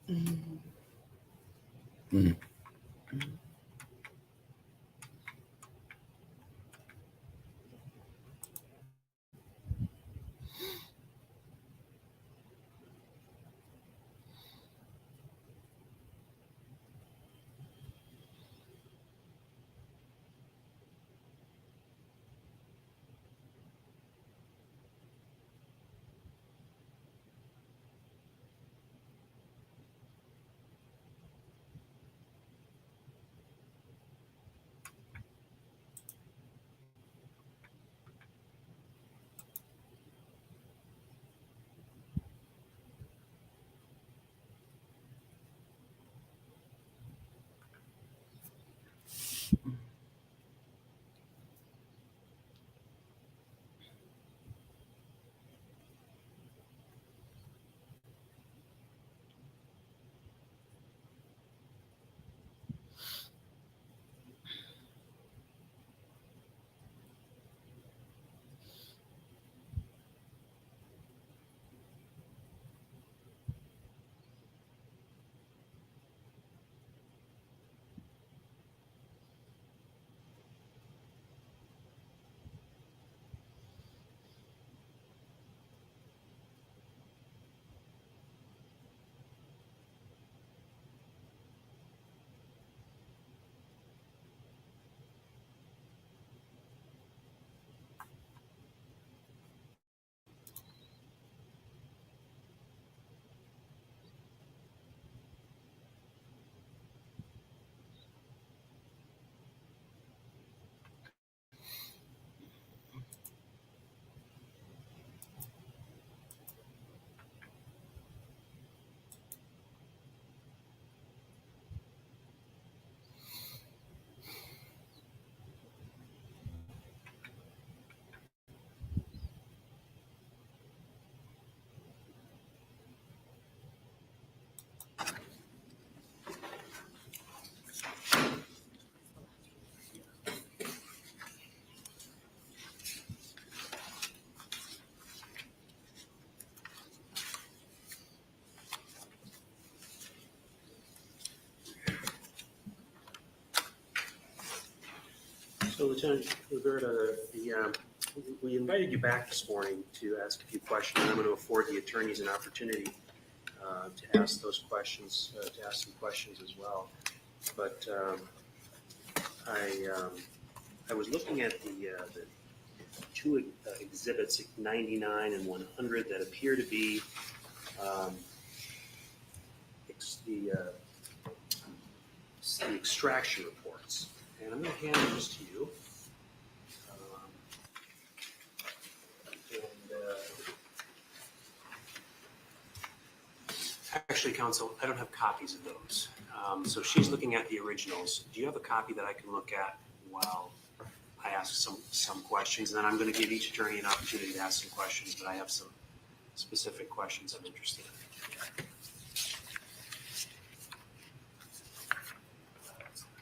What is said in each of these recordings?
Mhm. So, Lieutenant Roberta, we invited you back this morning to ask a few questions. I'm going to afford the attorneys an opportunity to ask those questions, to ask some questions as well. But I was looking at the two exhibits, 99 and 100, that appear to be the extraction reports. And I'm going to hand this to you. Actually, counsel, I don't have copies of those. So she's looking at the originals. Do you have a copy that I can look at while I ask some questions? And then I'm going to give each attorney an opportunity to ask some questions, but I have some specific questions I'm interested in.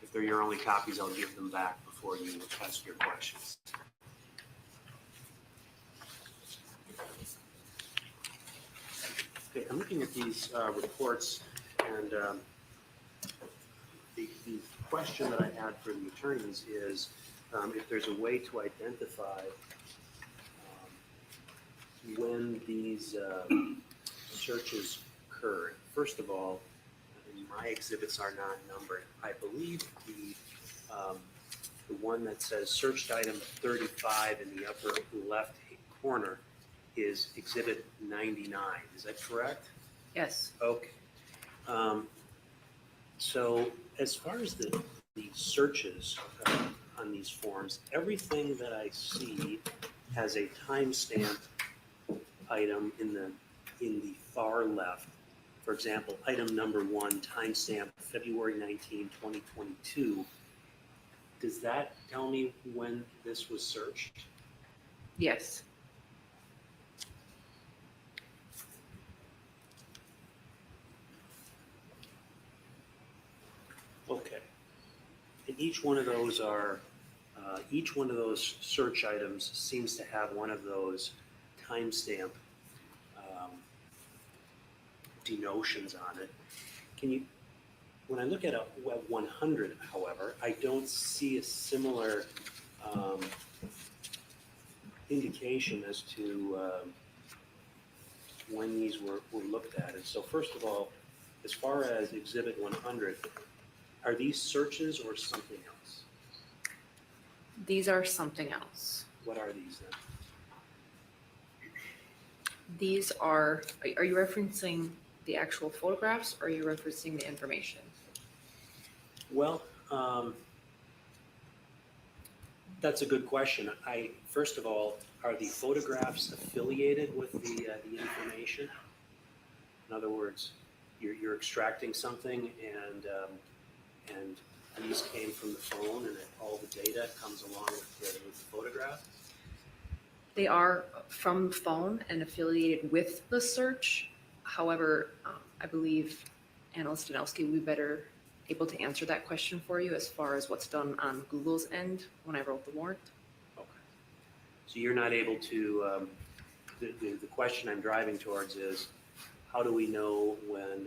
If they're your only copies, I'll give them back before you ask your questions. Okay, I'm looking at these reports, and the question that I had for the attorneys is if there's a way to identify when these searches occurred. First of all, my exhibits are not numbered. I believe the one that says searched item 35 in the upper left corner is exhibit 99. Is that correct? Yes. Okay. So as far as the searches on these forms, everything that I see has a timestamp item in the far left. For example, item number 1, timestamp February 19, 2022. Does that tell me when this was searched? Yes. Okay. And each one of those search items seems to have one of those timestamp denotions on it. Can you, when I look at a Web 100, however, I don't see a similar indication as to when these were looked at. And so first of all, as far as Exhibit 100, are these searches or something else? These are something else. What are these then? These are you referencing the actual photographs or are you referencing the information? Well, that's a good question. First of all, are the photographs affiliated with the information? In other words, you're extracting something and these came from the phone and all the data comes along with the photograph? They are from the phone and affiliated with the search. However, I believe Analyst Danowski will be better able to answer that question for you as far as what's done on Google's end when I wrote the warrant. Okay. So you're not able to, the question I'm driving towards is, how do we know when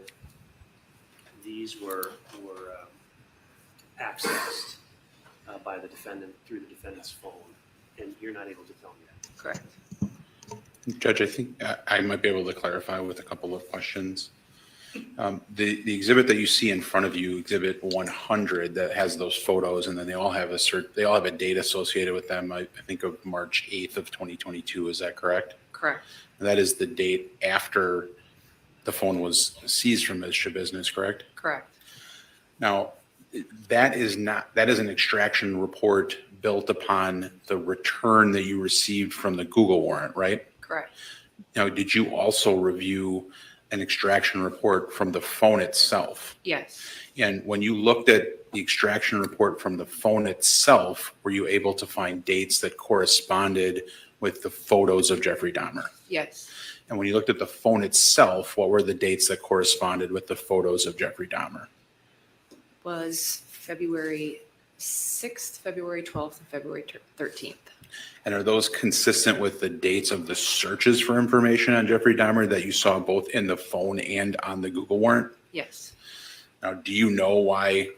these were accessed by the defendant through the defendant's phone? And you're not able to tell me that. Correct. Judge, I think I might be able to clarify with a couple of questions. The exhibit that you see in front of you, Exhibit 100, that has those photos, and then they all have a date associated with them. I think of March 8th of 2022. Is that correct? Correct. And that is the date after the phone was seized from Shabusiness, correct? Correct. Now, that is an extraction report built upon the return that you received from the Google warrant, right? Correct. Now, did you also review an extraction report from the phone itself? Yes. And when you looked at the extraction report from the phone itself, were you able to find dates that corresponded with the photos of Jeffrey Dahmer? Yes. And when you looked at the phone itself, what were the dates that corresponded with the photos of Jeffrey Dahmer? Was February 6th, February 12th, and February 13th. And are those consistent with the dates of the searches for information on Jeffrey Dahmer that you saw both in the phone and on the Google warrant? Yes. Now, do you know why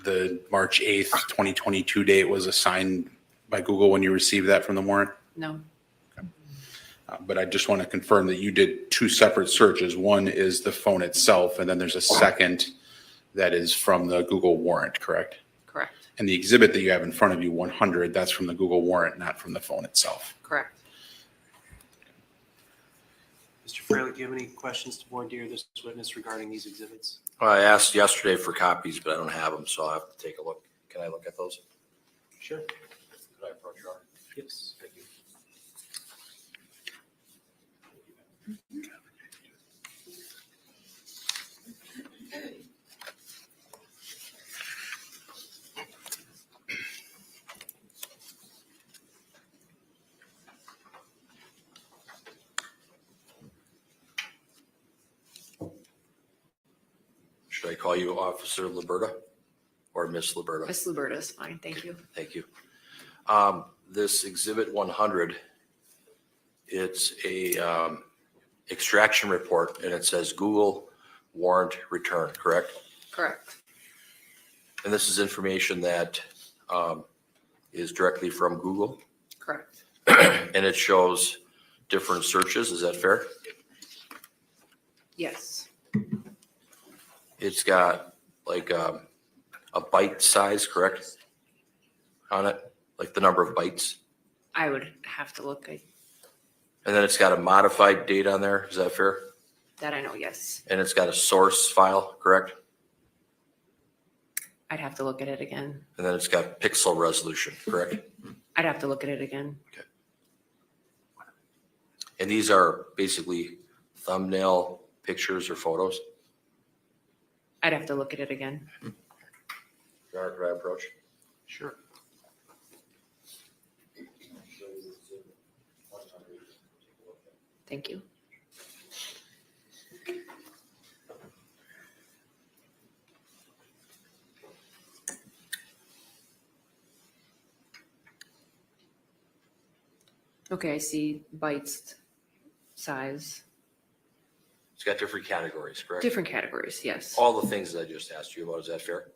the March 8th, 2022 date was assigned by Google when you received that from the warrant? No. But I just want to confirm that you did two separate searches. One is the phone itself, and then there's a second that is from the Google warrant, correct? Correct. And the exhibit that you have in front of you, 100, that's from the Google warrant, not from the phone itself. Correct. Mr. Fraley, do you have any questions to voir dire this witness regarding these exhibits? Well, I asked yesterday for copies, but I don't have them, so I'll have to take a look. Can I look at those? Sure. Could I approach your honor? Yes. Thank you. Should I call you Officer Liberta or Miss Liberta? Miss Luberta is fine. Thank you. Thank you. This Exhibit 100, it's a extraction report, and it says Google warrant return, correct? Correct. And this is information that is directly from Google, Correct. and it shows different searches. Is that fair? Yes. It's got like a byte size, correct? On it, like the number of bytes. I would have to look at And then it's got a modified date on there. Is that fair? that. I know. Yes. And it's got a source file, correct? I'd have to look at it again. And then it's got pixel resolution, correct? I'd have to look at it again. And these are basically thumbnail pictures or photos. I'd have to look at it again. Your Honor, could I approach? Sure. Thank you. Okay, I see bytes size. It's got different categories, correct? Different categories, yes. All the things that I just asked you about, is that fair?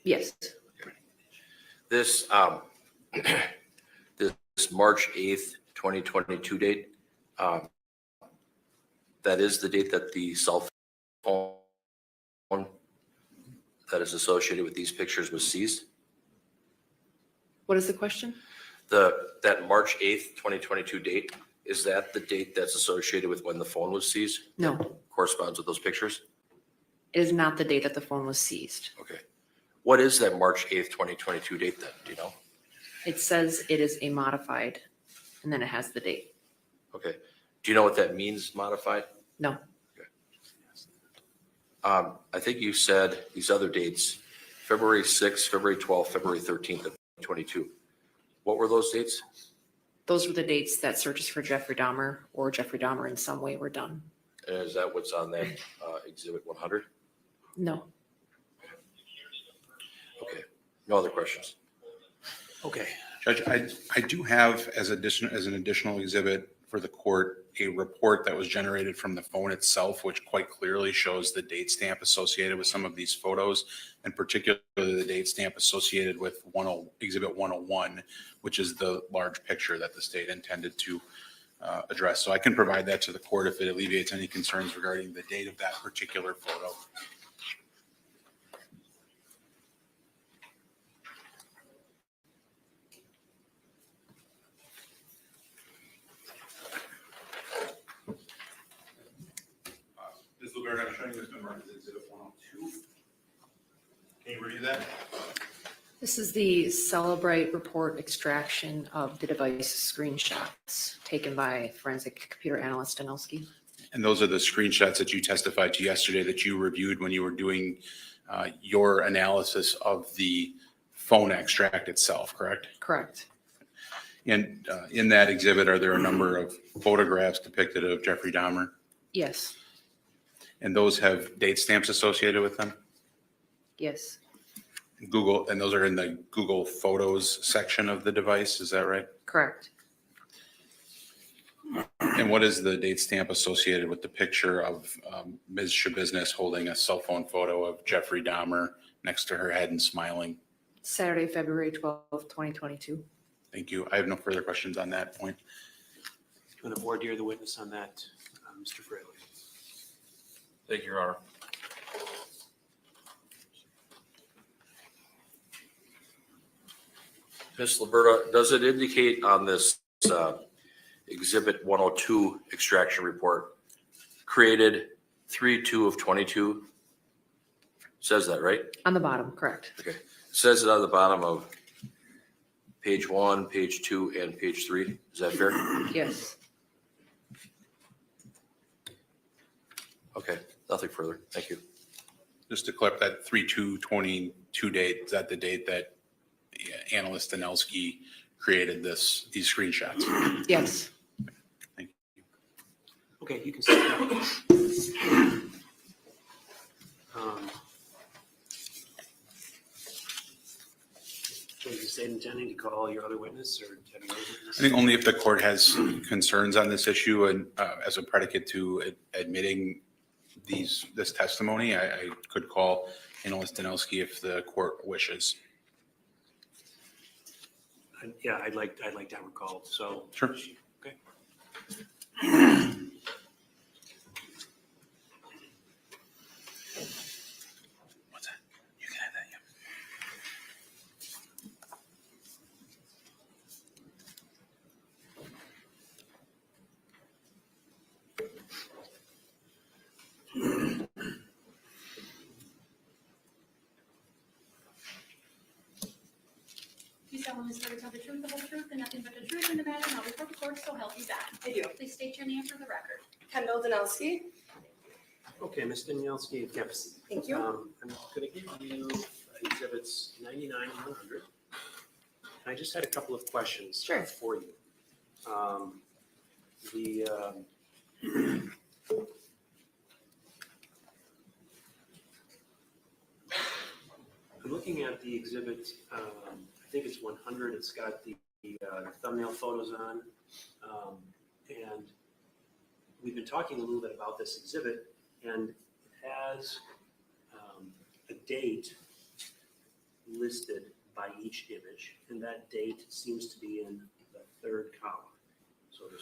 Yes, This, this March 8th, 2022 date, that is the date that the cell phone that is associated with these pictures was seized? what is the question? That March 8th, 2022 date, is that the date that's associated with when the phone was seized? No, Corresponds with those pictures? it is not the date that the phone was seized. Okay. What is that March 8th, 2022 date then? Do you know? It says it is a modified, and then it has the date. Okay. Do you know what that means, modified? No, I think you said these other dates, February 6th, February 12th, February 13th of 22. What were those dates? those were the dates that searches for Jeffrey Dahmer or Jeffrey Dahmer in some way were done. And is that what's on that exhibit 100? No, Okay. No other questions? Okay, Judge, I do have as an additional exhibit for the court, a report that was generated from the phone itself, which quite clearly shows the date stamp associated with some of these photos, and particularly the date stamp associated with Exhibit 101, which is the large picture that the state intended to address. So I can provide that to the court if it alleviates any concerns regarding the date of that particular photo. Ms. Lubert, I'm showing you this number as Exhibit 102. Can you review that? this is the Celebrate report extraction of the device screenshots taken by forensic computer analyst Danilski. And those are the screenshots that you testified to yesterday that you reviewed when you were doing your analysis of the phone extract itself, correct? Correct. And in that exhibit, are there a number of photographs depicted of Jeffrey Dahmer? Yes, And those have date stamps associated with them? yes, Google, and those are in the Google Photos section of the device, is that right? correct. And what is the date stamp associated with the picture of Ms. Shabusiness holding a cell phone photo of Jeffrey Dahmer next to her head and smiling? Saturday, February 12th, 2022. Thank you. I have no further questions on that point. Can the board hear the witness on that, Mr. Fraley? Thank you, Your Honor. Ms. Liberta, does it indicate on this Exhibit 102 extraction report, created 3/2 of 22? Says that, right? On the bottom, correct. Okay. Says it on the bottom of page 1, page 2, and page 3. Is that fair? Yes, Okay, nothing further. Thank you. Just to clarify, that 3/2/22 date, is that the date that analyst Danilski created these screenshots? yes. okay, you can sit down. Is the state intending to call your other witness or have you other witness? I think only if the court has concerns on this issue and as a predicate to admitting this testimony, I could call analyst Danilski if the court wishes. Yeah, I'd like to have her called, so. Sure. Okay. What's that? You can have that, yeah. You solemnly swear to tell the truth, the whole truth, and nothing but the truth in the matter, and all before the court, so help you God. I do. Please state your name for the record. Kendall Danowski. Okay, Ms. Danielski, yes. Thank you. I'm going to give you exhibits 99 and 100. And I just had a couple of questions Sure. for you. I'm looking at the exhibit, I think it's 100. It's got the thumbnail photos on. And we've been talking a little bit about this exhibit, and it has a date listed by each image, and that date seems to be in the third column. So the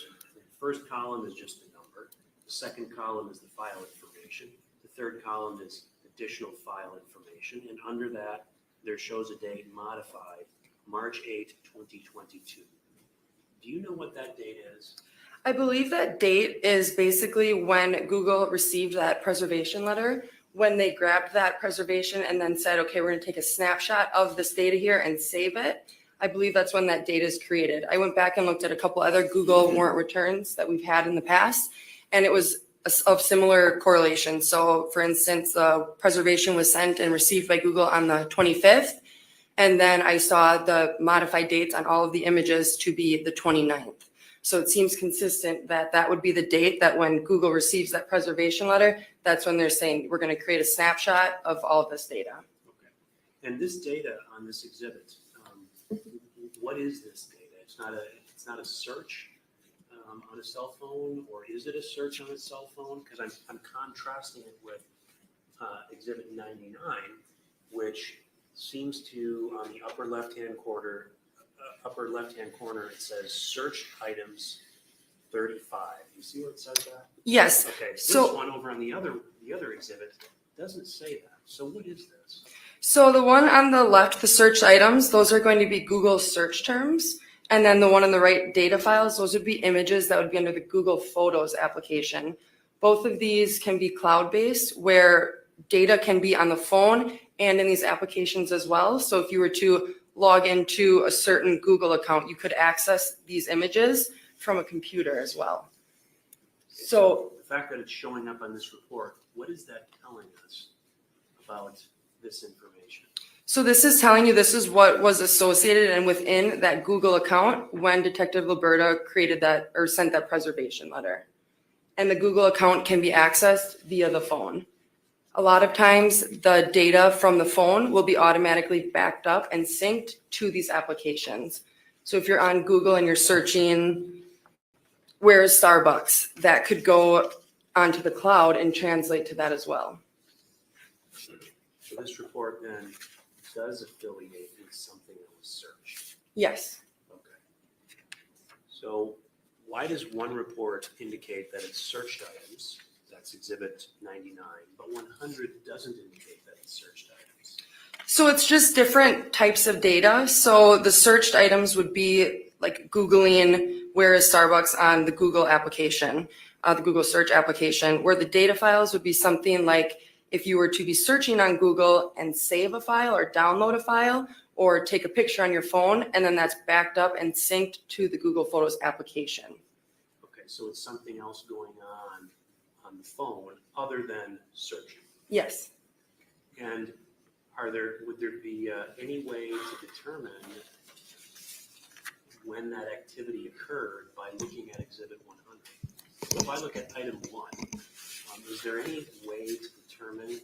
first column is just the number, the second column is the file information, the third column is additional file information, and under that, there shows a date modified, March 8, 2022. Do you know what that date is? I believe that date is basically when Google received that preservation letter, when they grabbed that preservation and then said, okay, we're going to take a snapshot of this data here and save it. I believe that's when that data is created. I went back and looked at a couple other Google warrant returns that we've had in the past, and it was of similar correlation. So for instance, the preservation was sent and received by Google on the 25th. And then I saw the modified dates on all of the images to be the 29th. So it seems consistent that that would be the date that when Google receives that preservation letter, that's when they're saying, we're going to create a snapshot of all of this data. Okay. And this data on this exhibit, what is this data? It's not a search on a cell phone, or is it a search on a cell phone? Because I'm contrasting it with exhibit 99, which seems to, on the upper left-hand corner, it says search items 35. You see where it says that? Yes. Okay, So- this one over on the other exhibit doesn't say that. So what is this? So the one on the left, the search items, those are going to be Google search terms. And then the one on the right, data files, those would be images that would be under the Google Photos application. Both of these can be cloud-based, where data can be on the phone and in these applications as well. So if you were to log into a certain Google account, you could access these images from a computer as well. So The fact that it's showing up on this report, what is that telling us about this information? So this is telling you this is what was associated and within that Google account when Detective Liberta created that or sent that preservation letter. And the Google account can be accessed via the phone. A lot of times the data from the phone will be automatically backed up and synced to these applications. So if you're on Google and you're searching, where is Starbucks? That could go onto the cloud and translate to that as well. So this report then does affiliate with something that was searched. Yes. Okay. So why does one report indicate that it's searched items? That's exhibit 99, but 100 doesn't indicate that it's searched items. So it's just different types of data. So the searched items would be like Googling where is Starbucks on the Google application, the Google search application, where the data files would be something like if you were to be searching on Google and save a file or download a file or take a picture on your phone, and then that's backed up and synced to the Google Photos application. Okay, so it's something else going on the phone other than searching. Yes. And would there be any way to determine when that activity occurred by looking at exhibit 100? So if I look at item 1, is there any way to determine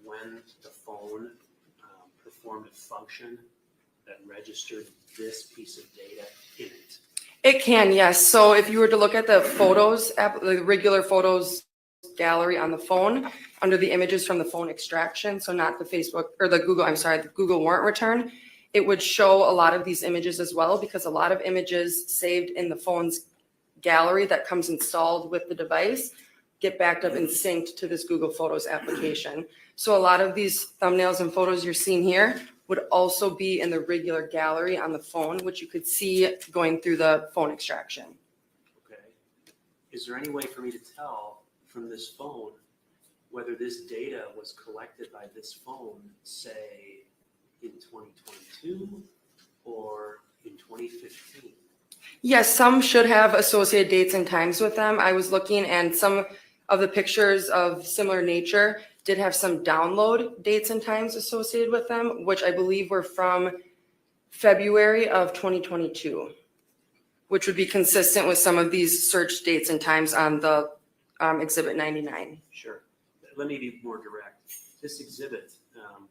when the phone performed a function that registered this piece of data in it? It can, yes. So if you were to look at the photos app, the regular photos gallery on the phone, under the images from the phone extraction, so not the Facebook or the Google warrant return, it would show a lot of these images as well, because a lot of images saved in the phone's gallery that comes installed with the device get backed up and synced to this Google Photos application. So a lot of these thumbnails and photos you're seeing here would also be in the regular gallery on the phone, which you could see going through the phone extraction. Okay. Is there any way for me to tell from this phone whether this data was collected by this phone, say, in 2022 or in 2015? Yes, some should have associated dates and times with them. I was looking, and some of the pictures of similar nature did have some download dates and times associated with them, which I believe were from February of 2022, which would be consistent with some of these search dates and times on the exhibit 99. Sure. Let me be more direct. This exhibit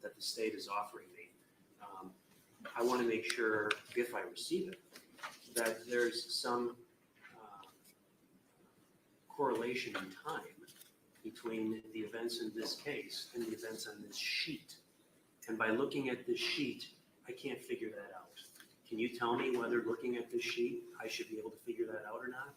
that the state is offering me, I want to make sure if I receive it, that there's some correlation in time between the events in this case and the events on this sheet. And by looking at this sheet, I can't figure that out. Can you tell me whether looking at this sheet, I should be able to figure that out or not?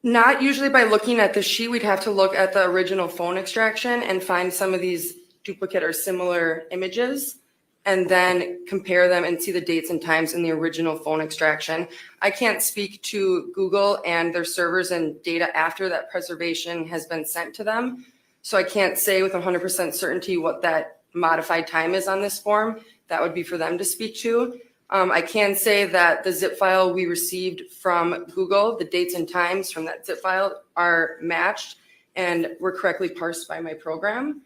Not usually by looking at the sheet. We'd have to look at the original phone extraction and find some of these duplicate or similar images and then compare them and see the dates and times in the original phone extraction. I can't speak to Google and their servers and data after that preservation has been sent to them. So I can't say with 100% certainty what that modified time is on this form. That would be for them to speak to. I can say that the zip file we received from Google, the dates and times from that zip file are matched and were correctly parsed by my program.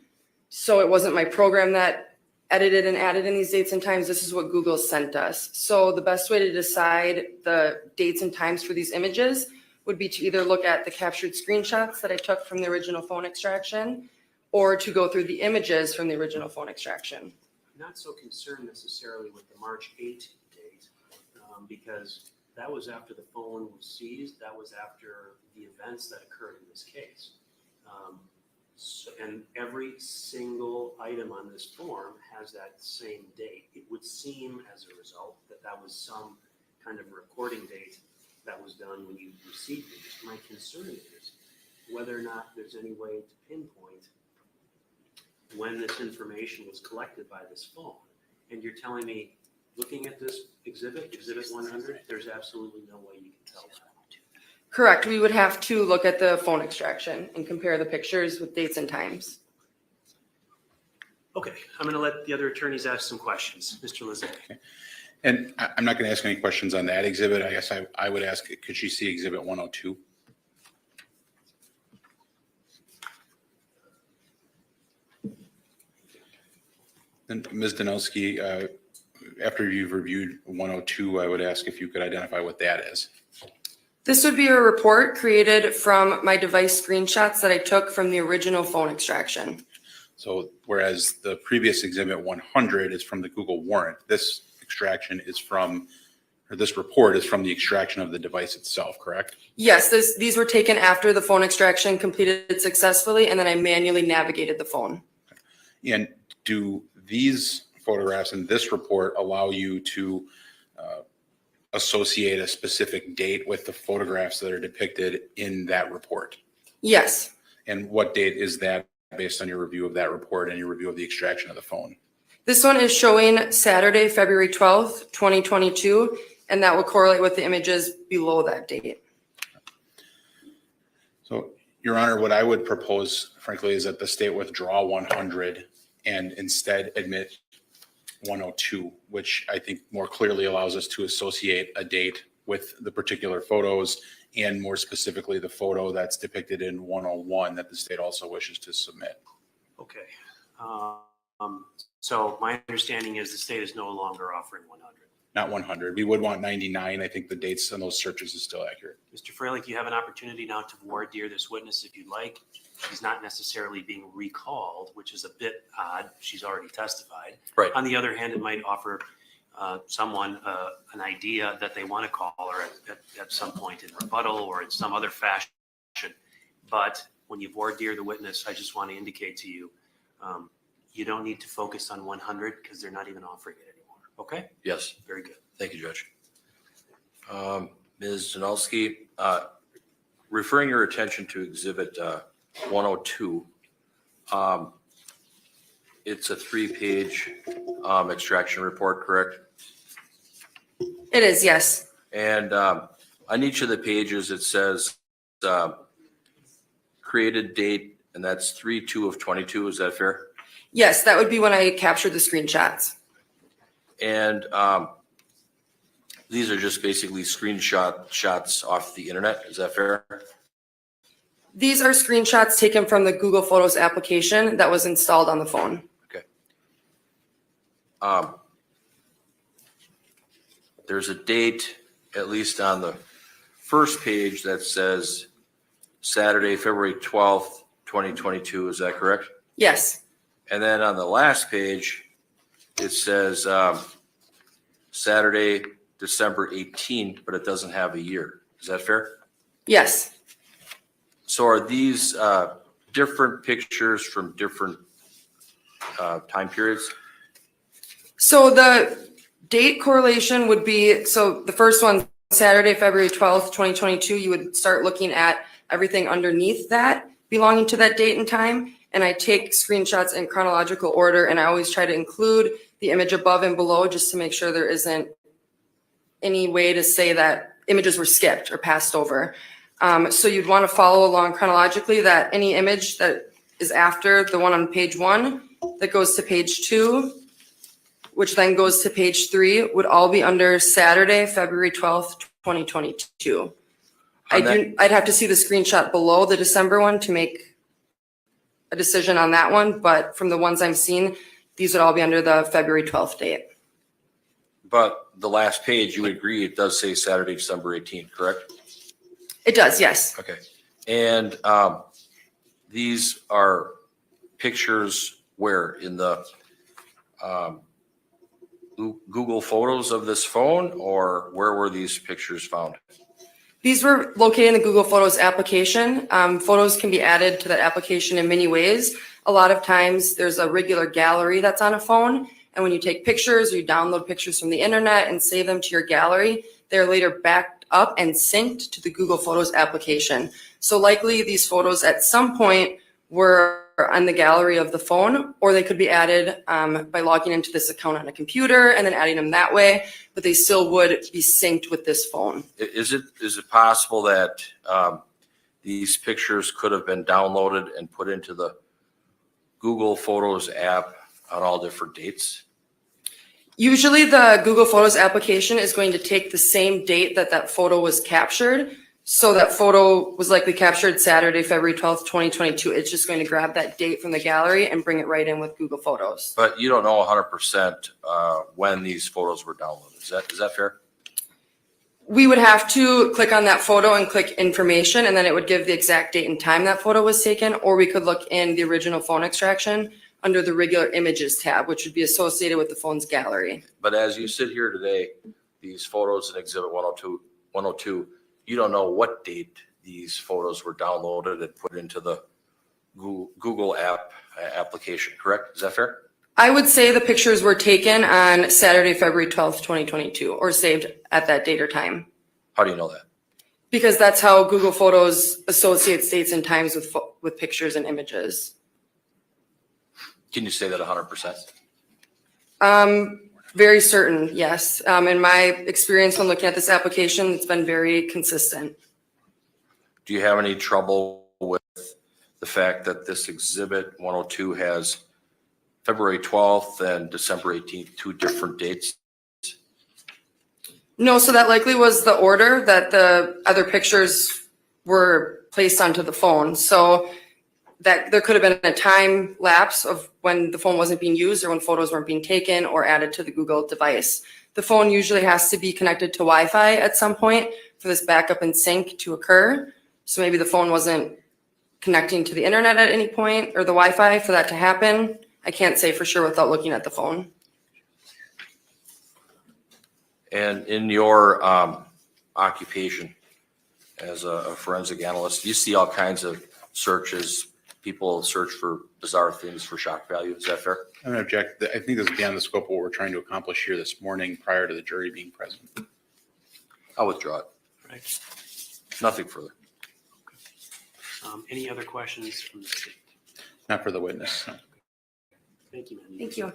So it wasn't my program that edited and added in these dates and times. This is what Google sent us. So the best way to decide the dates and times for these images would be to either look at the captured screenshots that I took from the original phone extraction or to go through the images from the original phone extraction. I'm not so concerned necessarily with the March 8th date, because that was after the phone was seized. That was after the events that occurred in this case. And every single item on this form has that same date. It would seem as a result that that was some kind of recording date that was done when you received it. My concern is whether or not there's any way to pinpoint when this information was collected by this phone. And you're telling me, looking at this exhibit 100, there's absolutely no way you can tell that. Correct. We would have to look at the phone extraction and compare the pictures with dates and times. Okay, I'm gonna let the other attorneys ask some questions. Mr. Lizette. And I'm not going to ask any questions on that exhibit. I guess I would ask, could she see exhibit 102? And Ms. Danowski, after you've reviewed 102, I would ask if you could identify what that is. This would be a report created from my device screenshots that I took from the original phone extraction. So whereas the previous exhibit 100 is from the Google warrant, this extraction is from, or this report is from the extraction of the device itself, correct? Yes, these were taken after the phone extraction completed successfully, and then I manually navigated the phone. And do these photographs in this report allow you to associate a specific date with the photographs that are depicted in that report? Yes. And what date is that based on your review of that report and your review of the extraction of the phone? This one is showing Saturday, February 12th, 2022, and that will correlate with the images below that date. So, Your Honor, what I would propose, frankly, is that the state withdraw 100 and instead admit 102, which I think more clearly allows us to associate a date with the particular photos and more specifically the photo that's depicted in 101 that the state also wishes to submit. Okay. So my understanding is the state is no longer offering 100. Not 100. We would want 99. I think the dates on those searches is still accurate. Mr. Freilich, you have an opportunity now to voir dire this witness if you'd like. She's not necessarily being recalled, which is a bit odd. She's already testified. Right. On the other hand, it might offer someone an idea that they want to call her at some point in rebuttal or in some other fashion. But when you voir dire the witness, I just want to indicate to you, you don't need to focus on 100 because they're not even offering it anymore. Okay? Yes. Very good. Thank you, Judge. Ms. Janowski, referring your attention to Exhibit 102, it's a 3-page extraction report, correct? It is, yes. And on each of the pages, it says created date, and that's 3/2/22. Is that fair? Yes, that would be when I captured the screenshots. And these are just basically shots off the internet. Is that fair? These are screenshots taken from the Google Photos application that was installed on the phone. Okay. There's a date, at least on the first page, that says Saturday, February 12th, 2022. Is that correct? Yes. And then on the last page, it says Saturday, December 18th, but it doesn't have a year. Is that fair? Yes. So are these different pictures from different time periods? So the date correlation would be, so the first one, Saturday, February 12th, 2022, you would start looking at everything underneath that belonging to that date and time. And I take screenshots in chronological order, and I always try to include the image above and below just to make sure there isn't any way to say that images were skipped or passed over. So you'd want to follow along chronologically, that any image that is after the one on page 1 that goes to page 2, which then goes to page 3, would all be under Saturday, February 12th, 2022. I'd have to see the screenshot below the December one to make a decision on that one, but from the ones I'm seeing, these would all be under the February 12th date. But the last page, you would agree, it does say Saturday, December 18th, correct? It does, yes. Okay. And these are pictures where in the Google Photos of this phone, or where were these pictures found? These were located in the Google Photos application. Photos can be added to that application in many ways. A lot of times there's a regular gallery that's on a phone, and when you take pictures or you download pictures from the internet and save them to your gallery, they're later backed up and synced to the Google Photos application. So likely these photos at some point were on the gallery of the phone, or they could be added by logging into this account on a computer and then adding them that way, but they still would be synced with this phone. Is it possible that these pictures could have been downloaded and put into the Google Photos app on all different dates? Usually the Google Photos application is going to take the same date that that photo was captured. So that photo was likely captured Saturday, February 12th, 2022. It's just going to grab that date from the gallery and bring it right in with Google Photos. But you don't know 100% when these photos were downloaded. Is that fair? We would have to click on that photo and click information, and then it would give the exact date and time that photo was taken, or we could look in the original phone extraction under the regular images tab, which would be associated with the phone's gallery. But as you sit here today, these photos in Exhibit 102, you don't know what date these photos were downloaded and put into the Google app application, correct? Is that fair? I would say the pictures were taken on Saturday, February 12th, 2022, or saved at that date or time. How do you know that? Because that's how Google Photos associates dates and times with pictures and images. Can you say that 100%? Very certain, yes. In my experience when looking at this application, it's been very consistent. Do you have any trouble with the fact that this Exhibit 102 has February 12th and December 18th, 2 different dates? No, so that likely was the order that the other pictures were placed onto the phone. So that there could have been a time lapse of when the phone wasn't being used or when photos weren't being taken or added to the Google device. The phone usually has to be connected to Wi-Fi at some point for this backup and sync to occur. So maybe the phone wasn't connecting to the internet at any point or the Wi-Fi for that to happen. I can't say for sure without looking at the phone. And in your occupation as a forensic analyst, you see all kinds of searches. People search for bizarre things for shock value. Is that fair? I'm going to object. I think this is beyond the scope of what we're trying to accomplish here this morning prior to the jury being present. I'll withdraw it. Right. Nothing further. Any other questions from the state? Not for the witness. No. Thank you, Mandy. Thank you.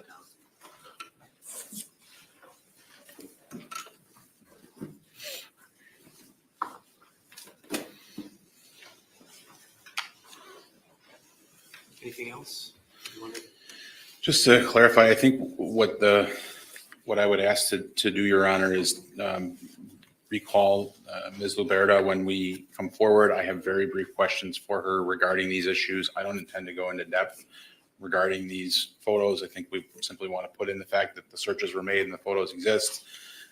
Anything else? You wanna- Just to clarify, I think what I would ask to do, Your Honor, is recall Ms. Luberta when we come forward. I have very brief questions for her regarding these issues. I don't intend to go into depth regarding these photos. I think we simply want to put in the fact that the searches were made and the photos exist.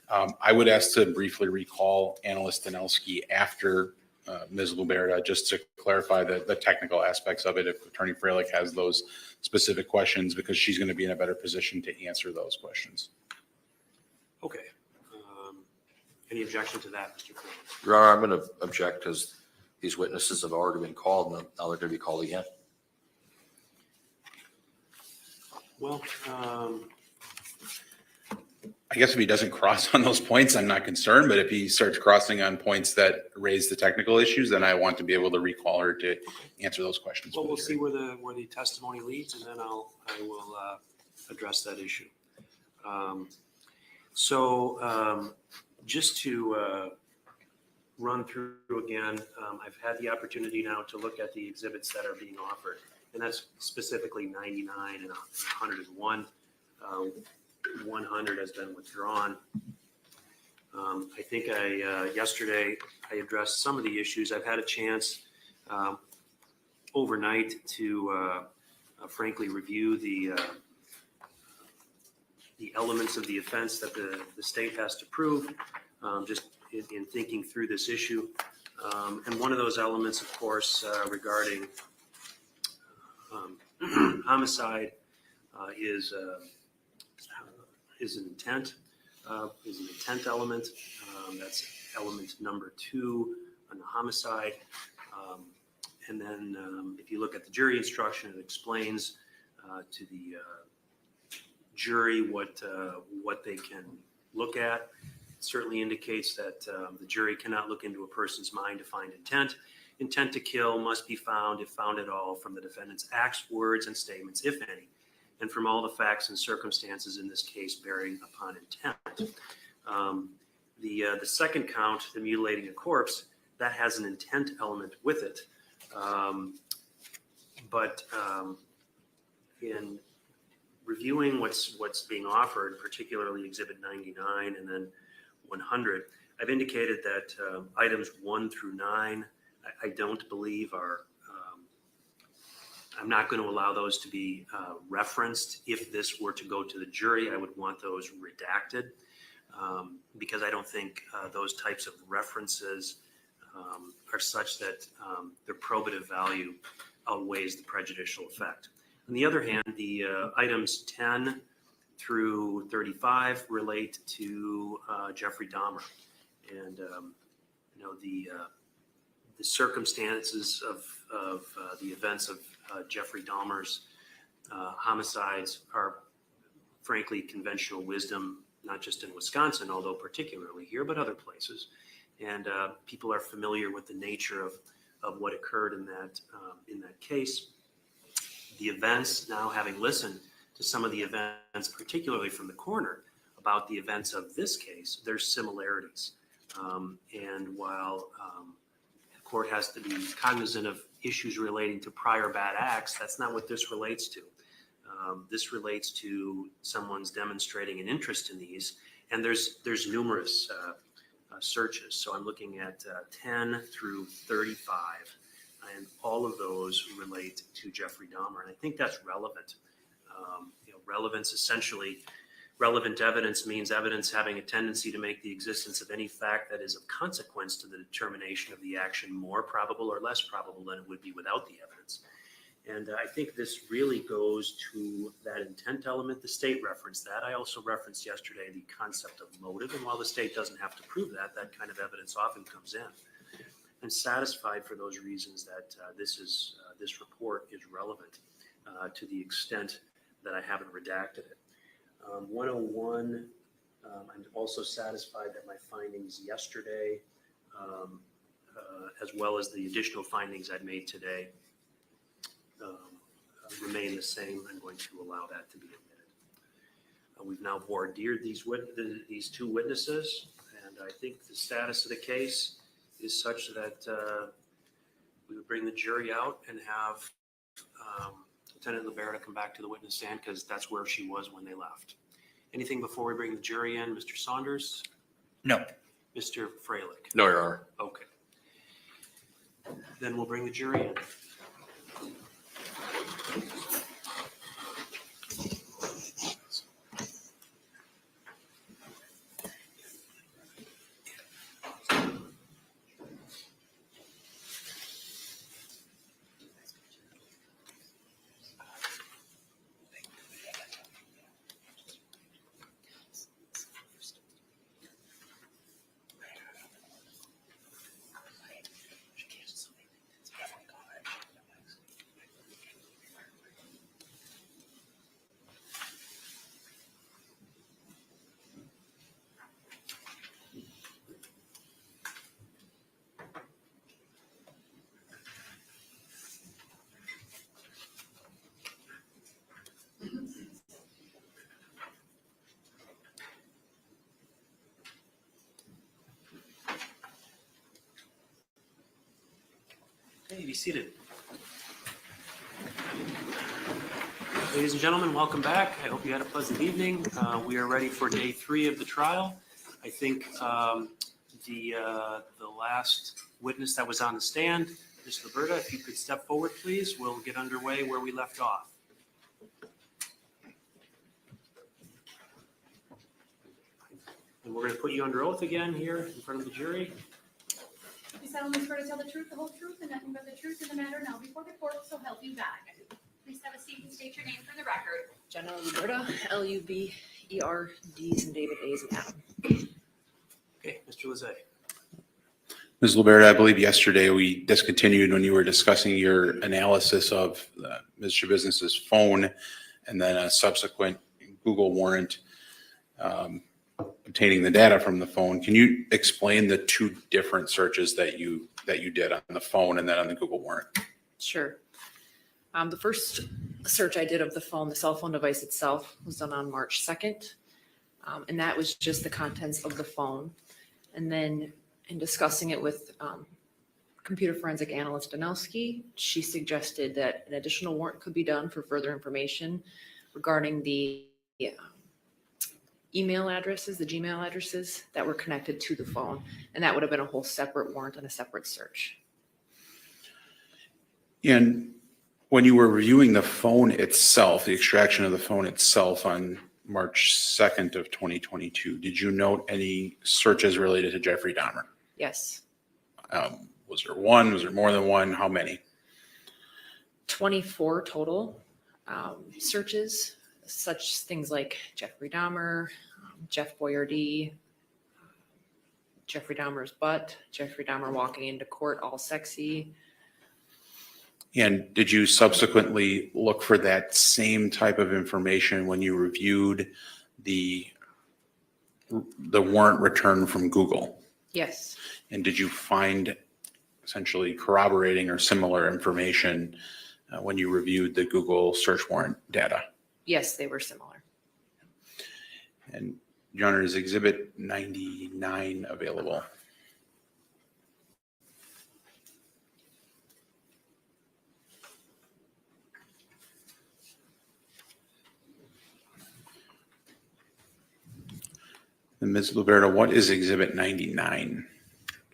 I would ask to briefly recall Analyst Danelski after Ms. Luberta, just to clarify the technical aspects of it, if Attorney Freilich has those specific questions, because she's going to be in a better position to answer those questions. Okay. Any objection to that, Mr. Cole? Your Honor, I'm going to object because these witnesses have already been called, and now they're going to be called again. Well, I guess if he doesn't cross on those points, I'm not concerned, but if he starts crossing on points that raise the technical issues, then I want to be able to recall her to answer those questions. well, for the we'll see jury. where the testimony leads, and then I will address that issue. Just to run through again, I've had the opportunity now to look at the exhibits that are being offered, and that's specifically 99 and 101. 100 has been withdrawn. I think yesterday I addressed some of the issues. I've had a chance overnight to frankly review the elements of the offense that the state has to prove, just in thinking through this issue. And one of those elements, of course, regarding homicide is an intent element. That's element number 2 on the homicide. And then if you look at the jury instruction, it explains to the jury what they can look at. It certainly indicates that the jury cannot look into a person's mind to find intent. Intent to kill must be found, if found at all, from the defendant's acts, words, and statements, if any, and from all the facts and circumstances in this case bearing upon intent. The second count, the mutilating a corpse, that has an intent element with it. But in reviewing what's being offered, particularly Exhibit 99 and then 100, I've indicated that items 1 through 9, I don't believe are, I'm not going to allow those to be referenced. If this were to go to the jury, I would want those redacted because I don't think those types of references are such that their probative value outweighs the prejudicial effect. On the other hand, the items 10 through 35 relate to Jeffrey Dahmer, and the circumstances of the events of Jeffrey Dahmer's homicides are frankly conventional wisdom, not just in Wisconsin, although particularly here, but other places. And people are familiar with the nature of what occurred in that case. The events, now having listened to some of the events, particularly from the coroner, about the events of this case, there's similarities. And while the court has to be cognizant of issues relating to prior bad acts, that's not what this relates to. This relates to someone's demonstrating an interest in these, and there's numerous searches. So I'm looking at 10 through 35, and all of those relate to Jeffrey Dahmer. And I think that's relevant. Relevance, essentially, relevant evidence means evidence having a tendency to make the existence of any fact that is of consequence to the determination of the action more probable or less probable than it would be without the evidence. And I think this really goes to that intent element. The state referenced that. I also referenced yesterday the concept of motive. And while the state doesn't have to prove that, that kind of evidence often comes in. I'm satisfied for those reasons that this report is relevant to the extent that I haven't redacted it. 101, I'm also satisfied that my findings yesterday, as well as the additional findings I've made today, remain the same. I'm going to allow that to be admitted. We've now voir dired these two witnesses, and I think the status of the case is such that we would bring the jury out and have Lieutenant Libera come back to the witness stand because that's where she was when they left. Anything before we bring the jury in, Mr. Saunders? No. Mr. Freilich? No, Your Honor. Okay. Then we'll bring the jury in. Hey, be seated. Ladies and gentlemen, welcome back. I hope you had a pleasant evening. We are ready for day 3 of the trial. I think the last witness that was on the stand, Ms. Liberta, if you could step forward, please. We'll get underway where we left off. And we're going to put you under oath again here in front of the jury. You solemnly swear to tell the truth, the whole truth, and nothing but the truth in the matter now before the court, so help you God. Please have a seat and state your name for the record. Jenna Luberta, Luberds and David A's and Adam. Okay, Mr. Lizette. Ms. Liberta, I believe yesterday we discontinued when you were discussing your analysis of Ms. Shabusiness's phone and then a subsequent Google warrant obtaining the data from the phone. Can you explain the 2 different searches that you did on the phone and then on the Google warrant? Sure. The first search I did of the phone, the cell phone device itself, was done on March 2nd. And that was just the contents of the phone. And then in discussing it with computer forensic analyst Danelski, she suggested that an additional warrant could be done for further information regarding the email addresses, the Gmail addresses that were connected to the phone. And that would have been a whole separate warrant and a separate search. And when you were reviewing the phone itself, the extraction of the phone itself on March 2nd of 2022, did you note any searches related to Jeffrey Dahmer? Yes. Was there one? Was there more than one? How many? 24 total searches, such things like Jeffrey Dahmer, Jeff Boyardee, Jeffrey Dahmer's butt, Jeffrey Dahmer walking into court all sexy. And did you subsequently look for that same type of information when you reviewed the warrant return from Google? Yes. And did you find essentially corroborating or similar information when you reviewed the Google search warrant data? Yes, they were similar. And Your Honor, is Exhibit 99 available? And Ms. Luberta, what is Exhibit 99?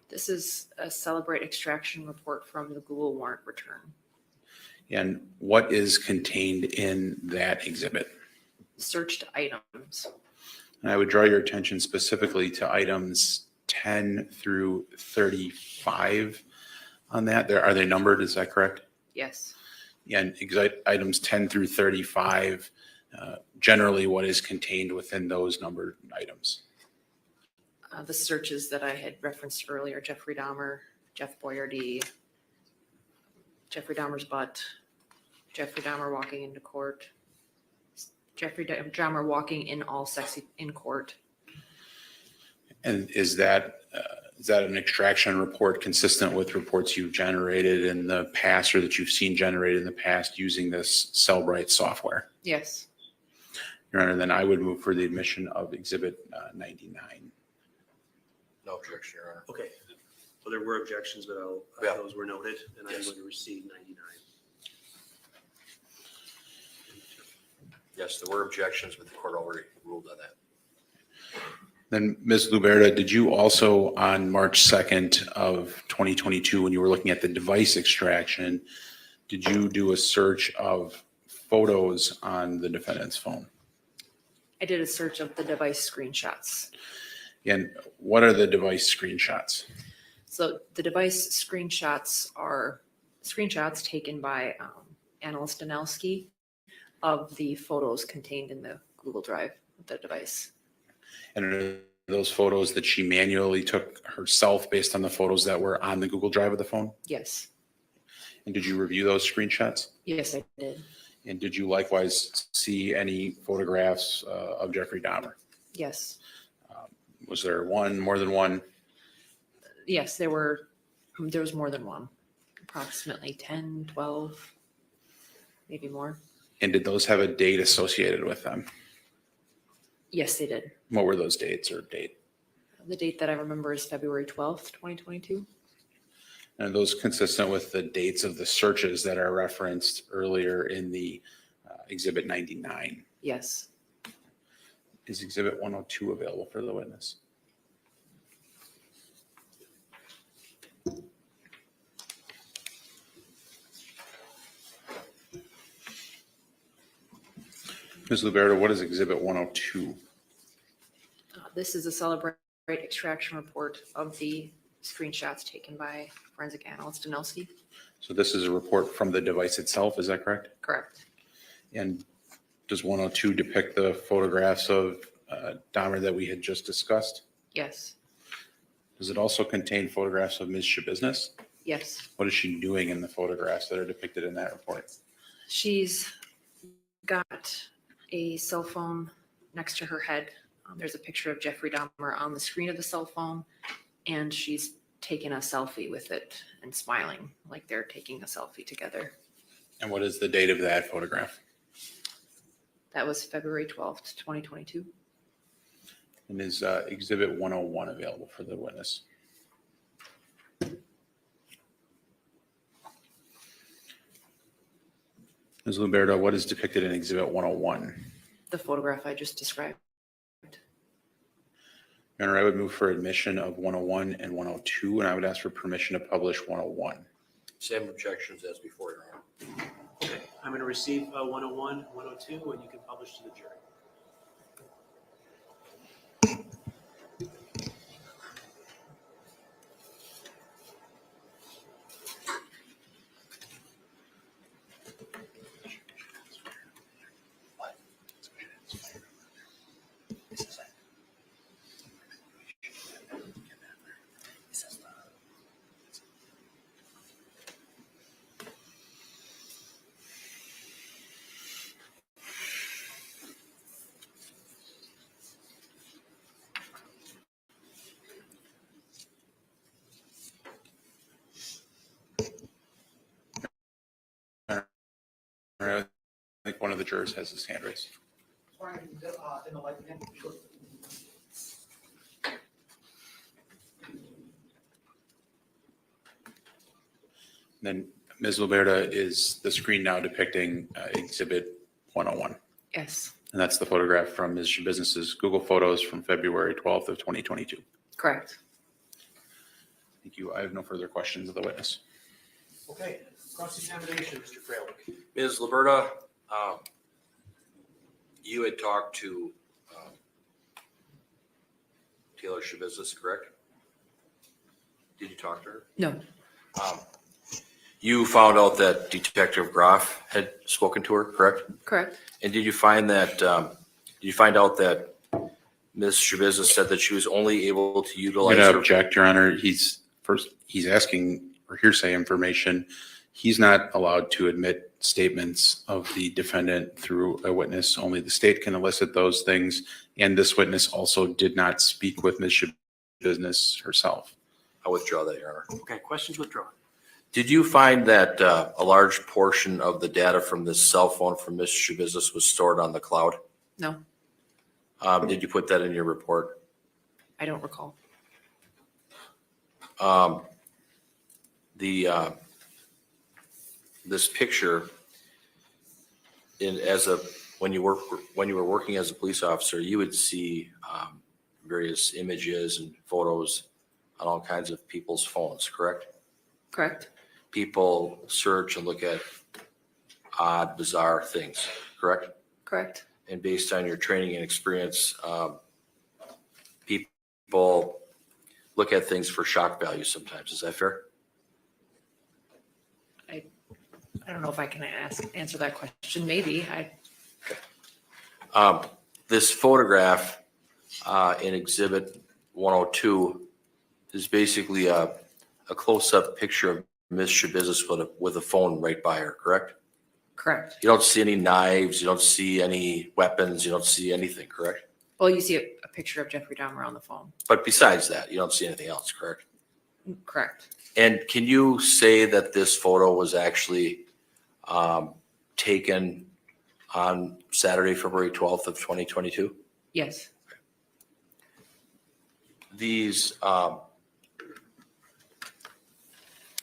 This is a Celebrate extraction report from the Google warrant return. And what is contained in that exhibit? Searched items. And I would draw your attention specifically to items 10 through 35 on that. Are they numbered? Is that correct? Yes. And items 10 through 35, generally what is contained within those numbered items? The searches that I had referenced earlier, Jeffrey Dahmer, Jeff Boyardee, Jeffrey Dahmer's butt, Jeffrey Dahmer walking into court, Jeffrey Dahmer walking in all sexy in court. And is that an extraction report consistent with reports you've generated in the past or that you've seen generated in the past using this Cellbrite software? Yes. Your Honor, then I would move for the admission of Exhibit 99. No objection, Your Honor. Okay. Well, there were objections, but Yeah. those were noted, and I'm Yes. going to receive 99. Yes, there were objections, but the court already ruled on that. Then, Ms. Luberta, did you also, on March 2nd of 2022, when you were looking at the device extraction, did you do a search of photos on the defendant's phone? I did a search of the device screenshots. And what are the device screenshots? So the device screenshots are screenshots taken by analyst Danelski of the photos contained in the Google Drive of the device. And are those photos that she manually took herself based on the photos that were on the Google Drive of the phone? Yes. And did you review those screenshots? Yes, I did. And did you likewise see any photographs of Jeffrey Dahmer? Yes. Was there one, more than one? Yes, there was more than one, approximately 10, 12, maybe more. And did those have a date associated with them? Yes, they did. What were those dates or date? The date that I remember is February 12th, 2022. And are those consistent with the dates of the searches that are referenced earlier in the Exhibit 99? Yes. Is Exhibit 102 available for the witness? Ms. Luberto, what is Exhibit 102? This is a Celebrate extraction report of the screenshots taken by forensic analyst Danowski. So this is a report from the device itself, is that correct? Correct. And does 102 depict the photographs of Dahmer that we had just discussed? Yes. Does it also contain photographs of Ms. Shabusiness? Yes. What is she doing in the photographs that are depicted in that report? She's got a cell phone next to her head. There's a picture of Jeffrey Dahmer on the screen of the cell phone, and she's taking a selfie with it and smiling like they're taking a selfie together. And what is the date of that photograph? That was February 12th, 2022. And is Exhibit 101 available for the witness? Ms. Luberto, what is depicted in Exhibit 101? The photograph I just described. Your Honor, I would move for admission of 101 and 102, and I would ask for permission to publish 101. Same objections as before, Your Honor. Okay, I'm going to receive 101, 102, and you can publish to the jury. I think one of the jurors has his hand raised. Then, Ms. Luberta, is the screen now depicting Exhibit 101? Yes. And that's the photograph from Ms. Shabusiness's Google Photos from February 12th of 2022. Correct. Thank you. I have no further questions of the witness. Okay, cross-examination, Mr. Freilich. Ms. Liberta, you had talked to Taylor Shabusiness, correct? Did you talk to her? No. You found out that Detective Groff had spoken to her, correct? Correct. And did you find that, did you find out that Ms. Shabusiness said that she was only able to I'm utilize going to her? object, Your Honor. He's asking for hearsay information. He's not allowed to admit statements of the defendant through a witness. Only the state can elicit those things. And this witness also did not speak with Ms. Shabusiness herself. I withdraw that, Your Honor. Okay, questions withdrawn. Did you find that a large portion of the data from this cell phone from Ms. Shabusiness was stored on the cloud? No. Did you put that in your report? I don't recall. This picture when you were working as a police officer, you would see various images and photos on all kinds of people's phones, correct? Correct. People search and look at odd, bizarre things, correct? Correct. And based on your training and experience, people look at things for shock value sometimes. Is that fair? I don't know if I can answer that question. Maybe. This photograph in Exhibit 102 is basically a close-up picture of Ms. Shabusiness with a phone right by her, correct? Correct. You don't see any knives, you don't see any weapons, you don't see anything, correct? Well, you see a picture of Jeffrey Dahmer on the phone. But besides that, you don't see anything else, correct? Correct. And can you say that this photo was actually taken on Saturday, February 12th of 2022? Yes. These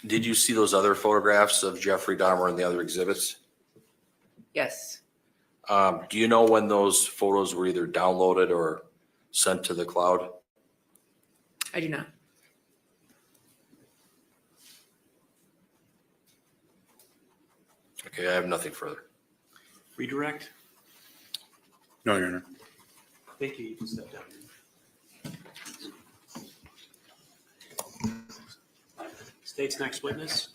Did you see those other photographs of Jeffrey Dahmer and the other exhibits? Yes. Do you know when those photos were either downloaded or sent to the cloud? I do not. Okay, I have nothing further. Redirect. No, Your Honor. Thank you. You can step down. State's next witness.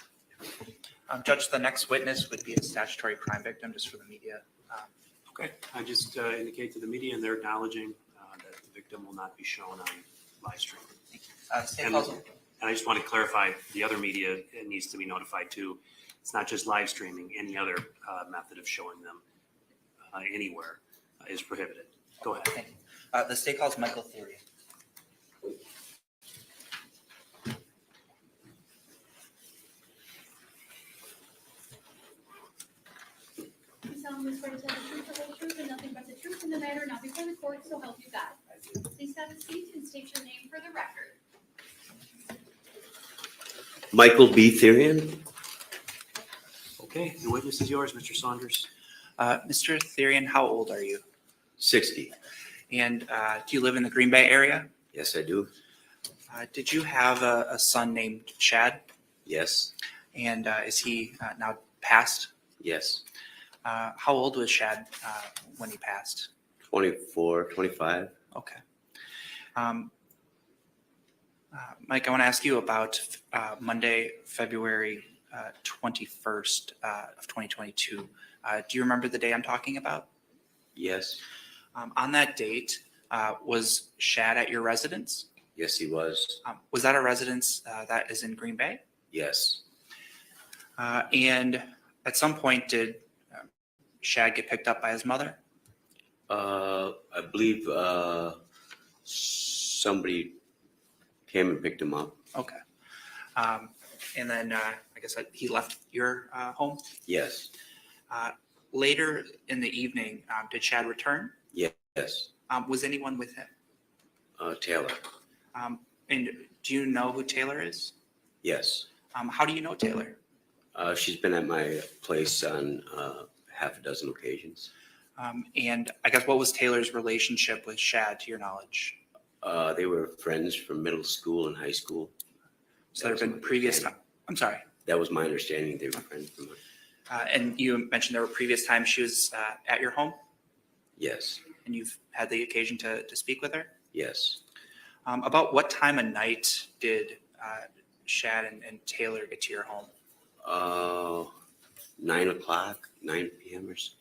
Judge, the next witness would be a statutory crime victim, just for the media. Okay, I just indicate to the media, and they're acknowledging that the victim will not be shown on live stream. State And calls, and I just want to clarify, the other media, it needs to be notified too. It's not just live streaming, any other method of showing them anywhere is prohibited. Go ahead. thank you. The state calls Michael Theory. You solemnly swear to tell the truth, the whole truth, and nothing but the truth in the matter now before the court, so help you God. Please have a seat and state your name for the record. Michael B. Therian. Okay, the witness is yours, Mr. Saunders. Mr. Therian, how old are you? 60. And do you live in the Green Bay area? Yes, I do. Did you have a son named Chad? Yes. And is he now passed? Yes. How old was Chad when he passed? 24, 25. Okay. Mike, I want to ask you about Monday, February 21st of 2022. Do you remember the day I'm talking about? Yes. On that date, was Shad at your residence? Yes, he was. Was that a residence that is in Green Bay? Yes. And at some point, did Shad get picked up by his mother? I believe somebody came and picked him up. Okay. And then I guess he left your home. Yes. Later in the evening, did Shad return? Yes. Was anyone with him? Taylor. And do you know who Taylor is? Yes. How do you know Taylor? She's been at my place on half a dozen occasions. And I guess what was Taylor's relationship with Shad, to your knowledge? They were friends from middle school and high school. So there have been previous. I'm sorry. That was my understanding. They were friends from. And you mentioned there were previous times she was at your home, Yes. and you've had the occasion to speak with her. Yes. About what time of night did Shad and Taylor get to your home? 9 o'clock, 9 p.m. or so.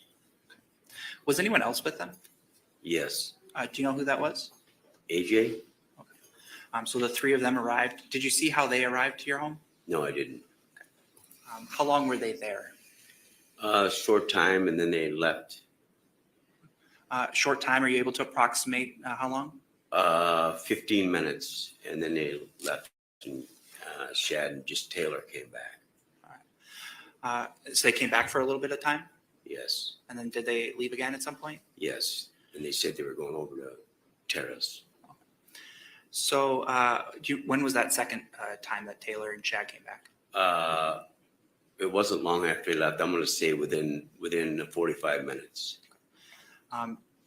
Was anyone else with them? Yes. Do you know who that was? AJ? So the three of them arrived. Did you see how they arrived to your home? No, I didn't. How long were they there? Short time, and then they left. Short time. Are you able to approximate how long? 15 minutes, and then they left. And Shad and just Taylor came back. So they came back for a little bit of time, Yes. and then did they leave again at some point? Yes. And they said they were going over to Terrace. So when was that second time that Taylor and Shad came back? It wasn't long after they left. I'm going to say within 45 minutes.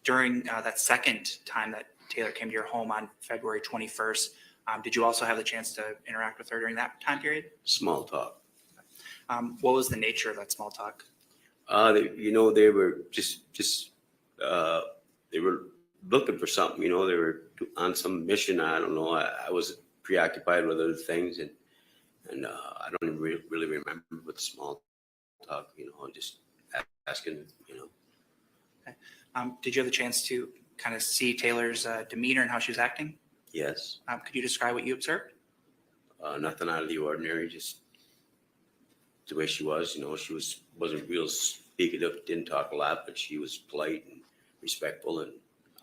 During that second time that Taylor came to your home on February 21st, did you also have the chance to interact with her during that time period? Small talk. What was the nature of that small talk? They were just they were looking for something. They were on some mission. I don't know. I was preoccupied with other things, and I don't even really remember what the small talk. Just asking. Did you have the chance to kind of see Taylor's demeanor and how she was acting? Yes. Could you describe what you observed? Nothing out of the ordinary. Just the way she was. She wasn't real speakative. Didn't talk a lot, but she was polite and respectful and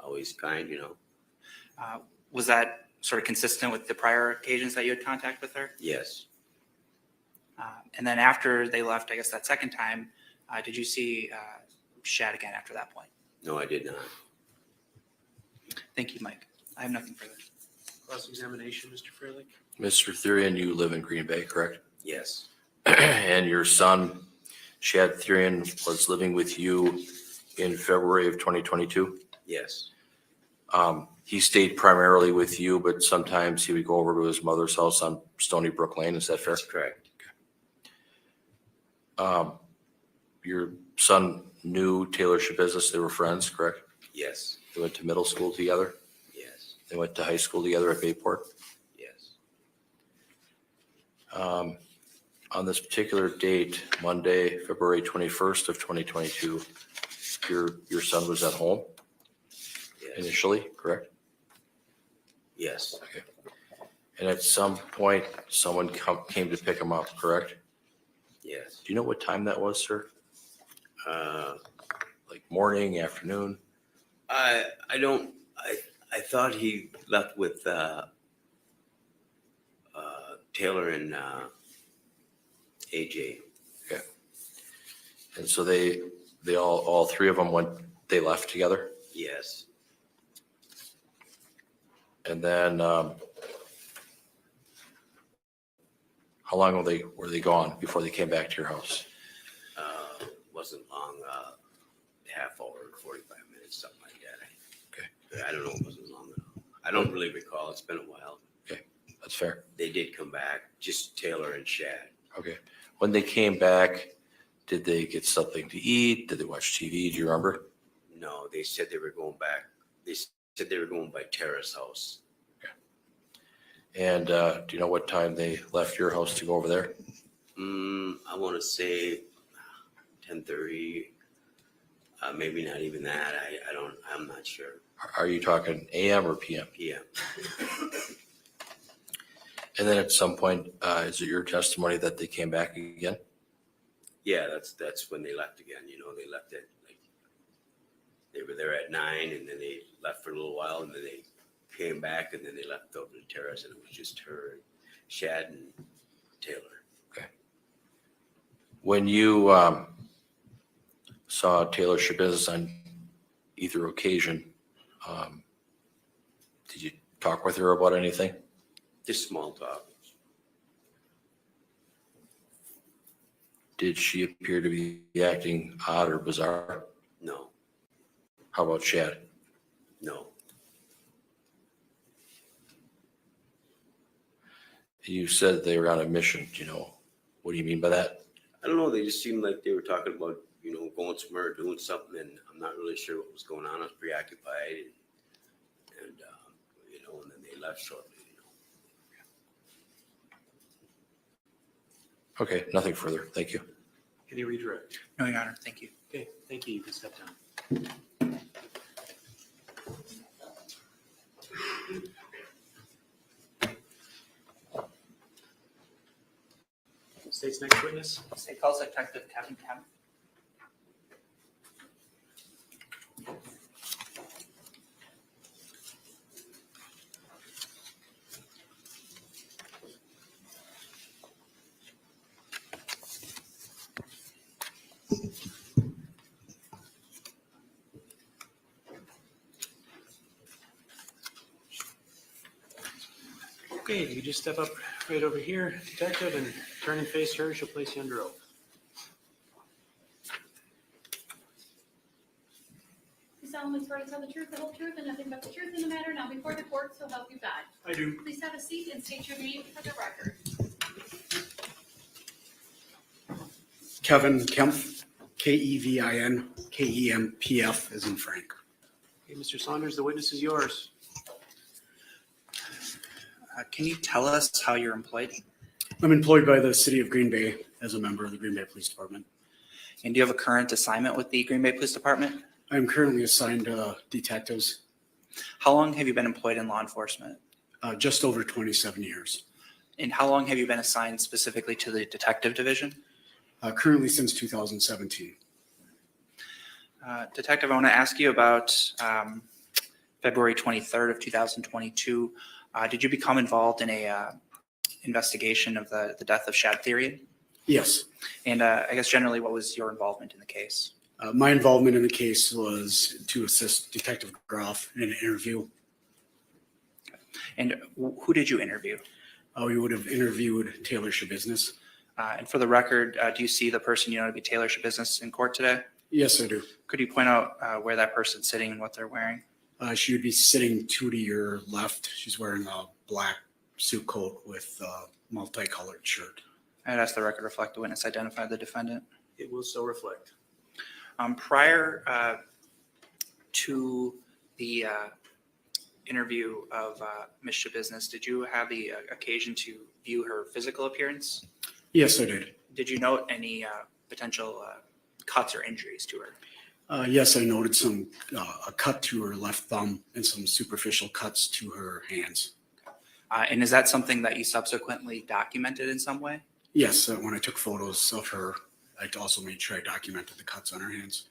always kind. Was that sort of consistent with the prior occasions that you had contact with her? Yes. And then after they left, I guess that second time, did you see Shad again after that point? No, I did not. Thank you, Mike. I have nothing further. Cross-examination, Mr. Freilich. Mr. Therian, you live in Green Bay, correct? Yes, And your son, Shad Therian, was living with you in February of 2022? yes, He stayed primarily with you, but sometimes he would go over to his mother's house on Stony Brook Lane. Is that fair? that's correct. Your son knew Taylor Shabusiness. They were friends, correct? Yes, They went to middle school together. yes, They went to high school together at Bayport. yes. On this particular date, Monday, February 21st of 2022, your son was at home Yes, initially, correct? yes, And at some point, someone came to pick him up, correct? yes. Do you know what time that was, sir? Like morning, afternoon? I don't, I thought he left with, Taylor and, AJ. And so they all three of them they left together? Yes, And then, how long were they gone before they came back to your house? wasn't long, half hour, 45 minutes, something like that. Okay. I don't know, it wasn't long enough. I don't really recall, it's been a while. That's fair. They did come back, just Taylor and Shad. Okay. When they came back, did they get something to eat? Did they watch TV? Do you remember? No, they said they were going back. They said they were going by Tara's house. And do you know what time they left your house to go over there? I want to say 10:30. Maybe not even that. I'm not sure. Are you talking AM or PM? PM. And then at some point, is it your testimony that they came back again? Yeah, that's when they left again. You know, they left at like they were there at 9, and then they left for a little while, and then they came back, and then they left over to Tara's, and it was just her, and Shad, and Taylor. When you saw Taylor Shabusiness on either occasion, did you talk with her about anything? Just small talk. Did she appear to be acting odd or bizarre? No, How about Shad? no. You said they were on a mission. Do you know, what do you mean by that? I don't know. They just seemed like they were talking about, you know, going somewhere, doing something, and I'm not really sure what was going on. I was preoccupied, and you know, and then they left shortly. You know. Okay, nothing further. Thank you. Can you redirect? No, Your Honor, thank you. Okay, thank you. You can step down. State's next witness. State calls Detective Kevin Kemp. Okay, you just step up right over here, detective, and turn and face her. She'll place you under oath. You solemnly swear to tell the truth, the whole truth, and nothing but the truth in the matter now before the court, so help you God. I do. Please have a seat and state your name for the record. Kevin Kemp, Kevin, Kempf as in Frank. Okay, Mr. Saunders, the witness is yours. Can you tell us how you're employed? I'm employed by the city of Green Bay as a member of the Green Bay Police Department. And do you have a current assignment with the Green Bay Police Department? I'm currently assigned detectives, How long have you been employed in law enforcement? just over 27 years. And how long have you been assigned specifically to the detective division? Currently since 2017. Detective, I want to ask you about February 23rd of 2022. Did you become involved in a investigation of the death of Shad Therian? Yes. And I guess generally, what was your involvement in the case? My involvement in the case was to assist Detective Groff in an interview. And who did you interview? We would have interviewed Taylor Shabusiness. And for the record, do you see the person you know to be Taylor Shabusiness in court today? Yes, I do. Could you point out where that person's sitting and what they're wearing? She would be sitting two to your left. She's wearing a black suit coat with a multicolored shirt. I'd ask the record reflect the witness identify the defendant. It will so reflect. Prior to the interview of Ms. Shabusiness, did you have the occasion to view her physical appearance? Yes, I did. Did you note any potential cuts or injuries to her? Yes, I noted a cut to her left thumb and some superficial cuts to her hands. And is that something that you subsequently documented in some way? Yes, when I took photos of her, I also made sure I documented the cuts on her hands.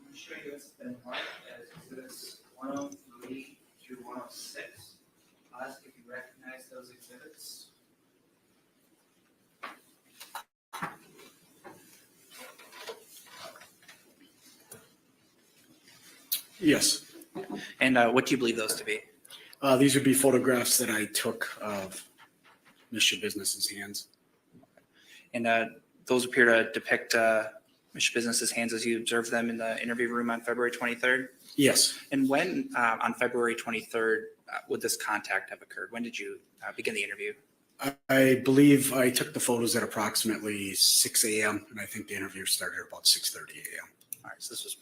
I'm showing you what's been marked as exhibits 103 through 106. I'll ask if you recognize those exhibits. Yes. And what do you believe those to be? These would be photographs that I took of Ms. Shabusiness's hands. And those appear to depict Ms. Shabusiness's hands as you observed them in the interview room on February 23rd. Yes. And when on February 23rd would this contact have occurred? When did you begin the interview? I believe I took the photos at approximately 6 a.m. and I think the interview started about 6:30 a.m. All right, so this was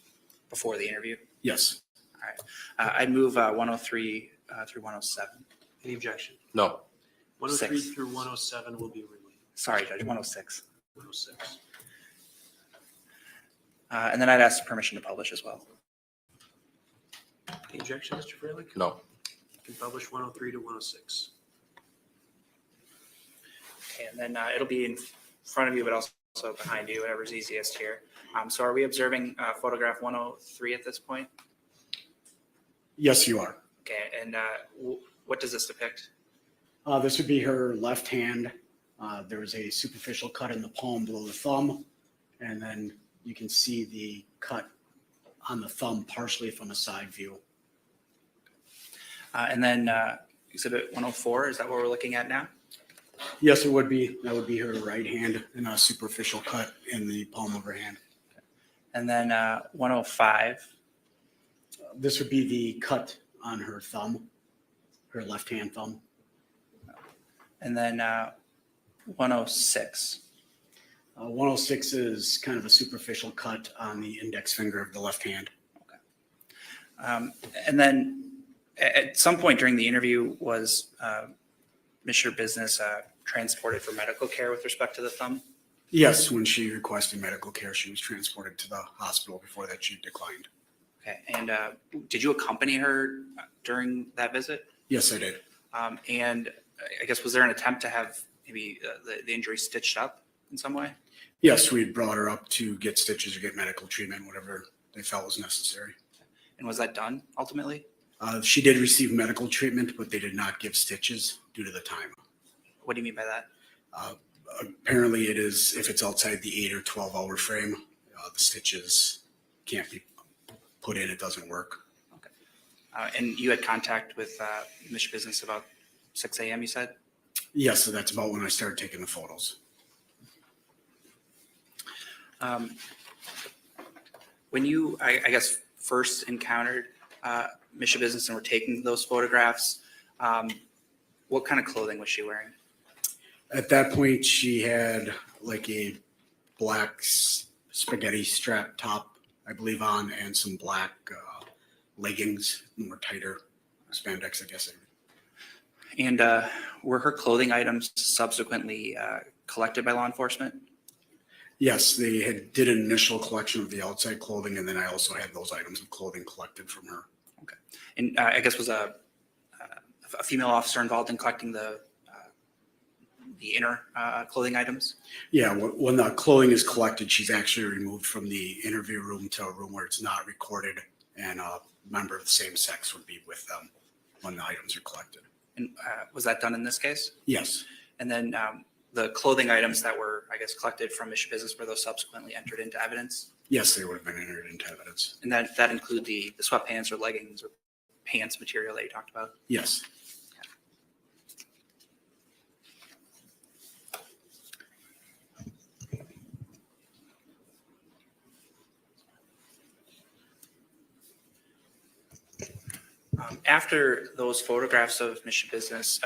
before the interview. Yes. All right, I'd move 103 through 107. Any objection? No. 103 Six. through 107 will be removed. Sorry, Judge, 106. 106. And then I'd ask for permission to publish as well. Any objection, Mr. Freilich? No. You can publish 103 to 106. Okay, and then it'll be in front of you, but also behind you, whatever's easiest here. So are we observing photograph 103 at this point? Yes, you are. Okay, and what does this depict? This would be her left hand. There was a superficial cut in the palm below the thumb, and then you can see the cut on the thumb partially from a side view. And then exhibit 104, is that what we're looking at now? Yes, it would be. That would be her right hand and a superficial cut in the palm of her hand. And then 105, This would be the cut on her thumb, her left hand thumb. and then 106. 106 is kind of a superficial cut on the index finger of the left hand. And then at some point during the interview, was Ms. Shabusiness transported for medical care with respect to the thumb? Yes, when she requested medical care, she was transported to the hospital. Before that, she declined. Okay, and did you accompany her during that visit? Yes, I did. And I guess was there an attempt to have maybe the injury stitched up in some way? Yes, we brought her up to get stitches or get medical treatment, whatever they felt was necessary. And was that done ultimately? She did receive medical treatment, but they did not give stitches due to the time. What do you mean by that? Apparently, it is if it's outside the 8 or 12-hour frame, the stitches can't be put in. It doesn't work. And you had contact with Ms. Shabusiness about 6 a.m., you said? Yes, so that's about when I started taking the photos. When you, I guess, first encountered Miss Shabusiness and were taking those photographs, what kind of clothing was she wearing? At that point, she had like a black spaghetti strap top, I believe, on, and some black leggings, more tighter spandex, I guess. And were her clothing items subsequently collected by law enforcement? Yes, they did an initial collection of the outside clothing, and then I also had those items of clothing collected from her. Okay. And I guess was a female officer involved in collecting the inner clothing items? Yeah, when the clothing is collected, she's actually removed from the interview room to a room where it's not recorded, and a member of the same sex would be with them when the items are collected. And was that done in this case? Yes, And then the clothing items that were, I guess, collected from Miss Shabusiness, were those subsequently entered into evidence? yes, they would have been entered into evidence. And that include the sweatpants or leggings or pants material that you talked about? Yes. After those photographs of Miss Shabusiness,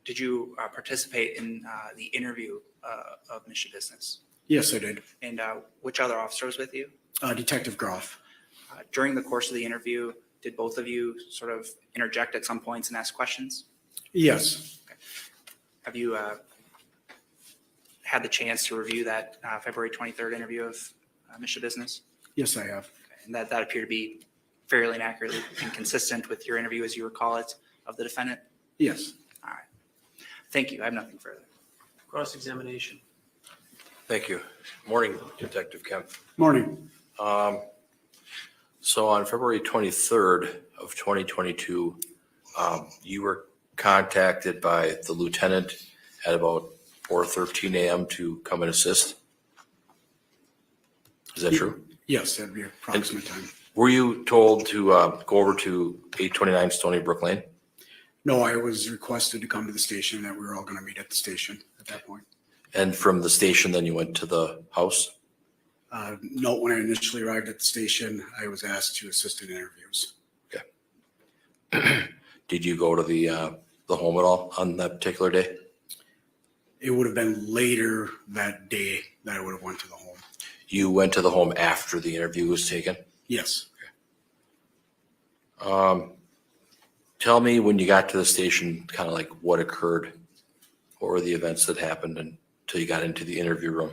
did you participate in the interview of Miss Shabusiness? Yes, I did. And which other officer was with you? Detective Groff. During the course of the interview, did both of you sort of interject at some points and ask questions? Yes. Have you had the chance to review that February 23rd interview of Miss Shabusiness? Yes, I have. And that appeared to be fairly and accurately and consistent with your interview, as you recall it, of the defendant? Yes. All right. Thank you. I have nothing further. Cross-examination. Thank you. Morning, Detective Kemp. Morning. So on February 23rd of 2022, you were contacted by the lieutenant at about 4:13 a.m. to come and assist. Is that true? Yes, that'd be approximate time. Were you told to go over to 829 Stony Brook Lane? No, I was requested to come to the station, that we were all going to meet at the station at that point. And from the station, then you went to the house? No, when I initially arrived at the station, I was asked to assist in interviews. Did you go to the home at all on that particular day? It would have been later that day that I would have went to the home. You went to the home after the interview was taken? Yes. Tell me when you got to the station, kind of like what occurred. What were the events that happened until you got into the interview room?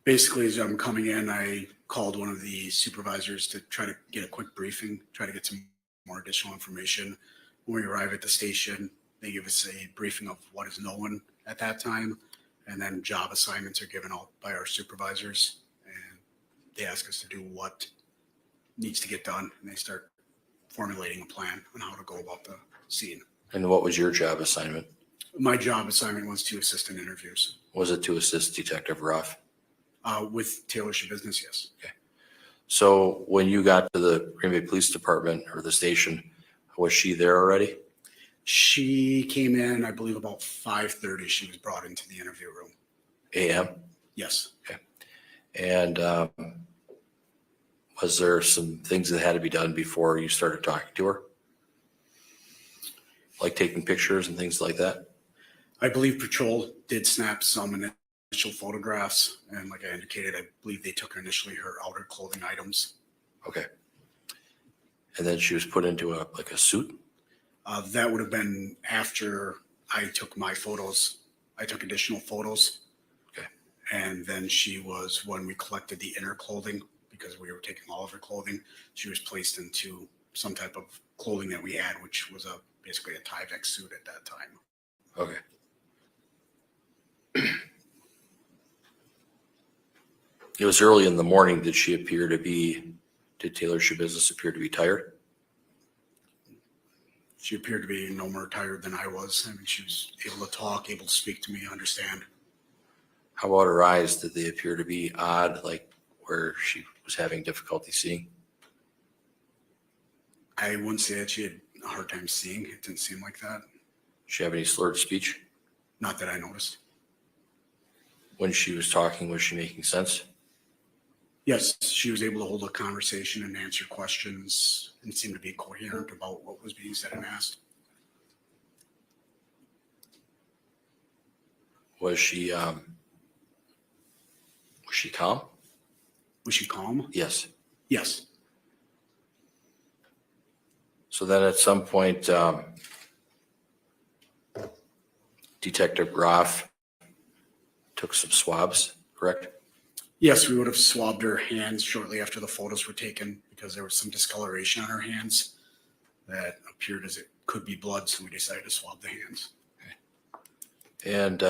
Basically, as I'm coming in, I called one of the supervisors to try to get a quick briefing, try to get some more additional information. When we arrive at the station, they give us a briefing of what is known at that time, and then job assignments are given out by our supervisors, and they ask us to do what needs to get done, and they start formulating a plan on how to go about the scene. And what was your job assignment? My job assignment was to assist in interviews. Was it to assist Detective Ruff? With Taylor Shabusiness, yes. So when you got to the Green Bay Police Department or the station, was she there already? She came in, I believe, about 5:30. She was brought into the interview room. AM? Yes. And was there some things that had to be done before you started talking to her? Like taking pictures and things like that? I believe patrol did snap some initial photographs, and like I indicated, I believe they took initially her outer clothing items. Okay. And then she was put into a suit? That would have been after I took my photos. I took additional photos. Okay. And then she was, when we collected the inner clothing, because we were taking all of her clothing, she was placed into some type of clothing that we had, which was basically a Tyvek suit at that time. Okay. It was early in the morning. Did Taylor Shabusiness appear to be tired? She appeared to be no more tired than I was. I mean, she was able to talk, able to speak to me, understand. How about her eyes? Did they appear to be odd, like where she was having difficulty seeing? I wouldn't say that she had a hard time seeing. It didn't seem like that. Did she have any slurred speech? Not that I noticed. when she was talking, was she making sense? Yes, she was able to hold a conversation and answer questions and seemed to be coherent about what was being said and asked. Was she calm? Was she calm? Yes. Yes. So then at some point, Detective Groff took some swabs, correct? Yes, we would have swabbed her hands shortly after the photos were taken because there was some discoloration on her hands that appeared as it could be blood, so we decided to swab the hands. And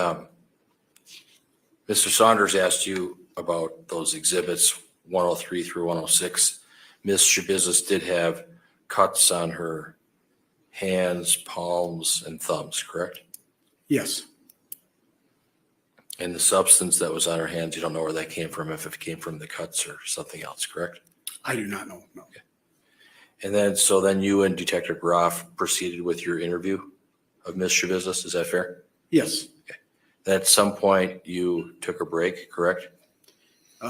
Mr. Saunders asked you about those exhibits 103 through 106. Ms. Shabusiness did have cuts on her hands, palms, and thumbs, correct? Yes. And the substance that was on her hands, you don't know where that came from, if it came from the cuts or something else, correct? I do not know. No. And then, so then you and Detective Groff proceeded with your interview of Ms. Shabusiness, is that fair? Yes. Then at some point, you took a break, correct?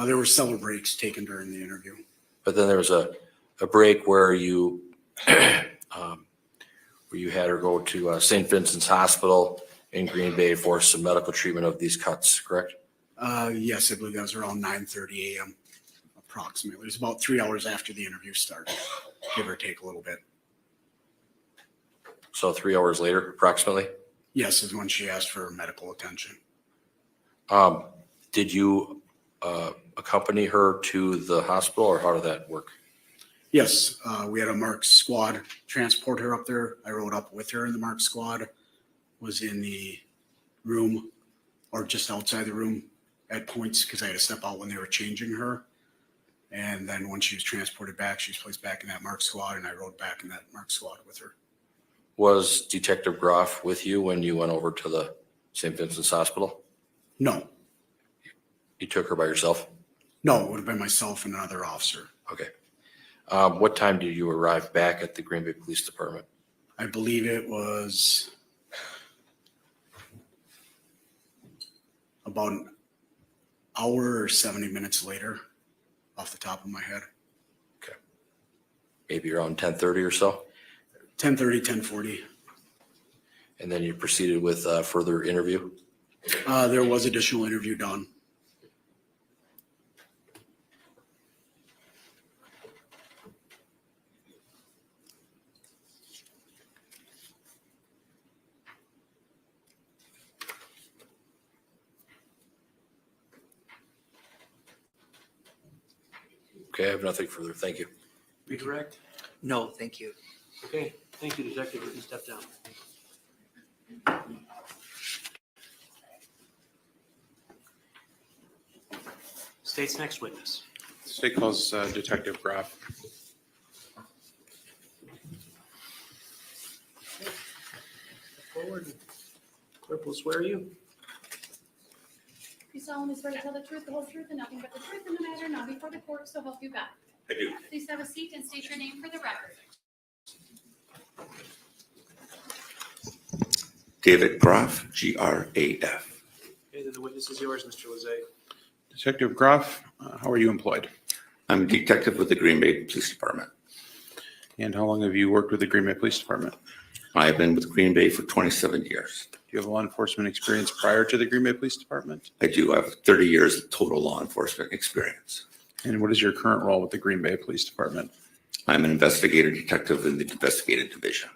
There were several breaks taken during the interview. But then there was a break where you where you had her go to St. Vincent's Hospital in Green Bay for some medical treatment of these cuts, correct? Yes, I believe that was around 9:30 a.m. approximately. It was about 3 hours after the interview started, give or take a little bit. So 3 hours later, approximately? Yes, is when she asked for medical attention. Did you accompany her to the hospital, or how did that work? Yes, we had a MARC squad transport her up there. I rode up with her in the MARC squad, was in the room or just outside the room at points because I had to step out when they were changing her. And then when she was transported back, she was placed back in that MARC squad, and I rode back in that MARC squad with her. Was Detective Groff with you when you went over to the St. Vincent's Hospital? No, You took her by yourself? no, it would have been myself and another officer. Okay. What time did you arrive back at the Green Bay Police Department? I believe it was about an hour or 70 minutes later, off the top of my head. Maybe around 10:30 or so? 10:30, 10:40. And then you proceeded with further interview? There was additional interview done. Okay, I have nothing further. Thank you. Be correct? No, thank you. Okay, thank you, Detective. You can step down. State's next witness. State calls Detective Groff. Forward. Clerk will swear you. You solemnly swear to tell the truth, the whole truth, and nothing but the truth in the matter, now before the court, so help you God. I do. Please have a seat and state your name for the record. David Groff, G-R-A-F. Okay, then the witness is yours, Mr. Lezay. Detective Groff, how are you employed? I'm a detective with the Green Bay Police Department. And how long have you worked with the Green Bay Police Department? I've been with Green Bay for 27 years. Do you have law enforcement experience prior to the Green Bay Police Department? I do have 30 years of total law enforcement experience. And what is your current role with the Green Bay Police Department? I'm an investigator detective in the investigative division.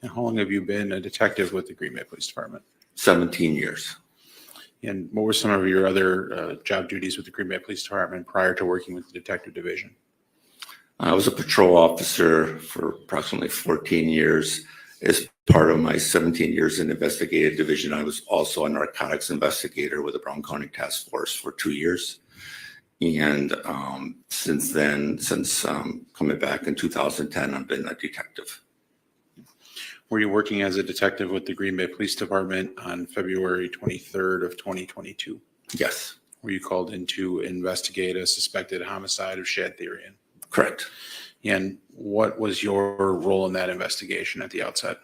And how long have you been a detective with the Green Bay Police Department? 17 years. And what were some of your other job duties with the Green Bay Police Department prior to working with the detective division? I was a patrol officer for approximately 14 years. As part of my 17 years in the investigative division, I was also a narcotics investigator with the Brown County Task Force for 2 years. And since then, coming back in 2010, I've been a detective. Were you working as a detective with the Green Bay Police Department on February 23rd of 2022? Yes, Were you called in to investigate a suspected homicide of Shad Therian? correct. And what was your role in that investigation at the outset?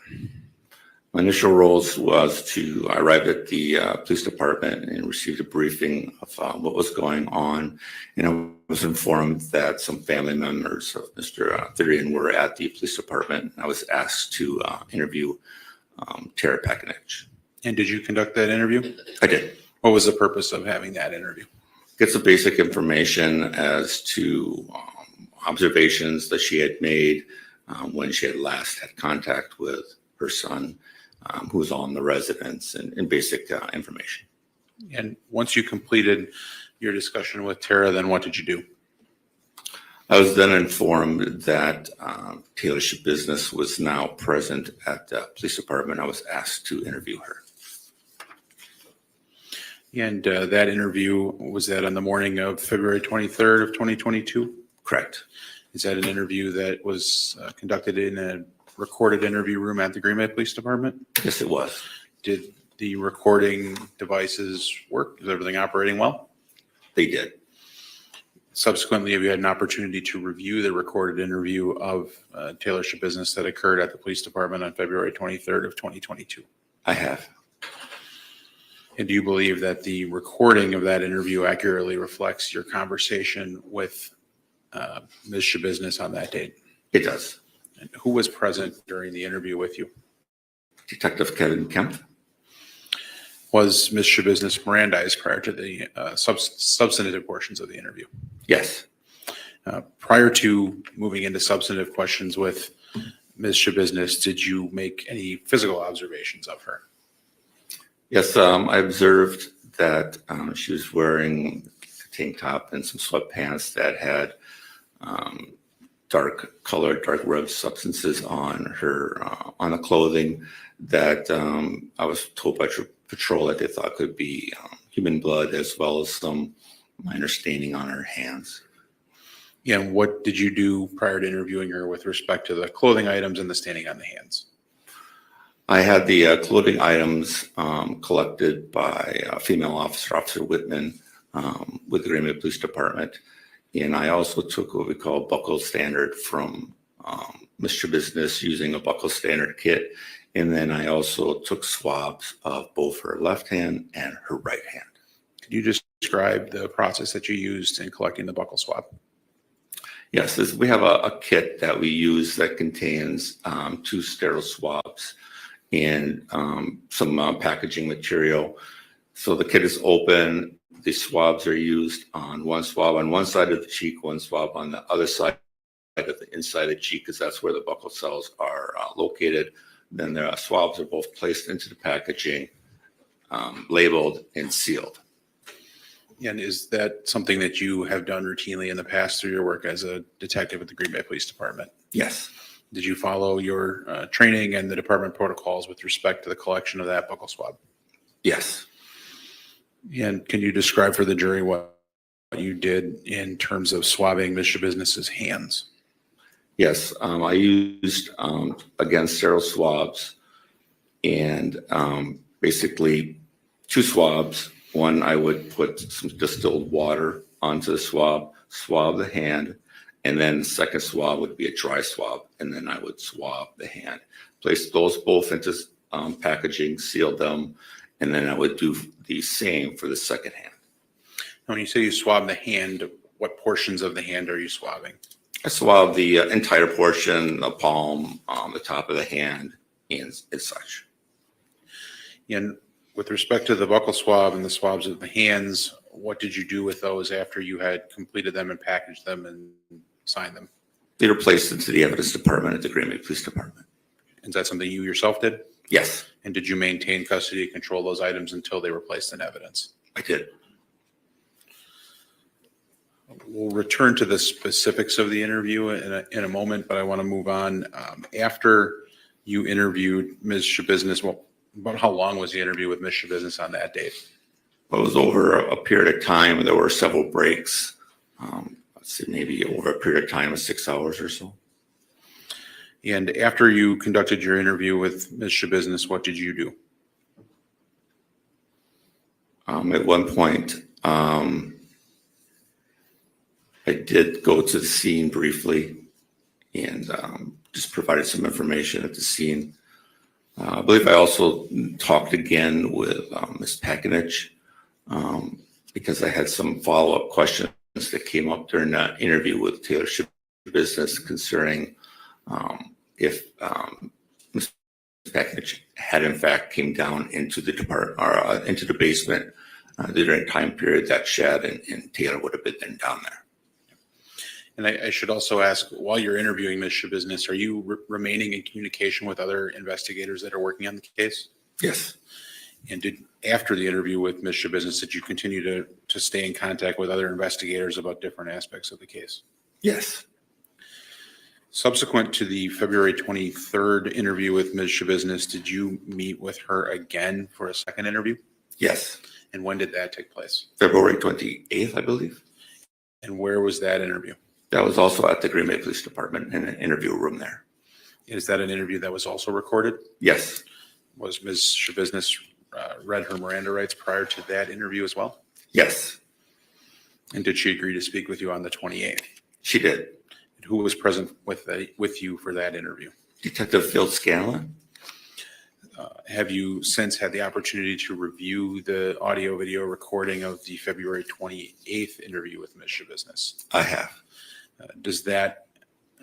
My initial roles was to, I arrived at the police department and received a briefing of what was going on. And I was informed that some family members of Mr. Therian were at the police department. I was asked to interview Tara Pakinich. And did you conduct that interview? I did. What was the purpose of having that interview? Get some basic information as to observations that she had made when she had last had contact with her son, who was on the residence, and basic information. And once you completed your discussion with Tara, then what did you do? I was then informed that Taylor Shabusiness was now present at the police department. I was asked to interview her. And that interview, was that on the morning of February 23rd of 2022? Correct. Is that an interview that was conducted in a recorded interview room at the Green Bay Police Department? Yes, it was. Did the recording devices work? Is everything operating well? They did. Subsequently, have you had an opportunity to review the recorded interview of Taylor Shabusiness that occurred at the police department on February 23rd of 2022? I have. And do you believe that the recording of that interview accurately reflects your conversation with Ms. Shabusiness on that date? It does. And who was present during the interview with you? Detective Kevin Kemp. Was Ms. Shabusiness Mirandized prior to the substantive portions of the interview? Yes. Prior to moving into substantive questions with Ms. Shabusiness, did you make any physical observations of her? Yes, I observed that she was wearing a tank top and some sweatpants that had dark colored, dark red substances on her, on the clothing that I was told by patrol that they thought could be human blood, as well as some minor staining on her hands. Yeah, and what did you do prior to interviewing her with respect to the clothing items and the staining on the hands? I had the clothing items collected by a female officer, Officer Whitman, with the Green Bay Police Department. And I also took what we call buckle standard from Mr. Business using a buckle standard kit. And then I also took swabs of both her left hand and her right hand. Could you just describe the process that you used in collecting the buccal swab? Yes, we have a kit that we use that contains 2 sterile swabs and some packaging material. So the kit is open. The swabs are used on one swab on one side of the cheek, one swab on the other side of the inside of the cheek, because that's where the buccal cells are located. Then the swabs are both placed into the packaging, labeled and sealed. And is that something that you have done routinely in the past through your work as a detective at the Green Bay Police Department? Yes. Did you follow your training and the department protocols with respect to the collection of that buccal swab? Yes. And can you describe for the jury what you did in terms of swabbing Ms. Shabusiness's hands? Yes, I used, again, sterile swabs and basically 2 swabs. One, I would put some distilled water onto the swab the hand, and then the second swab would be a dry swab, and then I would swab the hand. Place those both into packaging, seal them, and then I would do the same for the second hand. When you say you swab the hand, what portions of the hand are you swabbing? I swab the entire portion, the palm, the top of the hand, and such. And with respect to the buccal swab and the swabs of the hands, what did you do with those after you had completed them and packaged them and signed them? They were placed into the evidence department at the Green Bay Police Department. Is that something you yourself did? Yes, And did you maintain custody and control those items until they were placed in evidence? I did. We'll return to the specifics of the interview in a moment, but I want to move on. After you interviewed Ms. Shabusiness, well, about how long was the interview with Ms. Shabusiness on that date? Well, it was over a period of time. There were several breaks. Let's see, maybe over a period of time of 6 hours or so. And after you conducted your interview with Ms. Shabusiness, what did you do? At one point, I did go to the scene briefly and just provided some information at the scene. I believe I also talked again with Ms. Pakinich because I had some follow-up questions that came up during that interview with Taylor Shabusiness concerning if Ms. Pakinich had in fact came down into the into the basement during a time period that Shad and Taylor would have been down there. And I should also ask, while you're interviewing Ms. Shabusiness, are you remaining in communication with other investigators that are working on the case? Yes. And after the interview with Ms. Shabusiness, did you continue to stay in contact with other investigators about different aspects of the case? Yes. Subsequent to the February 23rd interview with Ms. Shabusiness, did you meet with her again for a second interview? Yes. And when did that take place? February 28th, I believe. And where was that interview? That was also at the Green Bay Police Department in an interview room there. Is that an interview that was also recorded? Yes. Was Ms. Shabusiness read her Miranda rights prior to that interview as well? Yes. And did she agree to speak with you on the 28th? She did. And who was present with you for that interview? Detective Phil Scanlon. Have you since had the opportunity to review the audio video recording of the February 28th interview with Ms. Shabusiness? I have. Does that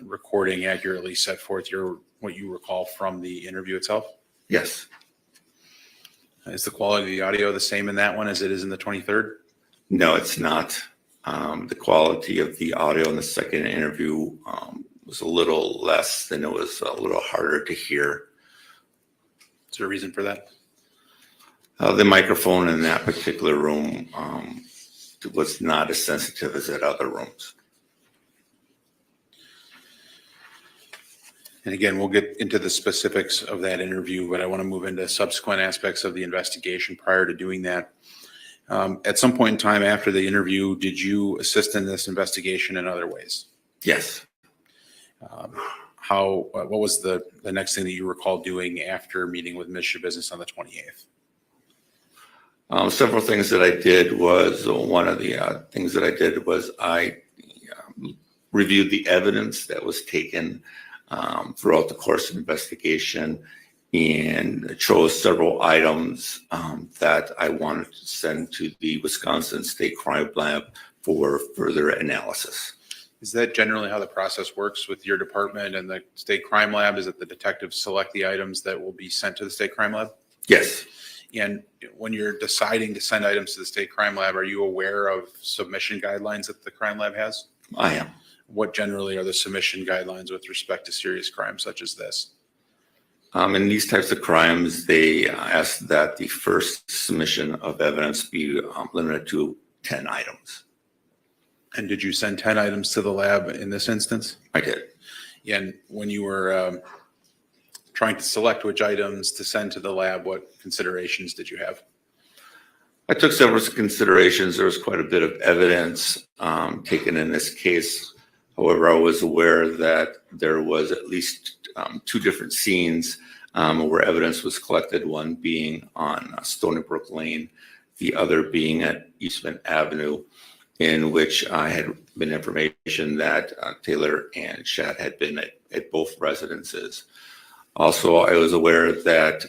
recording accurately set forth what you recall from the interview itself? Yes. Is the quality of the audio the same in that one as it is in the 23rd? No, it's not. The quality of the audio in the second interview was a little less than it was a little harder to hear. Is there a reason for that? The microphone in that particular room was not as sensitive as at other rooms. And again, we'll get into the specifics of that interview, but I want to move into subsequent aspects of the investigation prior to doing that. At some point in time after the interview, did you assist in this investigation in other ways? Yes. What was the next thing that you recall doing after meeting with Ms. Shabusiness on the 28th? Several things that I did was, one of the things that I did was I reviewed the evidence that was taken throughout the course of investigation and chose several items that I wanted to send to the Wisconsin State Crime Lab for further analysis. Is that generally how the process works with your department and the state crime lab? Is that the detectives select the items that will be sent to the state crime lab? Yes. And when you're deciding to send items to the state crime lab, are you aware of submission guidelines that the crime lab has? I am. What generally are the submission guidelines with respect to serious crimes such as this? In these types of crimes, they ask that the first submission of evidence be limited to 10 items. And did you send 10 items to the lab in this instance? I did. And when you were trying to select which items to send to the lab, what considerations did you have? I took several considerations. There was quite a bit of evidence taken in this case. However, I was aware that there was at least two different scenes where evidence was collected, one being on Stony Brook Lane, the other being at Eastman Avenue, in which I had been information that Taylor and Shad had been at both residences. Also, I was aware that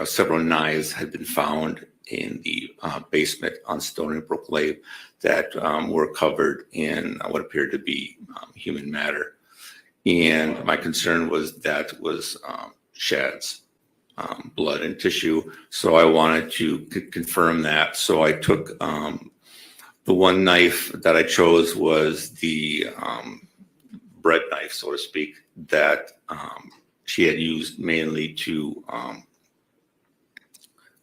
several knives had been found in the basement on Stony Brook Lane that were covered in what appeared to be human matter. And my concern was that was Shad's blood and tissue. So I wanted to confirm that. So I took the one knife that I chose was the bread knife, so to speak, that she had used mainly to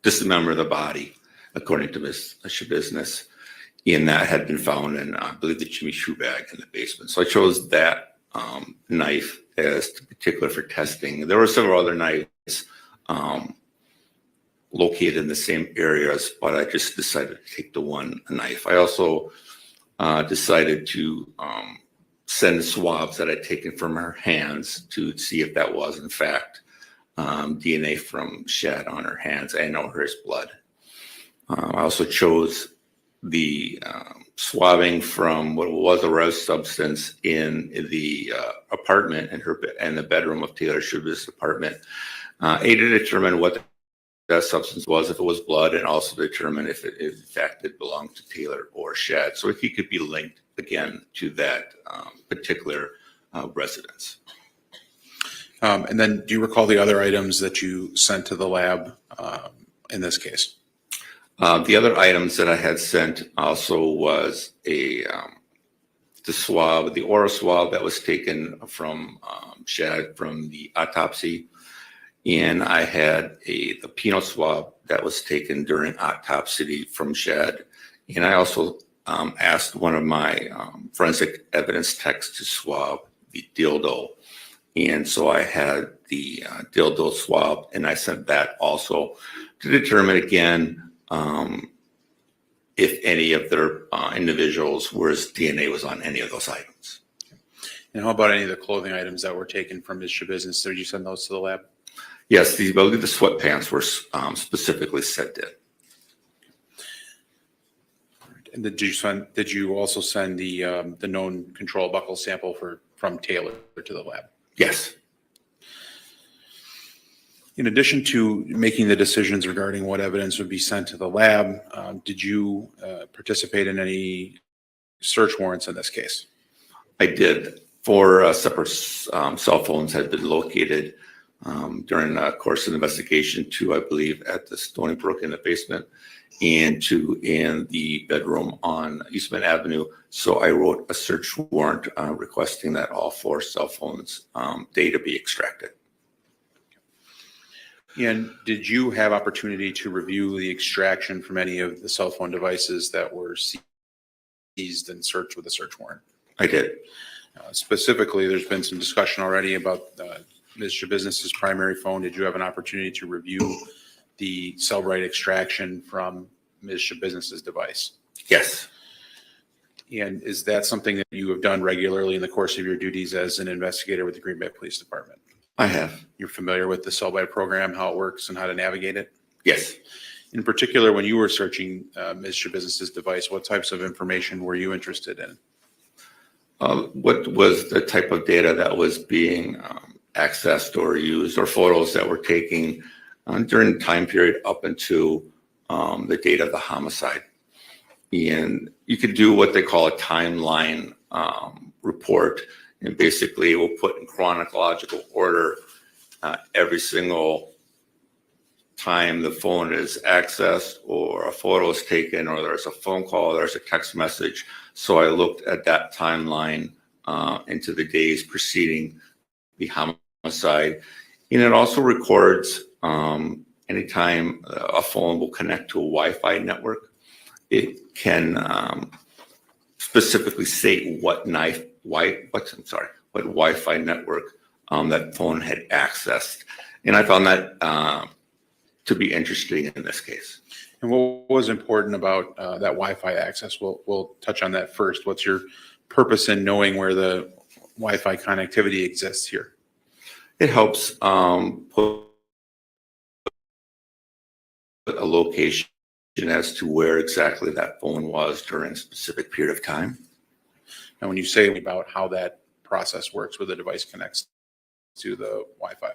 dismember the body, according to Ms. Shabusiness. And that had been found in, I believe, the Jimmy Choo bag in the basement. So I chose that knife as particular for testing. There were several other knives located in the same areas, but I just decided to take the one knife. I also decided to send swabs that I'd taken from her hands to see if that was, in fact, DNA from Shad on her hands and or his blood. I also chose the swabbing from what was a rest substance in the apartment and the bedroom of Taylor Shabusiness' apartment A, to determine what that substance was, if it was blood, and also determine if it in fact it belonged to Taylor or Shad. So he could be linked again to that particular residence. And then do you recall the other items that you sent to the lab in this case? The other items that I had sent also was the swab, the oral swab that was taken from Shad from the autopsy. And I had the penile swab that was taken during autopsy from Shad. And I also asked one of my forensic evidence techs to swab the dildo. And so I had the dildo swab, and I sent that also to determine again if any of their individuals whose DNA was on any of those items. And how about any of the clothing items that were taken from Ms. Shabusiness? Did you send those to the lab? Yes, I believe the sweatpants were specifically sent in. And did you also send the known control buckle sample from Taylor to the lab? Yes. In addition to making the decisions regarding what evidence would be sent to the lab, did you participate in any search warrants in this case? I did. 4 separate cell phones had been located during the course of the investigation, 2, I believe, at the Stony Brook in the basement, and 2 in the bedroom on Eastman Avenue. So I wrote a search warrant requesting that all 4 cell phones data be extracted. And did you have opportunity to review the extraction from any of the cell phone devices that were seized and searched with a search warrant? I did. Specifically, there's been some discussion already about Ms. Shabusiness's primary phone. Did you have an opportunity to review the cell write extraction from Ms. Shabusiness's device? Yes. And is that something that you have done regularly in the course of your duties as an investigator with the Green Bay Police Department? I have. You're familiar with the cell write program, how it works, and how to navigate it? Yes. In particular, when you were searching Ms. Shabusiness's device, what types of information were you interested in? What was the type of data that was being accessed or used, or photos that were taken during the time period up until the date of the homicide? And you could do what they call a timeline report, and basically it will put in chronological order every single time the phone is accessed or a photo is taken or there's a phone call, there's a text message. So I looked at that timeline into the days preceding the homicide. And it also records anytime a phone will connect to a Wi-Fi network, it can specifically say what Wi-Fi network that phone had accessed. And I found that to be interesting in this case. And what was important about that Wi-Fi access? We'll touch on that first. What's your purpose in knowing where the Wi-Fi connectivity exists here? It helps put a location as to where exactly that phone was during a specific period of time. And when you say about how that process works, where the device connects to the Wi-Fi?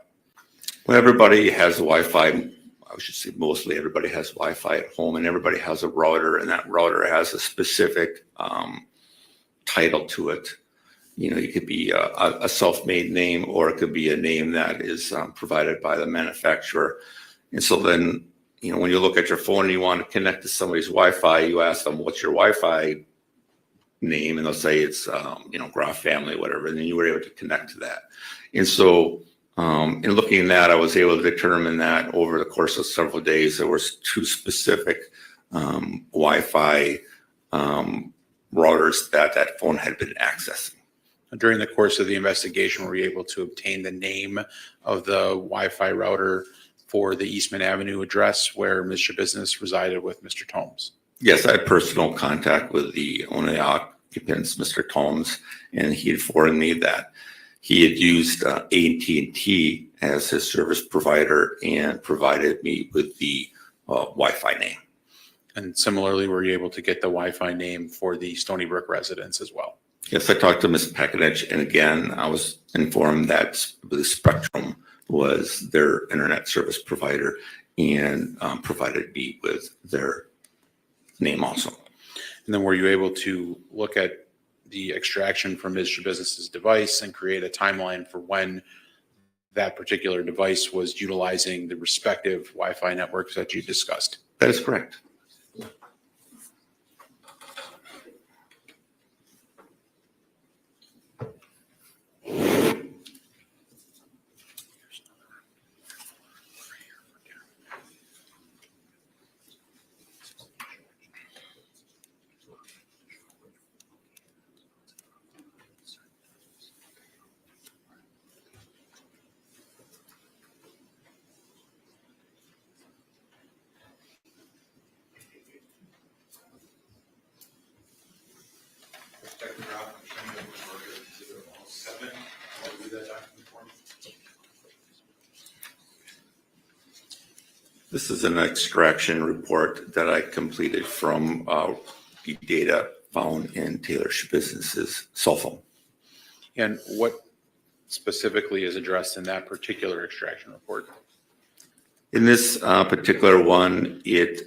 Well, everybody has Wi-Fi. I should say mostly everybody has Wi-Fi at home, and everybody has a router, and that router has a specific title to it. You know, it could be a self-made name, or it could be a name that is provided by the manufacturer. And so then, you know, when you look at your phone and you want to connect to somebody's Wi-Fi, you ask them, what's your Wi-Fi name? And they'll say it's, Graph Family, whatever. And then you were able to connect to that. And so in looking at that, I was able to determine that over the course of several days, there was 2 specific Wi-Fi routers that phone had been accessing. During the course of the investigation, were you able to obtain the name of the Wi-Fi router for the Eastman Avenue address where Ms. Shabusiness resided with Mr. Tomes? Yes, I had personal contact with the owner of the occupants, Mr. Tomes, and he had informed me that he had used AT&T as his service provider and provided me with the Wi-Fi name. And similarly, were you able to get the Wi-Fi name for the Stony Brook residence as well? Yes, I talked to Ms. Pekanich, and again, I was informed that the Spectrum was their internet service provider and provided me with their name also. And then were you able to look at the extraction from Ms. Shabusiness's device and create a timeline for when that particular device was utilizing the respective Wi-Fi networks that you discussed? That is correct. This is an extraction report that I completed from the data found in Taylor Shabusiness's cell phone. And what specifically is addressed in that particular extraction report? In this particular one, it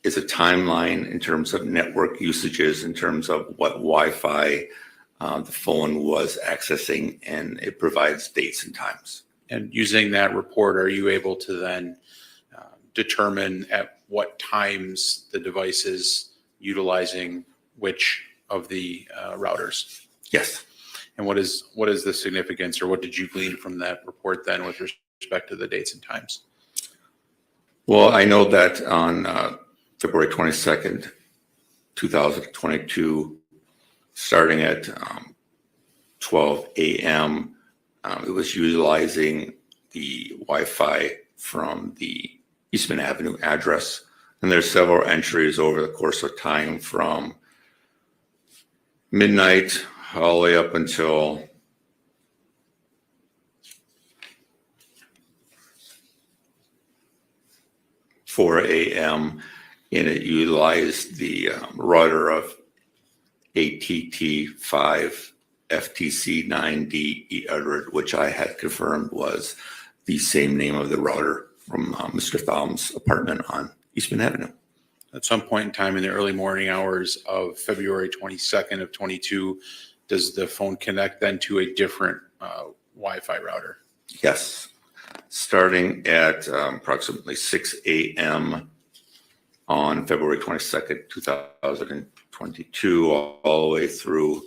is a timeline in terms of network usages, in terms of what Wi-Fi the phone was accessing, and it provides dates and times. And using that report, are you able to then determine at what times the device is utilizing which of the routers? Yes. And what is the significance, or what did you glean from that report then with respect to the dates and times? Well, I know that on February 22nd, 2022, starting at 12 a.m., it was utilizing the Wi-Fi from the Eastman Avenue address. And there's several entries over the course of time from midnight all the way up until four a.m. and it utilized the router of ATT5 FTC 9D E800, which I had confirmed was the same name of the router from Mr. Thalm's apartment on Eastman Avenue. At some point in time in the early morning hours of February 22nd of 22, does the phone connect then to a different Wi-Fi router? Yes, starting at approximately 6 a.m. on February 22nd, 2022, all the way through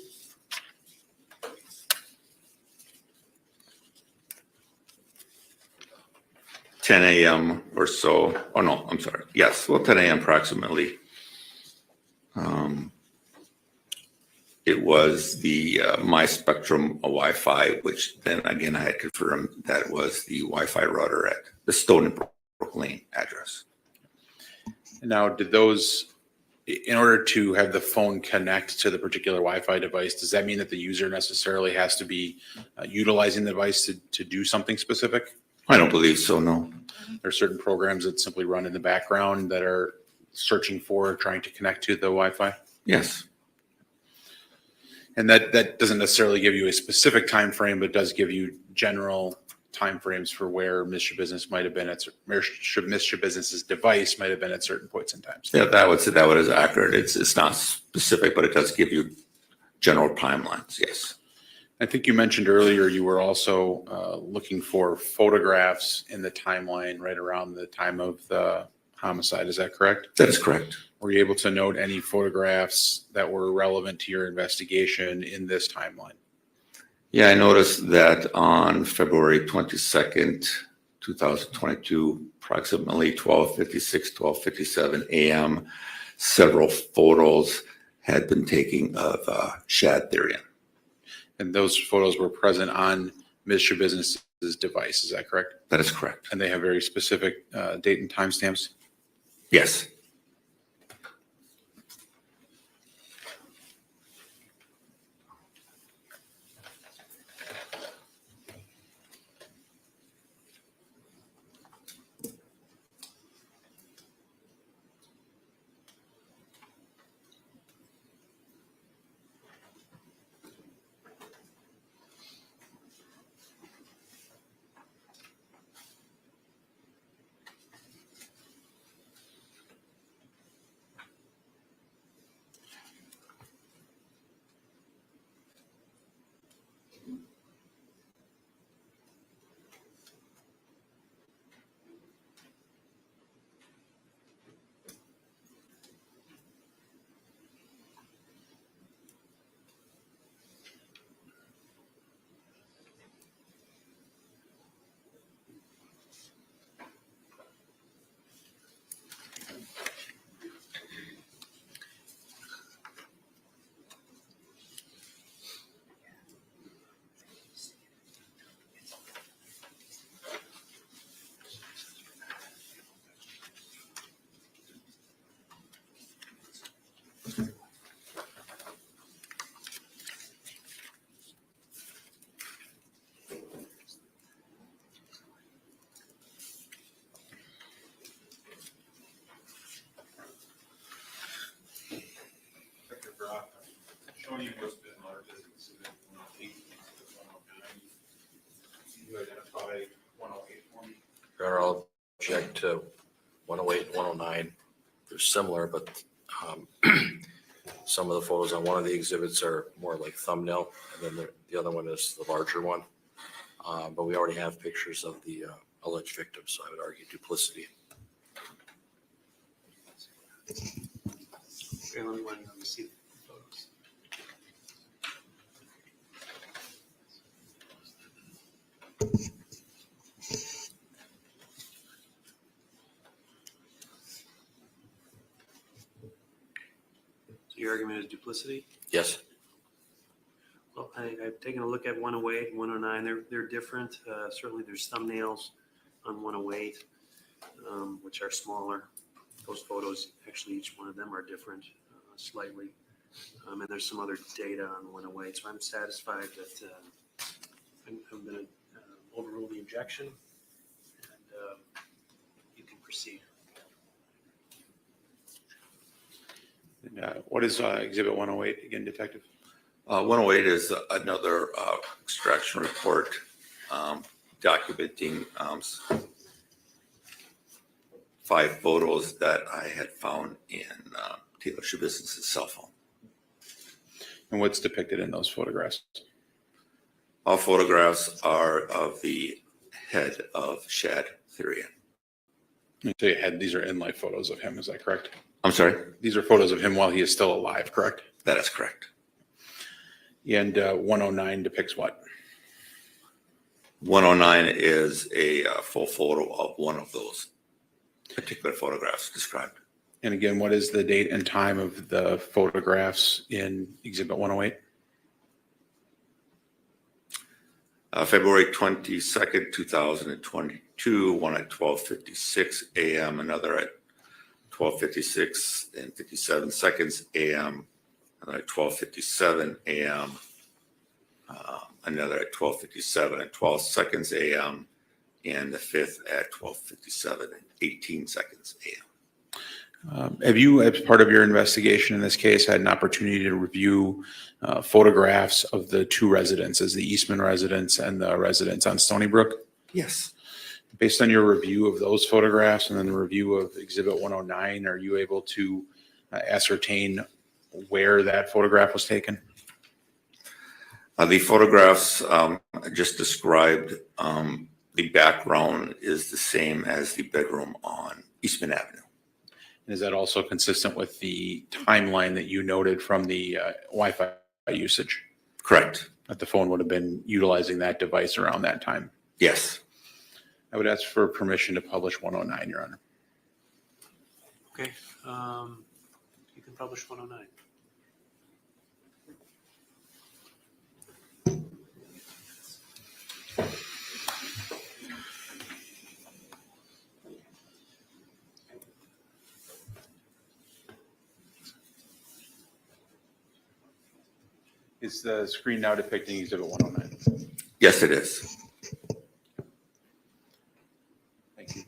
10 a.m. or so. Oh, no, I'm sorry. Yes, well, 10 a.m. approximately. It was the My Spectrum Wi-Fi, which then again I had confirmed that was the Wi-Fi router at the Stone and Brook Lane address. Now, did those, in order to have the phone connect to the particular Wi-Fi device, does that mean that the user necessarily has to be utilizing the device to do something specific? I don't believe so, no. There are certain programs that simply run in the background that are searching for, trying to connect to the Wi-Fi? Yes. And that doesn't necessarily give you a specific time frame, but does give you general timeframes for where Ms. Shabusiness might have been at, Ms. Shabusiness's device might have been at certain points in time. Yeah, that is accurate. It's not specific, but it does give you general timelines, yes. I think you mentioned earlier you were also looking for photographs in the timeline right around the time of the homicide. Is that correct? That is correct. Were you able to note any photographs that were relevant to your investigation in this timeline? Yeah, I noticed that on February 22nd, 2022, approximately 12:56, 12:57 a.m., several photos had been taken of Shad Therian. And those photos were present on Ms. Shabusiness's device, is that correct? That is correct. And they have very specific date and timestamps? Yes. to 108 and 109. They're similar, but some of the photos on one of the exhibits are more like thumbnail, and then the other one is the larger one. But we already have pictures of the alleged victims, so I would argue duplicity. Okay, let me see the photos. So your argument is duplicity? Yes. Well, I've taken a look at 108 and 109. They're different. Certainly there's thumbnails on 108, which are smaller. Those photos, actually, each one of them are different slightly. And there's some other data on 108. So I'm satisfied that I'm going to overrule the objection, and you can proceed. And, what is Exhibit 108 again, Detective? 108 is another extraction report documenting 5 photos that I had found in Taylor Shabusiness' cell phone. And what's depicted in those photographs? All photographs are of the head of Shad Therian. You say head, these are in-life photos of him, is that correct? I'm sorry? These are photos of him while he is still alive, correct? That is correct. And 109 depicts what? 109 is a full photo of one of those particular photographs described. And again, what is the date and time of the photographs in Exhibit 108? February 22nd, 2022, one at 12:56 a.m., another at 12:56 and 57 seconds a.m., another at 12:57 a.m., another at 12:57 and 12 seconds a.m., and the fifth at 12:57 and 18 seconds a.m. Have you, as part of your investigation in this case, had an opportunity to review photographs of the 2 residences, the Eastman residence and the residence on Stony Brook? Yes. Based on your review of those photographs and then the review of Exhibit 109, are you able to ascertain where that photograph was taken? The photographs just described, the background is the same as the bedroom on Eastman Avenue. And is that also consistent with the timeline that you noted from the Wi-Fi usage? Correct. That the phone would have been utilizing that device around that time? Yes. I would ask for permission to publish 109, Your Honor. Okay, you can publish 109. Is the screen now depicting Exhibit 109? Yes, it is. Thank you.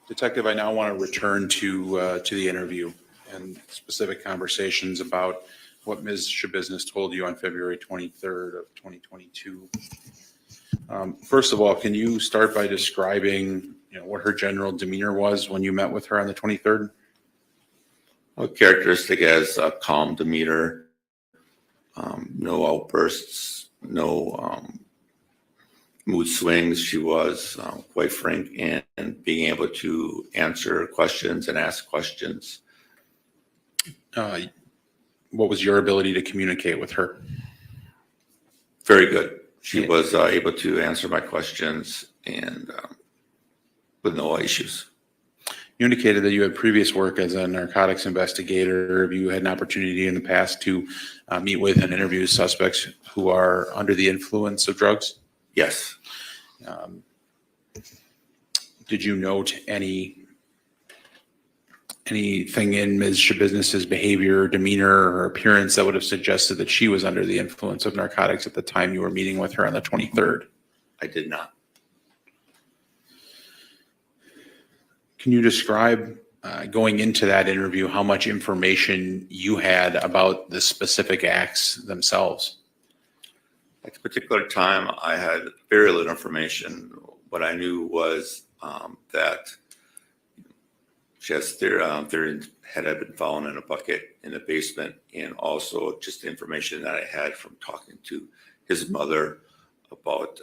Detective, I now want to return to the interview and specific conversations about what Ms. Shabusiness told you on February 23rd of 2022. First of all, can you start by describing, what her general demeanor was when you met with her on the 23rd? A characteristic as a calm demeanor, no outbursts, no mood swings. She was quite frank and being able to answer questions and ask questions. What was your ability to communicate with her? Very good. She was able to answer my questions and with no issues. You indicated that you had previous work as a narcotics investigator. Have you had an opportunity in the past to meet with and interview suspects who are under the influence of drugs? Yes. Did you note anything in Ms. Shabusiness's behavior, demeanor, or appearance that would have suggested that she was under the influence of narcotics at the time you were meeting with her on the 23rd? I did not. Can you describe going into that interview, how much information you had about the specific acts themselves. At the particular time, I had very little information. What I knew was that their head had been fallen in a bucket in the basement, and also just the information that I had from talking to his mother about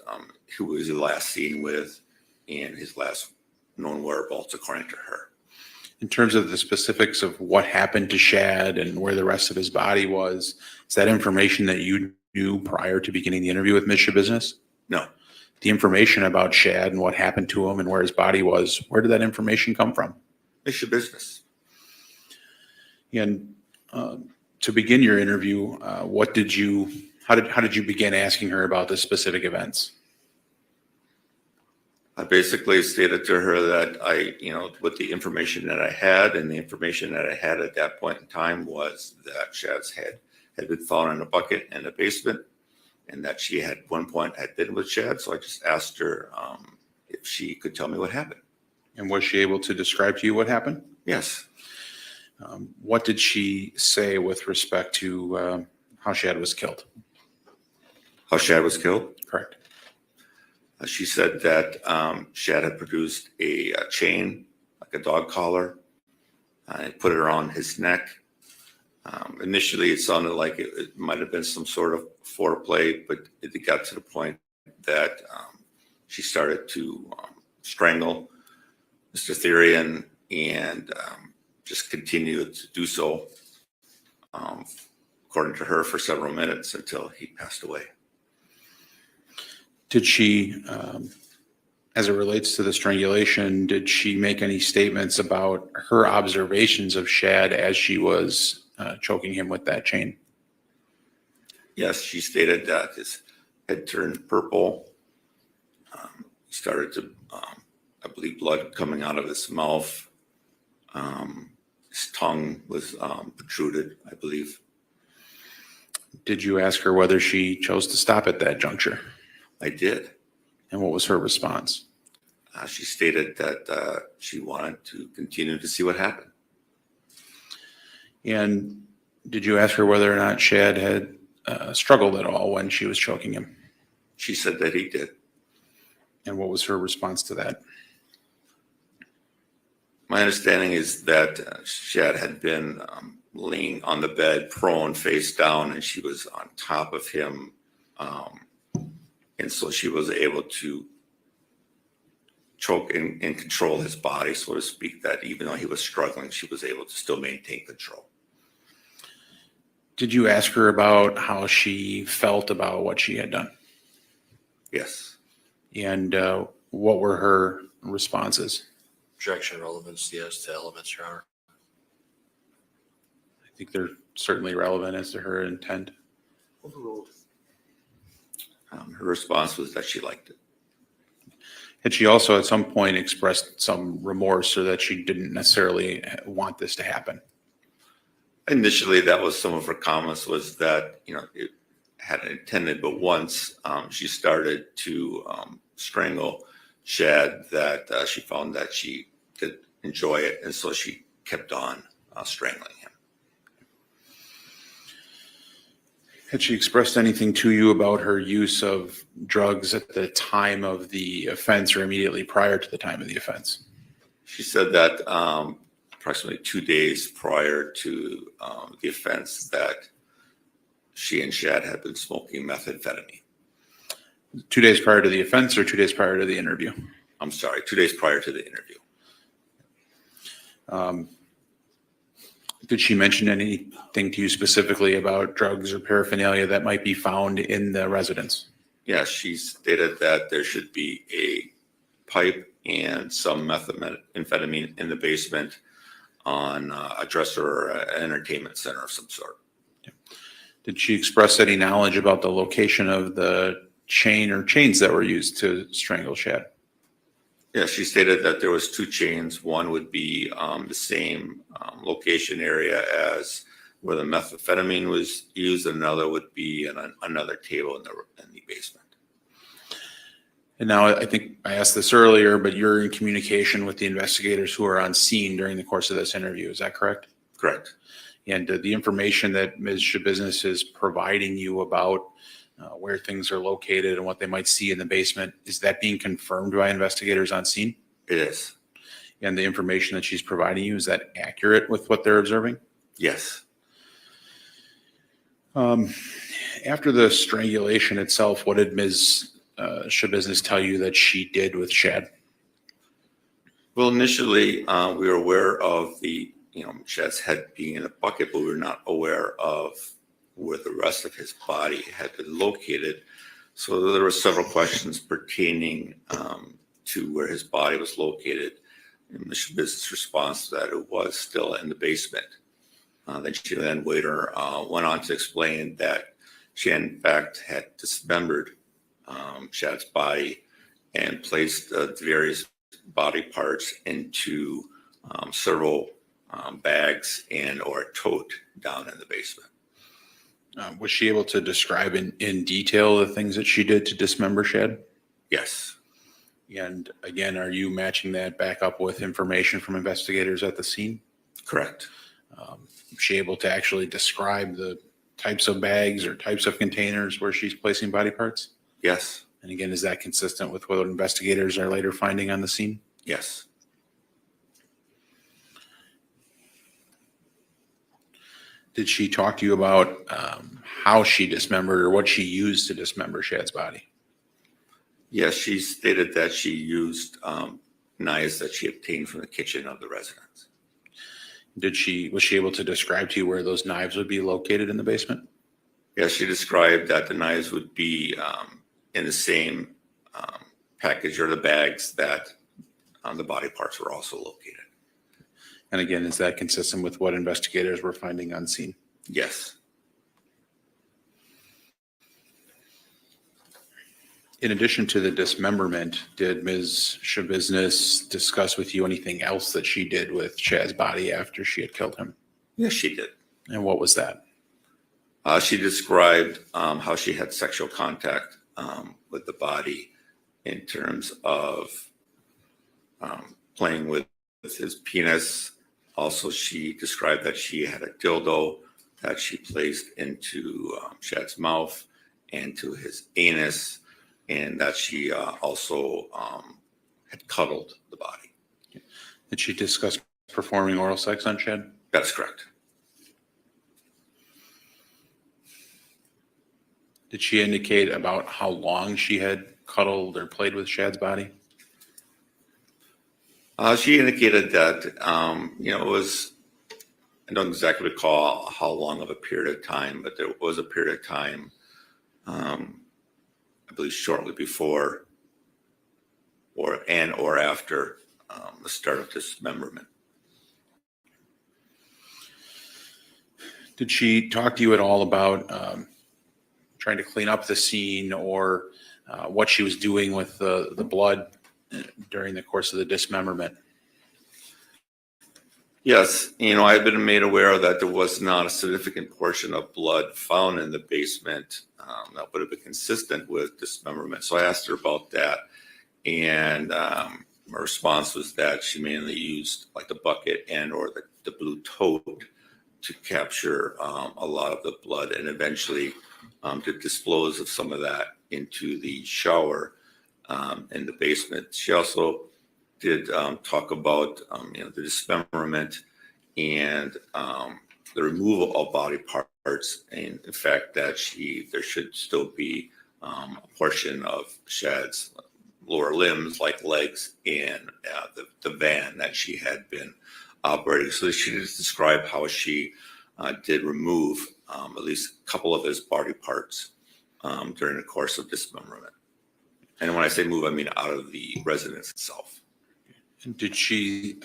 who was he last seen with and his last known whereabouts, according to her. In terms of the specifics of what happened to Shad and where the rest of his body was, is that information that you knew prior to beginning the interview with Ms. Shabusiness? No. The information about Shad and what happened to him and where his body was, where did that information come from? It's your business. And to begin your interview, how did you begin asking her about the specific events? I basically stated to her that with the information that I had, and the information that I had at that point in time was that Shad's head had been found in a bucket in the basement, and that she had one point had been with Shad. So I just asked her if she could tell me what happened. And was she able to describe to you what happened? Yes. What did she say with respect to how Shad was killed? How Shad was killed? Correct. She said that Shad had produced a chain, like a dog collar, and put it around his neck. Initially, it sounded like it might have been some sort of foreplay, but it got to the point that she started to strangle Mr. Therian and just continued to do so, according to her, for several minutes until he passed away. Did she, as it relates to the strangulation, did she make any statements about her observations of Shad as she was choking him with that chain? Yes, she stated that his head turned purple. He started to, I believe, blood coming out of his mouth. His tongue was protruded, I believe. Did you ask her whether she chose to stop at that juncture? I did. And what was her response? She stated that she wanted to continue to see what happened. And did you ask her whether or not Shad had struggled at all when she was choking him? She said that he did. And what was her response to that? My understanding is that Shad had been laying on the bed, prone, face down, and she was on top of him. And so she was able to choke and control his body, so to speak, that even though he was struggling, she was able to still maintain control. Did you ask her about how she felt about what she had done? Yes. And what were her responses? Objection, relevance, yes to elements, Your Honor. I think they're certainly relevant as to her intent. Overruled. Her response was that she liked it. Had she also at some point expressed some remorse or that she didn't necessarily want this to happen? Initially, that was some of her comments, was that, it had intended, but once she started to strangle Shad, that she found that she could enjoy it, and so she kept on strangling him. Had she expressed anything to you about her use of drugs at the time of the offense or immediately prior to the time of the offense? She said that approximately 2 days prior to the offense that she and Shad had been smoking methamphetamine. 2 days prior to the offense or 2 days prior to the interview? I'm sorry, 2 days prior to the interview. Did she mention anything to you specifically about drugs or paraphernalia that might be found in the residence? Yes, she stated that there should be a pipe and some methamphetamine in the basement on a dresser or an entertainment center of some sort. Did she express any knowledge about the location of the chain or chains that were used to strangle Shad? Yeah, she stated that there was 2 chains. One would be the same location area as where the methamphetamine was used, and another would be in another table in the basement. And now I think I asked this earlier, but you're in communication with the investigators who are on scene during the course of this interview. Is that correct? Correct. And the information that Ms. Shabusiness is providing you about where things are located and what they might see in the basement, is that being confirmed by investigators on scene? It is. And the information that she's providing you, is that accurate with what they're observing? Yes. After the strangulation itself, what did Ms. Shabusiness tell you that she did with Shad? Well, initially, we were aware of the, Shad's head being in a bucket, but we were not aware of where the rest of his body had been located. So there were several questions pertaining to where his body was located. And the Shabusiness response to that it was still in the basement. Then she went on to explain that she in fact had dismembered Shad's body and placed the various body parts into several bags and or a tote down in the basement. Was she able to describe in detail the things that she did to dismember Shad? Yes. And again, are you matching that back up with information from investigators at the scene? Correct. Was she able to actually describe the types of bags or types of containers where she's placing body parts? Yes. And again, is that consistent with what investigators are later finding on the scene? Yes. Did she talk to you about how she dismembered or what she used to dismember Shad's body? Yes, she stated that she used knives that she obtained from the kitchen of the residence. Was she able to describe to you where those knives would be located in the basement? Yes, she described that the knives would be in the same package or the bags that the body parts were also located. And again, is that consistent with what investigators were finding on scene? Yes. In addition to the dismemberment, did Ms. Shabusiness discuss with you anything else that she did with Shad's body after she had killed him? Yes, she did. And what was that? She described how she had sexual contact with the body in terms of playing with his penis. Also, she described that she had a dildo that she placed into Shad's mouth and to his anus, and that she also had cuddled the body. Did she discuss performing oral sex on Shad? That's correct. Did she indicate about how long she had cuddled or played with Shad's body? She indicated that, it was, I don't exactly recall how long of a period of time, but there was a period of time, I believe shortly before or after the start of dismemberment. Did she talk to you at all about trying to clean up the scene or what she was doing with the blood during the course of the dismemberment? Yes, I've been made aware that there was not a significant portion of blood found in the basement that would have been consistent with dismemberment. So I asked her about that, and my response was that she mainly used like the bucket and or the blue tote to capture a lot of the blood, and eventually to dispose of some of that into the shower in the basement. She also did talk about the dismemberment and the removal of body parts, and the fact that there should still be a portion of Shad's lower limbs, like legs, and the van that she had been operating. So she just described how she did remove at least a couple of his body parts during the course of dismemberment. And when I say move, I mean out of the residence itself. Did she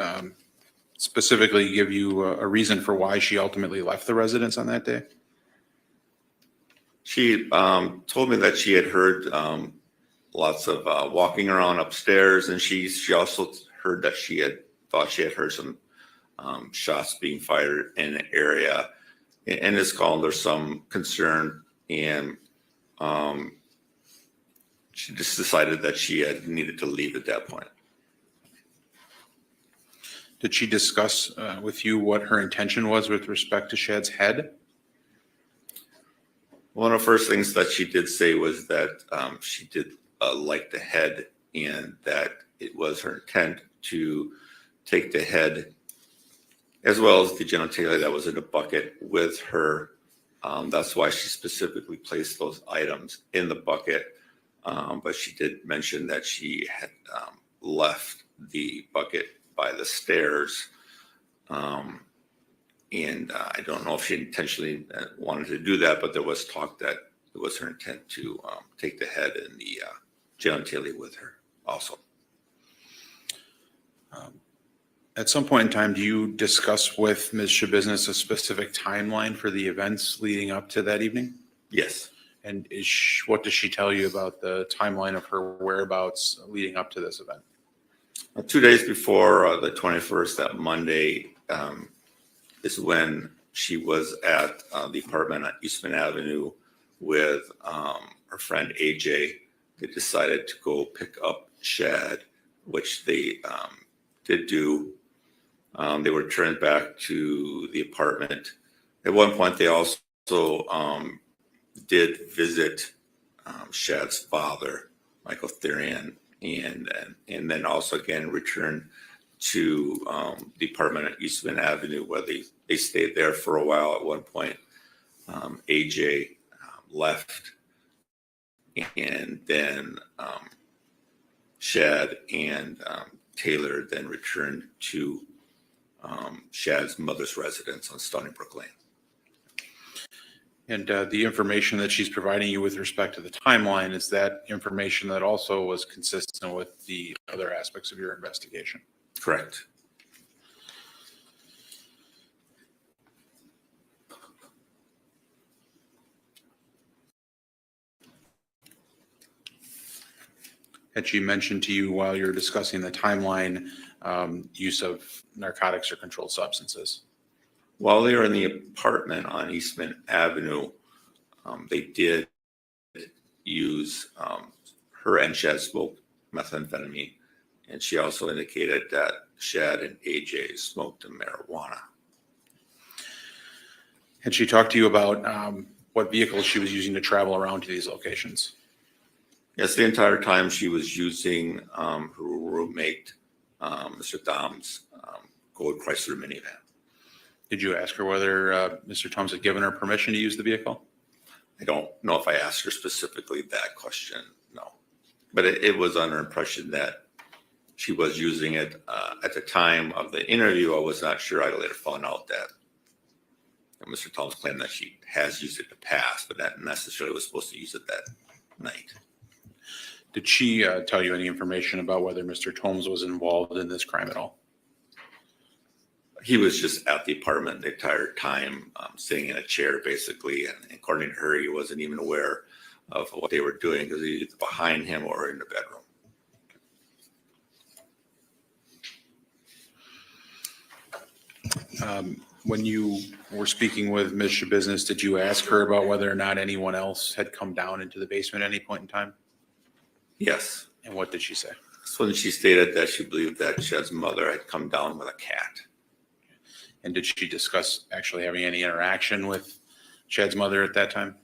specifically give you a reason for why she ultimately left the residence on that day? She told me that she had heard lots of walking around upstairs, and she also heard that she had thought she had heard some shots being fired in the area. In this call, there's some concern, and she just decided that she had needed to leave at that point. Did she discuss with you what her intention was with respect to Shad's head? One of the first things that she did say was that she did like the head, and that it was her intent to take the head as well as the genitalia that was in a bucket with her. That's why she specifically placed those items in the bucket. But she did mention that she had left the bucket by the stairs. And I don't know if she intentionally wanted to do that, but there was talk that it was her intent to take the head and the genitalia with her also. At some point in time, do you discuss with Ms. Shabusiness a specific timeline for the events leading up to that evening? Yes. And what does she tell you about the timeline of her whereabouts leading up to this event? 2 days before the 21st, that Monday, is when she was at the apartment on Eastman Avenue with her friend AJ. They decided to go pick up Shad, which they did do. They were returned back to the apartment. At one point, they also did visit Shad's father, Michael Therian, and then also again returned to the apartment at Eastman Avenue, where they stayed there for a while. At one point, AJ left, and then Shad and Taylor then returned to Shad's mother's residence on Stony Brook Lane. And the information that she's providing you with respect to the timeline, is that information that also was consistent with the other aspects of your investigation? Correct. Had she mentioned to you while you're discussing the timeline use of narcotics or controlled substances? While they were in the apartment on Eastman Avenue, they did use her and Shad smoked methamphetamine, and she also indicated that Shad and AJ smoked marijuana. Had she talked to you about what vehicles she was using to travel around to these locations? Yes, the entire time she was using her roommate, Mr. Dom's gold Chrysler minivan. Did you ask her whether Mr. Thomas had given her permission to use the vehicle? I don't know if I asked her specifically that question, no. But it was under impression that she was using it at the time of the interview. I was not sure. I later found out that Mr. Thomas claimed that she has used it in the past, but not necessarily was supposed to use it that night. Did she tell you any information about whether Mr. Thomas was involved in this crime at all? He was just at the apartment the entire time, sitting in a chair, basically. And according to her, he wasn't even aware of what they were doing because he was behind him or in the bedroom. When you were speaking with Ms. Shabusiness, did you ask her about whether or not anyone else had come down into the basement at any point in time? Yes. And what did she say? That's when she stated that she believed that Shad's mother had come down with a cat. And did she discuss actually having any interaction with Shad's mother at that time?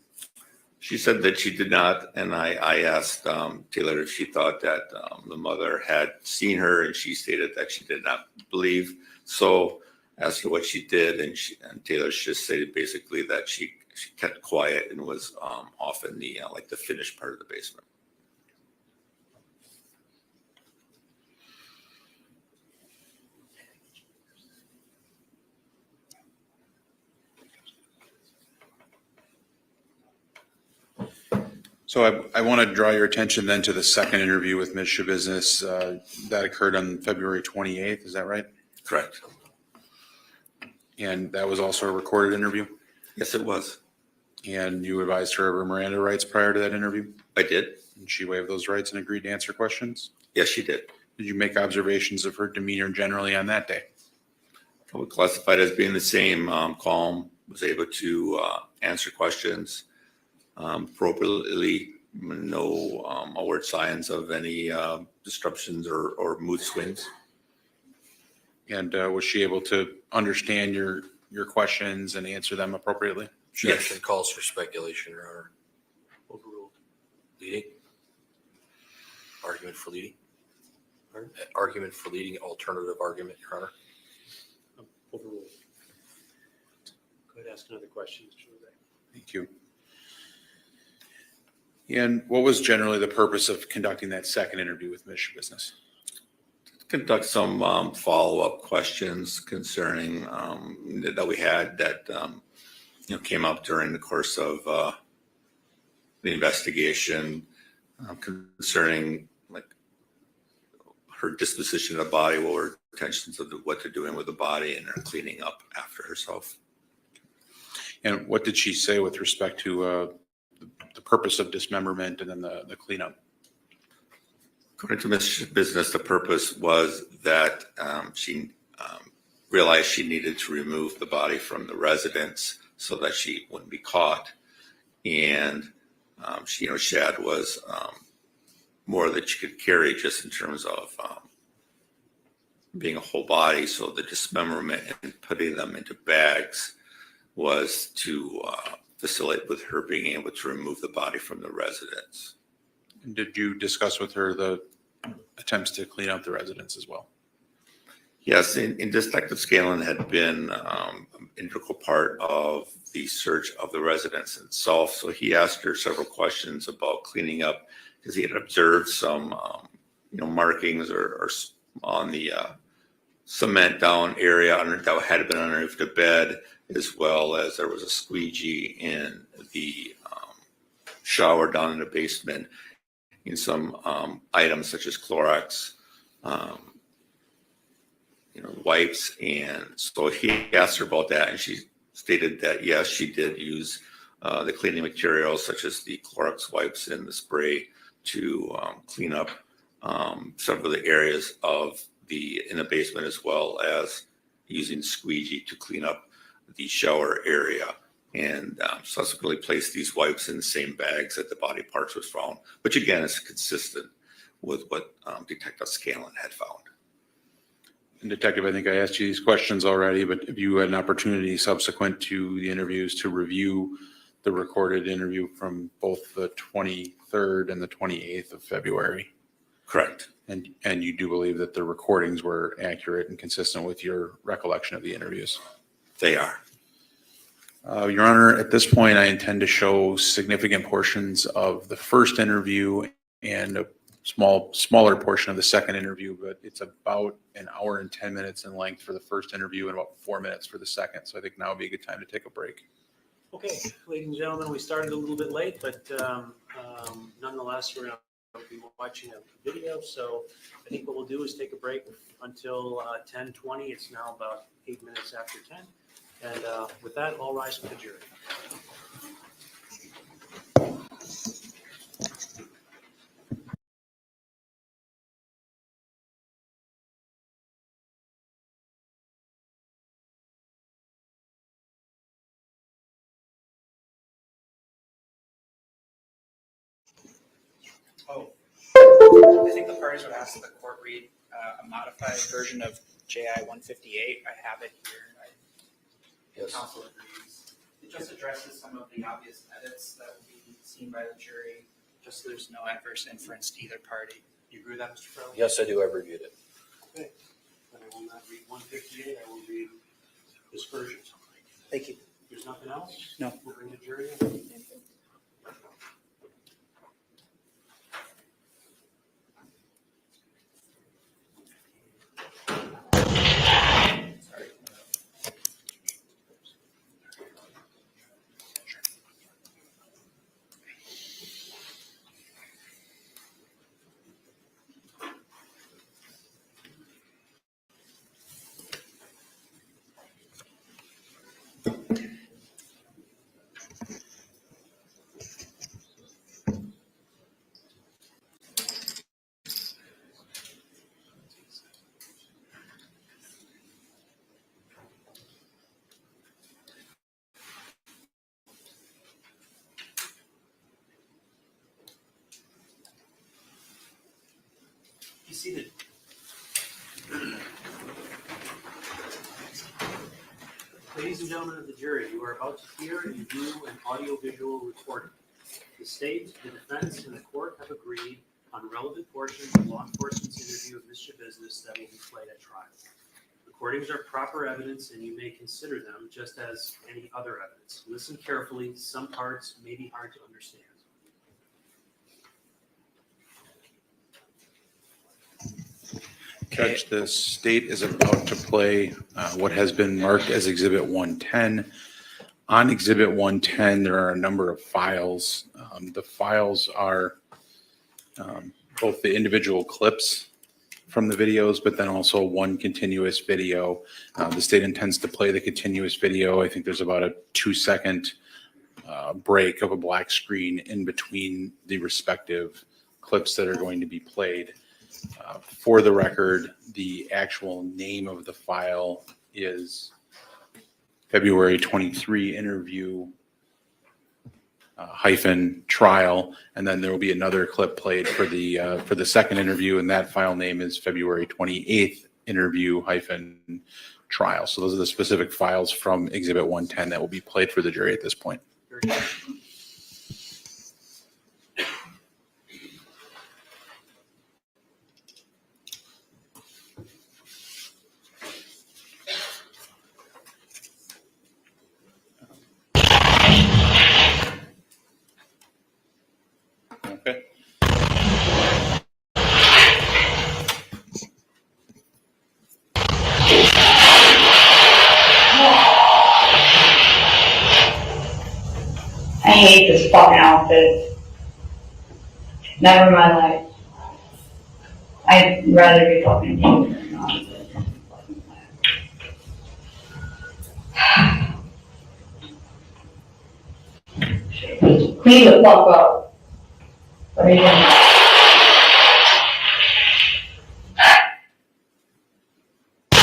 She said that she did not, and I asked Taylor if she thought that the mother had seen her, and she stated that she did not believe. So asked her what she did, and Taylor just stated basically that she kept quiet and was off in the like the finished part of the basement. So I want to draw your attention then to the second interview with Ms. Shabusiness that occurred on February 28th. Is that right? Correct. And that was also a recorded interview? Yes, it was. And you advised her of her Miranda rights prior to that interview? I did. And she waived those rights and agreed to answer questions? Yes, she did. Did you make observations of her demeanor generally on that day? I would classify it as being the same, calm, was able to answer questions appropriately, no overt signs of any disruptions or mood swings. And was she able to understand your questions and answer them appropriately? Objection calls for speculation, Your Honor. Overruled. Leading? Argument for leading? Argument for leading, alternative argument, Your Honor. Overruled. Go ahead, ask another question, Mr. Levesque. Thank you. And what was generally the purpose of conducting that second interview with Ms. Shabusiness? Conduct some follow-up questions concerning that we had that came up during the course of the investigation concerning like her disposition of the body, what were intentions of what they're doing with the body, and her cleaning up after herself. And what did she say with respect to the purpose of dismemberment and then the cleanup? According to Ms. Business, the purpose was that she realized she needed to remove the body from the residence so that she wouldn't be caught. And shad was more that she could carry just in terms of being a whole body. So the dismemberment and putting them into bags was to facilitate with her being able to remove the body from the residence. And did you discuss with her the attempts to clean up the residence as well? Yes, and Detective Scanlon had been an integral part of the search of the residence itself. So he asked her several questions about cleaning up because he had observed some, markings or on the cement down area that had been underneath the bed, as well as there was a squeegee in the shower down in the basement, in some items such as Clorox, wipes. And so he asked her about that, and she stated that, yes, she did use the cleaning materials such as the Clorox wipes and the spray to clean up some of the areas in the basement, as well as using squeegee to clean up the shower area, and subsequently placed these wipes in the same bags that the body parts was found, which again is consistent with what Detective Scanlon had found. And Detective, I think I asked you these questions already, but if you had an opportunity subsequent to the interviews to review the recorded interview from both the 23rd and the 28th of February. Correct. And you do believe that the recordings were accurate and consistent with your recollection of the interviews? They are. Your Honor, at this point, I intend to show significant portions of the first interview and a smaller portion of the second interview, but it's about an hour and 10 minutes in length for the first interview and about 4 minutes for the second. So I think now would be a good time to take a break. Okay, ladies and gentlemen, we started a little bit late, but nonetheless, we're going to be watching a video. So I think what we'll do is take a break until 10:20. It's now about 8 minutes after 10. And with that, all rise for the jury. I think the parties would ask that the court read a modified version of JI 158. I have it here. Yes. Counsel agrees. It just addresses some of the obvious edits that will be seen by the jury, just so there's no adverse inference to either party. You agree with that, Mr. Farrelly? Yes, I do. I've reviewed it. Okay. Then I will not read 158. I will read this version. Thank you. There's nothing else? No. We'll bring the jury in. Be seated. Ladies and gentlemen of the jury, you are about to hear and view an audiovisual recording. The state, the defense, and the court have agreed on relevant portions of law enforcement's interview of Ms. Shabusiness that will be played at trial. Recordings are proper evidence and you may consider them just as any other evidence. Listen carefully, some parts may be hard to understand. Judge, the state is about to play what has been marked as Exhibit 110. On Exhibit 110, there are a number of files. The files are both the individual clips from the videos, but then also one continuous video. The state intends to play the continuous video. I think there's about a 2-second break of a black screen in between the respective clips that are going to be played. For the record, the actual name of the file is February 23 interview hyphen trial, and then there will be another clip played for the second interview, and that file name is February 28th interview hyphen trial. So those are the specific files from Exhibit 110 that will be played for the jury at this point. Very good. Okay. I hate this fucking outfit. Never in my life. I'd rather be fucking dead than not. Clean the fuck up. What are you doing?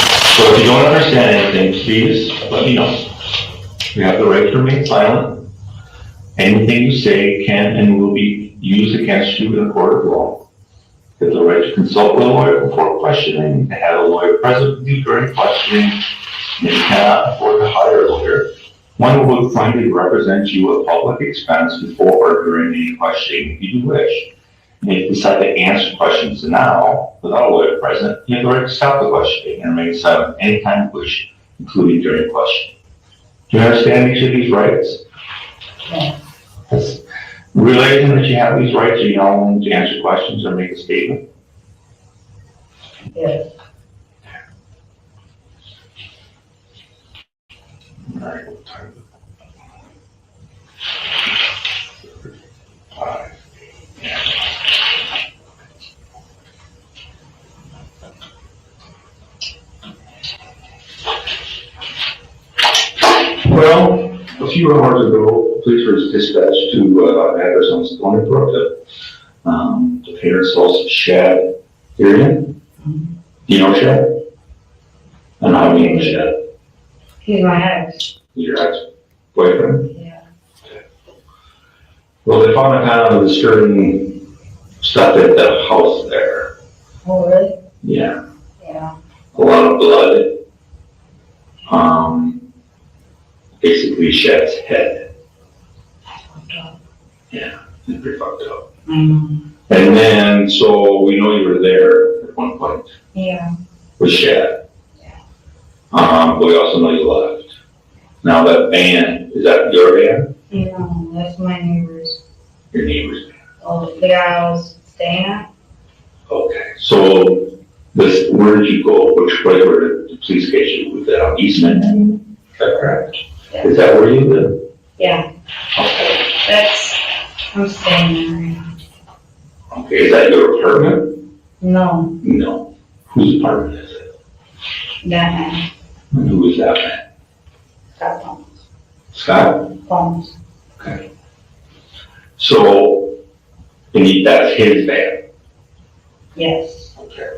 So if you don't understand anything, please let me know. You have the right to remain silent. Anything you say can and will be used against you in a court of law. You have the right to consult with a lawyer before questioning, to have a lawyer present with you during questioning. And if you cannot afford to hire a lawyer, one will appoint to represent you at public expense before or during any questioning if you do wish. And if you decide to answer questions now without a lawyer present, you have the right to stop the questioning and remain silent anytime you wish, including during questioning. Do you understand each of these rights? Yeah. Yes. Realizing that you have these rights, are you now willing to answer questions or make a statement? Yes. All right, what time is it? 5. Well, a few hours ago, police were dispatched to an address on Stony Brook that the parents' house of Shad area. Do you know Shad? And how do you know Shad? He's my ex. Your ex-boyfriend? Yeah. Well, they found a kind of disturbing stuff at the house there. Oh, really? Yeah, Yeah. a lot of blood. Basically Shad's head. Fucked up. Yeah, it's pretty fucked up. Mm. And then, so we know you were there at one point Yeah. with Shad. Yeah. But we also know you left. Now that van, is that your van? No, that's my neighbor's. Your neighbor's van? Oh, the guy I was staying at? Okay, so this, where did you go? Which way were the police get you? Was that on Eastman? Is that correct? Yeah. Is that where you live? Yeah. Okay. I'm staying there right now. Okay, is that your apartment? No, No. Whose apartment is it? that man. And who is that man? Got phones. Scott? Phones. Okay. So, that's his van? Yes. Okay.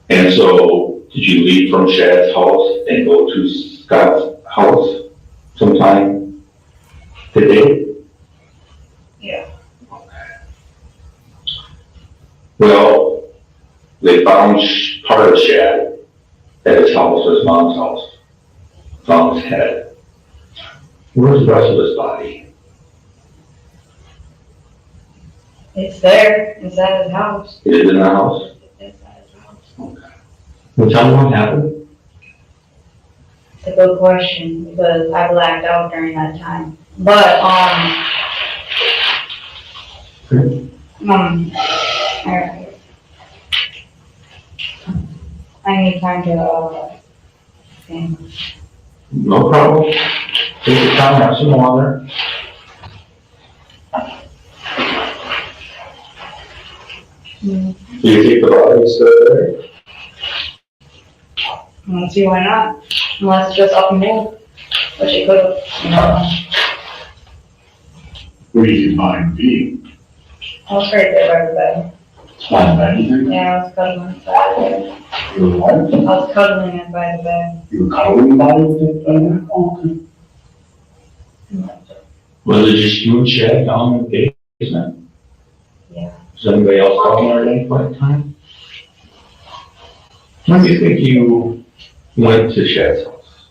And so, did you leave from Shad's house and go to Scott's house sometime today? Yeah. Okay. Well, They found part of the shed at his house, his mom's house. Found his head. Where's the rest of his body? It's there, it's at his house. Is it in the house? It's at his house. Can you tell me what happened? It's a good question, because I blacked out during that time. But, alright. I need time to, think. No problem. Take your time, have some water. Do you think the body's still there? I don't see why not, unless just up and move, which it could have, you know. Where do you find the I was right there by the bed. Find anything? Yeah, I was cuddling it by the bed. You were what? I was cuddling it by the bed. You were cuddling the body with it? Oh, okay. Was it just you and Chad down in the basement? Yeah. Was anybody else down there at any point in time? When do you think you went to Chad's house?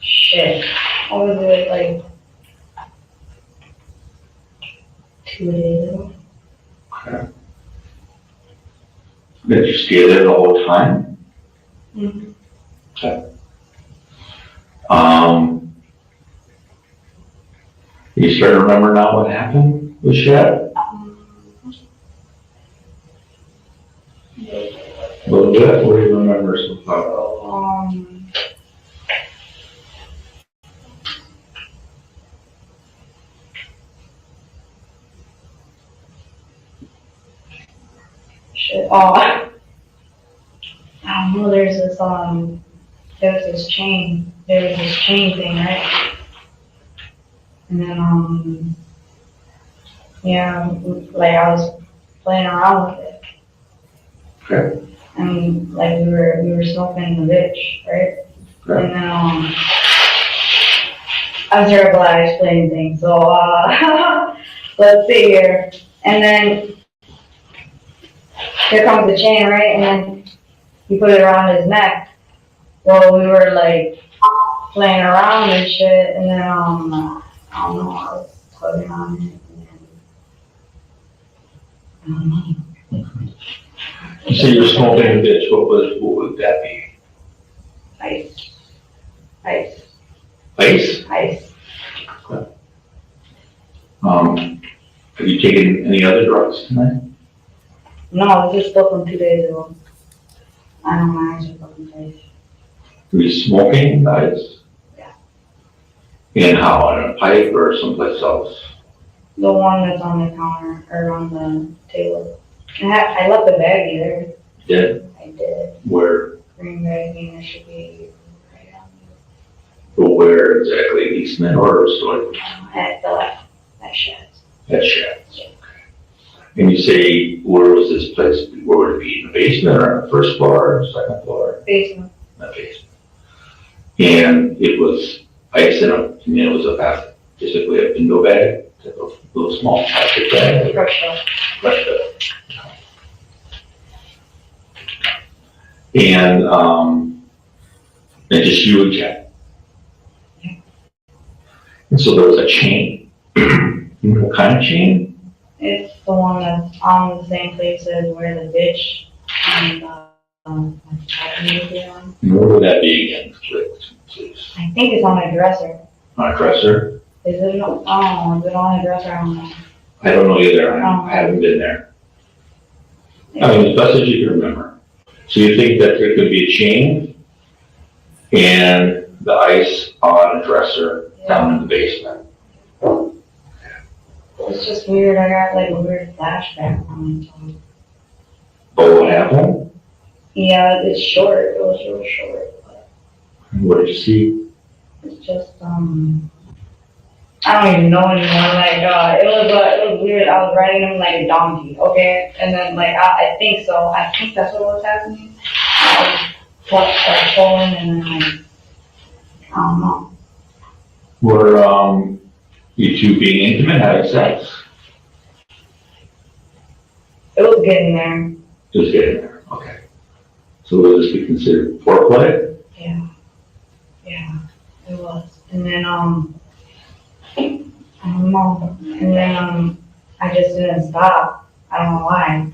Shit. What was it, like 2 days ago? Okay. Did you stay there the whole time? Mhm. Okay. You start to remember now what happened with Chad? A little bit, what do you remember so far? Shit. Oh, I don't know. There was this chain thing, right? And then, yeah, like I was playing around with it. Okay. And like we were smoking the bitch, right? Okay. And then, I'm terrible at explaining things, so, let's see here. And then, here comes the chain, right? And then he put it around his neck. Well, we were like playing around and shit, and then, I don't know, I was tugging on it, and then, I don't know. You say you're smoking a bitch, what would that be? Ice. Ice? Ice. Have you taken any other drugs tonight? No, this is still from 2 days ago. I don't know, my eyes are fucking tight. Were you smoking ice? Yeah. And how, on a pipe or someplace else? The one that's on the counter, or on the table. I left the baggie there. Did? I did. Where? Green baggie, and it should be right on Well, where exactly? Eastman or Story? at the left, that shed. That shed. And you say, where was this place? Where would it be? In the basement or on the first floor or second floor? Basement. The basement. And it was ice in it was a basket, basically a window bag, a little small plastic bag. Crushed up. Crushed up. And just you and Chad. And so there was a chain. What kind of chain? It's the one that's on the same place as where the bitch and, And where would that be again, please? I think it's on a dresser. On a dresser? Is it, oh, is it on a dresser? I don't know. I don't know either. I haven't been there. I mean, as best as you can remember. So you think that there could be a chain and the ice on a dresser down in the basement? It's just weird. I got like a weird flashback on it. But what happened? Yeah, it's short. It was real short. But What did you see? it's just, I don't even know anymore. Like, it was weird. I was riding him like a donkey, okay? And then, like, I think so. I think that's what was happening. I was pulling and then, like, I don't know. Were you two being intimate, having sex? It was getting there. Just getting there, okay. So will this be considered foreplay? Yeah. Yeah, it was. And then, I don't know. And then, I just didn't stop. I don't know why.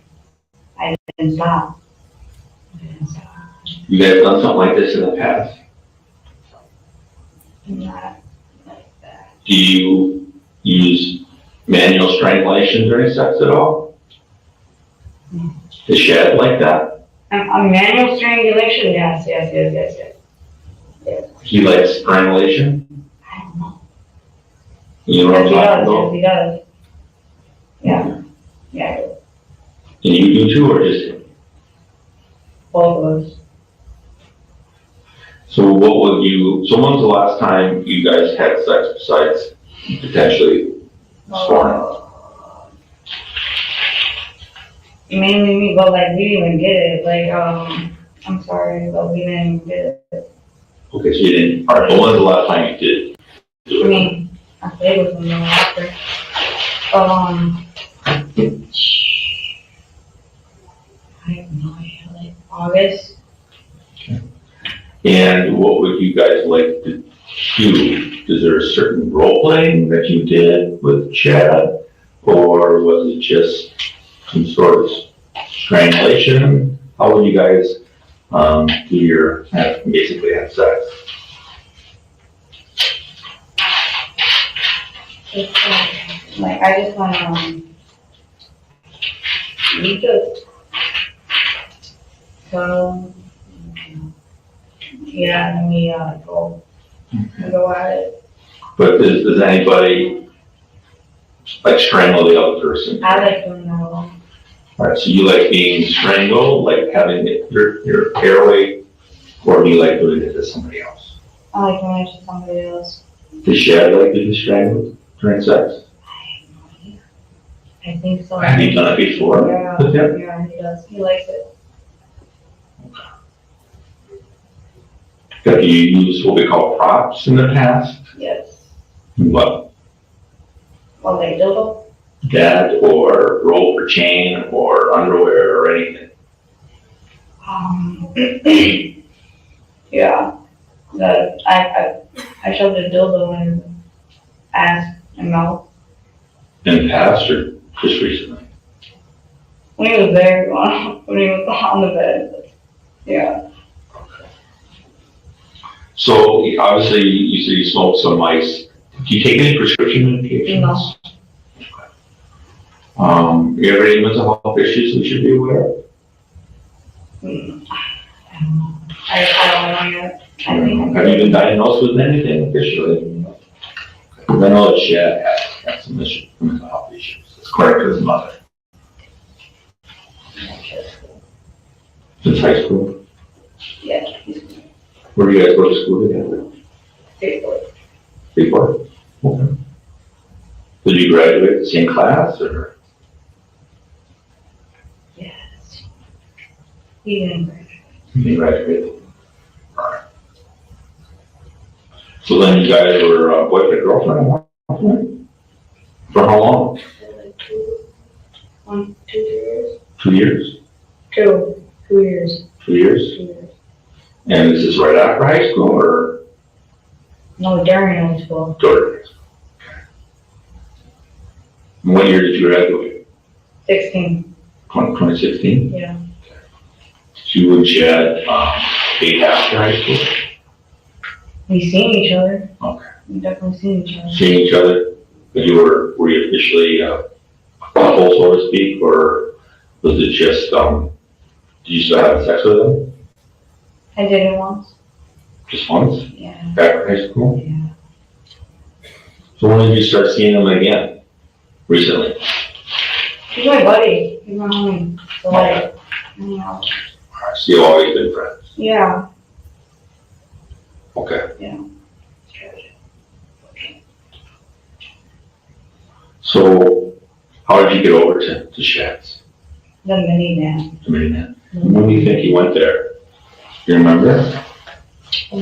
I didn't stop. I didn't stop. You guys done something like this in the past? Not like that. Do you use manual strangulation during sex at all? No. Is Shad like that? A manual strangulation? Yes. He likes strangulation? I don't know. You know what I'm talking Yes, about? he does. Yeah, And you do too, or just him? both of us. So when's the last time you guys had sex besides potentially sworn? Mainly me, but like, we didn't even get it. Like, I'm sorry, but we didn't even get it. Okay, so you didn't, all right, but when's the last time you did? do I it? mean, I played with him though after. I have no idea, like August. And what would you guys like to do? Is there a certain role playing that you did with Chad? Or was it just some sort of strangulation? How would you guys, do your, basically have sex? It's like I just wanna, we just, so, yeah, and we, go at it. But does anybody like strangle the other person? I like doing that alone. Alright, so you like being strangled, like having your airway, or do you like doing it to somebody else? I like doing it to somebody else. Does Shad like to be strangled during sex? I think so. Have you done it before? Yeah, with him? yeah, he does. He likes it. Have you used what we call props in the past? Yes. What, Well, like dildo? that or rope or chain or underwear or anything? Yeah. I shoved a dildo in ass and mouth. In the past or just recently? When he was there, when he was on the bed. Yeah. So obviously you said you smoked some ice. Do you take any prescription medications? No. You have any mental health issues we should be aware of? I don't know. I don't know yet. I think. Have you been diagnosed with anything officially? I know that Shad has some mental health issues. It's correct to his mother. Since high school? Yeah. Where do you guys go to school together? Facebook. Before? Okay. Did you graduate the same class or? Yes. He didn't graduate. You graduated. Alright. So then you guys were boyfriend, girlfriend at one point? For how long? Like 2 years. 2 years? 2 years. 2 years? 2 years. And this is right after high school or No, during high school. during? And what year did you graduate? 16. 2016? Yeah. So you and Chad, date after high school? We seen each other. Okay. We definitely seen each other. Seeing each other, but were you officially, a couple, so to speak, or was it just, did you still have sex with him? I did it once. Just once? Yeah. After high school? Yeah. So when did you start seeing him again? Recently? He's my buddy. He's my homie. So like, you know. So you've always been friends? Yeah. Okay. Yeah. So how did you get over to Shad's? The minivan. The minivan? When do you think he went there? You remember? 2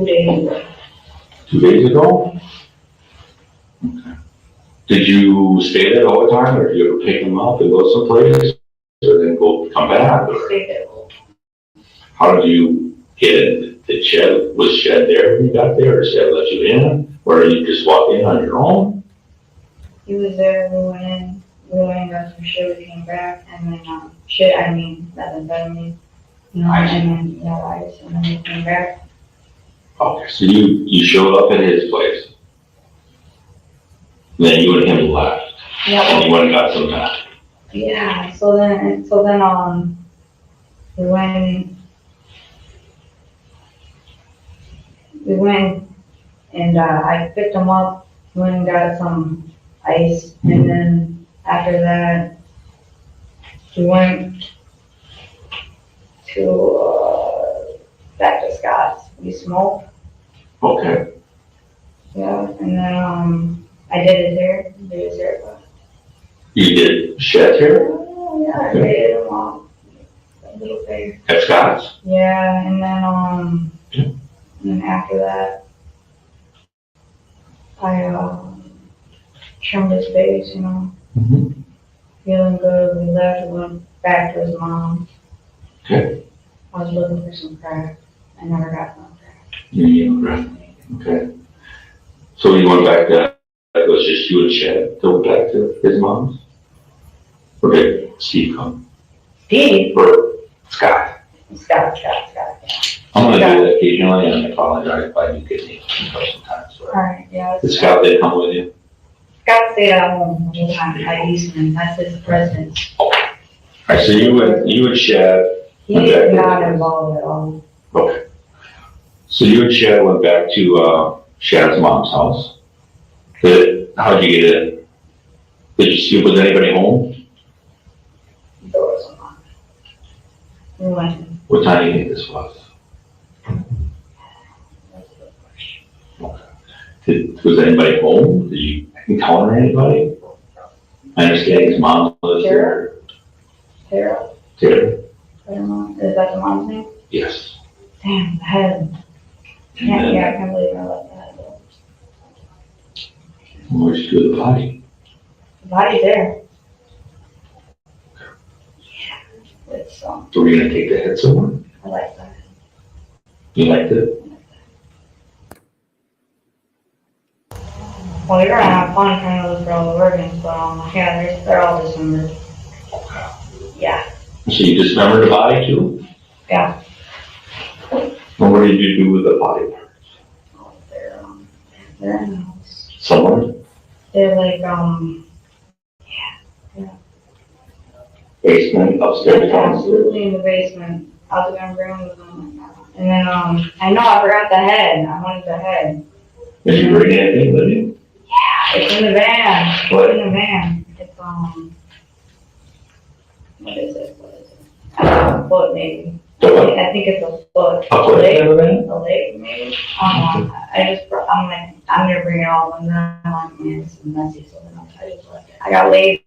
days ago. 2 days ago? Okay. Did you stay there all the time, or did you ever pick him up and go someplace? or then come back, or Stay there. how did you get in? Did Shed, was Shed there when you got there, or Shed let you in, or you just walked in on your own? He was there, we went in, got some shit, we came back, and then, methamphetamine, Ice. and then, ice, and then we came back. Okay, so you showed up at his place. Then you and him left, Yeah, and you went and got some meth. yeah, so then, we went, and, I picked him up, went and got some ice, and then after that, we went to, back to Scott's, we smoked, Okay, yeah, and then, I did his hair, you did Shed's hair oh, yeah, I did him off, a little bit. at Scott's? Yeah, and then after that, I, trimmed his face, Mhm. feeling good, we left, we went back to his mom. Okay. I was looking for some crack, I never got no crack. Okay. So you went back there, it was just you and Shed to go back to his mom's? Or did Steve come? Steve? Or Scott? Scott, I'm gonna do that occasionally, and I apologize if I do get names sometimes. but- alright, yeah. Did Scott did come with you? Scott stayed at home, the whole time, at Eastman, that's his residence. Alright, so you and Shed, He is not involved at all. okay. So you and Shed went back to, Shad's mom's house. How'd you get in? Did you see, was anybody home? The door was unlocked. We went, What time do you think this was? that's a good question. Was anybody home? Did you encounter anybody? I understand his mom lives there. Tara, Tara? I don't know, is that the mom's name? Yes. Damn, the head. And then, Yeah, I can't believe I let that go. where'd you do the body? The body's there. Yeah, it's, So we're gonna take the head somewhere? I like that. You liked it? Well, you're gonna have fun trying to look for all the organs, but, yeah, they're all dismembered. Yeah, So you dismembered the body too? yeah. And what did you do with the body parts? Oh, they're in the house. Somewhere? They're like, Basement, upstairs, downstairs? absolutely in the basement. I was gonna bring them with them. And then, I know I forgot the head. I wanted the head. Did you bring anything with you? It's in the van. What? It's in the van. It's, what is it? A foot maybe. The what? I think it's a foot. A foot in the van? A leg maybe. I'm like, I'm gonna bring it all and then I'm like, man, this is messy, so then I just left it. I got lazy.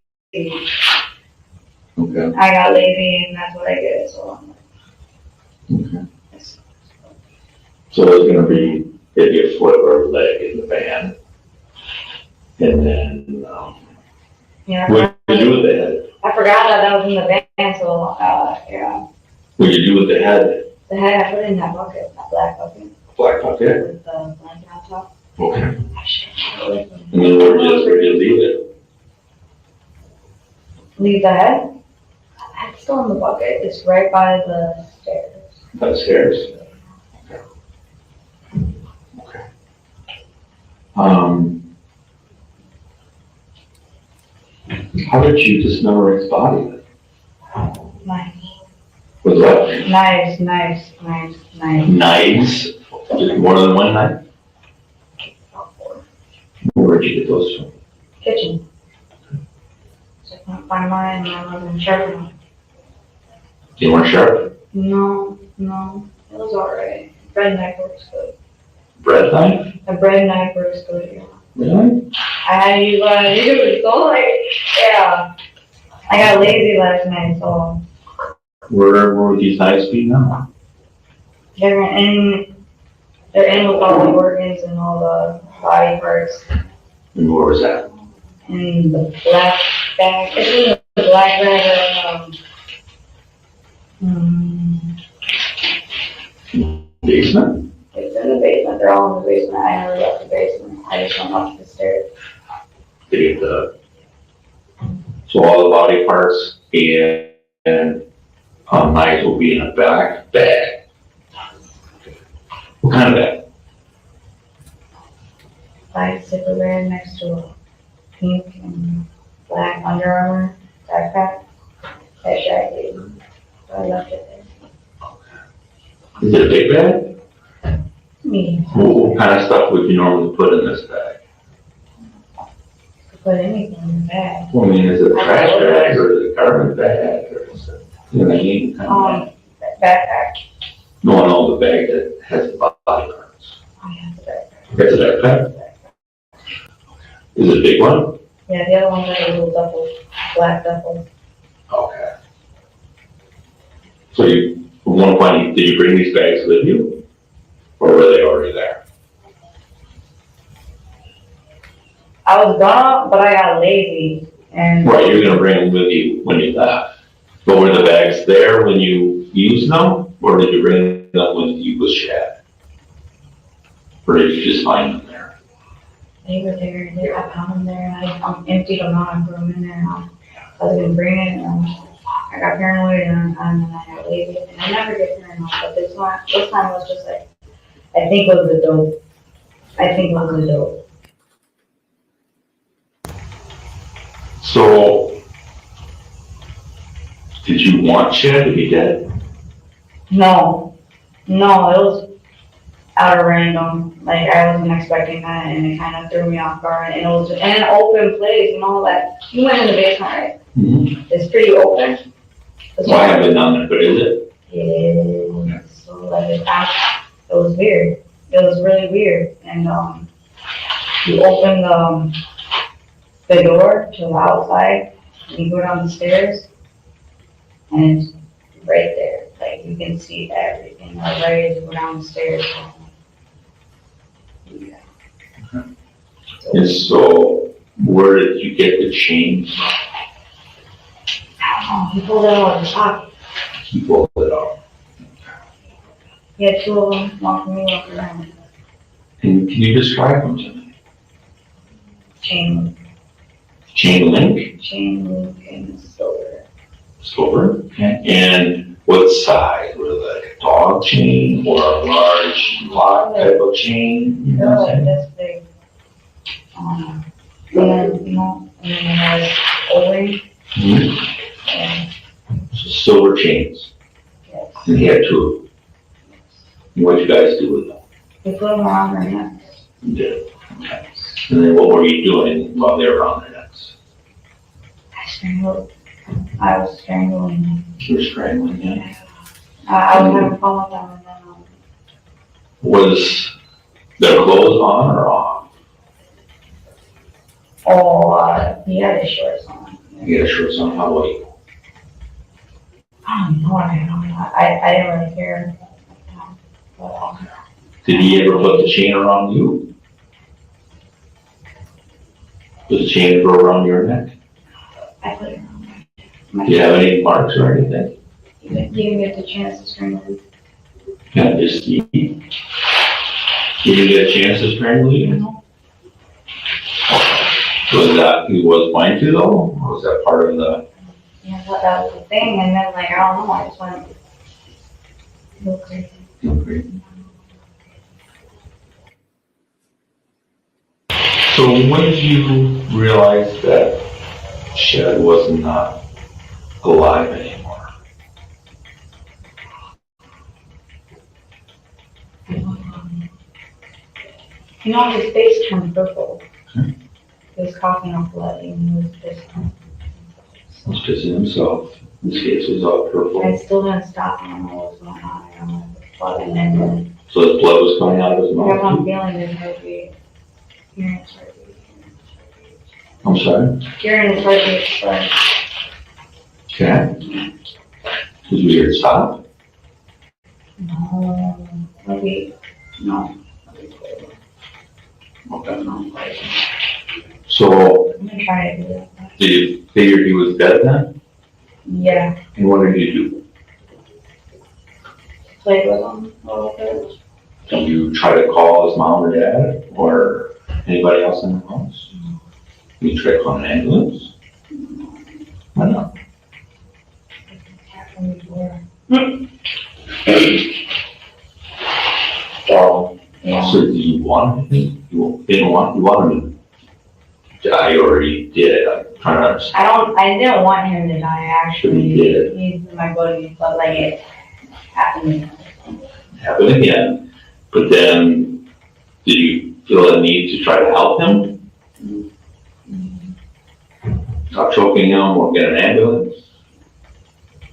Okay. I got lazy and that's what I did, so I'm like. Okay. So there's gonna be maybe a foot or a leg in the van. And then, Yeah. what did you do with the head? I forgot that was in the van, so, yeah. What did you do with the head? The head, I put it in that bucket, that black bucket Black bucket? with the blanket on top. Okay. I should have it with me. And then where'd you leave it? Leave the head? It's still in the bucket, it's right by the stairs. Upstairs? Okay. How did you dismember its body? Knives, Was that knives. knives? Just more than one knife? Where'd you get those from? Kitchen. So I couldn't find mine and I wasn't sharp. You weren't sharp? No, it was alright. Bread knife works good. Bread knife? A bread knife works good, yeah. Really? I had to use what I used, so like, yeah. I got lazy last night, so Where would these knives be now? they're in with all the organs and all the body parts And where was that? and the black bag. It's in the black bag Hmm, Basement? it's in the basement, they're all in the basement, I never left the basement, I just went up the stairs. They get the, so all the body parts and knives will be in a back bag. What kind of bag? Black zipper bag next to a pink and black Under Armour backpack. That Shaq gave me, so I left it there. Is it a big bag? Me, What kind of stuff would you normally put in this bag? could put anything in the bag. Well, I mean, is it a trash bag or is it a garbage bag or is it, you know what I mean? Kind of bag? Backpack, No, the bag that has the body parts. I have the backpack. That's a backpack? Is it a big one? Yeah, the other one's like a little duffel, black duffel. Okay. So you, at one point, did you bring these bags with you? Or were they already there? I was gonna, but I got lazy and. Right, you're gonna bring them with you when you left. But were the bags there when you used them? Or did you bring them when you was shed? Or did you just find them there? They were there, I found them there, and I emptied them out and put them in there, and I was gonna bring it, and I got paranoid, and then I got lazy, and I never get paranoid, but this time was just like, I think it was the dope. I think it was the dope. So, did you want Chad to be dead? No, it was out of random, like, I wasn't expecting that, and it kind of threw me off guard, and it was in an open place, you know, like, you went in the basement, right? Mm-hmm. It's pretty open. Well, I haven't been down there, but is it? Yeah, so like it was weird. It was really weird. And you open the door to the outside, and you go down the stairs, and it's right there. Like you can see everything. Like right as you go down the stairs. Yeah. And so, where did you get the chain? I don't know. He pulled it out of his pocket. He pulled it off. He had two of them, one for me, one for him. And can you describe them to me? Chain link and silver. Silver? Okay. And what size? Was it like a dog chain or a large lock type of chain? You know They're what I'm like saying? this big. And, you know, and then it has O-ring. Mhm. And, So silver chains. yes. And he had two. And what'd you guys do with them? We put them around their necks. You did. Okay. And then what were you doing while they were around their necks? I was strangling them. You were strangling them. I was having fun with them, and then, Was their clothes on or off? he had his shorts on. You had a shorts on. How about you? I don't know, I didn't really care. But, Did he ever put the chain around you? Was the chain ever around your neck? I put it around Do you have any marks or anything? You didn't get the chance to strangle him. Yeah, just you didn't get a chance to strangle you? Was that, he was going to though? Or was that part of the? Yeah, I thought that was the thing, and then like, I don't know, I just went a little crazy. So when did you realize that Shad was not alive anymore? You know, his face turned purple. He was coughing up blood, and he was pissed. He was pissing himself. His face was all purple. I still didn't stop him, I don't know what was going on, I don't know what the blood, and then So his blood was coming out of his I kept on mouth? feeling his heartbeat. Hearing his heartbeat. I'm sorry? Hearing his heartbeat start. Okay. Did you hear it stop? No, maybe, no. Okay. No. So I'm gonna try to do that. did you figure he was dead then? Yeah, And what did you do? played with him a little bit. Did you try to call his mom or dad or anybody else in the house? You try to call an ambulance? Why not? Happened before. So, yeah. So did you want him? You want him to die or you did? I'm trying to understand. I didn't want him to die, actually. You did. He's my buddy, but like it happened. Happen again, but then did you feel a need to try to help him? Stop choking him or get an ambulance?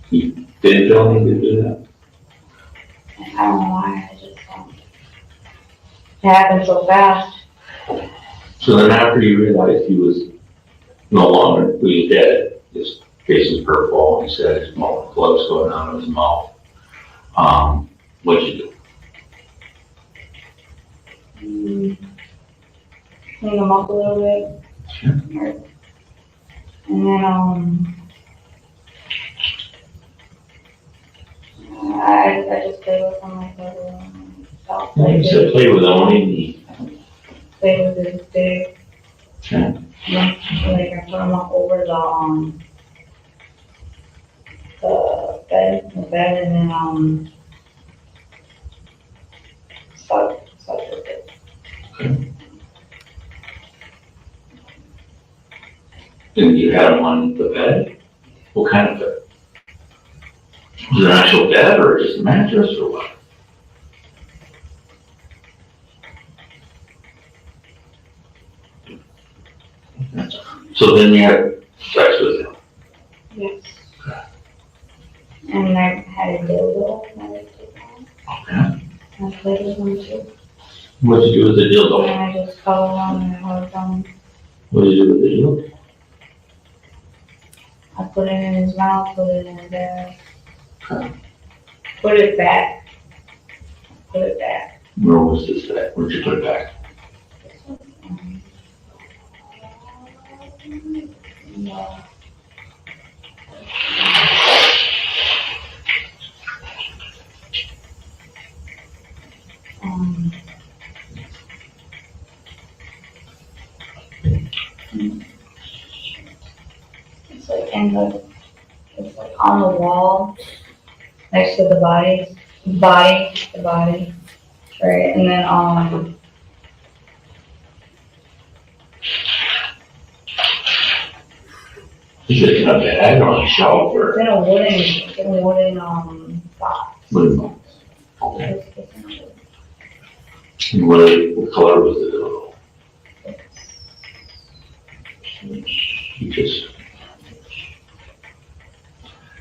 You didn't feel a need to do that? I don't know why, I just, it happened so fast. So then after you realized he was no longer, he was dead, his face was purple, he said his blood was going down in his mouth. What'd you do? Clean him up a little bit. Sure. And then, I just played with him like that. You said play with him, what do you mean? Play with his big. Okay. Like I put him up over the bed and then, suck with it. And you had him on the bed? What kind of bed? Was it an actual bed or just a mattress or what? So then you had sex with him? Yes. And I had a dildo that I took on. Okay. I played with him too. What'd you do with the dildo? And I just cuddled him and hugged him. What did you do with the dildo? I put it in his mouth, put it in his ass. Okay. Put it back. Put it back. Where was this at? Where'd you put it back? No. It's like it's like on the wall next to the body, right? And then, Is it in a bag or on a shelf or? it's in a wooden, box. Wooden box. Okay. And what color was the dildo? You just.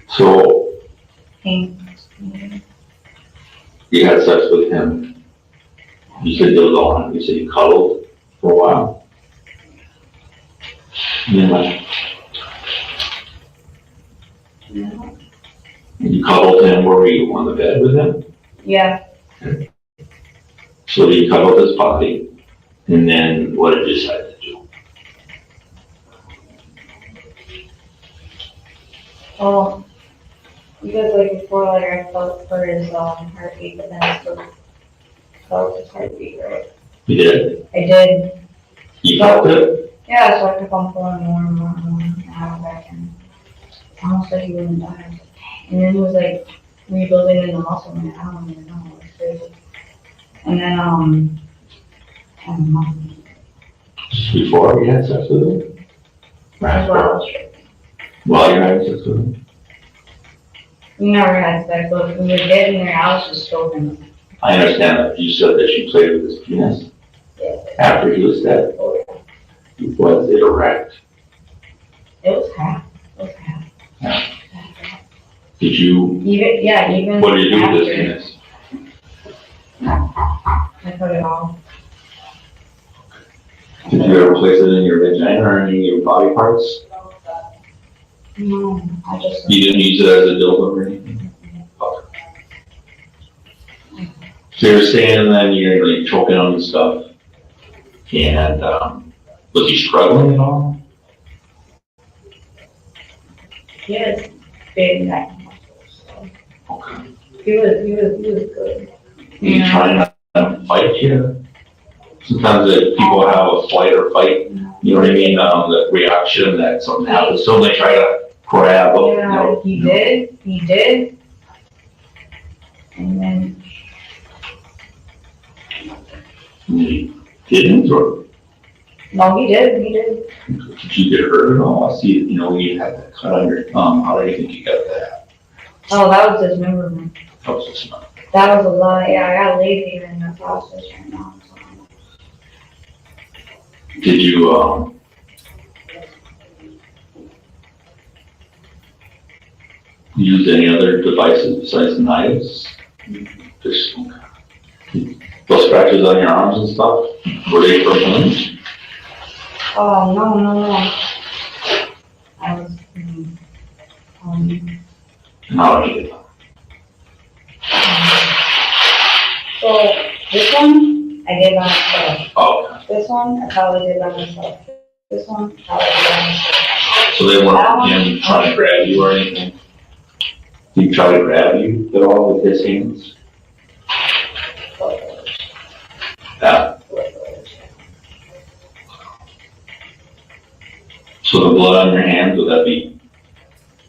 So Pink. you had sex with him. You said dildo on. You said you cuddled for a while. And then like, Yeah. you cuddled him. Where were you on the bed with him? Yeah. So you cuddled his body. And then what did you decide to do? Oh, because like before, like I felt for his heartbeat, but then I still felt his heartbeat, right? You did? I did. You felt it? Yeah, so I kept on pulling more and more and more, and I went back and it's almost like he wouldn't die. And then he was like rebuilding in the muscle, and I don't even know, it's crazy. And then, I don't know. Just before you had sex with him? That's why I was tripping. While you're having sex with him? We never had sex, but when we were getting there, I was just stroking him. I understand that. You said that she played with his penis Yeah. after he was dead. Oh, yeah. Was it erect? It was half. Did you, Even. what did you do with his after, penis? I put it off. Did you ever place it in your vagina or any of your body parts? No, I just. You didn't use it as a dildo or anything? Okay. So you're saying then you're like choking on and stuff, and was he struggling at all? He has big neck muscles, so. Okay. He He was good. You trying to fight you? Sometimes people have a flight or fight, you know what I mean, the reaction that something happens, so they try to grab, you Yeah, know. he did. And then, You didn't, or no, he did. did you get hurt at all? I see, you know, you had that cut on your thumb, how do you think you got that? Oh, that was dismemberment. That was just not. That was a lot, yeah, I got lazy in the process right now. So. Did you, use any other devices besides knives? Just, those scratches on your arms and stuff, were they from him? Oh, no. I was, How did you get that? so this one, I did by myself. Oh, This one, I probably did by myself. This one, I probably did by myself. so they weren't him trying to grab you or anything? Did he try to grab you at all with his hands? Yeah. So the blood on your hands, would that be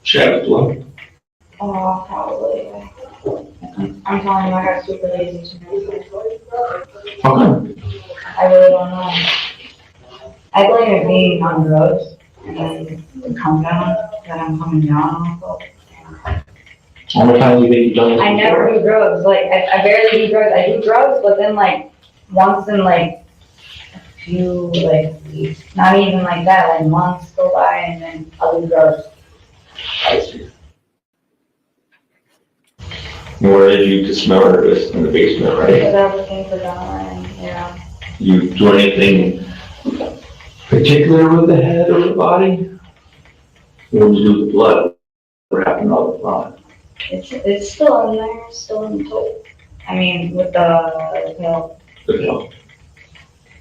Chad's blood? Oh, probably, yeah. I'm telling you, I got super lazy tonight. Okay. I really don't know. I blame it being on drugs and then the come down that I'm coming down off of. How many times do you think you've done this? I never do drugs, like, I barely do drugs, I do drugs, but then like, once in like, a few, like, weeks, not even like that, like months go by and then I'll do drugs. I see. Where did you dismember this? In the basement, right? Because I was looking for Donna, yeah. You do anything particular with the head or the body? What did you do with the blood? What happened all the blood? It's still in there, still in the toilet. I mean, with the, you know,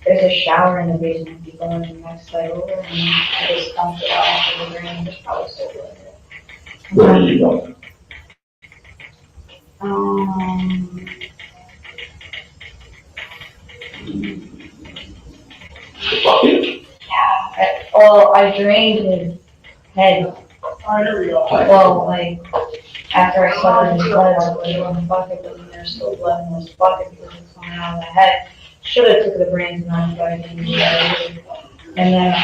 there's a shower in the basement, you go in the next side over and I just dumped it out of the drain, it's probably still in there. Where did you go? The bucket? Well, I drained his head. Well, like, after I saw his blood, I put it in the bucket, but then there's still blood in this bucket because it's coming out of the head. Should've took the brains out, but I didn't do that. And then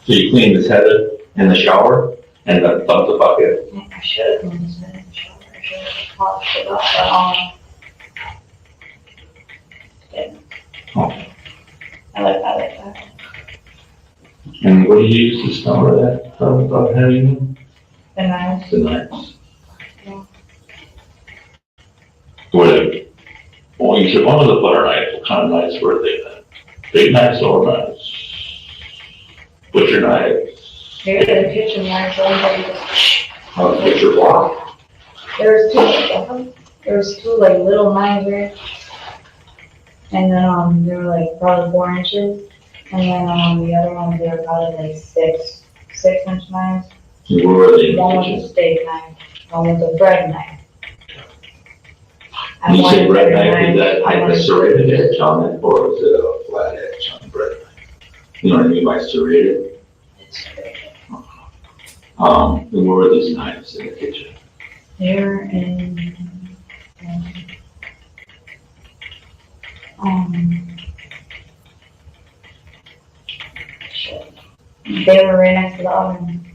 So you cleaned his head in the shower and then dumped the bucket? I should've cleaned his head in the shower, I should've polished it up, but, Okay. I like that. And what do you use to smell that, heading? The knives. The knives? Yeah. Well, you said one was a butter knife, what kind of knives were they then? Big knives or knives? Butcher knives? They're the kitchen knives, Butcher block? There's two like little knives there. And then, they were like probably 4 inches. And then, the other ones, they were probably like 6-inch knives. And where were they in the One kitchen? was a steak knife, one was a bread knife. I When you say wanted bread bread knife, is that I like wanted a serrated edge on it, or is it a flat edge on the bread knife? You know what I mean by serrated? And where were these knives in the kitchen? They're in, shit. They were right next to the oven.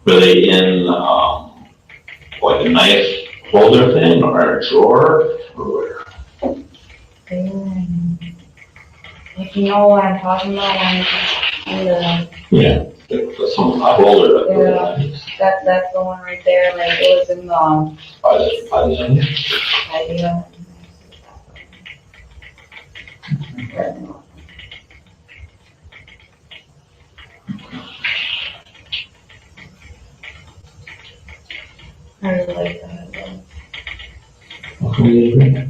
Were they in, like a knife holder thing, or a drawer, or where? They were in, if you know what I'm talking about, in the, Yeah, that's some holder that were knives. that's the one right there, like it was in the, By the end. idea. I really like that. Okay.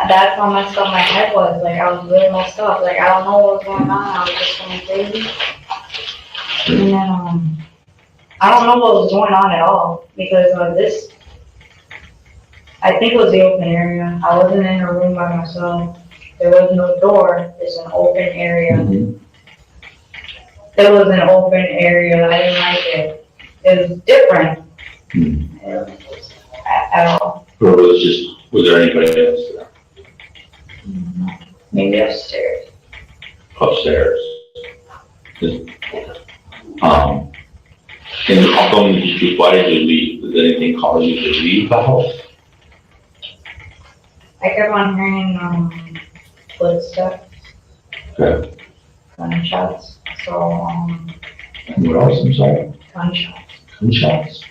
That's how messed up my head was, like I was really messed up, like I don't know what was going on, I was just going crazy. And then, I don't know what was going on at all, because this, I think it was the open area. I wasn't in a room by myself. There was no door. It's an open area. It was an open area. I didn't like it. It was different. At all. Or was there anybody else there? Maybe upstairs. Upstairs? And how come why did you leave? Did anything cause you to leave the house? I kept on hearing, footsteps. Okay. Gunshots. So, And what else, I'm sorry? gunshots. Gunshots?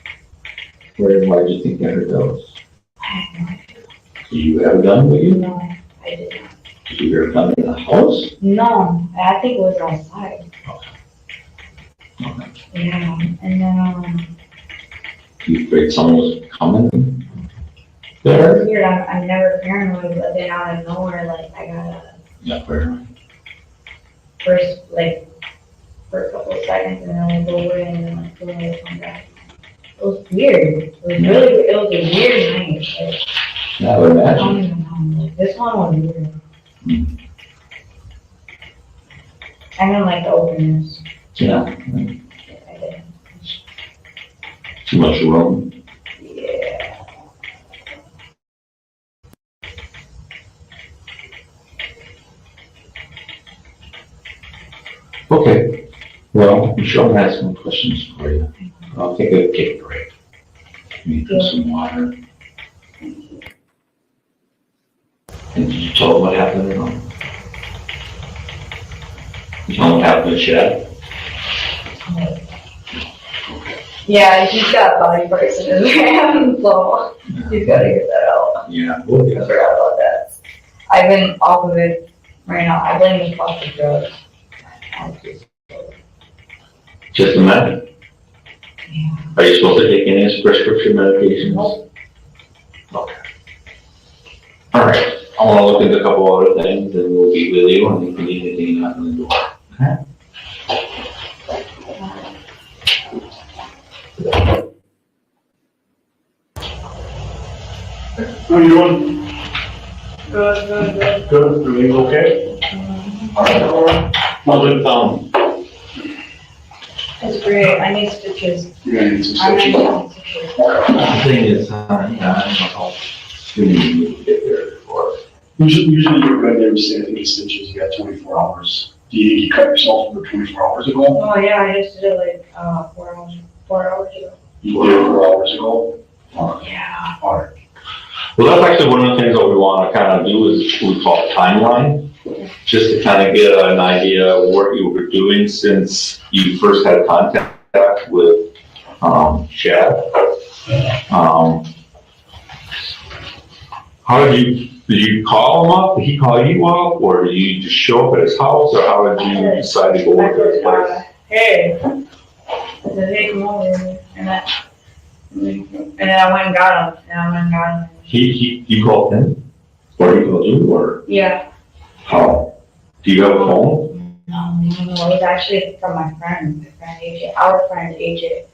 Why did you think you heard those? I have no idea. Do you have a gun with you? No, I did not. Did you hear a gun in the house? No, I think it was outside. Okay. Yeah, and then, You afraid someone was coming it there? was weird. I'm never paranoid, but then out of nowhere, like, I got a Yeah, where? first, like, for a couple of seconds, and then I go away, and then like, boom, I come back. It was weird. It was it was a weird night. Like, Yeah, I would I imagine. don't even know. Like, this one was weird. I didn't like the openness. Yeah. I did. Too much room. Yeah. Okay. Well, Michelle has some questions for you. I'll take a quick break. Need some water. And did you tell them what happened at home? You tell them what happened at Chad? Yeah, he's got body parts in his hand, so he's gotta get that out. Yeah. I forgot about that. I've been off of it right now. I blame the plastic drugs. Just a minute. Yeah. Are you supposed to take any prescription medications? Nope. Okay. All right. I want to look into a couple other things and we'll be with you and if you need anything, knock on the door. Okay? How are you doing? Good. Good. Everything okay? All right. How's it sound? It's great. I need stitches. You're gonna need some I'm stitches. gonna need stitches. The thing is, yeah, I don't know. We need to get there before. Usually you're good there, say, I think it's stitches, you got 24 hours. Do you think you cut yourself over 24 hours ago? Oh, yeah, I just did it like, 4 hours ago. You did it 4 hours ago? Yeah. All right. Well, that's actually one of the things that we want to kind of do is we call it timeline, just to kind of get an idea of what you were doing since you first had contact with Chad. How did you call him up? Did he call you up, or did you just show up at his house, or how did you decide to go I over to his just, place? hey. I said, hey, come over here. And then I went and got him. You called him, or he called you, or Yeah. how? Do you have a phone? No, it was actually from my friend AJ, our friend AJ.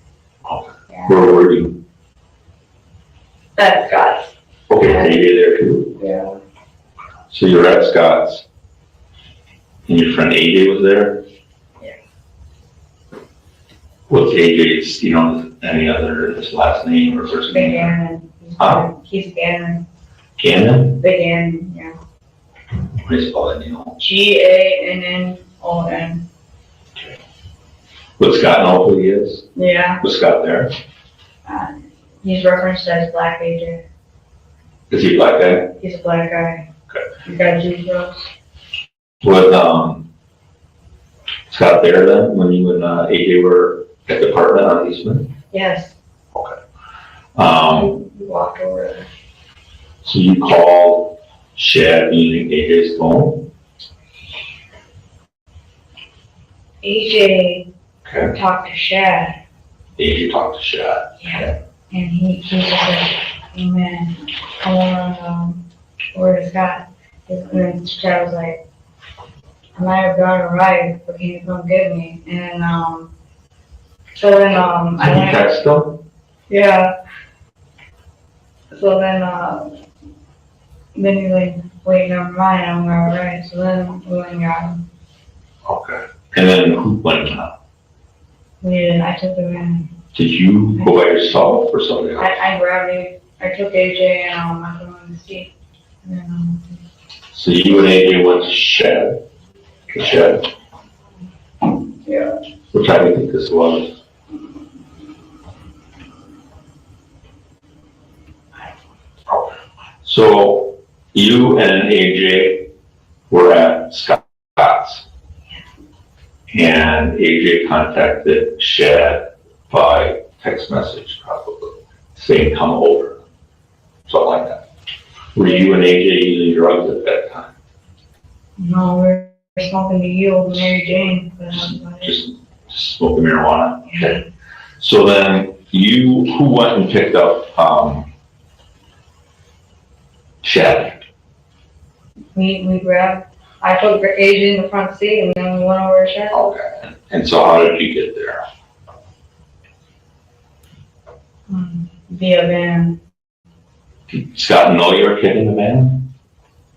Yeah. Where were you? That's Scott's. Okay, are you there too? Yeah. So you're at Scott's, and your friend AJ was there? Yeah. What's AJ's, any other, his last name or first Big name? Aaron. Huh? He's Aaron. Cannon? Big Aaron, yeah. What do you spell that name? GANNON. Would Scott know who he is? Yeah. Was Scott there? He's referenced as Black AJ. Is he a black guy? He's a black guy. Okay. He's got juice rolls. Was, Scott there then, when you and AJ were at the apartment on Eastman? Yes. Okay. He walked over there. So you called Chad using AJ's phone? AJ Okay. talked to Shad. AJ talked to Chad. Yeah. And he just said, hey man, come on, over to Scott. And then Chad was like, I might have gone a ride, but can you come get me? And So then, I Did you went, text them? yeah. So then he's like, wait, never mind, I'm alright. So then we went and got him. Okay. And then who went now? I took him in. Did you go by yourself or somebody else? I grabbed him. I took AJ and I put him in the seat. And then, So you and AJ went to shed, yeah. which I think this was. So you and AJ were at Scott's. And AJ contacted Shad by text message probably, saying come over, something like that. Were you and AJ using drugs at that time? No, we're smoking the yield, Mary Jane. But Just smoking marijuana? Okay. So then who went and picked up, Shad? we grabbed, I put AJ in the front seat and then we went over to Shed. Okay. And so how did you get there? Via van. Did Scott know you were taking the van?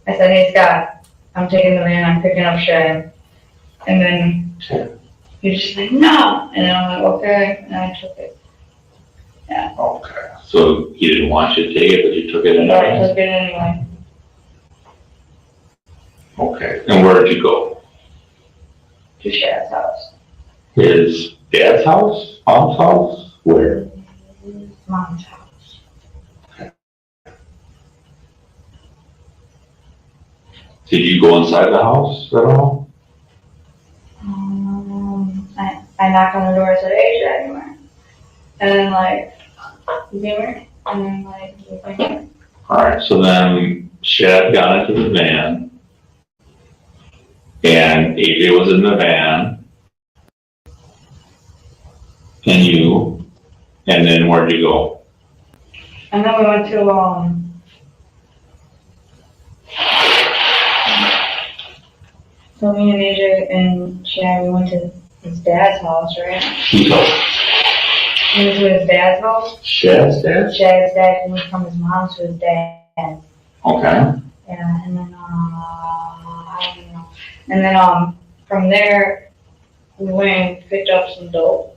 I said, hey Scott, I'm taking the van, I'm picking up Shed. And then he's just like, no. And then I'm like, okay. And I took it. Yeah. Okay. So he didn't want you to take it, but you took it So I anyway? took it anyway. Okay. And where did you go? To Shad's house. His dad's house? Mom's house? Where? Mom's house. Did you go inside the house at all? I knocked on the door, I said, hey Shad, you where? And then like, you came here? And then like, you came here. Alright, so then Shad got into the van. And AJ was in the van. And you. And then where'd you go? And then we went to, so me and AJ and Shad, we went to his dad's house, right? Who's house? We went to his dad's house. Shad's dad? Shad's dad, and we went from his mom's to his dad's. Okay. Yeah, and then, I don't know. And then, from there, we went and picked up some dope.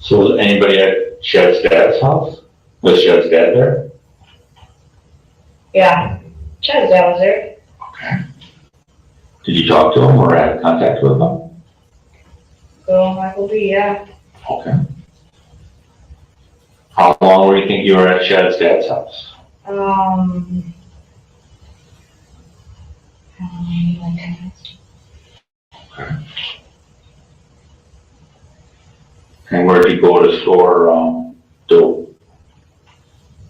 So was anybody at Shad's dad's house? Was Shad's dad there? Yeah, Shad's dad was there. Okay. Did you talk to him or have contact with him? Good old Michael B, yeah. Okay. How long were you think you were at Shad's dad's house? Like 10 minutes. Okay. And where'd you go to store, dope?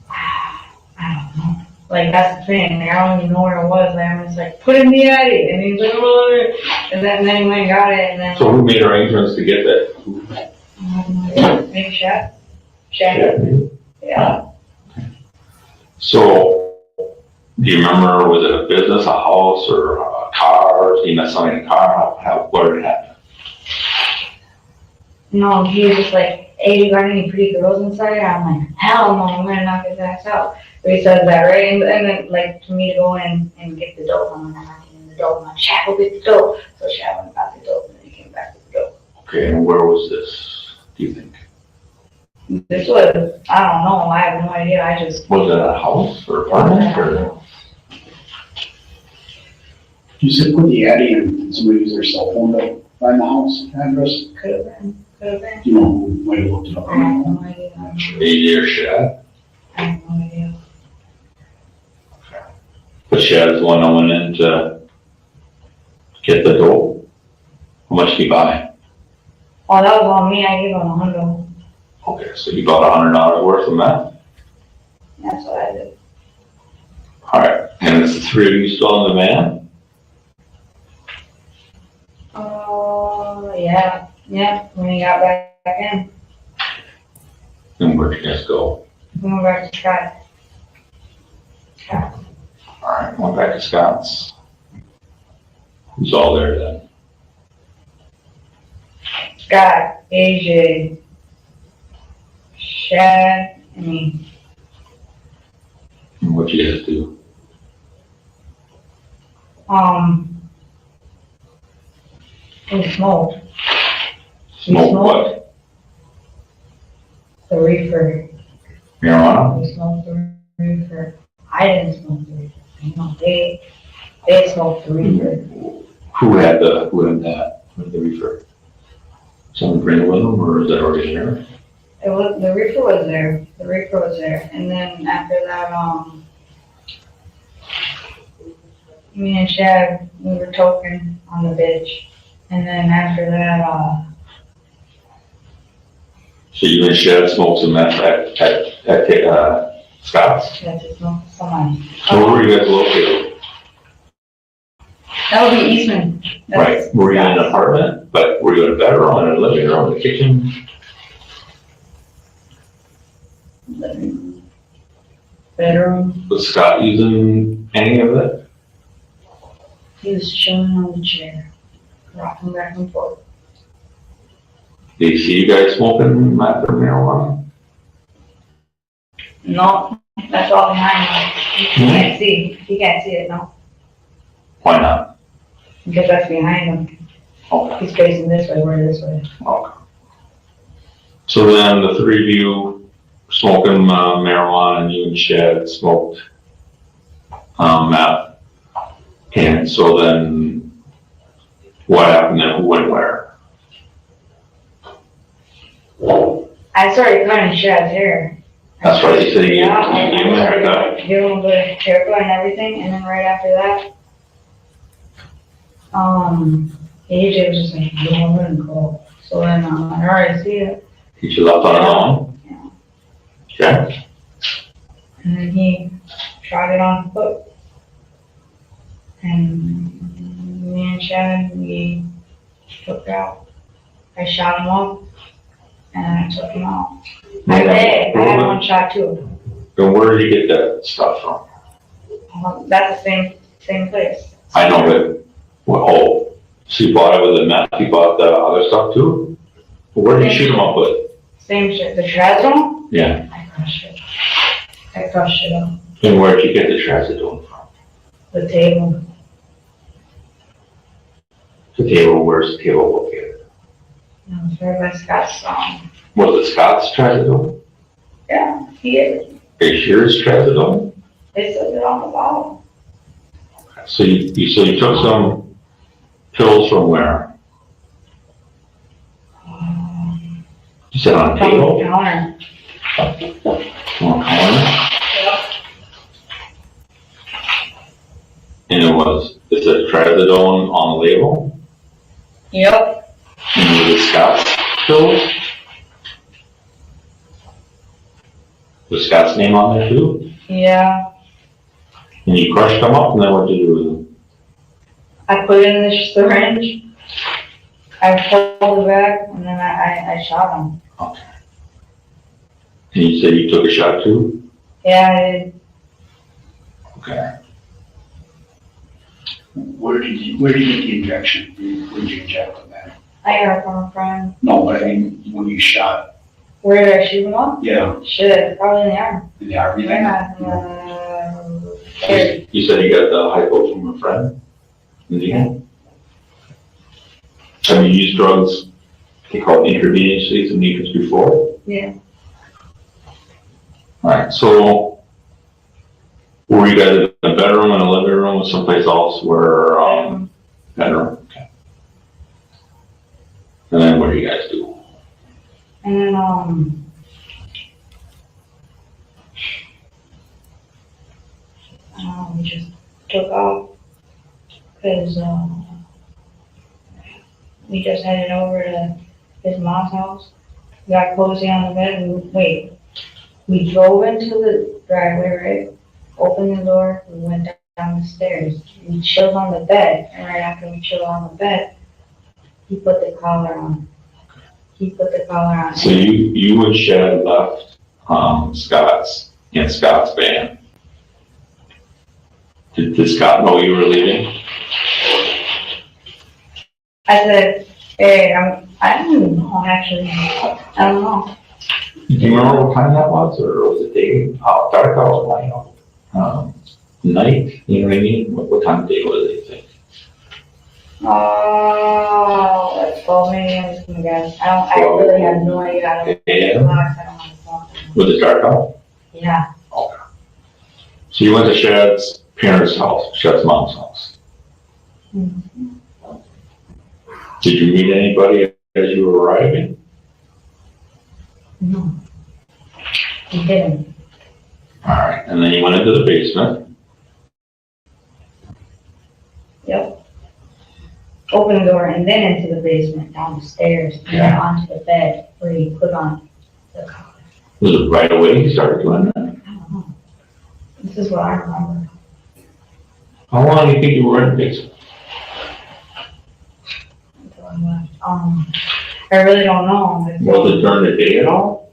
I don't know. Like, that's the thing, like, I don't even know where it was, like, I'm just like, put it in the Addy, and he's like, oh, and then he went and got it, and then. So who made arrangements to get that? Maybe Shad? Shad? Yeah. So, do you remember, was it a business, a house, or a car? You met somebody in a car? What did it happen? No, he was just like, hey, you got any pretty girls inside? I'm like, hell no, I'm gonna knock his ass out. But he said that, right? And then, like, for me to go in and get the dope, I'm like, I'm not getting the dope. I'm like, Shad, go get the dope. So Shad went and got the dope, and then he came back with the dope. Okay, and where was this, do you think? This was, I don't know, I have no idea, I just. Was it a house or apartment or? You said put the Addy and somebody used their cell phone to find the house address. Could have been. You know, who might have looked it up. I have no idea. AJ or Shad? I have no idea. But Shad's the one that went in to get the dope. How much did he buy? Oh, that was on me, I gave him $100. Okay, so you bought $100 worth of meth? That's what I did. Alright, and is the three of you still in the van? Oh, yeah, when he got back in, And where'd you guys go? we went back to Scott. Alright, went back to Scott's. Who's all there then? Scott, AJ, Chad, and me. And what you guys do? We smoked. Smoke what? The reefer. Marijuana? We smoked the reefer. I didn't smoke the reefer. You know, they smoked the reefer. Who had that, with the reefer? Someone bring it with them, or is that already there? It was, the reefer was there. The reefer was there. And then after that, me and Chad, we were talking on the beach. And then after that, So you and Shad smoked some meth at Scott's? that's just not someone. So where were you guys located? That would be Eastman. That's- Right, were you in an apartment, but were you in a bedroom, in a living room, in a kitchen? Bedroom. Was Scott using any of it? He was chilling on the chair, rocking back and forth. Did you see you guys smoking meth or marijuana? No, that's all behind us. You can't see. You can't see it, no. Why not? Because that's behind him. Okay. He's facing this way, we're this way. Okay. So then the three of you smoking marijuana, and you and Shad smoked meth. And so then what happened then? Who went where? I started cutting Chad's hair. That's right, you said you Yeah, gave him a haircut. give him the haircut and everything, and then right after that, AJ was just like, you don't let him go. So then, I already see it, He left on his own? Okay. and then he tried it on foot. And me and Chad, we took out. I shot him up, and I took him out. I had one shot too. Then where did you get that stuff from? That's the same place. I know, but, well, so you bought it with the meth, you bought the other stuff too? Where did you shoot him up with? Same shit, the trazodone, Yeah. I crushed it. I crushed it up, And where did you get the trazodone from? the table. The table, where's the table located? It was right by Scott's, Was it Scott's trazodone? yeah, he is. Are you sure it's trazodone? They said it on the bottle. So you took some pills from where? You said on a From table? the counter. From a counter? And it said trazodone on the label? Yep, And was it Scott's pills? Was Scott's name on there too? yeah. And you crushed them up, and then what did you do with them? I put it in the syringe. I pulled it back, and then I shot him. And you said you took a shot too? Yeah, I did. Okay. Where did you get the injection? Where did you inject them at? I got it from a friend. No, but I mean, when you shot, Where did I shoot him up? yeah, Shit, probably in the arm. in the army thing? Yeah, You said you got the hypo from a friend? Yeah. Have you used drugs, they call it intravenously, some meters before? yeah. Alright, so were you guys in a bedroom, in a living room, or someplace else where, bedroom? Okay. And then what do you guys do? And then, we just took off, cause, we just headed over to his mom's house. We got cozy on the bed and we drove into the driveway, right? Opened the door, we went down the stairs. We chilled on the bed, and right after we chilled on the bed, he put the collar on. So you and Shad left, Scott's van. Did Scott know you were leaving? I said, hey, I don't even know, actually. I don't know. Do you remember what time that was, or was it day, dark out, light out? Night, you know what I mean? What time of day was it, you think? Let's go, maybe I'm just gonna guess. I really have no idea. I don't. AM? I don't want to phone. Was it dark out? Yeah. Okay. So you went to Shad's parents' house, Shad's mom's house. Mhm. Did you meet anybody as you were arriving? No. He didn't. All right, and then you went into the basement. Yep. Open the door and then into the basement, down the stairs, and then onto the bed where you put on the collar. Was it right away you started doing that? I don't know. This is what I remember. How long do you think you were in the basement? Until I left. I really don't know. Was it during the day at all?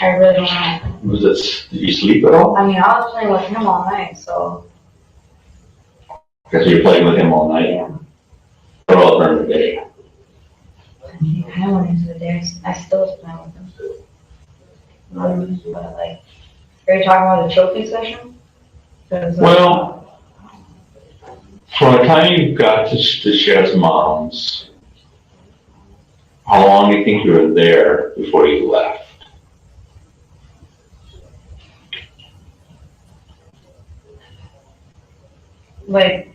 I really don't know. Did you sleep at all? I mean, I was playing with him all night, so. Because you were playing with him all night? Yeah. Or all during the day? I went into the day, I still was playing with him. But like, are you talking about the trophy session? 'Cause, Well, from the time you got to Shad's mom's, how long do you think you were there before you left? like,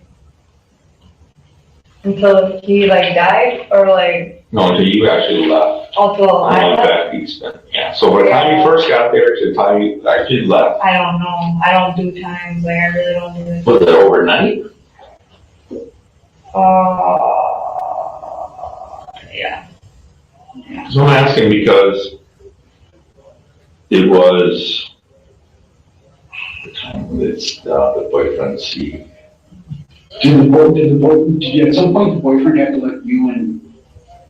until he like died, or like, No, until you actually left. until I And left? back east then. Yeah, so by the time you first got there to the time you actually left, I don't know. I don't do times, like, I really don't do it. was it overnight? Yeah. So I'm asking because it was the time that the boyfriend see. Did you at some point the boyfriend have to let you and,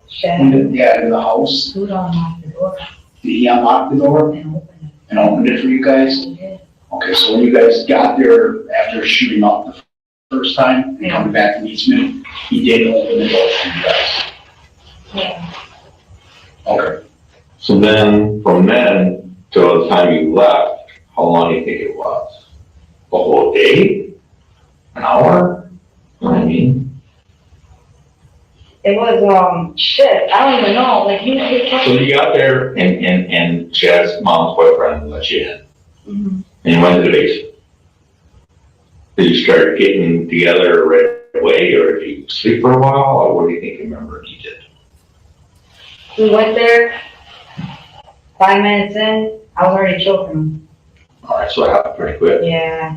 Shit. into the house? Who don't unlock the door Did he unlock the door and open it? and opened it for you guys? He did. Okay, so when you guys got there after shooting up the first time and coming back to Eastman, he did open the door for you guys? Yeah. Okay. So then, from then till the time you left, how long do you think it was? A whole day? An hour? You know what I mean? It was, shit, I don't even know, like, he So you got there and Chad's mom's boyfriend let you in, Mhm. and you went to the basement. Did you start getting together right away, or did you sleep for a while, or what do you think you remember you did? We went there, 5 minutes in, I was already choking him. All right, so it happened pretty quick. Yeah.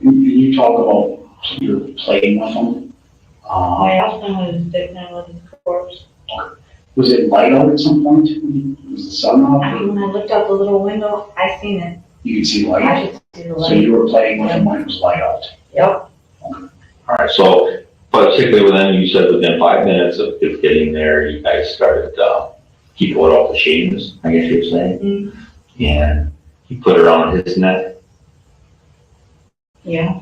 And you talk about you're playing with him. My husband was sticking with his corpse. Was it light out at some point? Was the sun I out? mean, when I looked out the little window, I seen it. You could see I light? could see the So light. you were playing with him when it was light out? Yep. All right, so particularly within, you said within 5 minutes of it getting there, you guys started, he pulled off the chains, I guess you're saying? Mm-hmm. And he put it around his neck. Yeah,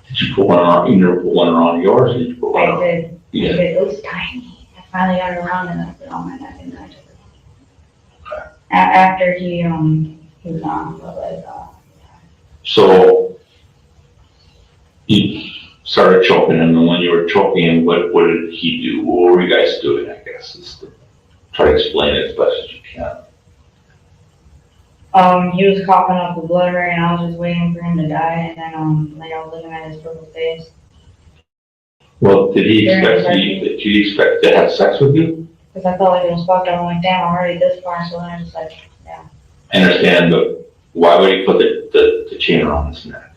Did you put one around, you never put one around yours, or did you put one I around? did. You I did. did. It was tiny. I finally got it around and I put it on my neck and then I took it off. After he was on, but like, So you started choking him, and when you were choking him, what did he do? What were you guys doing, I guess, is to try to explain it as best as you can. he was coughing up the blood right and I was just waiting for him to die and then, like, I was looking at his purple face. Well, did he expect to have sex with you? Cause I felt like it was fucked up. I'm like, damn, I'm already this far, so then I just like, yeah. I understand, but why would he put the chain around his neck?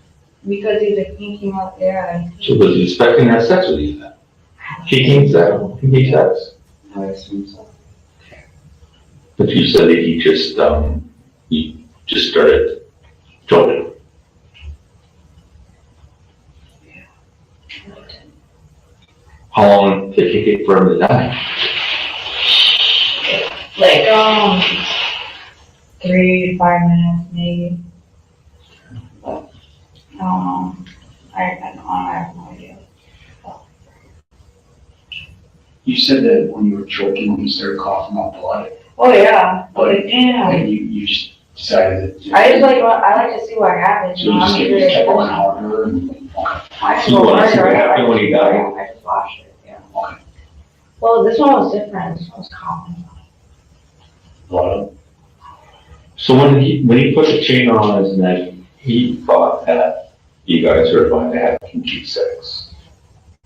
Because he's a kinky out there. So was he expecting to have sex with you then? Kinky sex? Kinky sex? I would assume so. But you said that he just started choking. How long did it take for him to die? Like, 3 to 5 minutes maybe. But, I don't know. I have no idea. You said that when you were choking, when you started coughing out blood, Oh, yeah, yeah. and you just decided that. I like to see what happens, So you you know, just I'm kept sure. going harder and, I So you wanna see what happened when he died? I just watched it, yeah. Well, this one was different, this one was common. blood. So when he put the chain on his neck, he thought that you guys were going to have kinky sex.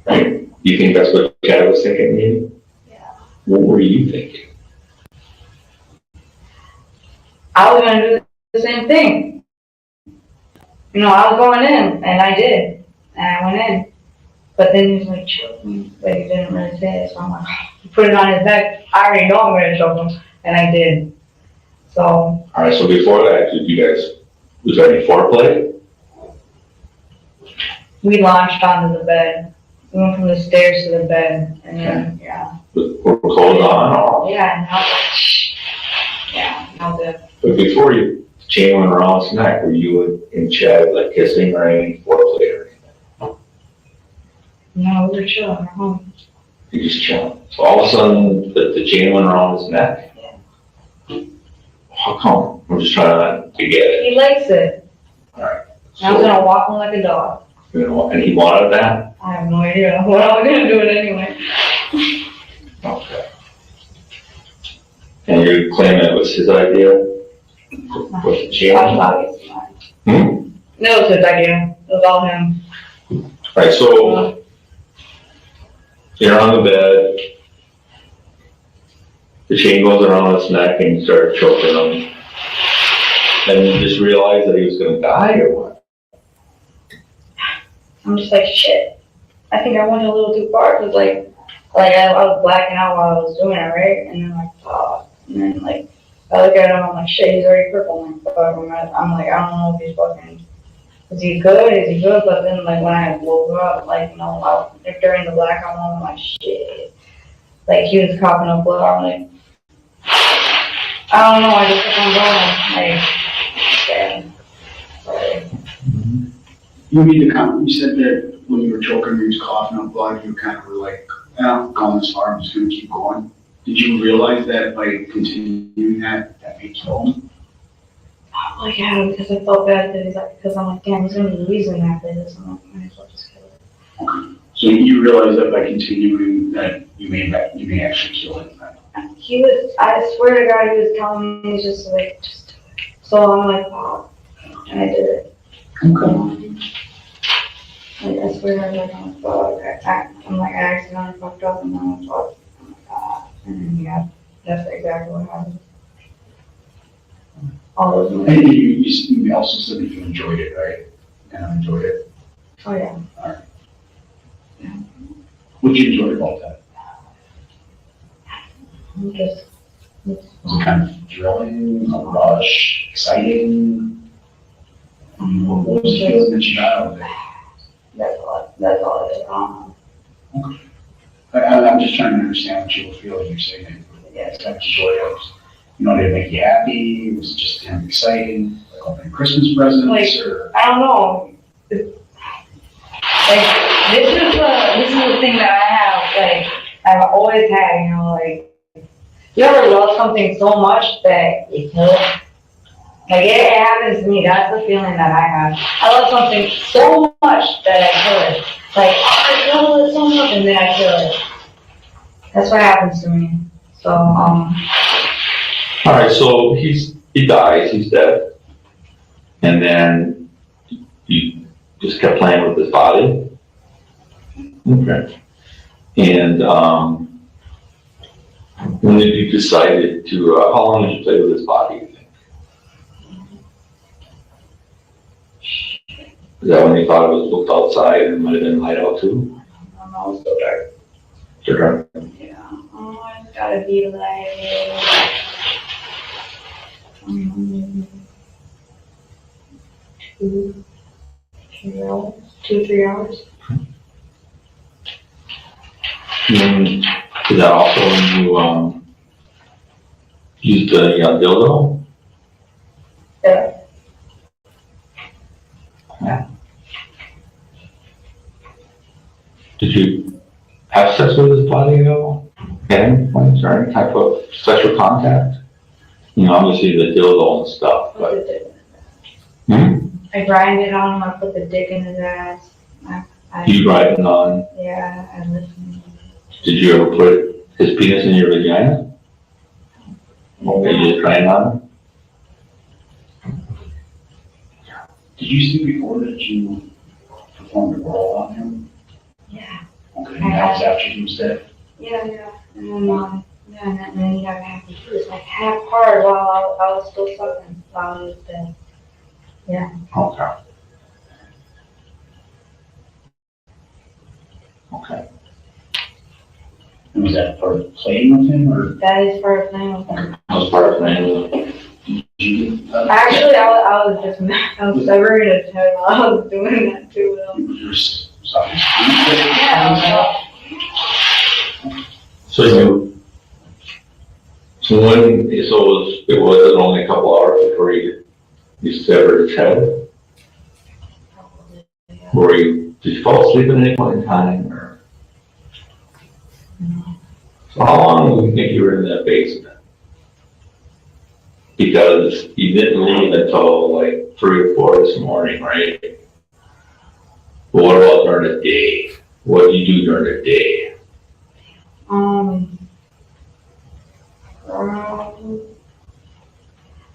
Right? You think that's what Chad was thinking, maybe? Yeah. What were you thinking? I was gonna do the same thing. You know, I was going in, and I did, and I went in. But then he was like, choke me, but he didn't really say it, so I'm like, he put it on his neck, I already know I'm gonna choke him, and I did. So, All right, so before that, did you guys, was there any foreplay? we launched onto the bed. We went from the stairs to the bed, and then, yeah. Were clothes on or? Yeah, now the, But before you chain went around his neck, were you and Chad like kissing or any foreplay or anything? no, we were chilling at home. You just chilling. So all of a sudden, the chain went around his neck? Yeah. How come? I'm just trying to get it. He likes it. Alright. I was gonna walk him like a dog. You know, and he wanted that? I have no idea. Well, I was gonna do it anyway. Okay. And you claim it was his idea? With the chain? I'll talk it tonight. Hmm? No, it was his idea. It was all him. Alright, so you're on the bed. The chain goes around his neck and you start choking him. And you just realized that he was gonna die or what? I'm just like, shit. I think I went a little too far, cause I was blacking out while I was doing it, right? And then and then I look at him, I'm like, shit, he's already purple. I'm like, fuck, I'm like, I don't know if he's fucking, is he good? But then when I woke up, during the blackout moment, I'm like, shit. Like he was coughing up blood, I'm like, I don't know, I just kept on going, sorry. You made the comment, you said that when you were choking, you was coughing up blood, you kind of were like, I'm going this far, I'm just gonna keep going. Did you realize that by continuing that may kill him? Yeah, because I felt bad because I'm like, damn, he's gonna be losing after this. I'm like, might as well just kill it. Okay. So you realize that by continuing that you may actually kill him then? I swear to God, he was telling me just do it. So I'm like, wow, and I did it. Okay. I swear to God, I'm like, fuck. I'm like, I accidentally fucked up and then I'm fucked. I'm like, and then, yeah, that's exactly what happened. All those movies. And you also said that you enjoyed it, right? And I enjoyed it. Oh, yeah. Alright. What did you enjoy about that? Just, Was it kind of thrilling, a rush, exciting? What was the feeling that you got out of it? that's all it is. I'm just trying to understand what you were feeling. You're saying that it's kind of joyous. You know, did it make you happy? Was it just kind of exciting? Like opening Christmas presents or? I don't know. This is the thing that I have, I've always had, you ever love something so much that you kill it? It happens to me, that's the feeling that I have. I love something so much that I kill it. I love it so much and then I kill it. That's what happens to me. So, Alright, so he dies, he's dead. And then you just kept playing with his body? Okay. And, when did you decide to, how long did you play with his body, you think? Is that when you thought it was booked outside and it might have been light out too? I don't know, it's so dark. Still dark? Yeah, it's gotta be two, 3 hours, 2-3 hours. And is that also when you, used the dildo? Yeah. Did you have sex with his body at all? Hand points or any type of special contact? You know, obviously the dildo and stuff, Put but, the dick hmm? I grind it on him, I put the dick in his ass. You riding on, Yeah, I listen. did you ever put his penis in your vagina? Or you just grind on him? Did you see before that you performed a roll on him? Yeah, Okay, and that was after he was dead? yeah. And then, yeah, and then he got happy. He was like half hard while I was still sucking while he was dead. Okay. Okay. And was that part of playing with him, or That is part of playing with him. That was part of playing. did you? Actually, I was just mad. I was never gonna tell you I was doing that to him. You were sorry. Yeah. So when, it was only a couple hours before you severed his head? Or did you fall asleep at any point in time, or? So how long do you think you were in that basement? Because you didn't leave until like 3 or 4 this morning, right? But what about during the day? What do you do during the day?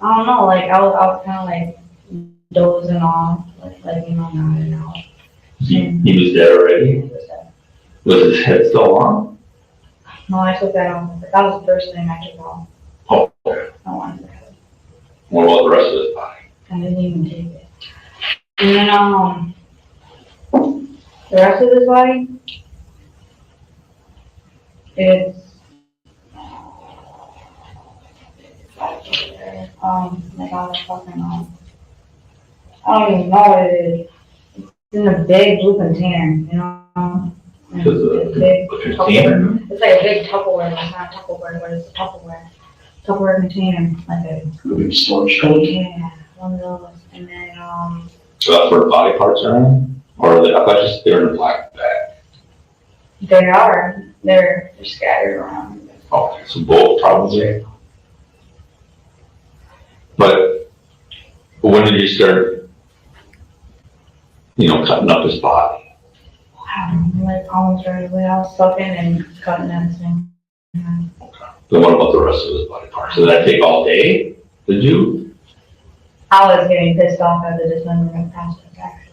I don't know, like, I was kind of like dozing off, like, nodding out. He was dead already? Was his head still on? No, I took that off. That was the first thing I took off. Oh, okay. I wanted to cut it. What about the rest of his body? I didn't even take it. And then, the rest of his body, it's, like on the fucking, I don't even know what it is. It's in a big blue container, you know? And Just a it's big container? Tupperware. It's like a big Tupperware, it's not Tupperware, but it's a Tupperware container, like a, Big storage code? yeah, one of those. And then, So that's where body parts are in? Or I thought just they were in a black bag? they're scattered around. Okay, so both probably. But when did you start, cutting up his body? Like almost right away, I was sucking and cutting at the same time. Then what about the rest of his body parts? Did that take all day? Did you? I was getting pissed off at the dismemberment process, actually.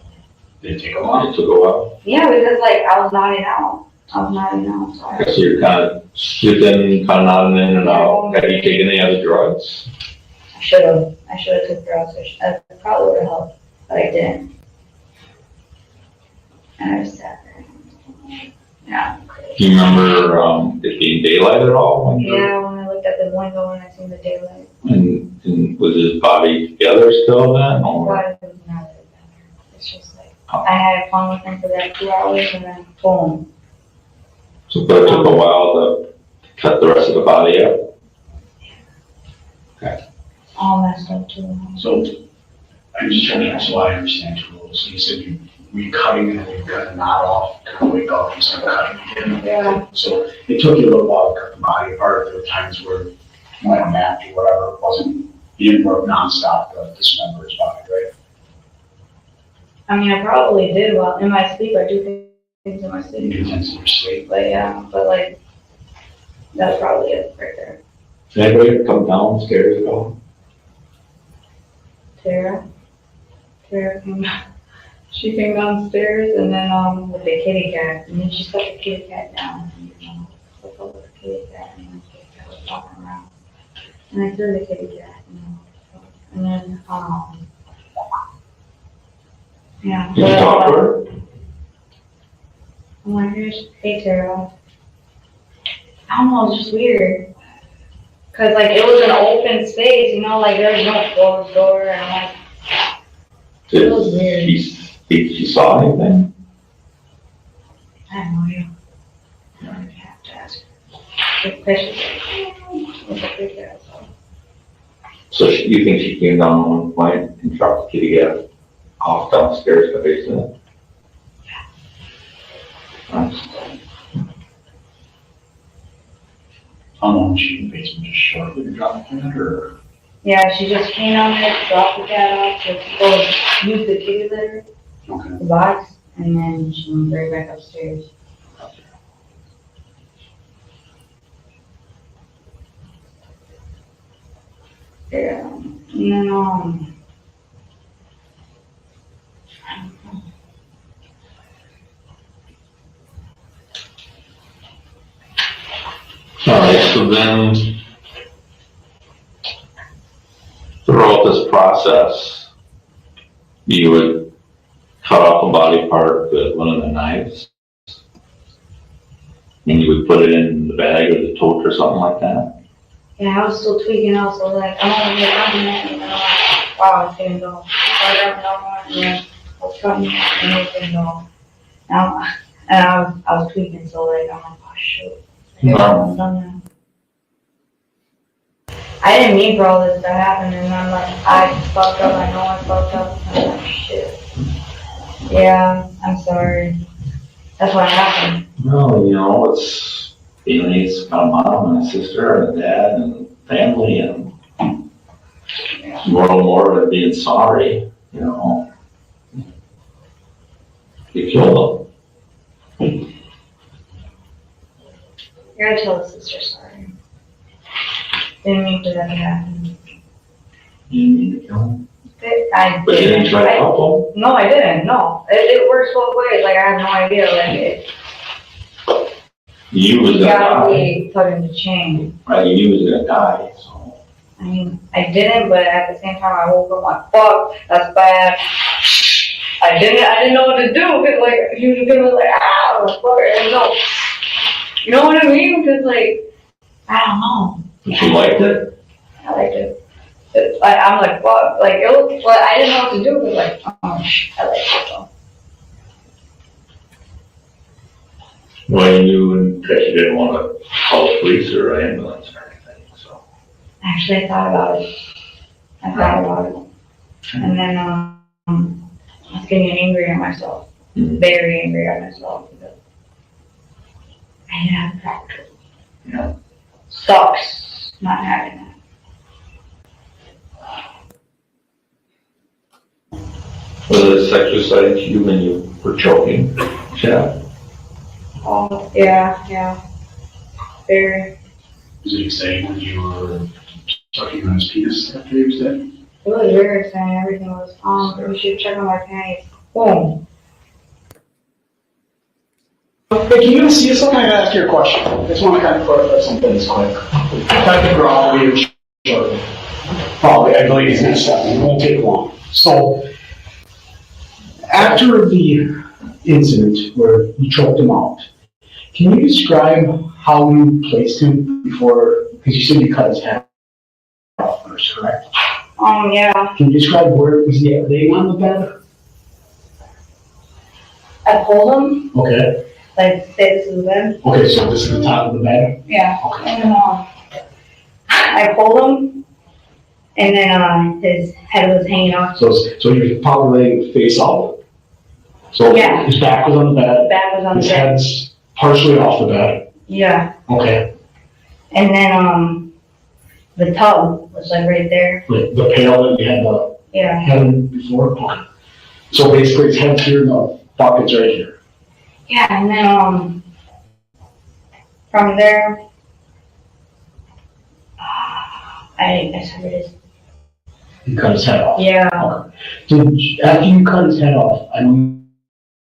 Did it take a while? It took a while. Yeah, because like I was nodding out, so I. Okay, so you're kind of slipping, kind of nodding in and out. Have you taken any other drugs? I should have took drugs, I probably would have helped, but I didn't. And I just sat there. Yeah. Do you remember it being daylight at all? Yeah, when I looked at the window and I seen the daylight. And was his body together still then? Or? Why was it not together? It's just like, I had fun with him for that 2 hours and then boom. So but it took a while to cut the rest of the body up? All messed up too. So, I'm just trying to, so I understand the rules. So you said you were cutting and then you cut a knot off, kind of wake up and start cutting again? Yeah. So it took you a little while to cut the body apart. There were times where you might have napped or whatever, it wasn't, you didn't work nonstop to dismember his body, right? I mean, I probably did, well, in my sleep, I do things in my You sleep. do things in your sleep. But yeah, but like, that's probably it right there. Did anybody come downstairs at all? Tara came, she came downstairs and then, with the kitty cat, and then she set the kitty cat down. Flip over the kitty cat and then the kitty cat was walking around. And I threw the kitty cat, and then, yeah. Did you talk to her? I'm like, hey Tara. I don't know, it's just weird. Cause like it was an open space, like there's no closed door, and I'm like, Did was weird. she saw anything? I have no idea. I don't even have to ask. Good question. So you think she came down on one point and dropped the kitty cat off downstairs in the basement? How long was she in the basement, just shortly to drop the cat, or? Yeah, she just came down there, dropped the cat off, to go use the kitty litter, Okay. the box, and then she went right back upstairs. Yeah, and then, All right, so then throughout this process, you would cut off a body part with one of the knives, and you would put it in the bag or the tote or something like that. yeah, I was still tweaking out, so like, I'm gonna get on it, and then I'm like, wow, it's gonna go. So I got another one, and then I was cutting it, and it didn't go. Now, and I was tweaking, so like, I'm like, oh shoot. Here, I'm done now. I didn't mean for all this to happen, and I'm like, I fucked up, I know I fucked up, and I'm like, shit. Yeah, I'm sorry. That's what happened. No, you know, it's, you needs a mom and a sister and a dad and family and more and more of being sorry, you know. You kill them. You gotta tell the sister sorry. Didn't mean for that to happen. You need to kill them. I But you didn't try to didn't. help them. No, I didn't, no. It works both ways, like, I have no idea, like, You was it gonna gotta die, be put into chain. right? You was gonna die, so. I mean, I didn't, but at the same time, I woke up like, fuck, that's bad. I didn't know what to do, cause like, he was gonna like, ah, like, fuck, I didn't know. You know what I mean? Cause like, I don't know. But you liked it? I liked it. I'm like, fuck, like, it was, like, I didn't know what to do, but like, I liked it, so. Well, you knew that you didn't want to call the police or ambulance or anything, so. Actually, I thought about it. And then, I was getting angry at myself. Mhm. Very angry at myself because I didn't have practice. You know, sucks not having that. Was it exercise you when you were choking? Yeah. Oh, yeah. Very. Was it exciting when you were sucking on his penis after he was dead? It was very exciting. Everything was, we should check on my panties. Boom. Hey, can you see us? I'm gonna ask you a question. I just want to kind of clarify something this quick. I think we're all here shortly. Probably, I believe he's gonna step in. It won't take long. So, after the incident where you choked him out, can you describe how you placed him before, because you said you cut his head off first, correct? Yeah. Can you describe where, was he laying on the bed? I pulled him, Okay, like, say this is the bed. okay, so this is the top of the bed? Yeah. Okay. And then, I pulled him, and then, his head was hanging off. So you're probably laying face out? So Yeah. his back was on the bed, Back was on the his bed. head's partially off the bed? Yeah. Okay, And then, the tub was like right there. the pail that you had the Yeah. head in before? Okay. So basically his head's here and the bucket's right here? Yeah, and then, from there, I said it is. You cut his head off? Yeah. Okay. After you cut his head off, I know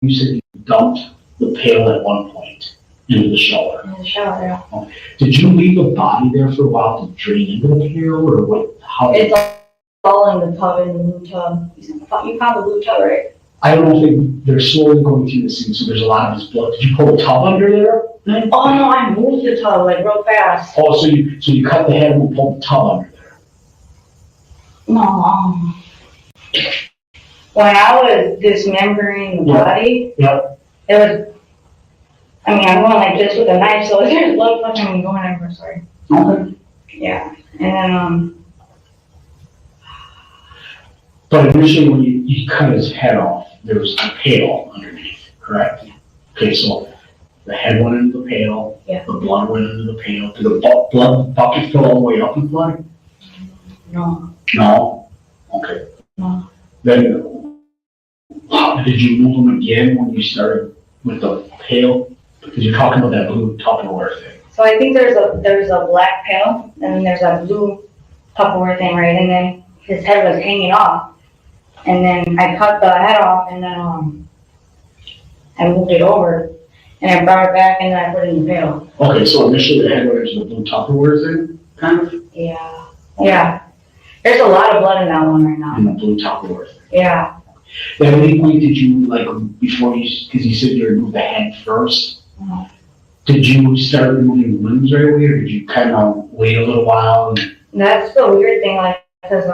you said you dumped the pail at one point into the shower. In the shower, yeah. Did you leave the body there for a while to drain into the pail, or what, how? It's all in the tub, in the blue tub. You found the blue tub, right? I don't know if they're slowly going through the scene, so there's a lot of his blood. Did you pull the tub under there then? Oh no, I moved the tub like real fast. Oh, so you cut the head and pulled the tub under there? No, when I was dismembering the Yeah. body, Yeah. it was, I mean, I'm going like this with a knife, so there's blood fucking going everywhere, sorry. Okay. Yeah, and then, But initially, when you cut his head off, there was a pail underneath, correct? Okay, so the head went into the pail. Yeah. The blood went into the pail. Did the blood bucket fill all the way up with blood? No, No? Okay. no. Then, did you move them again when you started with the pail? Because you're talking about that blue Tupperware thing. So I think there's a black pail, and then there's a blue Tupperware thing, right? And then his head was hanging off. And then I cut the head off, and then, I moved it over, and I brought it back, and then I put it in the pail. Okay, so initially the head went into the blue Tupperware thing, kind of, Yeah, yeah. There's a lot of blood in that one right now. in the blue Tupperware thing. Yeah. At any point did you, like, before you, because you said you removed the head first, did you start removing limbs right away, or did you kind of wait a little while? And That's the weird thing, like, because,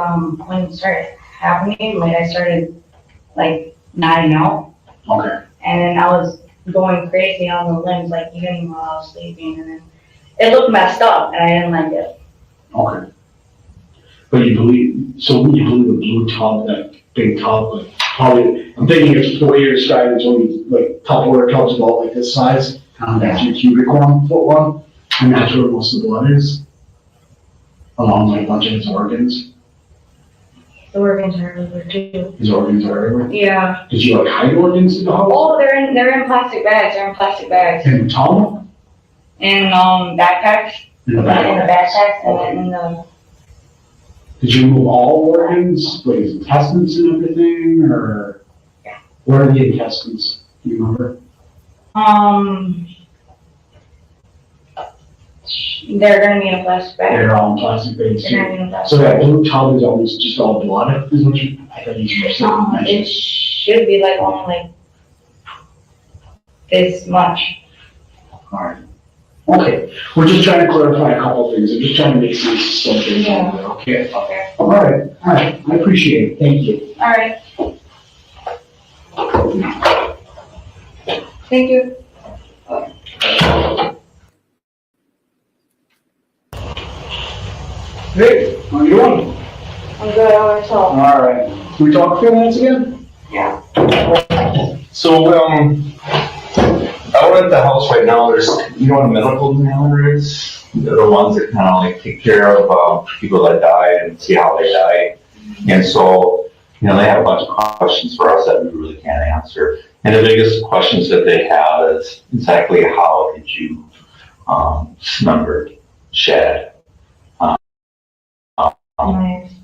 when it started happening, like, I started, like, nodding out. Okay, And then I was going crazy on the limbs, like, even while I was sleeping, and then it looked messed up, and I didn't like it. okay. But you believe the blue tub, that big tub, like, probably, I'm thinking it's the way you're describing, it's only, like, Tupperware tubs about like this size, that's your cubic foot one, and that's where most of the blood is, along with a bunch of his organs. The organs are everywhere too. His organs are everywhere. Yeah. Did you like hide organs in the house? Oh, they're in plastic bags. They're in plastic bags. In the tub? In backpacks. In the In back? the backpacks and then in the. Did you remove all organs, like his intestines and everything, or where are the intestines? Do you remember? They're gonna be in a plastic bag. They're all in plastic bags. They're gonna be in a plastic So that bag. blue tub is almost just all blood, is what you, I thought you were saying. It should be like only like this much. Alright. Okay, we're just trying to clarify a couple things, I'm just trying to make sense of something, Yeah. okay? Okay. Alright, I appreciate it, thank you. All right. Thank you. Hey, how you doing? I'm good. How are yourself? Alright, can we talk a few minutes again? Yeah. So, out at the house right now, there's, you know what a medical examiner is? They're the ones that kind of like take care of people that die and see how they die. And so, you know, they have a bunch of questions for us that we really can't answer. And the biggest questions that they have is exactly how did you dismember, shed?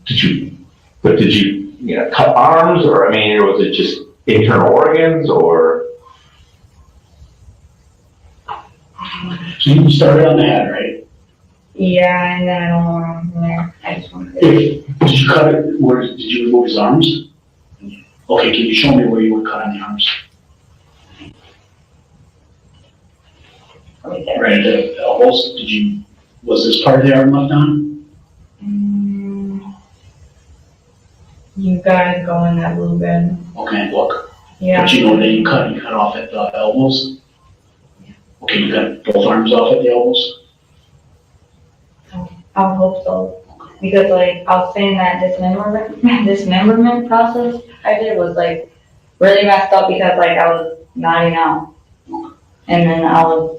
Did you, you know, cut arms, or I mean, or was it just internal organs, or? So you started on the head, right? Yeah, and then I don't know where I'm from there. I just wanted to. Did you cut it, where, did you remove his arms? Okay, can you show me where you would cut on the arms? Right there. Right at the elbows, was this part of the arm left on? You guys go in that blue bed. Okay, look, Yeah. but you know that you cut off at the elbows? Okay, you cut both arms off at the elbows? I would hope so. Because like, I was saying that dismemberment process I did was like really messed up because like I was nodding out. And then I was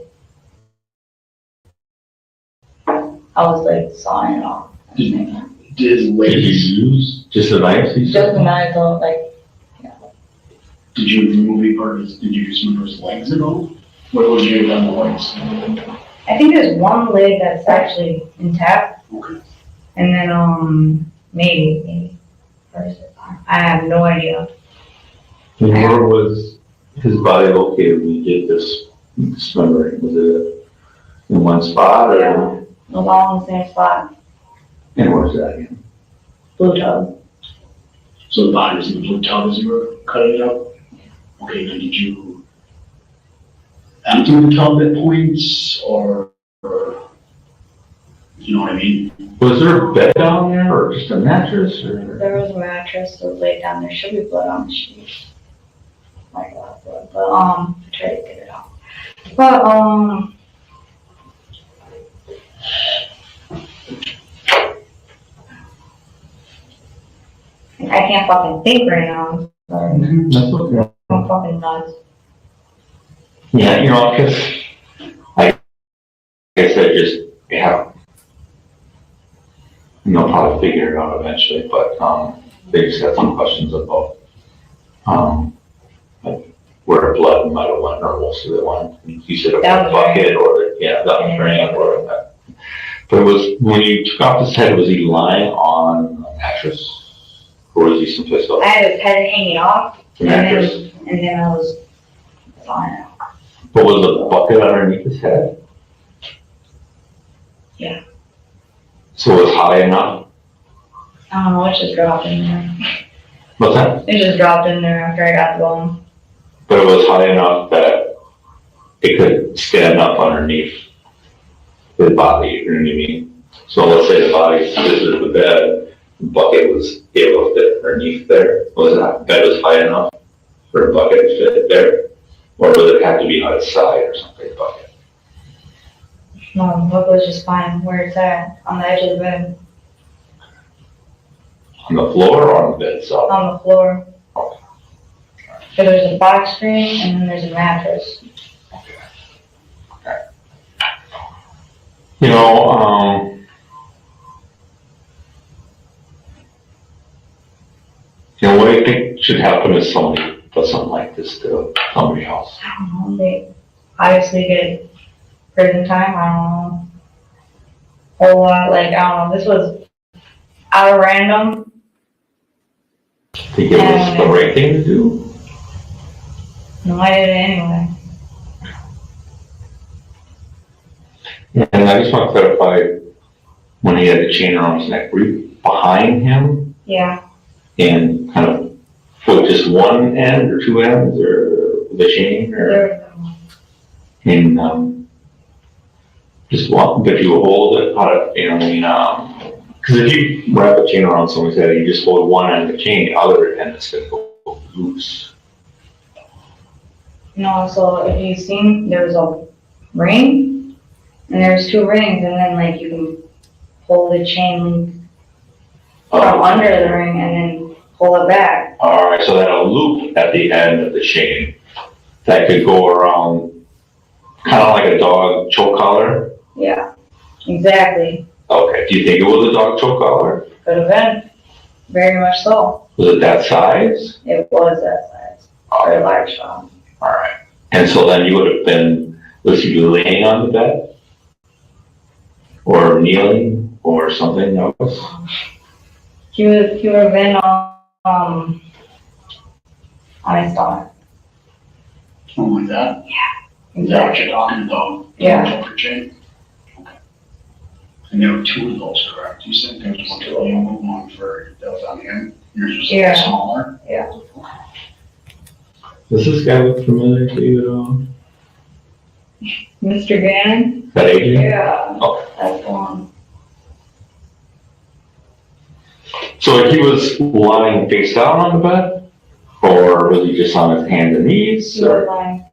like sawing it off. Did his legs, use just a knife? Just the knife, though, like, did you remove any part of his, did you just remove his legs at all? What was you done the legs? I think there's one leg that's actually intact. Okay. And then, maybe. Where's it? I have no idea. And where was his body located when you did this dismembering? Was it in one spot, or? Yeah. It was all in the same spot. And where's that again? Blue tub. So the body was in the blue tub as you were cutting it up? Okay, then did you empty the tub at points, or, you know what I mean? Was there a bed down there, or just a mattress, or? There was a mattress that was laid down. There should be blood on the sheets. Like that, but I tried to get it out. But I can't fucking think right now. I'm sorry. That's okay. I'm fucking nuts. Yeah, you know, because I said, just, yeah. And they'll probably figure it out eventually, but, they just had some questions about, like where blood might have went, or most of it went. You said a Down the bucket, or, yeah, down the drain, or that. But it was, when you took off his head, was he lying on a mattress? Or was he someplace else? I had his head hanging off, The mattress? and then I was fine. But was the bucket underneath his head? Yeah. So it was high enough? I don't know, it just dropped in there. What's that? It just dropped in there after I got the bone. But it was high enough that it could stand up underneath the body, you know what I mean? So let's say the body sits at the bed, the bucket was able to fit underneath there. Was that bed was high enough for a bucket to fit there? Or would it have to be outside or something, the bucket? No, the bucket was just fine where it's at, on the edge of the bed, On the floor or on the bed itself? on the floor. So there's a box spring and then there's a mattress. You know, what do you think should happen if somebody does something like this to somebody else? I don't know, they obviously get prison time, I don't know. Whole lot, like, I don't know, this was out of random. Think it was the right thing to do? No, I did it anyway. And I just want to clarify, when he had the chain around his neck, were you behind him Yeah, and kind of with just one end or two ends or the chain or? there, And, just one, but you hold it, how to, you know, I mean, because if you wrap a chain around someone's head, you just hold one end of the chain, the other end is gonna go loose. no, so if you've seen, there was a ring, and there's two rings, and then like you can pull the chain link from under the ring and then pull it back. All right, so then a loop at the end of the chain that could go around, kind of like a dog choke collar. Yeah, exactly. Okay, do you think it was a dog choke collar? Could have been, very much so. Was it that size? It was that size, very large dog. All right, and so then you would have been, was he laying on the bed? Or kneeling or something else? He would have been on his stomach. Something like that? Yeah. Is that what you're talking about? Yeah. Choker chain? Okay. And there were two of those, correct? You said there was one for you, one for, that was on him? Yours was Yeah. smaller? Yeah. Does this guy look familiar to you at all? Mr. Gannon? That Adrian? Yeah, Okay. that's the one. So he was lying face down on the bed? Or was he just on his hands and knees? He was Or, lying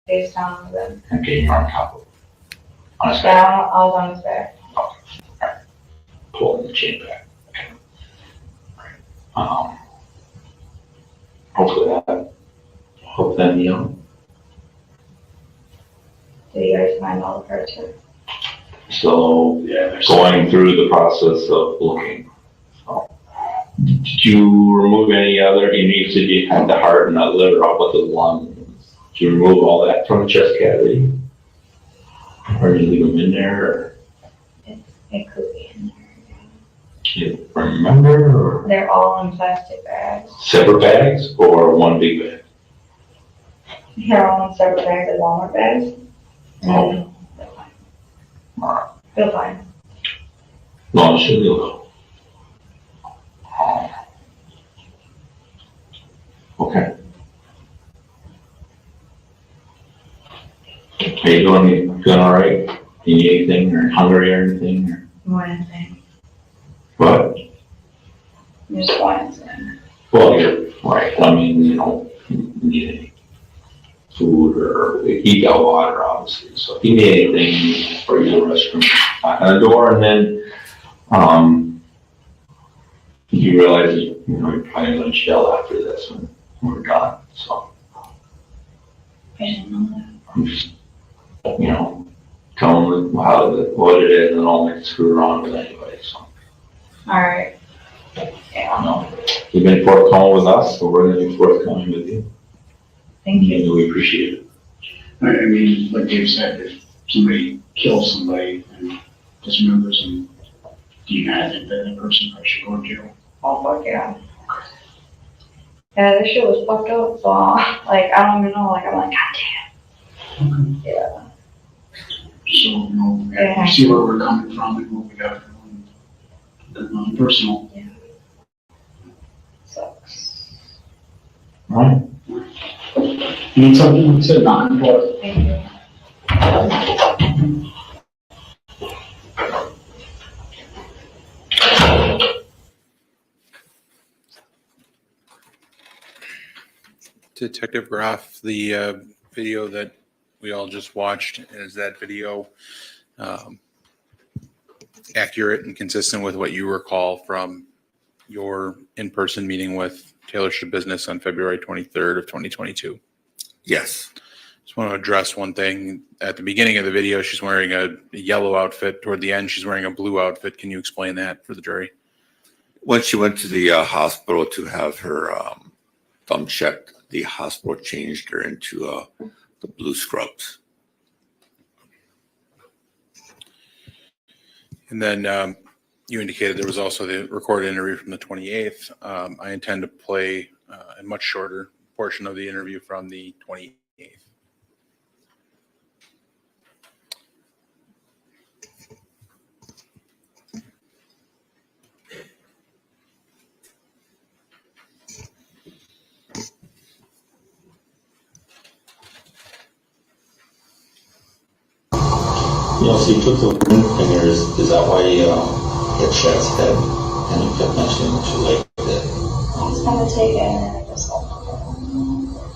face down on the bed. okay, you're on top of him. On his back, Yeah, I was on his back. pulling the chain back. Okay. Right. Hopefully that, hope then, you know, Did you guys find all the parts here? so Yeah, there's. going through the process of looking. So, did you remove any other, you said you had the heart and the liver, how about the lungs? Did you remove all that from the chest cavity? Or did you leave them in there, or It could be in there. do you remember, or They're all in plastic bags. separate bags, or one big bag? They're all in separate bags, like Walmart bags. Oh, Feel fine. no, it should be a little. Okay. Are you doing all right? Do you need anything, or hungry or anything, or More than anything. what? Just one thing. Well, you're right, I mean, you don't need any food or eat out water, obviously, so if you need anything, or use the restroom, knock on the door, and then, you realize, you know, you're probably gonna chill after this when we're done, so I didn't know that. I'm just, you know, tell them what it is, and I'll make screw around with it anyway, so. Alright. Yeah, No, you've been forthcoming with us, so we're gonna be forthcoming with you. thank you. And we appreciate it. I mean, like Dave said, if somebody kills somebody and dismembers them, do you not think that person probably should go to jail? Oh, fuck yeah. Yeah, this shit was fucked up, so, like, I don't even know, like, I'm like, god damn. Yeah. So, you know, Yeah. you see where we're coming from and what we got going personal. Sucks. Alright, You need something to sit on, but Thank you. Detective Groff, the video that we all just watched, is that video accurate and consistent with what you recall from your in-person meeting with Taylor Shabusiness on February 23rd of 2022? Yes. Just want to address one thing. At the beginning of the video, she's wearing a yellow outfit. Toward the end, she's wearing a blue outfit. Can you explain that for the jury? When she went to the hospital to have her thumb checked, the hospital changed her into the blue scrubs. And then you indicated there was also the recorded interview from the 28th. I intend to play a much shorter portion of the interview from the 28th. You know, so you took the ring fingers, is that why you hit Chad's head? And you kept mentioning that you liked it. I was gonna take it and then I just left it.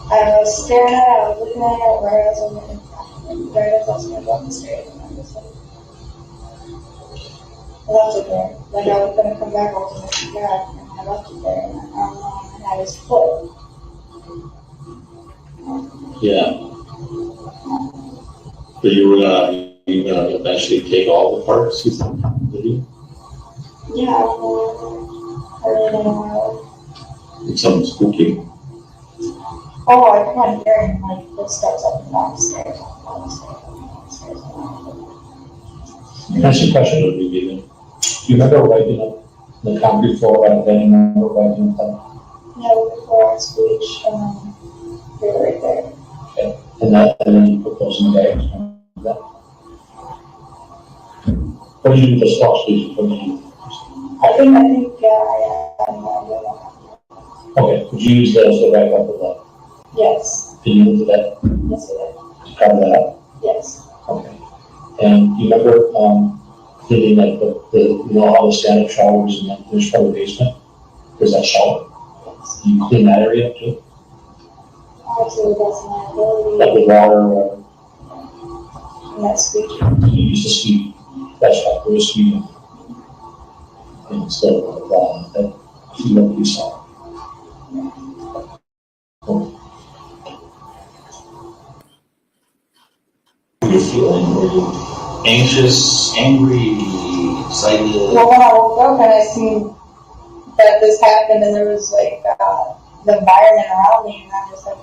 I was staring at it, I was looking at it, where I was looking, and right as I was gonna go up the stairs, and I just like, I left it there. Like I was gonna come back over to the back, and I left it there, and I don't know, I had his foot. Yeah. But you were gonna eventually take all the parts, you think, did you? Yeah, I don't know. I really don't know. Did something spooky? Oh, I kept hearing like footsteps up and down the stairs, up and down the stairs, up and down the stairs. That's the question that we given. Do you remember wiping up the concrete floor right then? Remember wiping up that? Yeah, before I screeched, they were right there. Okay. And then you put those in the bags. Remember that? What did you do with the swaps? Did you put them in? I think, yeah, I have no idea what happened. Okay, would you use those to wipe up with that? Yes, Can you look at that? yes, it is. To cover that up? Yes. Okay. And you remember, thinking like you know, all the static showers and that, there's probably basement? There's that shower? Yes. You clean that area up too? Actually, that's my ability. Like with water or, And that's screeching. you used to speak, that's right, there was speaking. And so, that, you know, you saw. Cool. You're feeling, were you anxious, angry, excited? Well, when I woke up and I seen that this happened and there was like the environment around me, and I was like,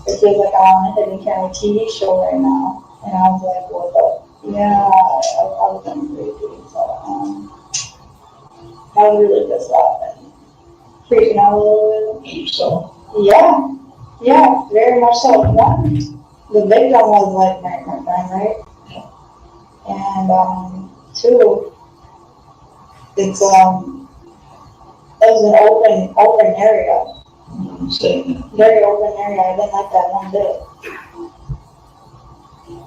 it feels like I'm on a Hidden Camera TV show right now. And I was like, what the? Yeah, I was angry too. So I was really pissed off and freaking out a little bit. So, Yeah, very much so. One, the victim was like my friend, right? And two, it was an open area. Very open area. I didn't like that one bit.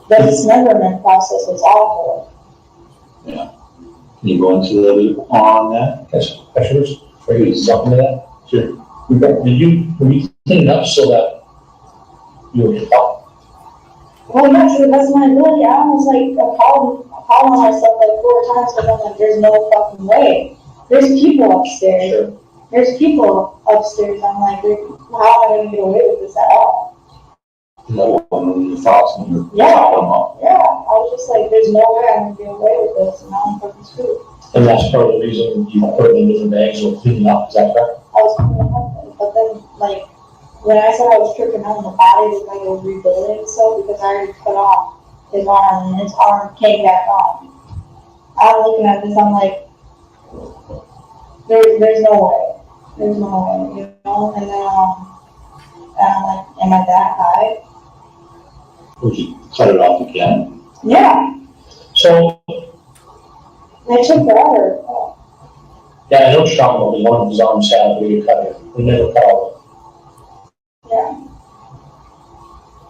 The dismemberment process was awful. yeah. Can you go into a little bit on that? Questions? Are you something to that? Sure. Were you cleaning up so that you were help? Well, not to the best of my ability. I almost like called on myself like 4 times because I'm like, there's no fucking way. There's people upstairs. Sure. There's people upstairs. I'm like, how am I going to get away with this at all? Another one, your thoughts on your. Yeah, I was just like, there's no way I'm gonna get away with this, and now I'm fucking screwed. And that's part of the reason you put it in different bags or cleaning up, is that correct? I was cleaning up, but then, like, when I said I was tripping out, the body looked like it was rebuilding itself because I already cut off his arm, and his arm came back on. I'm looking at this, I'm like, there's no way. There's no way, you know? And then, and I'm like, am I that high? Would you cut it off again? Yeah, So, and it took forever. Oh, yeah, I know Sean, but one of his arms had where you cut it, we never cut all yeah.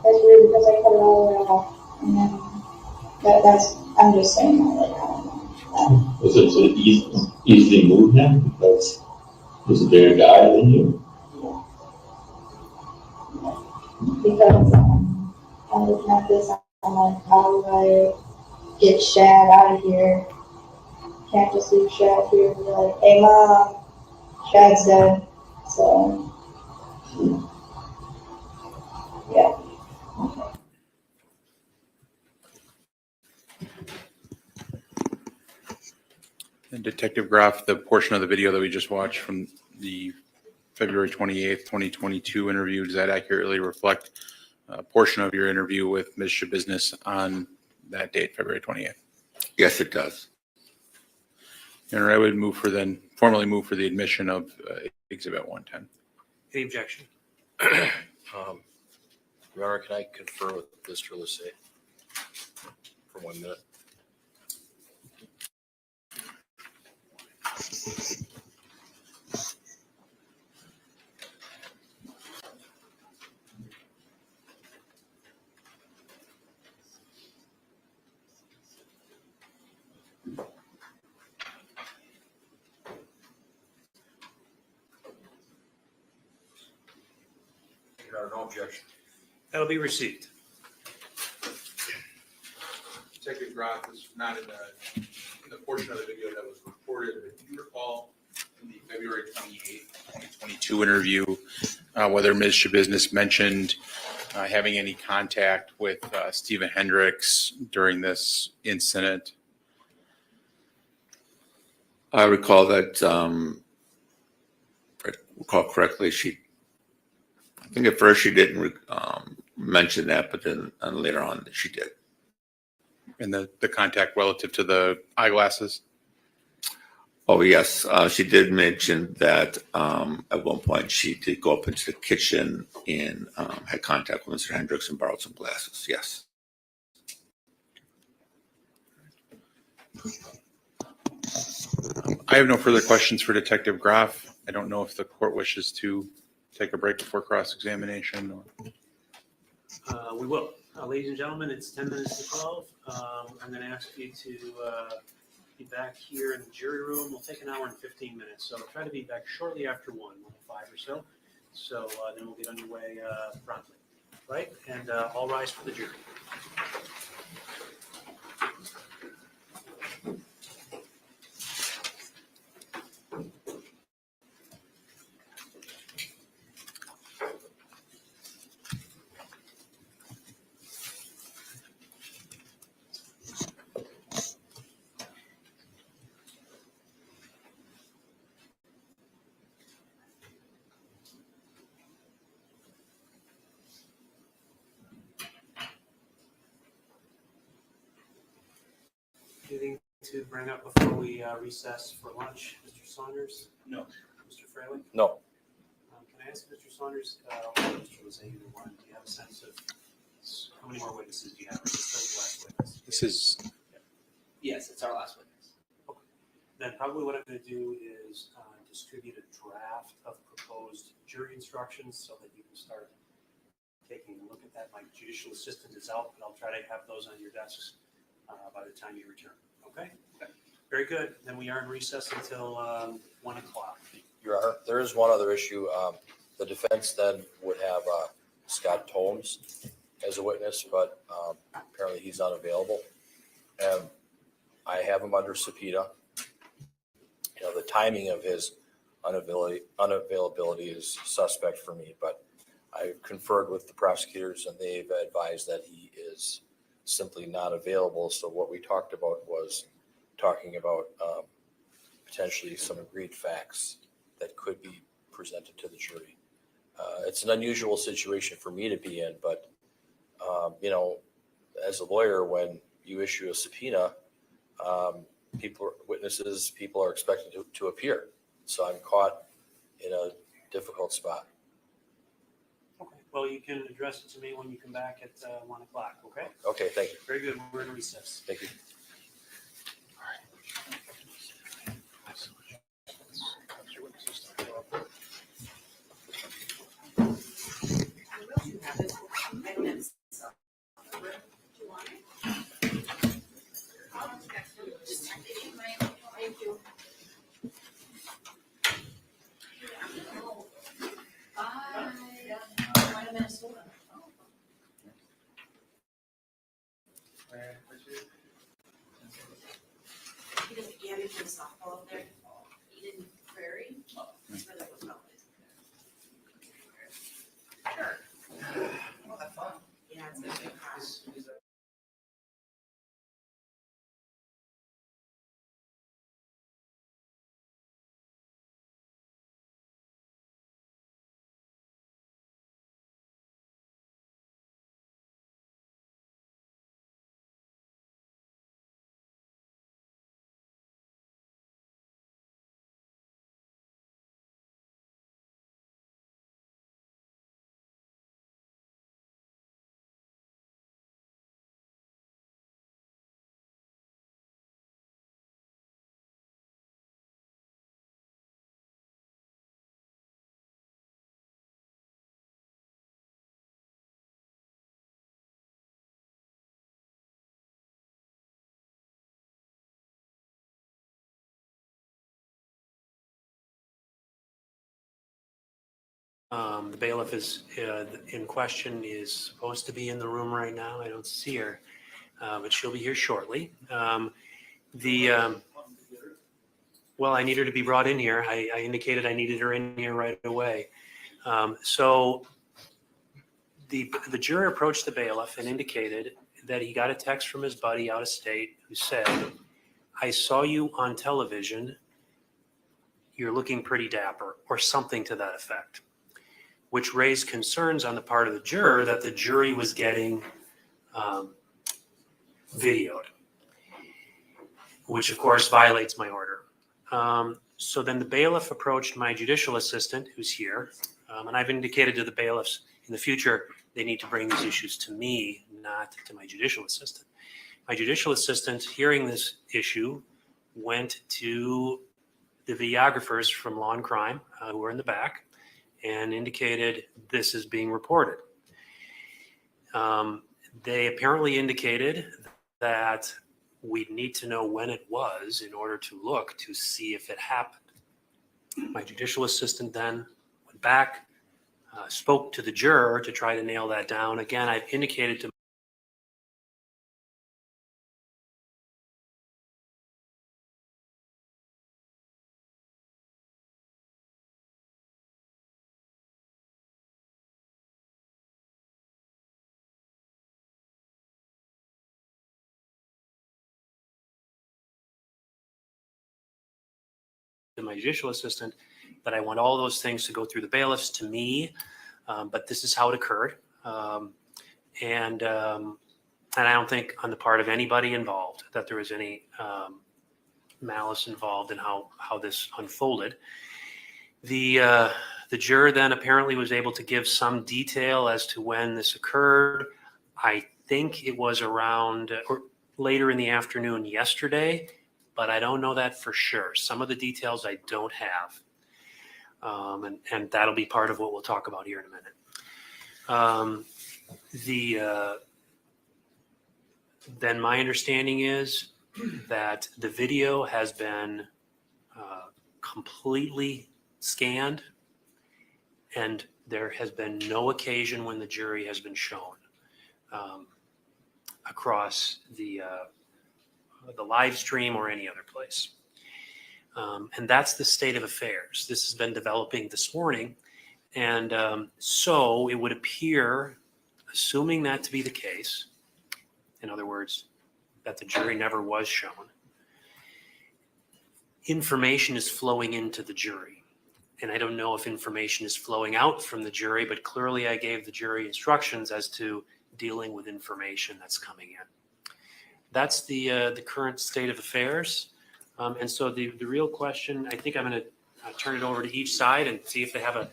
That's weird because I cut it all the way off. And then, that's, I'm just saying, like, I don't know. of it. Was it easily moved then, because he's a bigger guy than you? Because, I'm looking at this, I'm like, how do I get Shad out of here? Can't just leave Shad here and be like, hey mom, Shad's dead. So, yeah. And Detective Graff, the portion of the video that we just watched from the February 28th, 2022 interview, does that accurately reflect a portion of your interview with Ms. Shabusiness on that date, February 28th? Yes, it does. And I would formally move for the admission of Exhibit 110. Any objection? Your Honor, can I confer with Mr. Lissay for 1 minute? Your Honor, no objection. That'll be received. Detective Graff is not in the portion of the video that was recorded, but do you recall in the February 28th, 2022 interview, whether Ms. Shabusiness mentioned having any contact with Stephen Hendricks during this incident? I recall that, if I recall correctly, I think at first she didn't mention that, but then later on she did. And the contact relative to the eyeglasses? Oh, yes. She did mention that at one point she did go up into the kitchen and had contact with Mr. Hendricks and borrowed some glasses. Yes. I have no further questions for Detective Graff. I don't know if the court wishes to take a break before cross-examination. We will. Ladies and gentlemen, it's 10 minutes to 12. I'm going to ask you to be back here in the jury room. We'll take an hour and 15 minutes. So try to be back shortly after 1:05 or so. So then we'll get underway promptly. Right? And all rise for the jury. Anything to bring up before we recess for lunch, Mr. Saunders? No. Mr. Fraley? No. Can I ask Mr. Saunders, or Mr. Lozay, either one, do you have a sense of how many more witnesses do you have? Is this the last witness? This is, Yes, it's our last witness. Then probably what I'm going to do is distribute a draft of proposed jury instructions so that you can start taking a look at that. My judicial assistant is out, but I'll try to have those on your desks by the time you return. Okay? Very good. Then we are in recess until 1 o'clock. Your Honor, there is one other issue. The defense then would have Scott Tomes as a witness, but apparently he's unavailable. And I have him under subpoena. You know, the timing of his unavailability is suspect for me, but I've conferred with the prosecutors and they've advised that he is simply not available. So what we talked about was talking about potentially some agreed facts that could be presented to the jury. It's an unusual situation for me to be in, but you know, as a lawyer, when you issue a subpoena, people are expected to appear. So I'm caught in a difficult spot. Okay, well, you can address it to me when you come back at 1 o'clock, okay? Okay, thank you. Very good, we're in recess. Thank you. He doesn't get it from softball up there. Eden Prairie. That's where that was about. Sure. Well, have fun. Yeah, it's gonna be hot. The bailiff is in question is supposed to be in the room right now. I don't see her, but she'll be here shortly. Well, I need her to be brought in here. I indicated I needed her in here right away. So the juror approached the bailiff and indicated that he got a text from his buddy out of state who said, "I saw you on television. You're looking pretty dapper," or something to that effect, which raised concerns on the part of the juror that the jury was getting videoed, which of course violates my order. So then the bailiff approached my judicial assistant, who's here, and I've indicated to the bailiffs in the future they need to bring these issues to me, not to my judicial assistant. My judicial assistant, hearing this issue, went to the videographers from Law and Crime, who are in the back, and indicated this is being reported. They apparently indicated that we'd need to know when it was in order to look to see if it happened. My judicial assistant then went back, spoke to the juror to try to nail that down. Again, I've indicated to my judicial assistant that I want all those things to go through the bailiffs to me, but this is how it occurred. And I don't think on the part of anybody involved that there was any malice involved in how this unfolded. The juror then apparently was able to give some detail as to when this occurred. I think it was around or later in the afternoon yesterday, but I don't know that for sure. Some of the details I don't have. And that'll be part of what we'll talk about here in a minute. Then my understanding is that the video has been completely scanned, and there has been no occasion when the jury has been shown across the live stream or any other place. And that's the state of affairs. This has been developing this morning, And so it would appear, assuming that to be the case, in other words, that the jury never was shown, information is flowing into the jury. And I don't know if information is flowing out from the jury, but clearly I gave the jury instructions as to dealing with information that's coming in. That's the current state of affairs. And so the real question, I think I'm going to turn it over to each side and see if they have a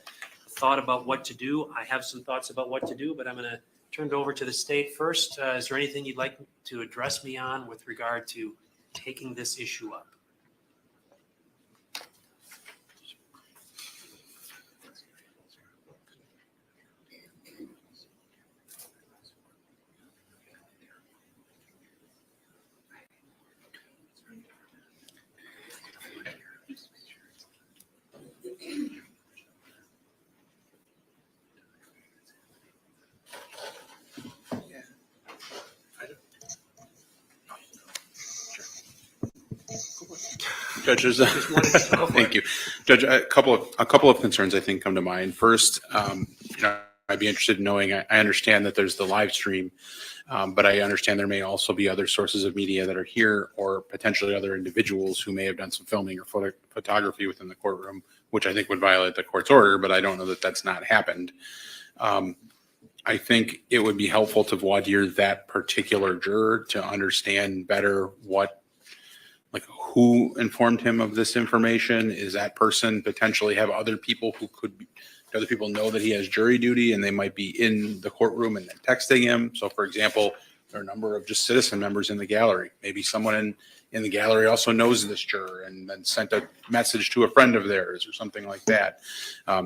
thought about what to do. I have some thoughts about what to do, but I'm going to turn it over to the state first. Is there anything you'd like to address me on with regard to taking this issue up? Judge, thank you. Judge, a couple of concerns I think come to mind. First, I'd be interested in knowing, I understand that there's the live stream, but I understand there may also be other sources of media that are here or potentially other individuals who may have done some filming or photography within the courtroom, which I think would violate the court's order, but I don't know that that's not happened. I think it would be helpful to voir dire that particular juror to understand better who informed him of this information. Is that person potentially have other people other people know that he has jury duty and they might be in the courtroom and then texting him? So for example, there are a number of just citizen members in the gallery. Maybe someone in the gallery also knows this juror and then sent a message to a friend of theirs or something like that.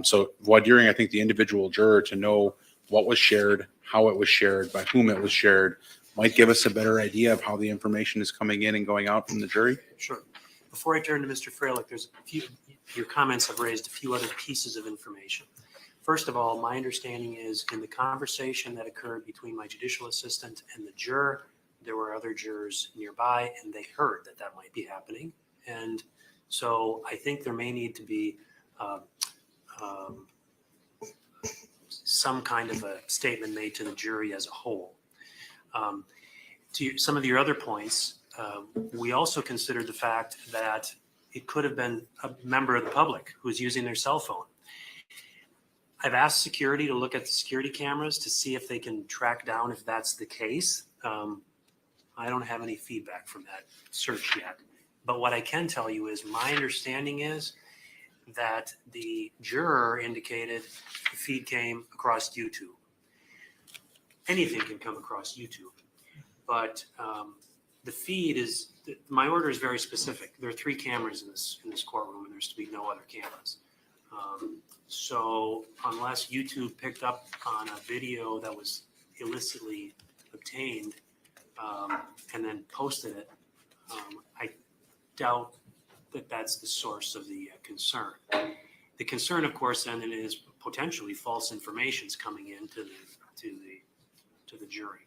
So voir diring, I think the individual juror to know what was shared, how it was shared, by whom it was shared, might give us a better idea of how the information is coming in and going out from the jury. Sure. Before I turn to Mr. Freilich, there's a few, your comments have raised a few other pieces of information. First of all, my understanding is in the conversation that occurred between my judicial assistant and the juror, there were other jurors nearby and they heard that that might be happening. And so I think there may need to be some kind of a statement made to the jury as a whole. To some of your other points, we also considered the fact that it could have been a member of the public who's using their cell phone. I've asked security to look at the security cameras to see if they can track down if that's the case. I don't have any feedback from that search yet. But what I can tell you is my understanding is that the juror indicated the feed came across YouTube. Anything can come across YouTube, but the feed is, my order is very specific. There are 3 cameras in this courtroom and there's to be no other cameras. So unless YouTube picked up on a video that was illicitly obtained and then posted it, I doubt that that's the source of the concern. The concern, of course, then is potentially false information is coming in to the jury.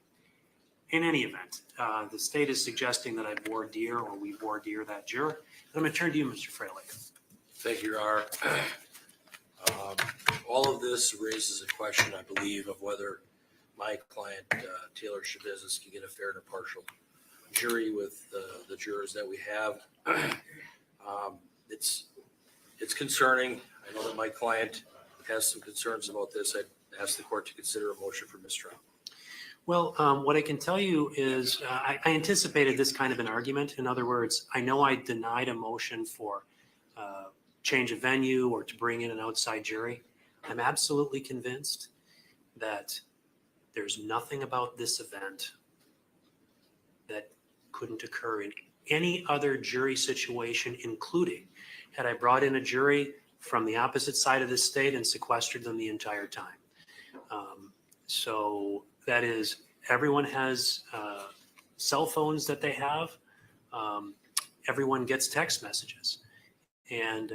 In any event, the state is suggesting that I voir dire or we voir dire that juror. I'm going to turn to you, Mr. Freilich. Thank you, Your Honor. All of this raises a question, I believe, of whether my client, Taylor Shabusiness, can get a fair and impartial jury with the jurors that we have. It's concerning. I know that my client has some concerns about this. I'd ask the court to consider a motion for mistrial. Well, what I can tell you is I anticipated this kind of an argument. In other words, I know I denied a motion for change of venue or to bring in an outside jury. I'm absolutely convinced that there's nothing about this event that couldn't occur in any other jury situation, including had I brought in a jury from the opposite side of the state and sequestered them the entire time. So that is, everyone has cell phones that they have. Everyone gets text messages. And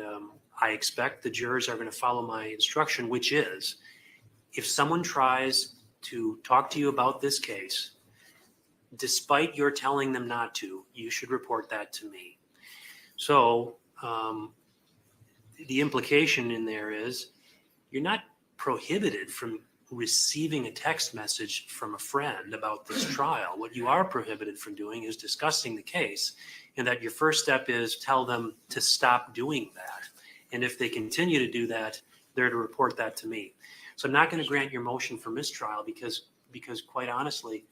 I expect the jurors are going to follow my instruction, which is if someone tries to talk to you about this case, despite your telling them not to, you should report that to me. So the implication in there is you're not prohibited from receiving a text message from a friend about this trial. What you are prohibited from doing is discussing the case, and that your first step is tell them to stop doing that. And if they continue to do that, they're to report that to me. So I'm not going to grant your motion for mistrial because quite honestly,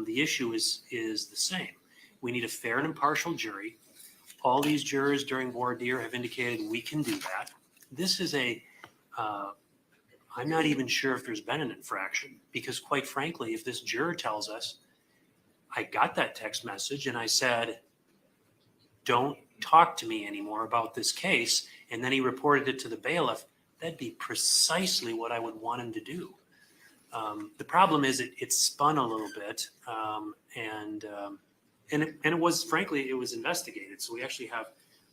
the issue is the same. We need a fair and impartial jury. All these jurors during voir dire have indicated we can do that. This is I'm not even sure if there's been an infraction, because quite frankly, if this juror tells us, I got that text message and I said, don't talk to me anymore about this case, and then he reported it to the bailiff, that'd be precisely what I would want him to do. The problem is it spun a little bit, and it was, frankly, it was investigated. So we actually have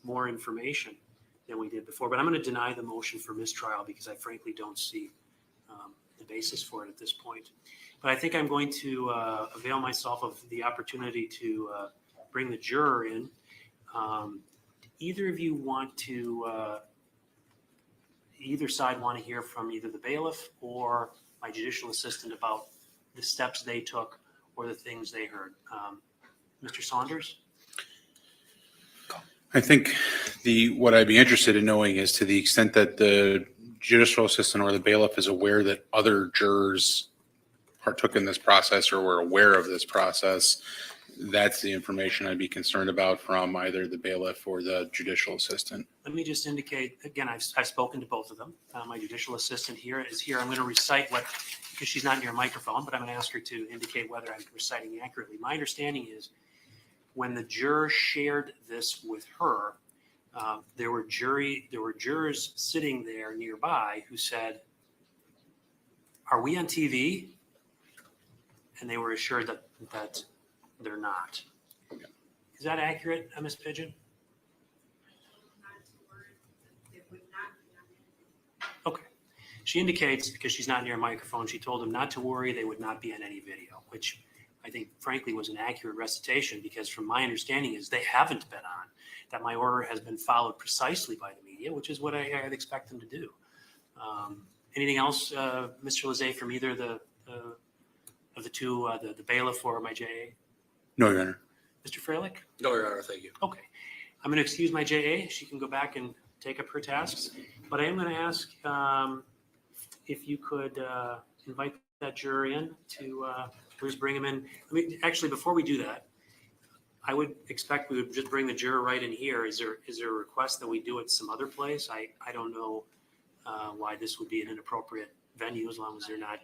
more information than we did before. But I'm going to deny the motion for mistrial because I frankly don't see the basis for it at this point. But I think I'm going to avail myself of the opportunity to bring the juror in. Either of you want to, either side want to hear from either the bailiff or my judicial assistant about the steps they took or the things they heard. Mr. Saunders? I think what I'd be interested in knowing is to the extent that the judicial assistant or the bailiff is aware that other jurors partook in this process or were aware of this process. That's the information I'd be concerned about from either the bailiff or the judicial assistant. Let me just indicate, again, I've spoken to both of them. My judicial assistant is here. I'm going to recite what, because she's not near a microphone, but I'm going to ask her to indicate whether I'm reciting accurately. My understanding is when the juror shared this with her, there were jurors sitting there nearby who said, are we on TV? And they were assured that they're not. Is that accurate, Ms. Pigeon? Okay. She indicates, because she's not near a microphone, she told them not to worry, they would not be on any video, which I think frankly was an accurate recitation, because from my understanding is they haven't been on, that my order has been followed precisely by the media, which is what I'd expect them to do. Anything else, Mr. Lezay, from either of the two, the bailiff or my JA? No, Your Honor. Mr. Freilich? No, Your Honor, thank you. Okay. I'm going to excuse my JA. She can go back and take up her tasks. But I am going to ask if you could invite that juror in to please bring him in. I mean, actually, before we do that, I would expect we would just bring the juror right in here. Is there a request that we do it some other place? I don't know why this would be an inappropriate venue as long as they're not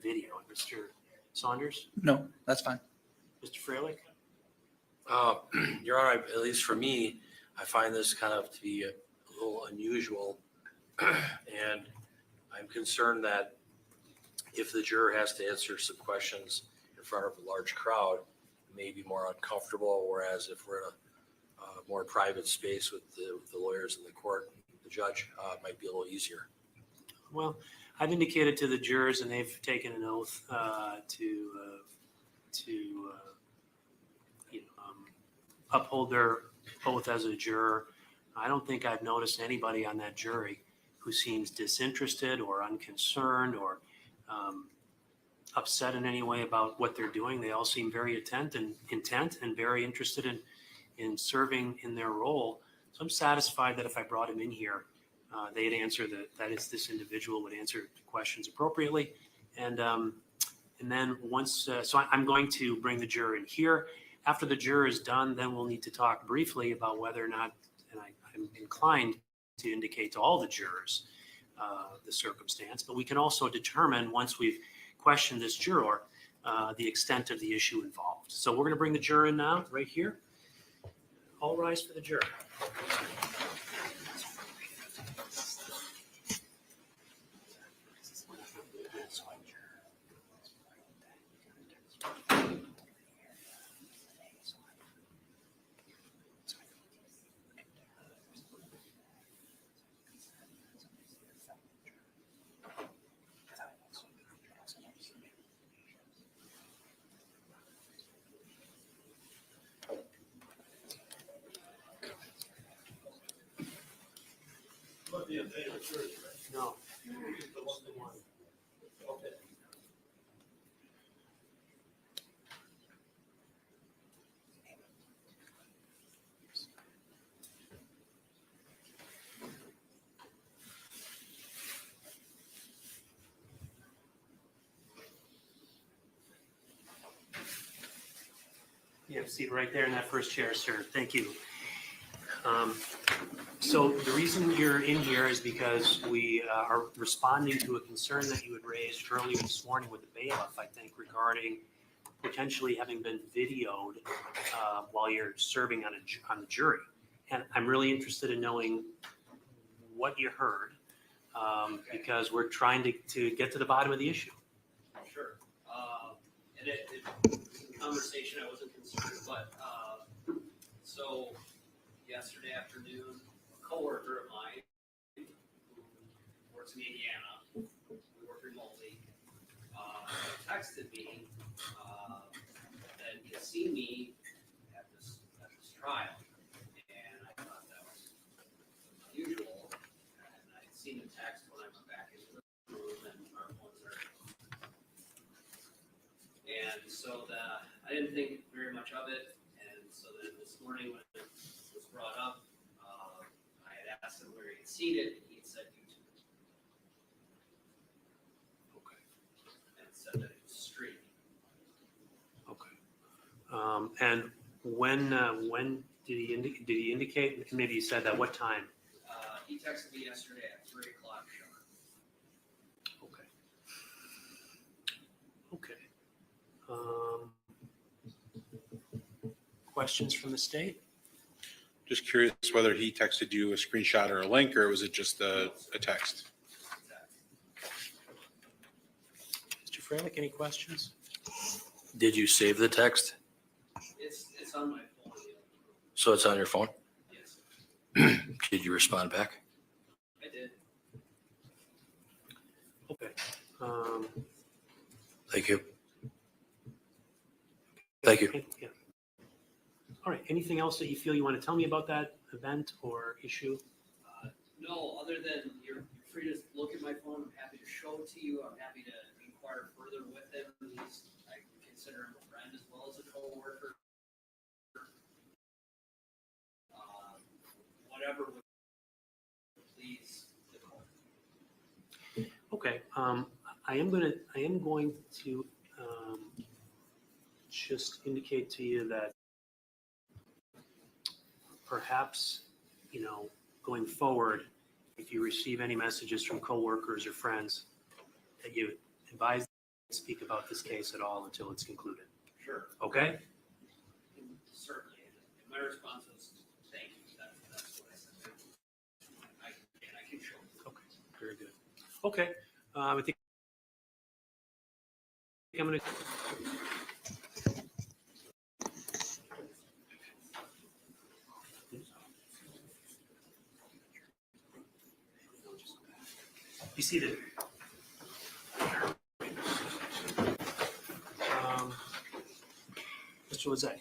video. Mr. Saunders? No, that's fine. Mr. Freilich? Your Honor, at least for me, I find this kind of to be a little unusual. And I'm concerned that if the juror has to answer some questions in front of a large crowd, it may be more uncomfortable, whereas if we're in a more private space with the lawyers in the court, the judge, it might be a little easier. Well, I've indicated to the jurors, and they've taken an oath to uphold their oath as a juror. I don't think I've noticed anybody on that jury who seems disinterested or unconcerned or upset in any way about what they're doing. They all seem very intent and very interested in serving in their role. So I'm satisfied that if I brought him in here, they'd answer this individual would answer questions appropriately. And then once, so I'm going to bring the juror in here. After the juror is done, then we'll need to talk briefly about whether or not, and I'm inclined to indicate to all the jurors the circumstance, but we can also determine once we've questioned this juror, the extent of the issue involved. So we're going to bring the juror in now, right here. All rise for the juror. No. You have a seat right there in that first chair, sir. Thank you. So the reason you're in here is because we are responding to a concern that you had raised earlier this morning with the bailiff, I think, regarding potentially having been videoed while you're serving on the jury. And I'm really interested in knowing what you heard, because we're trying to get to the bottom of the issue. Sure. And it conversation I wasn't concerned, but so yesterday afternoon, a coworker of mine who works in Indiana, we work remotely, texted me that he had seen me at this trial, and I thought that was unusual. And I'd seen the text when I went back into the room, and our phones are. And so I didn't think very much of it. And so then this morning when it was brought up, I had asked him where he had seen it, and he had said YouTube. Okay. And said that it was streaming. Okay. And when did he indicate? Maybe he said that. What time? He texted me yesterday at 3 o'clock sharp. Okay. Okay. Questions from the state? Just curious whether he texted you a screenshot or a link, or was it just a text? Mr. Freilich, any questions? Did you save the text? It's on my phone. So it's on your phone? Yes. Did you respond back? I did. Okay. Thank you. Thank you. Yeah. All right. Anything else that you feel you want to tell me about that event or issue? No, other than you're free to look at my phone. I'm happy to show it to you. I'm happy to inquire further with him. I consider him a friend as well as a coworker. Whatever would please the court. Okay. I am going to just indicate to you that perhaps, going forward, if you receive any messages from coworkers or friends, that you advise them to speak about this case at all until it's concluded. Sure. Okay? Certainly. And my response was, thank you. That's what I said. I can show you. Okay. Very good. Okay. I think I'm going to. Be seated. Mr. Lezay.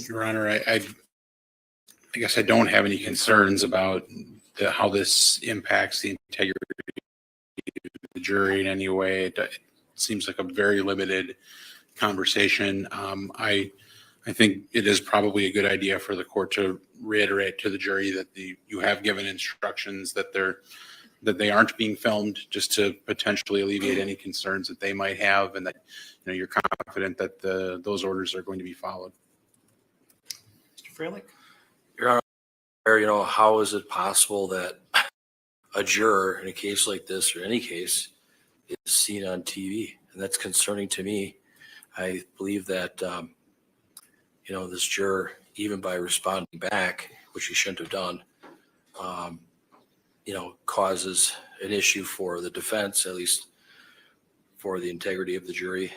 Your Honor, I guess I don't have any concerns about how this impacts the integrity of the jury in any way. It seems like a very limited conversation. I think it is probably a good idea for the court to reiterate to the jury that you have given instructions that they aren't being filmed, just to potentially alleviate any concerns that they might have, and that you're confident that those orders are going to be followed. Mr. Freilich? Your Honor, how is it possible that a juror in a case like this or any case is seen on TV? And that's concerning to me. I believe that, this juror, even by responding back, which he shouldn't have done, causes an issue for the defense, at least for the integrity of the jury.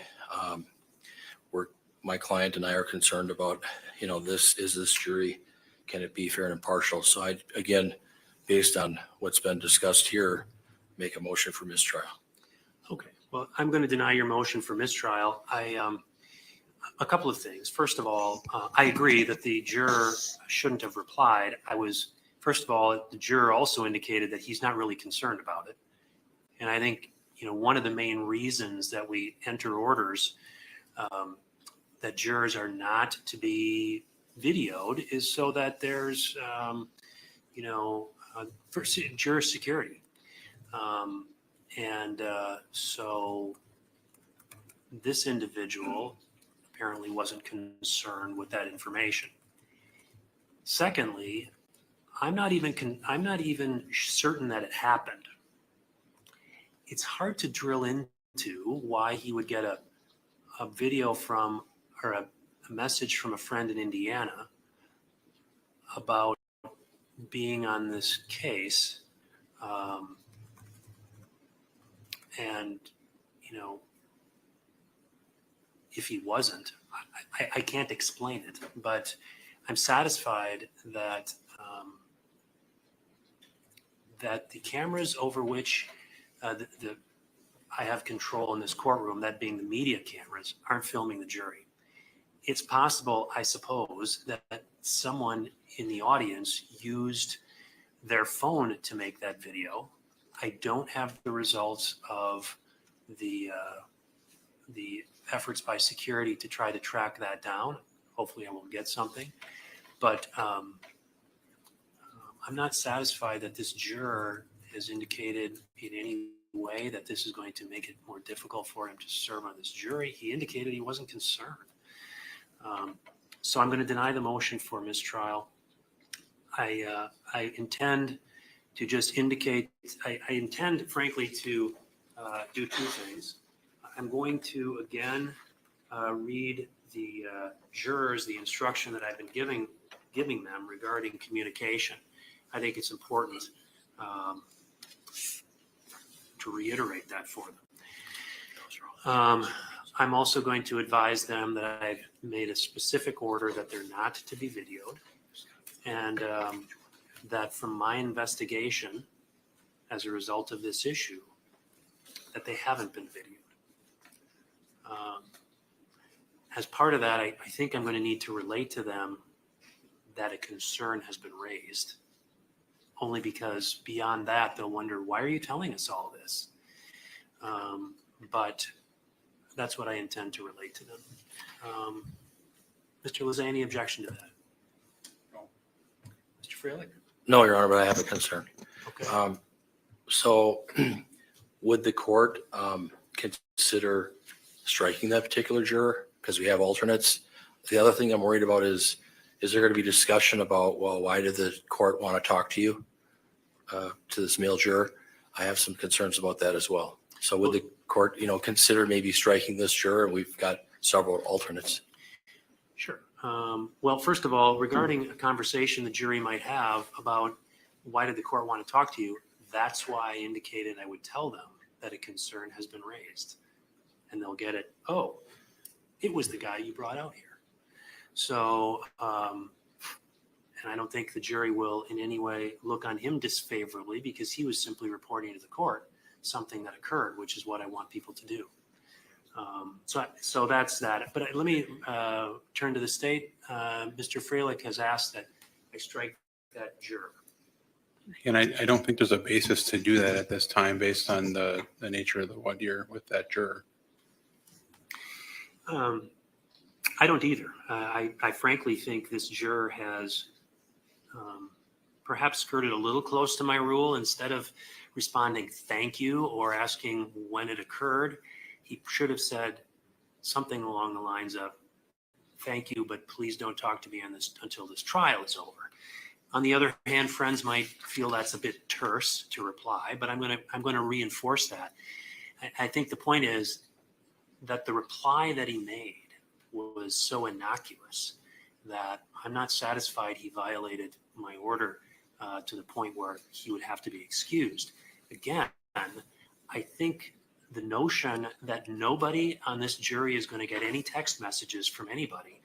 My client and I are concerned about, this jury, can it be fair and impartial? So I, again, based on what's been discussed here, make a motion for mistrial. Okay. Well, I'm going to deny your motion for mistrial. A couple of things. First of all, I agree that the juror shouldn't have replied. I was First of all, the juror also indicated that he's not really concerned about it. And I think, one of the main reasons that we enter orders that jurors are not to be videoed is so that there's, for juror security. So this individual apparently wasn't concerned with that information. Secondly, I'm not even certain that it happened. It's hard to drill into why he would get a video from, or a message from a friend in Indiana about being on this case. And, if he wasn't, I can't explain it, but I'm satisfied that that the cameras over which I have control in this courtroom, that being the media cameras, aren't filming the jury. It's possible, I suppose, that someone in the audience used their phone to make that video. I don't have the results of the efforts by security to try to track that down. Hopefully I will get something. But I'm not satisfied that this juror has indicated in any way that this is going to make it more difficult for him to serve on this jury. He indicated he wasn't concerned. So I'm going to deny the motion for mistrial. I intend to just indicate, I intend frankly to do two things. I'm going to again read the jurors the instruction that I've been giving them regarding communication. I think it's important to reiterate that for them. I'm also going to advise them that I've made a specific order that they're not to be videoed, and that from my investigation as a result of this issue, that they haven't been videoed. As part of that, I think I'm going to need to relate to them that a concern has been raised, only because beyond that, they'll wonder, why are you telling us all this? But that's what I intend to relate to them. Mr. Lizzie, any objection to that? No. Mr. Freilich? No, Your Honor, but I have a concern. Okay. So would the court consider striking that particular juror because we have alternates? The other thing I'm worried about is there going to be discussion about, well, why did the court want to talk to you, to this male juror? I have some concerns about that as well. So would the court, consider maybe striking this juror? We've got several alternates. Sure. Well, first of all, regarding a conversation the jury might have about why did the court want to talk to you, that's why I indicated I would tell them that a concern has been raised. And they'll get it, oh, it was the guy you brought out here. So, and I don't think the jury will in any way look on him disfavorably because he was simply reporting to the court something that occurred, which is what I want people to do. So that's that. But let me turn to the state. Mr. Freilich has asked that I strike that juror. And I don't think there's a basis to do that at this time based on the nature of the 1 year with that juror. I don't either. I frankly think this juror has perhaps skirted a little close to my rule. Instead of responding thank you or asking when it occurred, he should have said something along the lines of thank you, but please don't talk to me on this until this trial is over. On the other hand, friends might feel that's a bit terse to reply, but I'm going to reinforce that. I think the point is that the reply that he made was so innocuous that I'm not satisfied he violated my order to the point where he would have to be excused. Again, I think the notion that nobody on this jury is going to get any text messages from anybody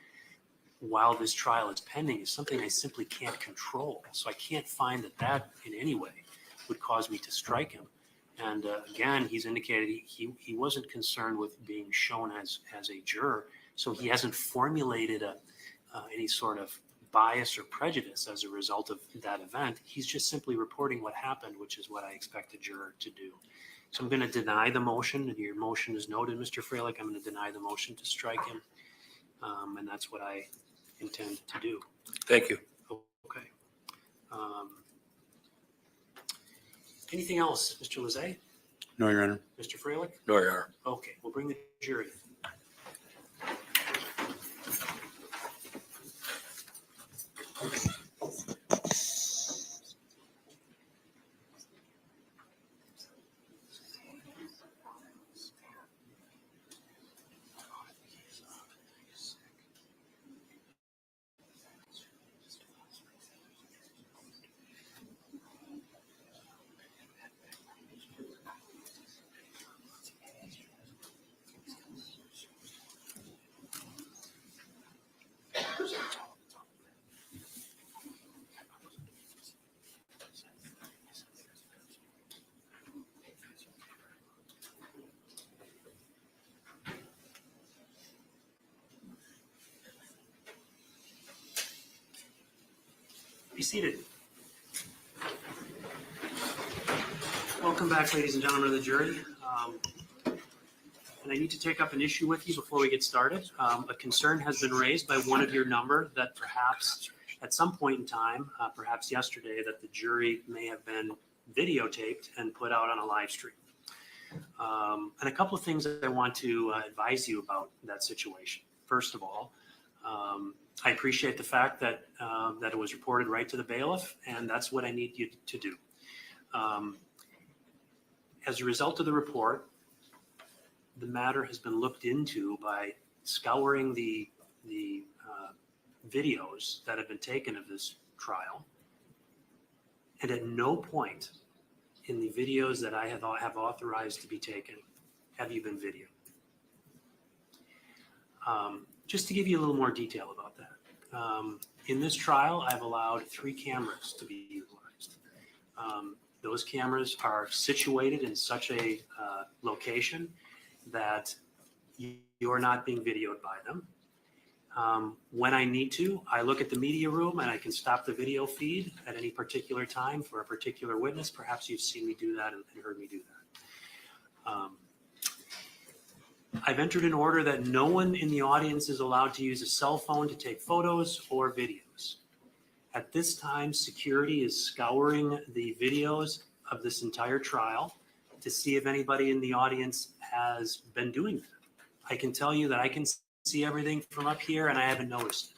while this trial is pending is something I simply can't control. So I can't find that in any way would cause me to strike him. And again, he's indicated he wasn't concerned with being shown as a juror. So he hasn't formulated any sort of bias or prejudice as a result of that event. He's just simply reporting what happened, which is what I expect a juror to do. So I'm going to deny the motion, and your motion is noted, Mr. Freilich. I'm going to deny the motion to strike him, and that's what I intend to do. Thank you. Okay. Anything else, Mr. Lezay? No, Your Honor. Mr. Freilich? No, Your Honor. Okay, we'll bring the jury. Be seated. Welcome back, ladies and gentlemen of the jury. And I need to take up an issue with you before we get started. A concern has been raised by one of your number that perhaps at some point in time, perhaps yesterday, that the jury may have been videotaped and put out on a live stream. And a couple of things that I want to advise you about that situation. First of all, I appreciate the fact that that it was reported right to the bailiff, and that's what I need you to do. As a result of the report, the matter has been looked into by scouring the videos that have been taken of this trial, and at no point in the videos that I have authorized to be taken have you been videoed. Just to give you a little more detail about that. In this trial, I've allowed 3 cameras to be utilized. Those cameras are situated in such a location that you're not being videoed by them. When I need to, I look at the media room and I can stop the video feed at any particular time for a particular witness. Perhaps you've seen me do that and heard me do that. I've entered an order that no one in the audience is allowed to use a cell phone to take photos or videos. At this time, security is scouring the videos of this entire trial to see if anybody in the audience has been doing that. I can tell you that I can see everything from up here and I haven't noticed it.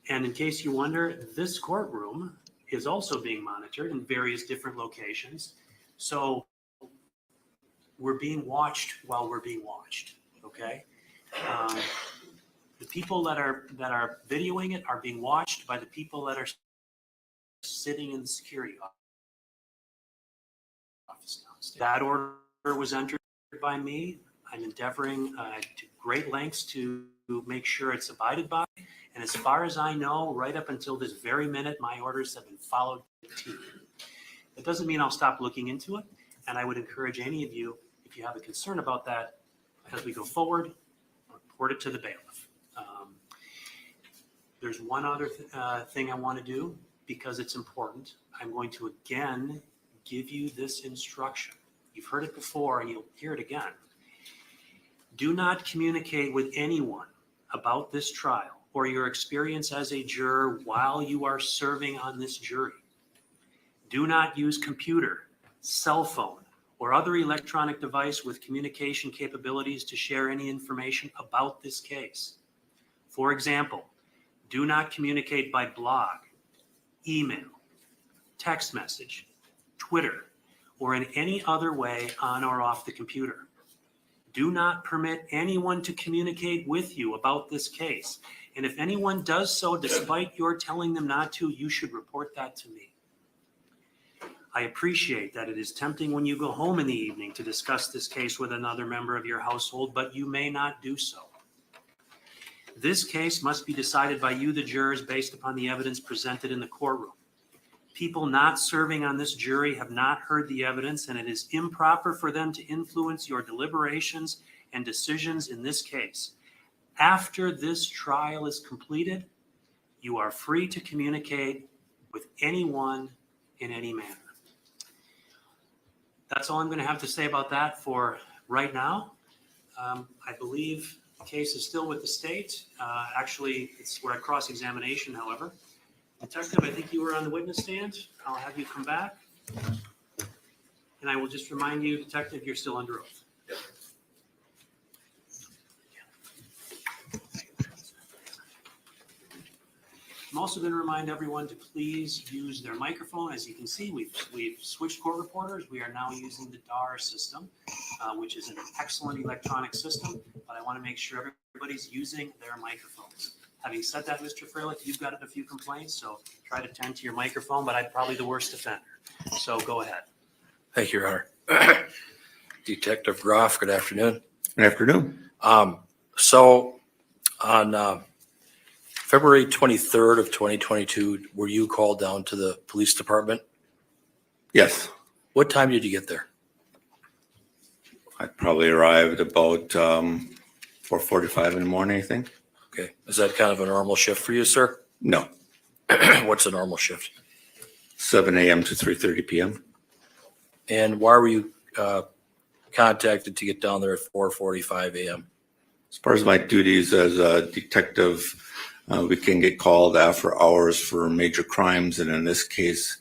And in case you wonder, this courtroom is also being monitored in various different locations. So we're being watched while we're being watched, okay? The people that are videoing it are being watched by the people that are sitting in the security office downstairs. That order was entered by me. I'm endeavoring to great lengths to make sure it's abided by. And as far as I know, right up until this very minute, my orders have been followed to the T. That doesn't mean I'll stop looking into it. And I would encourage any of you, if you have a concern about that, as we go forward, report it to the bailiff. There's one other thing I want to do because it's important. I'm going to again give you this instruction. You've heard it before and you'll hear it again. Do not communicate with anyone about this trial or your experience as a juror while you are serving on this jury. Do not use computer, cell phone, or other electronic device with communication capabilities to share any information about this case. For example, do not communicate by blog, email, text message, Twitter, or in any other way on or off the computer. Do not permit anyone to communicate with you about this case. And if anyone does so despite your telling them not to, you should report that to me. I appreciate that it is tempting when you go home in the evening to discuss this case with another member of your household, but you may not do so. This case must be decided by you, the jurors, based upon the evidence presented in the courtroom. People not serving on this jury have not heard the evidence, and it is improper for them to influence your deliberations and decisions in this case. After this trial is completed, You are free to communicate with anyone in any manner. That's all I'm going to have to say about that for right now. I believe the case is still with the state. Actually, we're at cross-examination, however. Detective, I think you were on the witness stand. I'll have you come back. And I will just remind you, Detective, you're still under oath. I'm also going to remind everyone to please use their microphone. As you can see, we've switched court reporters. We are now using the DAR system, which is an excellent electronic system, but I want to make sure everybody's using their microphones. Having said that, Mr. Freilich, you've got a few complaints, so try to tend to your microphone, but I'm probably the worst offender. So go ahead. Thank you, Your Honor. Detective Groff, good afternoon. Good afternoon. So on February 23rd of 2022, were you called down to the police department? Yes, What time did you get there? I probably arrived about 4:45 in the morning, I think. Okay. Is that kind of a normal shift for you, sir? No, What's a normal shift? 7 a.m. to 3:30 p.m. And why were you contacted to get down there at 4:45 a.m.? As far as my duties as a detective, we can get called after hours for major crimes, and in this case,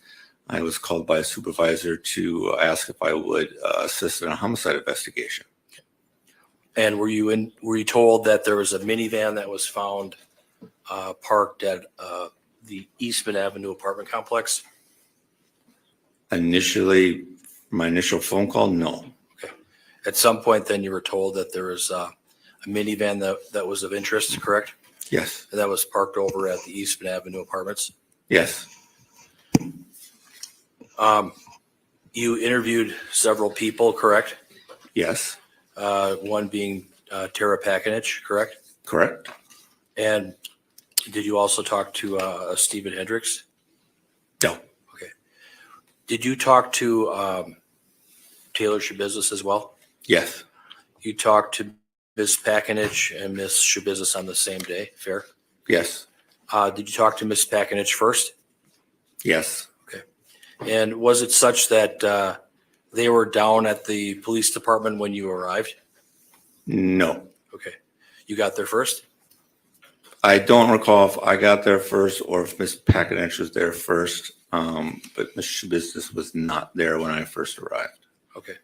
I was called by a supervisor to ask if I would assist in a homicide investigation. And were you told that there was a minivan that was found parked at the Eastman Avenue apartment complex? Initially, my initial phone call, no. Okay. At some point, then you were told that there was a minivan that was of interest, correct? Yes. And that was parked over at the Eastman Avenue apartments? Yes. You interviewed several people, correct? Yes. One being Tara Pakinich, correct? Correct. And did you also talk to Stephen Hendricks? No. Okay. Did you talk to Taylor Shabusiness as well? Yes. You talked to Ms. Pakinich and Ms. Shabusiness on the same day, fair? Yes. Did you talk to Ms. Pakinich first? Yes. And was it such that they were down at the police department when you arrived? No. Okay. You got there first? I don't recall if I got there first or if Miss Pakinich was there first, but Miss Shabusiness was not there when I first arrived. Okay.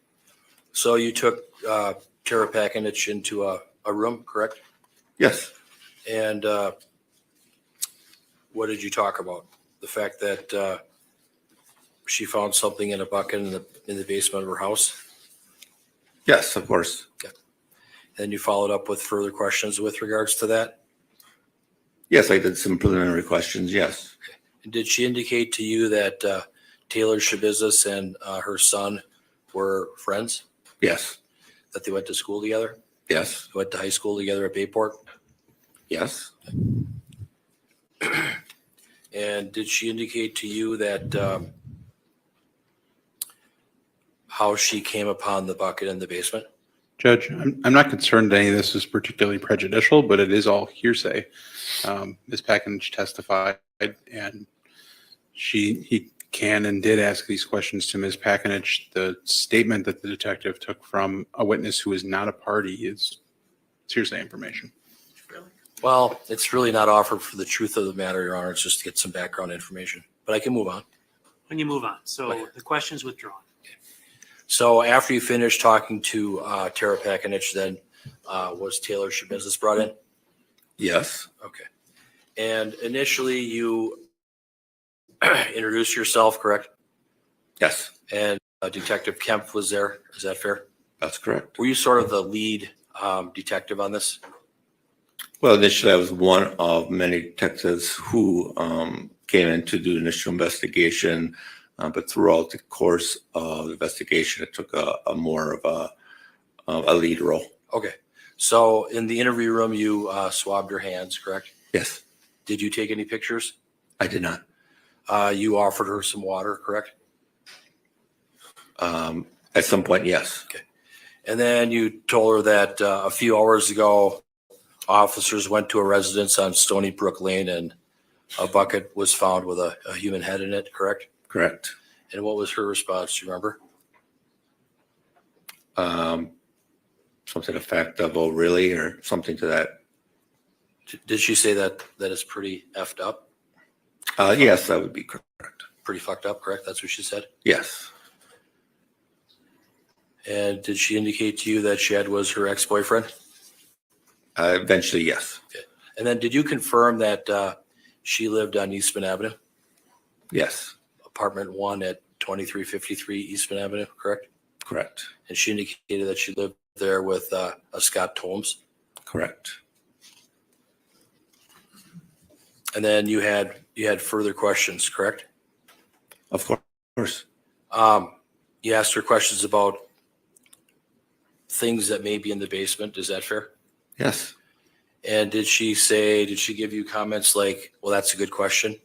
So you took Tara Pakinich into a room, correct? Yes. And what did you talk about? The fact that she found something in a bucket in the basement of her house? Yes, of course. Okay. And you followed up with further questions with regards to that? Yes, I did some preliminary questions, yes. Okay. And did she indicate to you that Taylor Shabusiness and her son were friends? Yes. That they went to school together? Yes. They went to high school together at Bayport? Yes. And did she indicate to you that how she came upon the bucket in the basement? Judge, I'm not concerned that any of this is particularly prejudicial, but it is all hearsay. Ms. Pakinich testified, and he can and did ask these questions to Ms. Pakinich. The statement that the detective took from a witness who is not a party is hearsay information. Well, it's really not offered for the truth of the matter, Your Honor. It's just to get some background information. But I can move on. When you move on. So the question's withdrawn. So after you finished talking to Tara Pakinich, then was Taylor Shabusiness brought in? Yes. Okay. And initially you introduced yourself, correct? Yes. And Detective Kemp was there. Is that fair? That's correct. Were you sort of the lead detective on this? Well, initially I was one of many detectives who came in to do the initial investigation, but throughout the course of the investigation, it took a more of a lead role. Okay. So in the interview room, you swabbed your hands, correct? Yes. Did you take any pictures? I did not. You offered her some water, correct? At some point, yes. Okay. And then you told her that a few hours ago, officers went to a residence on Stony Brook Lane and a bucket was found with a human head in it, correct? Correct. And what was her response? Do you remember? Something effect of, oh, really, or something to that. Did she say that it's pretty effed up? Yes, that would be correct. Pretty fucked up, correct? That's what she said? Yes. And did she indicate to you that Chad was her ex-boyfriend? Eventually, yes. Okay. And then did you confirm that she lived on Eastman Avenue? Yes. Apartment 1 at 2353 Eastman Avenue, correct? Correct. And she indicated that she lived there with a Scott Tomes? Correct. And then you had further questions, correct? Of course. You asked her questions about things that may be in the basement. Is that fair? Yes. And did she give you comments like, well, that's a good question?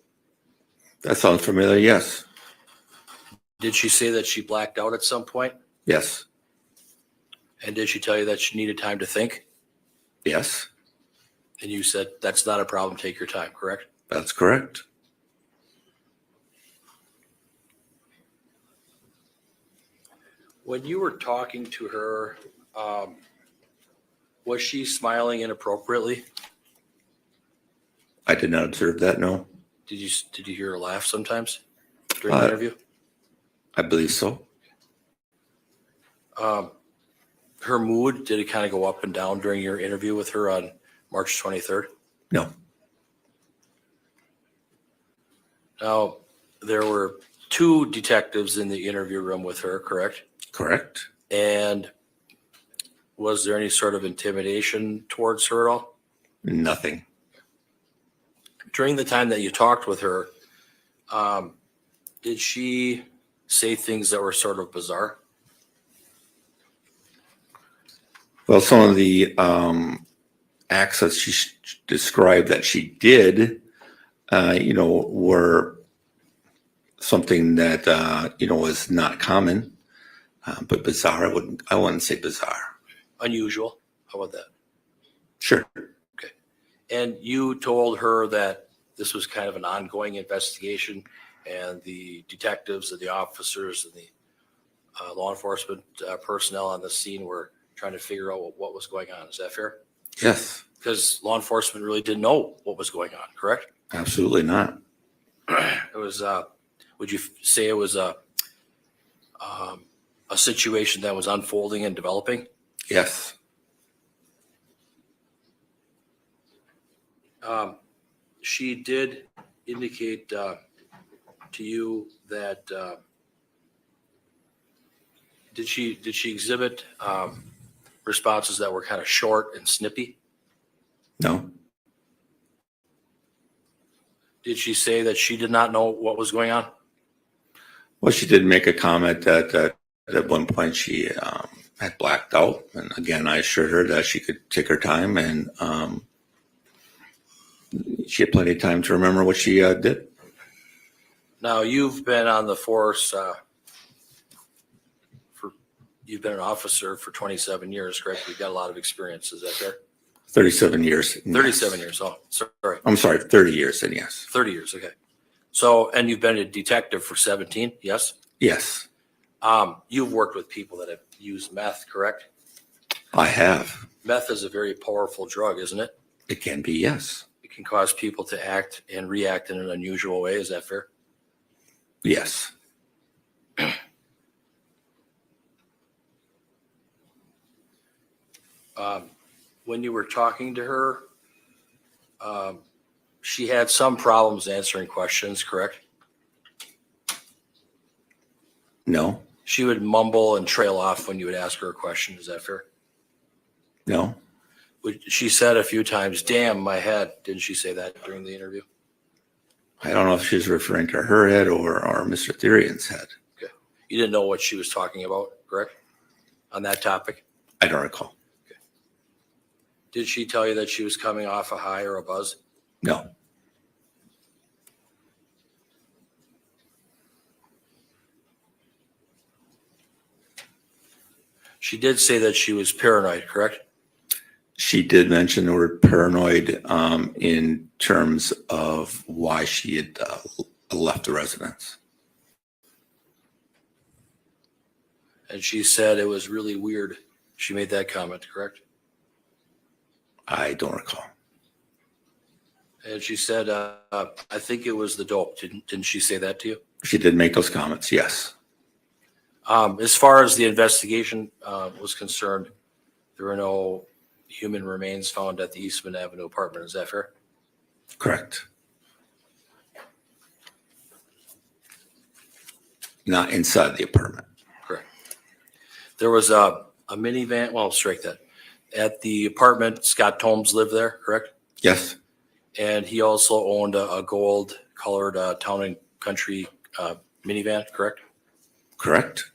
That sounds familiar. Yes. Did she say that she blacked out at some point? Yes. And did she tell you that she needed time to think? Yes. And you said, that's not a problem. Take your time, correct? That's correct. When you were talking to her, was she smiling inappropriately? I did not observe that, no. Did you hear her laugh sometimes during the interview? I believe so. Her mood, did it kind of go up and down during your interview with her on March 23rd? No. Now, there were 2 detectives in the interview room with her, correct? Correct. And was there any sort of intimidation towards her at all? Nothing. During the time that you talked with her, did she say things that were sort of bizarre? Well, some of the acts that she described that she did, were something that, was not common, but bizarre. I wouldn't say bizarre. Unusual? How about that? Sure. Okay. And you told her that this was kind of an ongoing investigation and the detectives and the officers and the law enforcement personnel on the scene were trying to figure out what was going on. Is that fair? Yes. Because law enforcement really didn't know what was going on, correct? Absolutely not. It was, would you say it was a situation that was unfolding and developing? Yes. She did indicate to you that did she exhibit responses that were kind of short and snippy? No. Did she say that she did not know what was going on? Well, she did make a comment that at one point she had blacked out. And again, I assured her that she could take her time and she had plenty of time to remember what she did. Now, you've been on the force you've been an officer for 27 years, correct? You've got a lot of experience. Is that fair? 37 years. 37 years. Oh, sorry. I'm sorry, 30 years, and yes. 30 years. Okay. So, and you've been a detective for 17, yes? Yes. You've worked with people that have used meth, correct? I have. Meth is a very powerful drug, isn't it? It can be, yes. It can cause people to act and react in an unusual way. Is that fair? Yes. When you were talking to her, she had some problems answering questions, correct? No. She would mumble and trail off when you would ask her a question. Is that fair? No. She said a few times, damn, my head. Didn't she say that during the interview? I don't know if she's referring to her head or Mr. Therian's head. Okay. You didn't know what she was talking about, correct? On that topic? I don't recall. Okay. Did she tell you that she was coming off a high or a buzz? No. She did say that she was paranoid, correct? She did mention the word paranoid in terms of why she had left the residence. And she said it was really weird. She made that comment, correct? I don't recall. And she said, I think it was the dope. Didn't she say that to you? She did make those comments, yes. As far as the investigation was concerned, there were no human remains found at the Eastman Avenue apartment. Is that fair? Correct. Not inside the apartment. Correct. There was a minivan, well, strike that. At the apartment, Scott Tomes lived there, correct? Yes. And he also owned a gold colored Town and Country minivan, correct? Correct.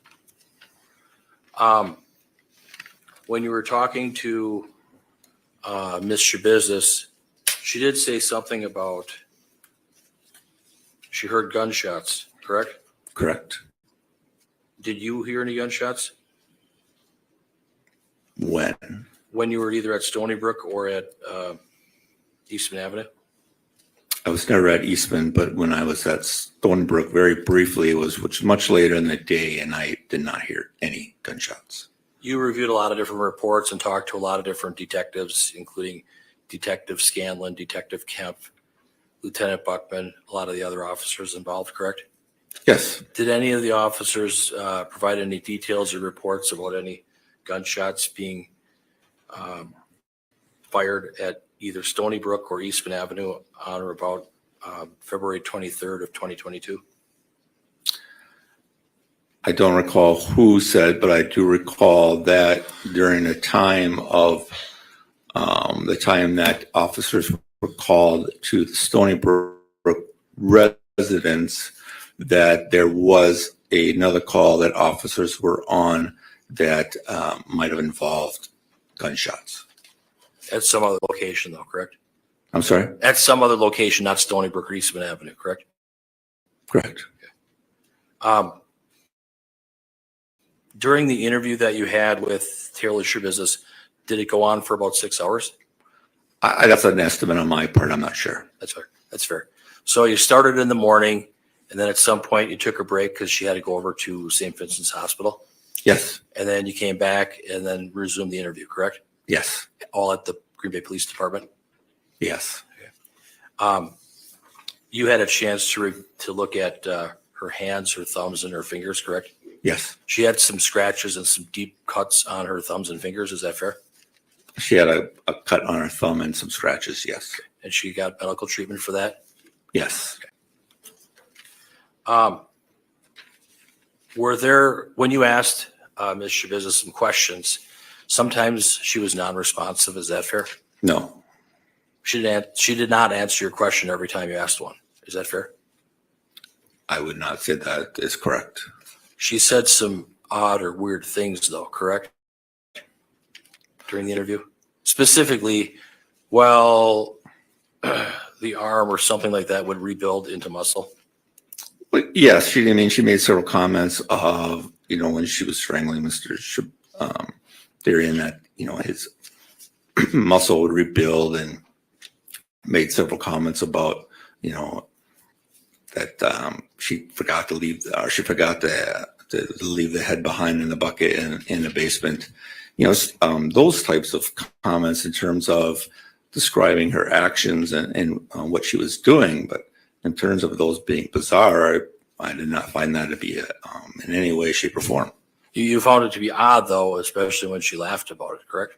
When you were talking to Ms. Shabusiness, she did say something about she heard gunshots, correct? Correct. Did you hear any gunshots? When? When you were either at Stony Brook or at Eastman Avenue? I was never at Eastman, but when I was at Stony Brook very briefly, which was much later in the day, and I did not hear any gunshots. You reviewed a lot of different reports and talked to a lot of different detectives, including Detective Scanlon, Detective Kemp, Lieutenant Buckman, a lot of the other officers involved, correct? Yes. Did any of the officers provide any details or reports about any gunshots being fired at either Stony Brook or Eastman Avenue on or about February 23rd of 2022? I don't recall who said, but I do recall that during the time that officers were called to the Stony Brook residence, that there was another call that officers were on that might have involved gunshots. At some other location though, correct? I'm sorry? At some other location, not Stony Brook or Eastman Avenue, correct? Correct. During the interview that you had with Taylor Shabusiness, did it go on for about 6 hours? That's an estimate on my part. I'm not sure. That's fair. That's fair. So you started in the morning, and then at some point you took a break because she had to go over to St. Vincent's Hospital. Yes. And then you came back and then resumed the interview, correct? Yes. All at the Green Bay Police Department? Yes. You had a chance to look at her hands, her thumbs, and her fingers, correct? Yes. She had some scratches and some deep cuts on her thumbs and fingers. Is that fair? She had a cut on her thumb and some scratches, yes. And she got medical treatment for that? Yes. Were there, when you asked Ms. Shabusiness some questions, sometimes she was non-responsive. Is that fair? No. She did not answer your question every time you asked one. Is that fair? I would not say that is correct. She said some odd or weird things though, correct? During the interview? Specifically, well, the arm or something like that would rebuild into muscle. But yes, she made several comments of, when she was strangling Mr. Therian that, his muscle would rebuild, and made several comments about, that she forgot to leave the head behind in the bucket in the basement. Those types of comments in terms of describing her actions and what she was doing. But in terms of those being bizarre, I did not find that to be in any way, shape, or form. You found it to be odd, though, especially when she laughed about it, correct?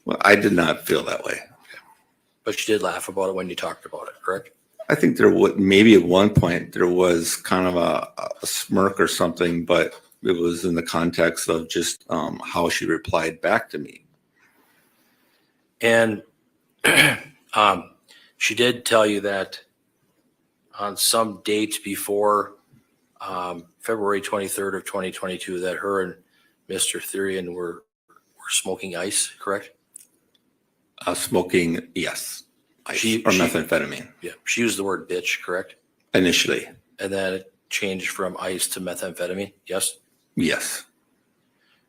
Well, I did not feel that way. But she did laugh about it when you talked about it, correct? I think there would maybe at one point there was kind of a smirk or something, but it was in the context of just how she replied back to me. And she did tell you that on some date before February 23rd of 2022 that her and Mr. Therian were smoking ice, correct? Smoking, yes. Ice, or methamphetamine. Yeah. She used the word bitch, correct? Initially. And then it changed from ice to methamphetamine, yes? Yes.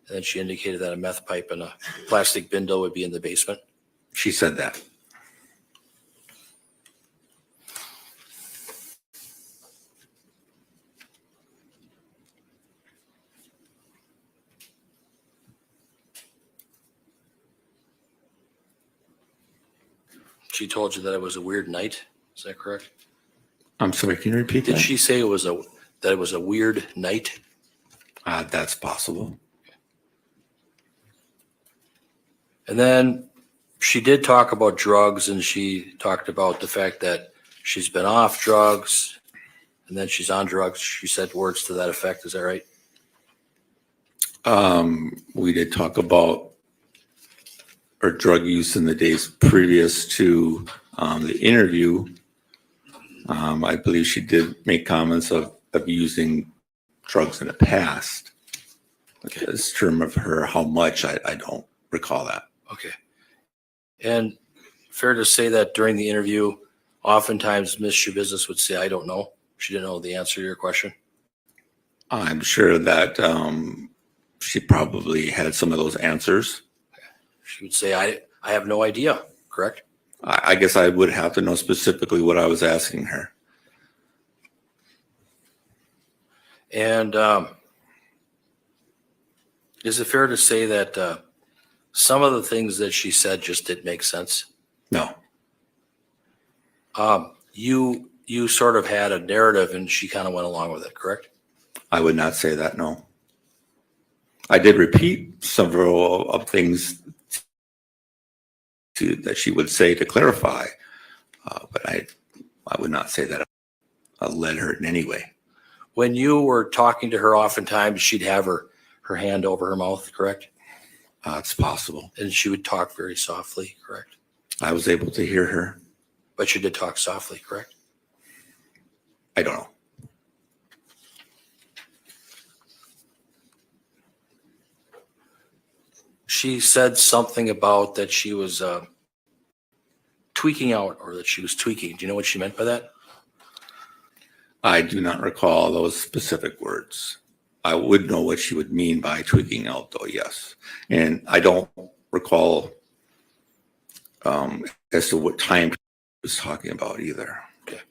And then she indicated that a meth pipe and a plastic bindle would be in the basement. She said that. She told you that it was a weird night. Is that correct? I'm sorry, can you repeat that? Did she say that it was a weird night? That's possible. And then she did talk about drugs, and she talked about the fact that she's been off drugs and then she's on drugs. She said words to that effect. Is that right? We did talk about her drug use in the days previous to the interview. I believe she did make comments of using drugs in the past. Okay. As term of her, how much, I don't recall that. Okay. And fair to say that during the interview, oftentimes Ms. Shabusiness would say, I don't know. She didn't know the answer to your question. I'm sure that she probably had some of those answers. She would say, I have no idea, correct? I guess I would have to know specifically what I was asking her. And is it fair to say that some of the things that she said just didn't make sense? No. You sort of had a narrative and she kind of went along with it, correct? I would not say that, no. I did repeat several of things that she would say to clarify, but I would not say that I led her in any way. When you were talking to her, oftentimes she'd have her hand over her mouth, correct? It's possible. And she would talk very softly, correct? I was able to hear her. But she did talk softly, correct? I don't know. She said something about that she was tweaking out, or that she was tweaking. Do you know what she meant by that? I do not recall those specific words. I would know what she would mean by tweaking out, though, yes. And I don't recall as to what time she was talking about either. Okay.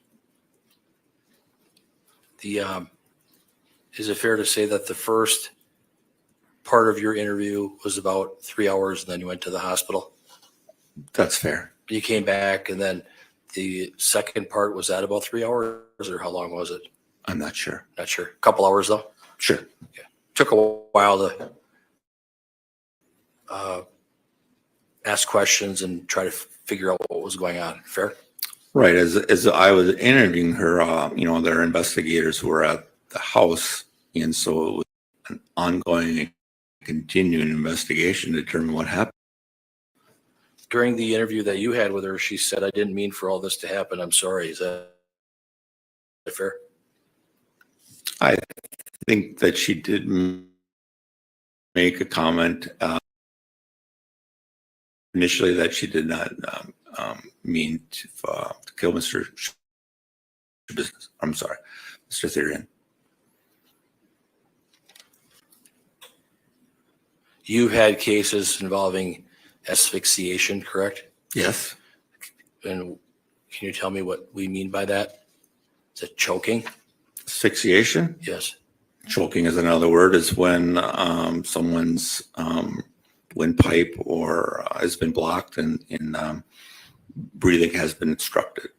Is it fair to say that the first part of your interview was about 3 hours and then you went to the hospital? That's fair. You came back and then the second part, was that about 3 hours or how long was it? I'm not sure. Not sure. A couple hours though? Sure. Okay. Took a while to ask questions and try to figure out what was going on. Fair? Right. As I was interviewing her, there are investigators who were at the house. And so it was an ongoing, continuing investigation to determine what happened. During the interview that you had with her, she said, I didn't mean for all this to happen. I'm sorry. Is that fair? I think that she did make a comment initially that she did not mean to kill Mr. Shabusiness. I'm sorry, Mr. Therian. You've had cases involving asphyxiation, correct? Yes. And can you tell me what we mean by that? Is it choking? Asphyxiation? Yes. Choking is another word. Is when someone's windpipe or has been blocked and breathing has been obstructed.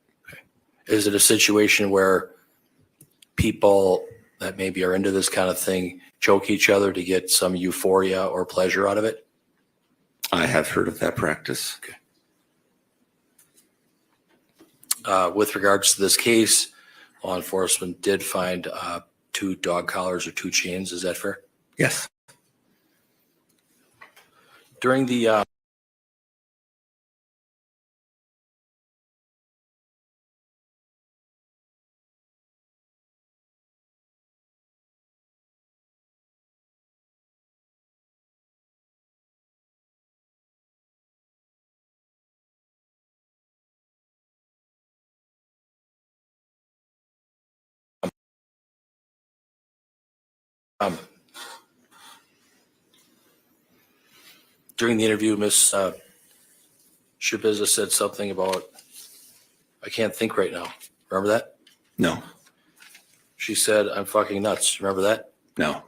Is it a situation where people that maybe are into this kind of thing choke each other to get some euphoria or pleasure out of it? I have heard of that practice. Okay. With regards to this case, law enforcement did find 2 dog collars or 2 chains. Is that fair? Yes. During the during the interview, Ms. Shabusiness said something about, I can't think right now. Remember that? No, She said, I'm fucking nuts. Remember that? no.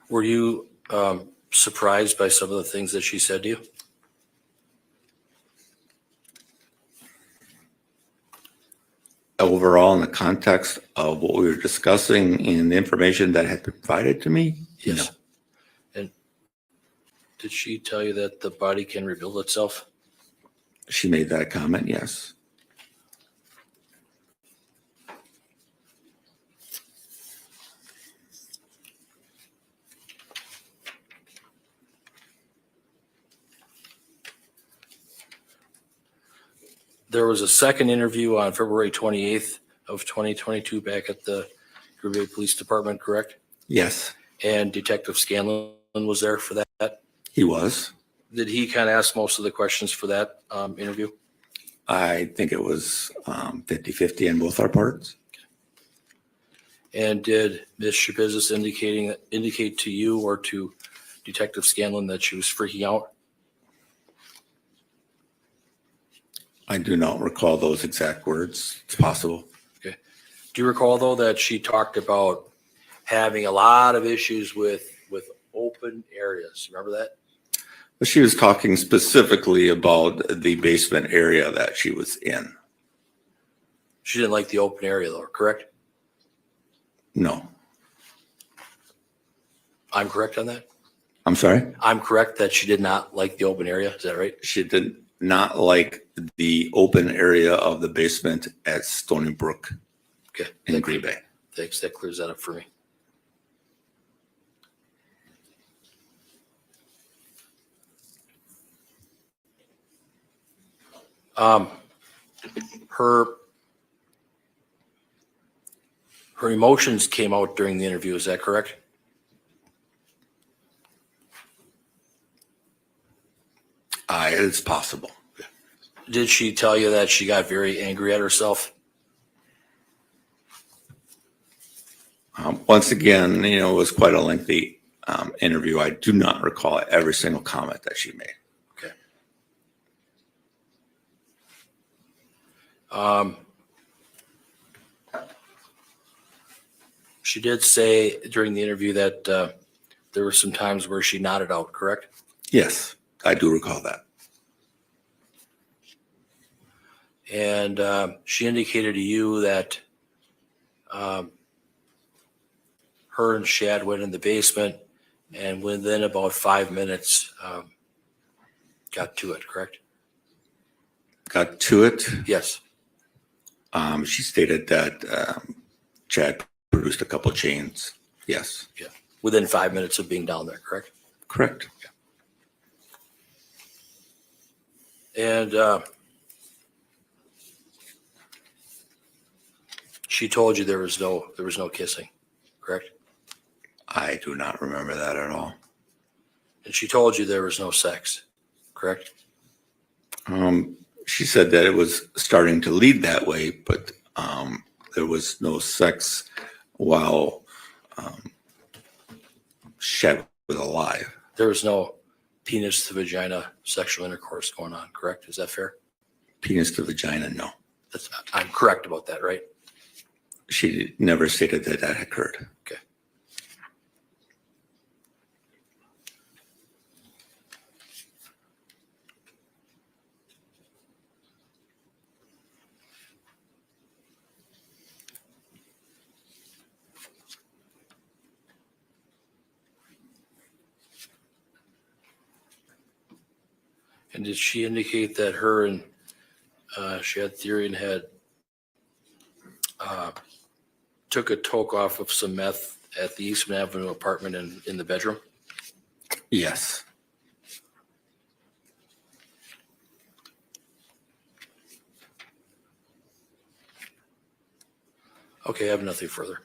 Were you surprised by some of the things that she said to you? Overall, in the context of what we were discussing and the information that had been provided to me, no. Yes. And did she tell you that the body can rebuild itself? She made that comment, yes. There was a second interview on February 28th of 2022 back at the Green Bay Police Department, correct? Yes, And Detective Scanlon was there for that. he was. Did he kind of ask most of the questions for that interview? I think it was 50-50 on both our parts. And did Ms. Shabusiness indicate to you or to Detective Scanlon that she was freaking out? I do not recall those exact words. It's possible. Okay. Do you recall though that she talked about having a lot of issues with open areas? Remember that? But she was talking specifically about the basement area that she was in. She didn't like the open area though, correct? No, I'm correct on that? I'm sorry. I'm correct that she did not like the open area. Is that right? She did not like the open area of the basement at Stony Brook Okay. in Green Bay. Thanks. That clears that up for me. Her emotions came out during the interview. Is that correct? It's possible. Did she tell you that she got very angry at herself? Once again, it was quite a lengthy interview. I do not recall every single comment that she made. Okay. She did say during the interview that there were some times where she nodded out, correct? Yes, I do recall that. And she indicated to you that her and Shad went in the basement and within about 5 minutes got to it, correct? Got to it. Yes. She stated that Chad produced a couple chains. Yes. Yeah. Within 5 minutes of being down there, correct? Correct. And she told you there was no kissing, correct? I do not remember that at all. And she told you there was no sex, correct? She said that it was starting to lead that way, but there was no sex while Shad was alive. There was no penis to vagina sexual intercourse going on, correct? Is that fair? Penis to vagina, no. I'm correct about that, right? She never stated that that occurred. Okay. And did she indicate that her and Shad Therian had took a toke off of some meth at the Eastman Avenue apartment in the bedroom? Yes. Okay, I have nothing further.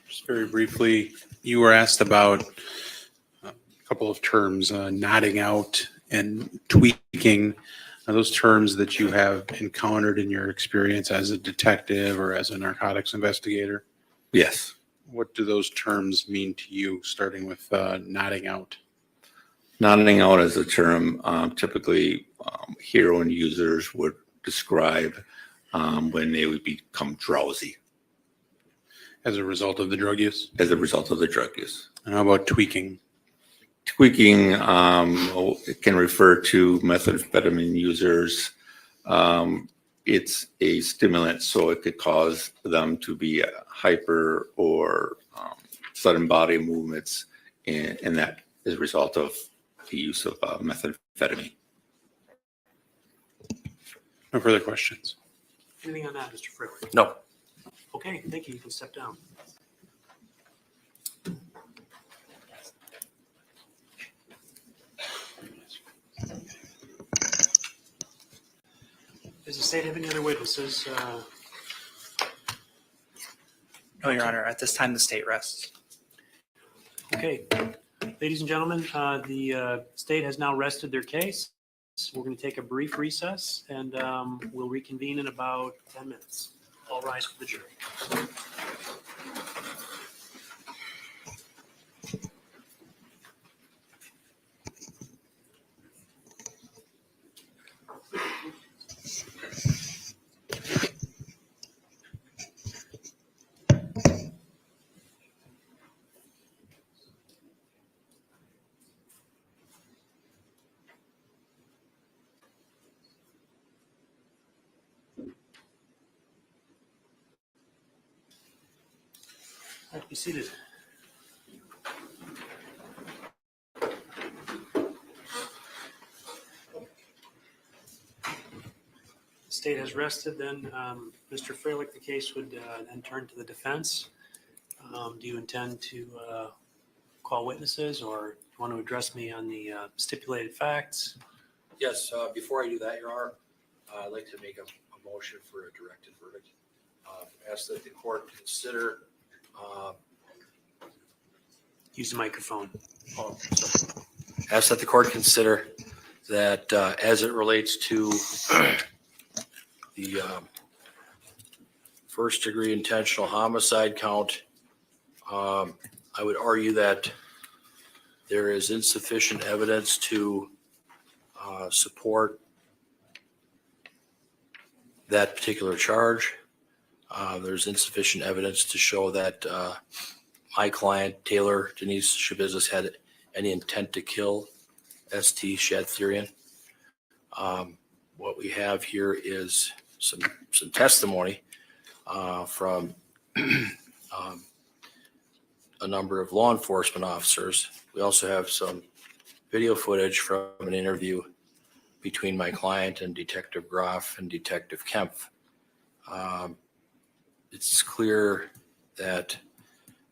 Just very briefly, you were asked about a couple of terms, nodding out and tweaking. Are those terms that you have encountered in your experience as a detective or as a narcotics investigator? Yes. What do those terms mean to you, starting with nodding out? Nodding out is a term typically heroin users would describe when they would become drowsy As a result of the drug use? as a result of the drug use. And how about tweaking? Tweaking, it can refer to methamphetamine users. It's a stimulant, so it could cause them to be hyper or sudden body movements, and that is a result of the use of methamphetamine. No further questions. Anything on that, Mr. Frelick? No. Okay, thank you. You can step down. Does the state have any other witnesses? No, Your Honor. At this time, the state rests. Okay, ladies and gentlemen, the state has now rested their case. We're going to take a brief recess and we'll reconvene in about 10 minutes. All rise for the jury. All right, be seated. The state has rested, then Mr. Frelick, the case would then turn to the defense. Do you intend to call witnesses or do you want to address me on the stipulated facts? Yes, before I do that, Your Honor, I'd like to make a motion for a directed verdict. Ask that the court consider. Use the microphone. Ask that the court consider that as it relates to the first degree intentional homicide count, I would argue that there is insufficient evidence to support that particular charge. There's insufficient evidence to show that my client, Taylor Denise Shabusiness, had any intent to kill St. Shabusiness. What we have here is some testimony from a number of law enforcement officers. We also have some video footage from an interview between my client and Detective Groff and Detective Kempf. It's clear that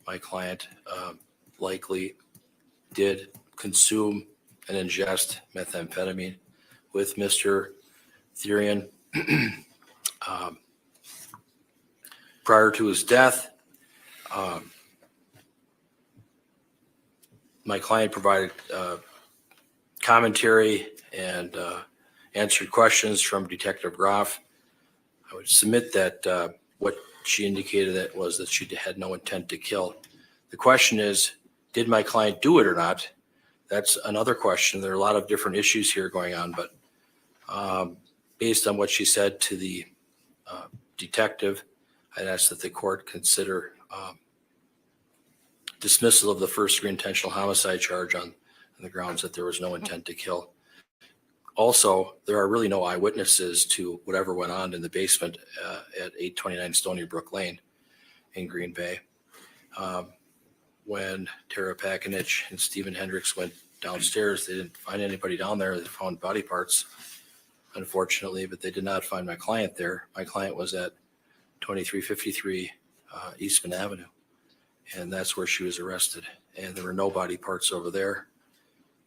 my client likely did consume and ingest methamphetamine with Mr. Therian. Prior to his death, my client provided commentary and answered questions from Detective Groff. I would submit that what she indicated that was that she had no intent to kill. The question is, did my client do it or not? That's another question. There are a lot of different issues here going on, but based on what she said to the detective, I'd ask that the court consider dismissal of the first degree intentional homicide charge on the grounds that there was no intent to kill. Also, there are really no eyewitnesses to whatever went on in the basement at 829 Stony Brook Lane in Green Bay. When Tara Pakinich and Stephen Hendricks went downstairs, they didn't find anybody down there. They found body parts, unfortunately, but they did not find my client there. My client was at 2353 Eastman Avenue, and that's where she was arrested. And there were no body parts over there.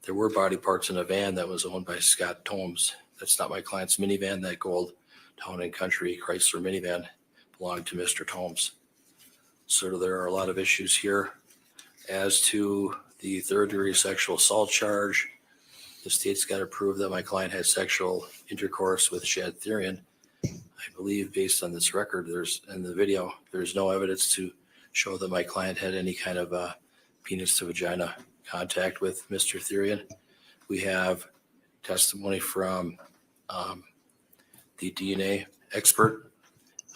There were body parts in a van that was owned by Scott Tomes. That's not my client's minivan. That gold Town and Country Chrysler minivan belonged to Mr. Tomes. So there are a lot of issues here. As to the third degree sexual assault charge, the state's got to prove that my client had sexual intercourse with Shad Therian. I believe based on this record, in the video, there's no evidence to show that my client had any kind of penis to vagina contact with Mr. Therian. We have testimony from the DNA expert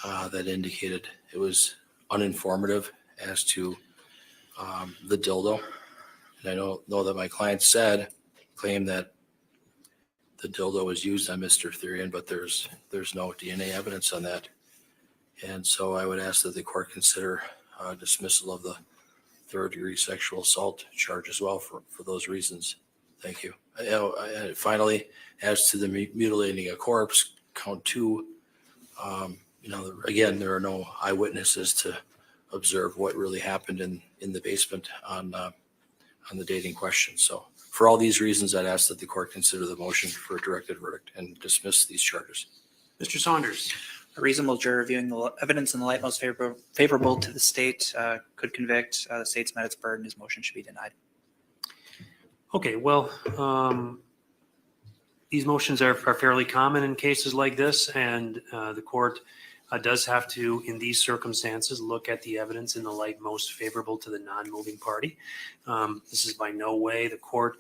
that indicated it was uninformative as to the dildo. And I know that my client claimed that the dildo was used on Mr. Therian, but there's no DNA evidence on that. And so I would ask that the court consider dismissal of the third-degree sexual assault charge as well for those reasons. Thank you. Finally, as to the mutilating a corpse, count 2, again, there are no eyewitnesses to observe what really happened in the basement on the date in question. So for all these reasons, I'd ask that the court consider the motion for a directed verdict and dismiss these charges. Mr. Saunders. A reasonable juror viewing the evidence in the light most favorable to the state could convict. The state's met its burden. His motion should be denied. Okay, well, these motions are fairly common in cases like this, and the court does have to, in these circumstances, look at the evidence in the light most favorable to the non-moving party. This is by no way the court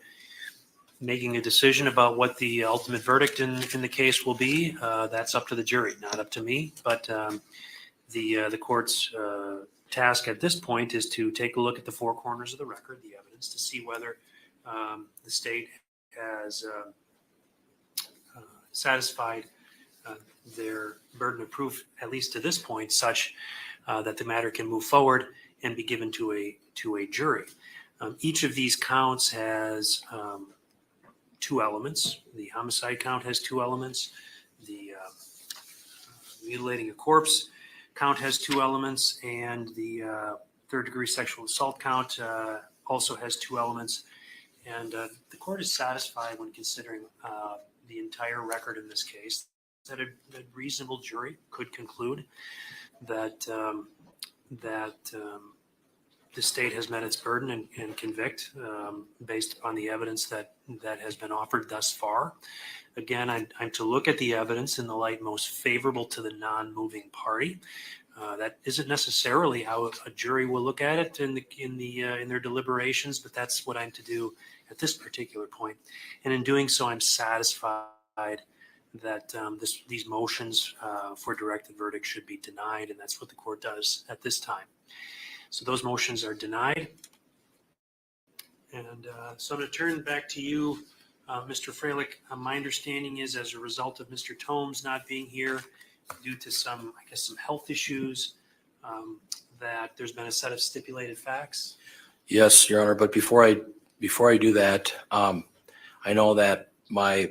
making a decision about what the ultimate verdict in the case will be. That's up to the jury, not up to me. But the court's task at this point is to take a look at the four corners of the record, the evidence, to see whether the state has satisfied their burden of proof, at least to this point, such that the matter can move forward and be given to a jury. Each of these counts has 2 elements. The homicide count has 2 elements. The mutilating a corpse count has 2 elements, and the third-degree sexual assault count also has 2 elements. And the court is satisfied when considering the entire record in this case that a reasonable jury could conclude that the state has met its burden and convict based upon the evidence that has been offered thus far. Again, I'm to look at the evidence in the light most favorable to the non-moving party. That isn't necessarily how a jury will look at it in their deliberations, but that's what I'm to do at this particular point. And in doing so, I'm satisfied that these motions for directed verdict should be denied, and that's what the court does at this time. So those motions are denied. And so I'm going to turn back to you, Mr. Freilich. My understanding is as a result of Mr. Tomes not being here due to some health issues, that there's been a set of stipulated facts. Yes, Your Honor. But before I do that, I know that my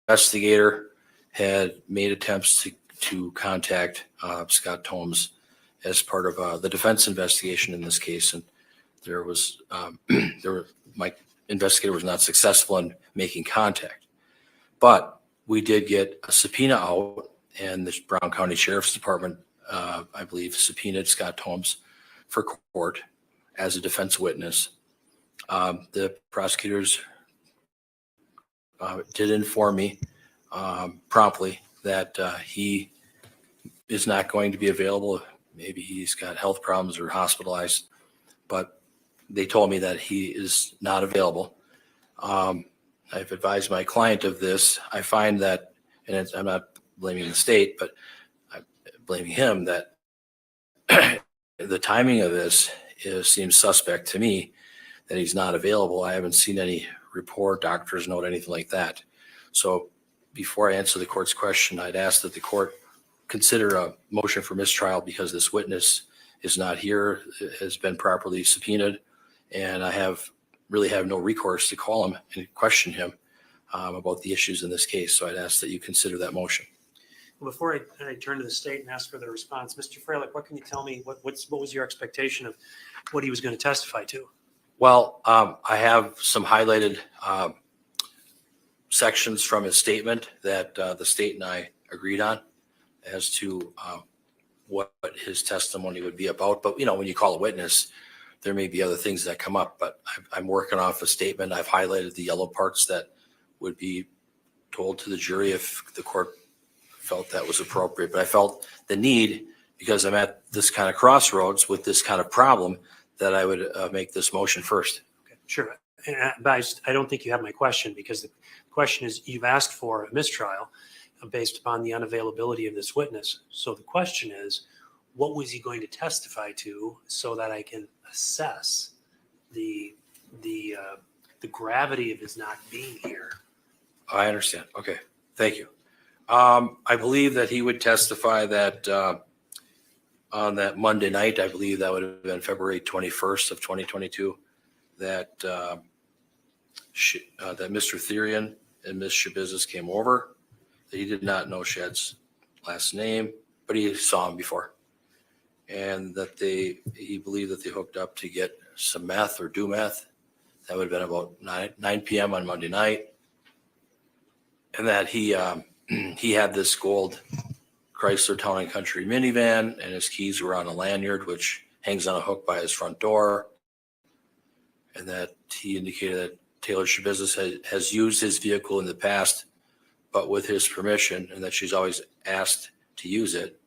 investigator had made attempts to contact Scott Tomes as part of the defense investigation in this case, and my investigator was not successful in making contact. But we did get a subpoena out, and the Brown County Sheriff's Department, I believe, subpoenaed Scott Tomes for court as a defense witness. The prosecutors did inform me promptly that he is not going to be available. Maybe he's got health problems or hospitalized, but they told me that he is not available. I've advised my client of this. I find that, and I'm not blaming the state, but I'm blaming him, that the timing of this seems suspect to me, that he's not available. I haven't seen any report, doctor's note, anything like that. So before I answer the court's question, I'd ask that the court consider a motion for mistrial because this witness is not here, has been properly subpoenaed, and I really have no recourse to call him and question him about the issues in this case. So I'd ask that you consider that motion. Well, before I turn to the state and ask for the response, Mr. Freilich, what can you tell me? What was your expectation of what he was going to testify to? Well, I have some highlighted sections from his statement that the state and I agreed on as to what his testimony would be about. But, when you call a witness, there may be other things that come up, but I'm working off a statement. I've highlighted the yellow parts that would be told to the jury if the court felt that was appropriate. But I felt the need, because I'm at this kind of crossroads with this kind of problem, that I would make this motion first. Okay, sure. But I don't think you have my question, because the question is, you've asked for a mistrial based upon the unavailability of this witness. So the question is, what was he going to testify to, so that I can assess the gravity of his not being here? I understand. Okay, thank you. I believe that he would testify that on that Monday night, I believe that would have been February 21st of 2022, that that Mr. Therian and Ms. Shabusiness came over, that he did not know Shad's last name, but he saw him before. And that he believed that they hooked up to get some meth or do meth. That would have been about 9 p.m. on Monday night. And that he had this gold Chrysler Town and Country minivan, and his keys were on a lanyard, which hangs on a hook by his front door. And that he indicated that Taylor Shabusiness has used his vehicle in the past, but with his permission, and that she's always asked to use it.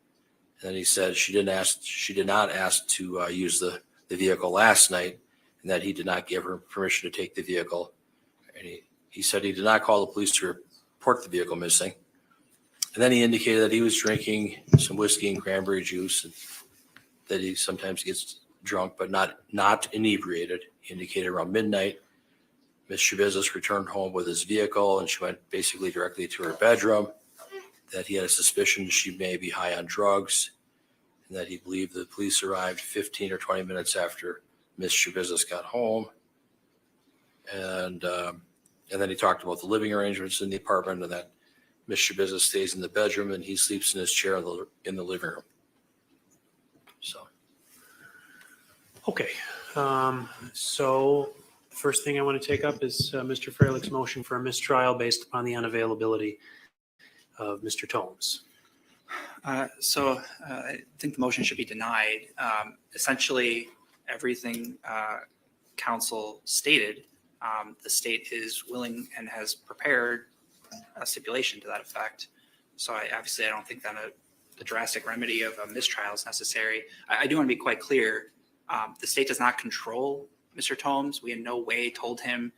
And then he said she did not ask to use the vehicle last night, and that he did not give her permission to take the vehicle. And he said he did not call the police to report the vehicle missing. And then he indicated that he was drinking some whiskey and cranberry juice, and that he sometimes gets drunk, but not inebriated. He indicated around midnight, Ms. Shabusiness returned home with his vehicle, and she went basically directly to her bedroom, that he had a suspicion she may be high on drugs, and that he believed the police arrived 15 or 20 minutes after Ms. Shabusiness got home. And then he talked about the living arrangements in the apartment, and that Ms. Shabusiness stays in the bedroom and he sleeps in his chair in the living room. So. Okay. So the first thing I want to take up is Mr. Freilich's motion for a mistrial based upon the unavailability of Mr. Tomes. So I think the motion should be denied. Essentially, everything council stated, the state is willing and has prepared a stipulation to that effect. So I don't think that a drastic remedy of a mistrial is necessary. I do want to be quite clear. The state does not control Mr. Tomes. We in no way told him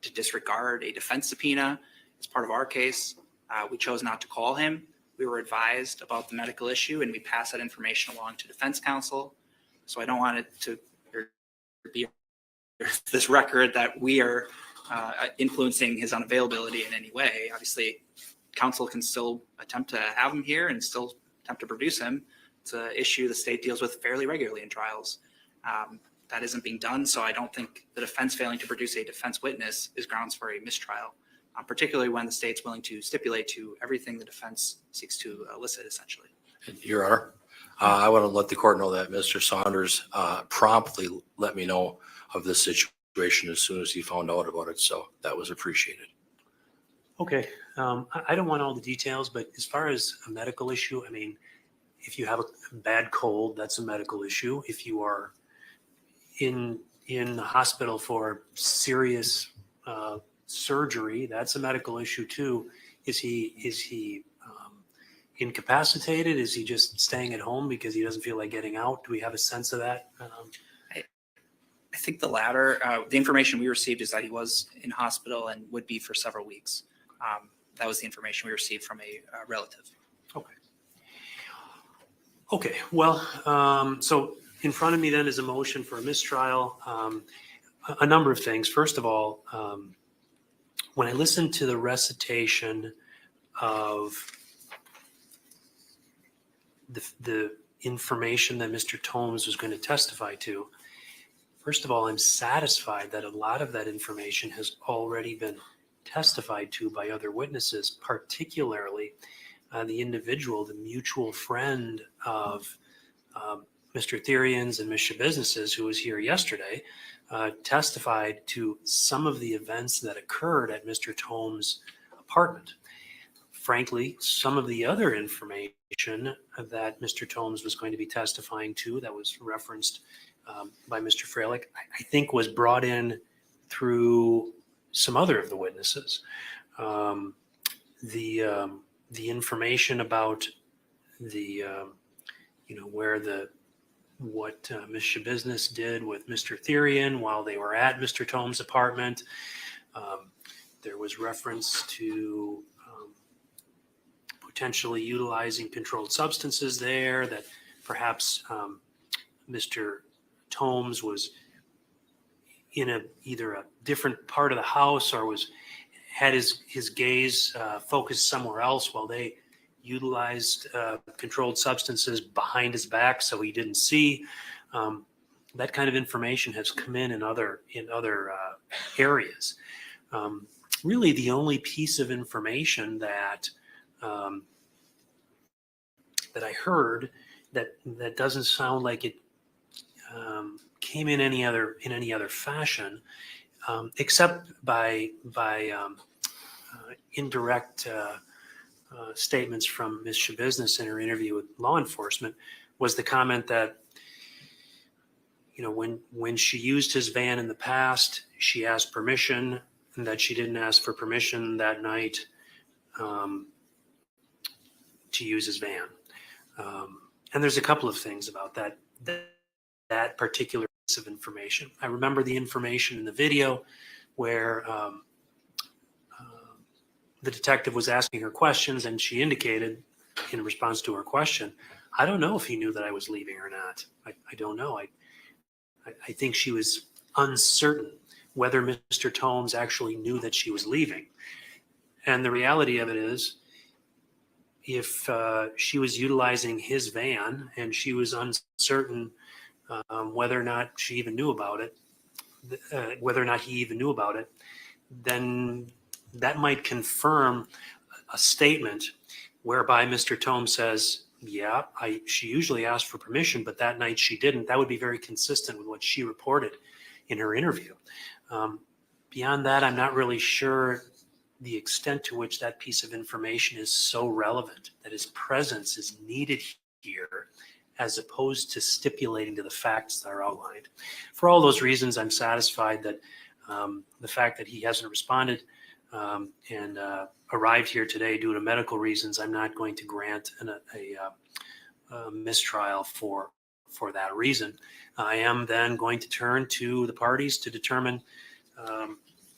to disregard a defense subpoena as part of our case. We chose not to call him. We were advised about the medical issue, and we passed that information along to defense counsel. So I don't want it to be this record that we are influencing his unavailability in any way. Obviously, counsel can still attempt to have him here and still attempt to produce him. It's an issue the state deals with fairly regularly in trials. That isn't being done, so I don't think the defense failing to produce a defense witness is grounds for a mistrial, particularly when the state's willing to stipulate to everything the defense seeks to elicit, essentially. Your Honor, I want to let the court know that Mr. Saunders promptly let me know of this situation as soon as he found out about it, so that was appreciated. Okay. I don't want all the details, but as far as a medical issue, I mean, if you have a bad cold, that's a medical issue. If you are in the hospital for serious surgery, that's a medical issue too. Is he incapacitated? Is he just staying at home because he doesn't feel like getting out? Do we have a sense of that? I think the latter. The information we received is that he was in hospital and would be for several weeks. That was the information we received from a relative. Okay. Okay. Well, so in front of me then is a motion for a mistrial. A number of things. First of all, when I listened to the recitation of the information that Mr. Tomes was going to testify to, first of all, I'm satisfied that a lot of that information has already been testified to by other witnesses, particularly the individual, the mutual friend of Mr. Therian's and Ms. Shabusiness's, who was here yesterday, testified to some of the events that occurred at Mr. Tomes' apartment. Frankly, some of the other information that Mr. Tomes was going to be testifying to that was referenced by Mr. Freilich, I think was brought in through some other of the witnesses. The information about the where what Ms. Shabusiness did with Mr. Therian while they were at Mr. Tome's apartment. There was reference to potentially utilizing controlled substances there, that perhaps Mr. Tomes was in either a different part of the house or had his gaze focused somewhere else while they utilized controlled substances behind his back so he didn't see. That kind of information has come in other areas. Really, the only piece of information that that I heard that doesn't sound like it came in any other fashion, except by indirect statements from Ms. Shabusiness in her interview with law enforcement, was the comment that, when she used his van in the past, she asked permission, and that she didn't ask for permission that night to use his van. And there's a couple of things about that particular piece of information. I remember the information in the video where the detective was asking her questions, and she indicated in response to her question, I don't know if he knew that I was leaving or not. I don't know. I think she was uncertain whether Mr. Tomes actually knew that she was leaving. And the reality of it is, if she was utilizing his van and she was uncertain whether or not she even knew about it, whether or not he even knew about it, then that might confirm a statement whereby Mr. Tome says, yeah, she usually asked for permission, but that night she didn't. That would be very consistent with what she reported in her interview. Beyond that, I'm not really sure the extent to which that piece of information is so relevant that his presence is needed here, as opposed to stipulating to the facts that are outlined. For all those reasons, I'm satisfied that the fact that he hasn't responded and arrived here today due to medical reasons, I'm not going to grant a mistrial for that reason. I am then going to turn to the parties to determine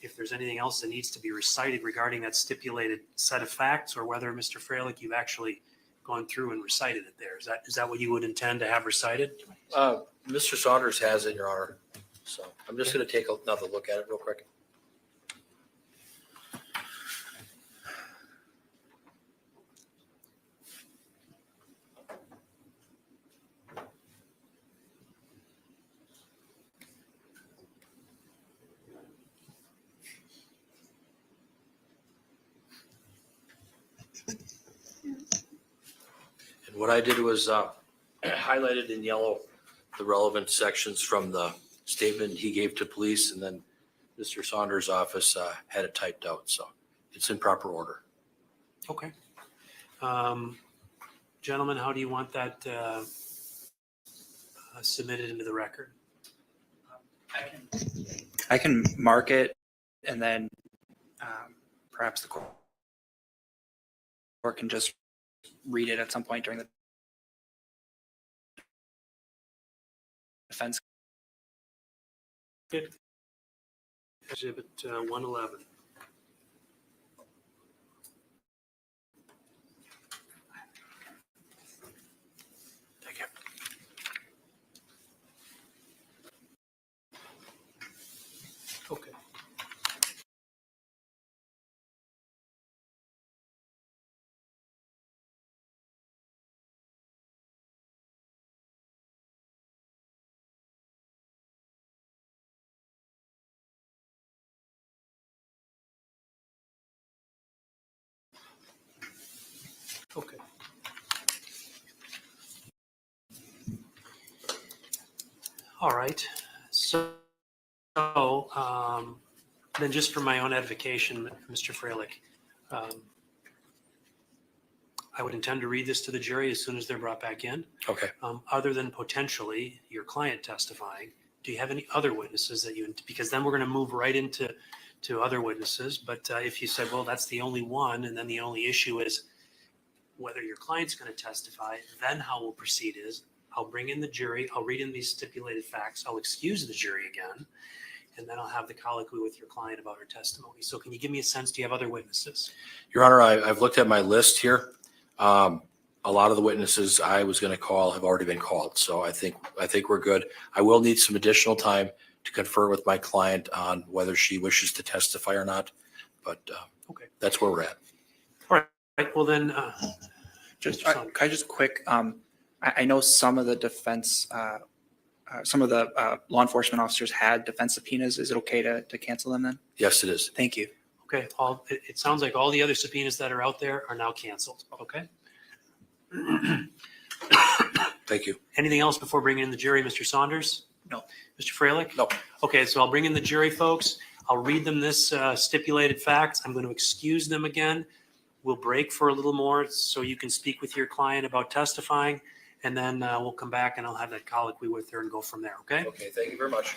if there's anything else that needs to be recited regarding that stipulated set of facts, or whether, Mr. Freilich, you've actually gone through and recited it there. Is that what you would intend to have recited? Mr. Saunders has it, Your Honor. So I'm just going to take another look at it real quick. And what I did was highlighted in yellow the relevant sections from the statement he gave to police, and then Mr. Saunders' office had it typed out. So it's in proper order. Okay. Gentlemen, how do you want that submitted into the record? I can mark it, and then perhaps the court can just read it at some point during the defense. Exhibit 111. Thank you. Okay. Okay. All right. So then, just for my own edification, Mr. Freilich, I would intend to read this to the jury as soon as they're brought back in. Okay. Other than potentially your client testifying, do you have any other witnesses that you, because then we're going to move right into other witnesses. But if you said, well, that's the only one, and then the only issue is whether your client's going to testify, then how we'll proceed is I'll bring in the jury, I'll read in these stipulated facts, I'll excuse the jury again, and then I'll have the colloquy with your client about her testimony. So can you give me a sense, do you have other witnesses? Your Honor, I've looked at my list here. A lot of the witnesses I was going to call have already been called. So I think we're good. I will need some additional time to confer with my client on whether she wishes to testify or not. But Okay. That's where we're at. All right. Well, then, Just, Mr. Saunders. can I just quick, I know some of the defense, some of the law enforcement officers had defense subpoenas. Is it okay to cancel them then? Yes, it is. Thank you. Okay, it sounds like all the other subpoenas that are out there are now canceled, okay? Thank you. Anything else before bringing in the jury, Mr. Saunders? No. Mr. Freilich? No. Okay, so I'll bring in the jury, folks. I'll read them this stipulated facts. I'm going to excuse them again. We'll break for a little more so you can speak with your client about testifying, and then we'll come back and I'll have that colloquy with her and go from there, okay? Okay, thank you very much.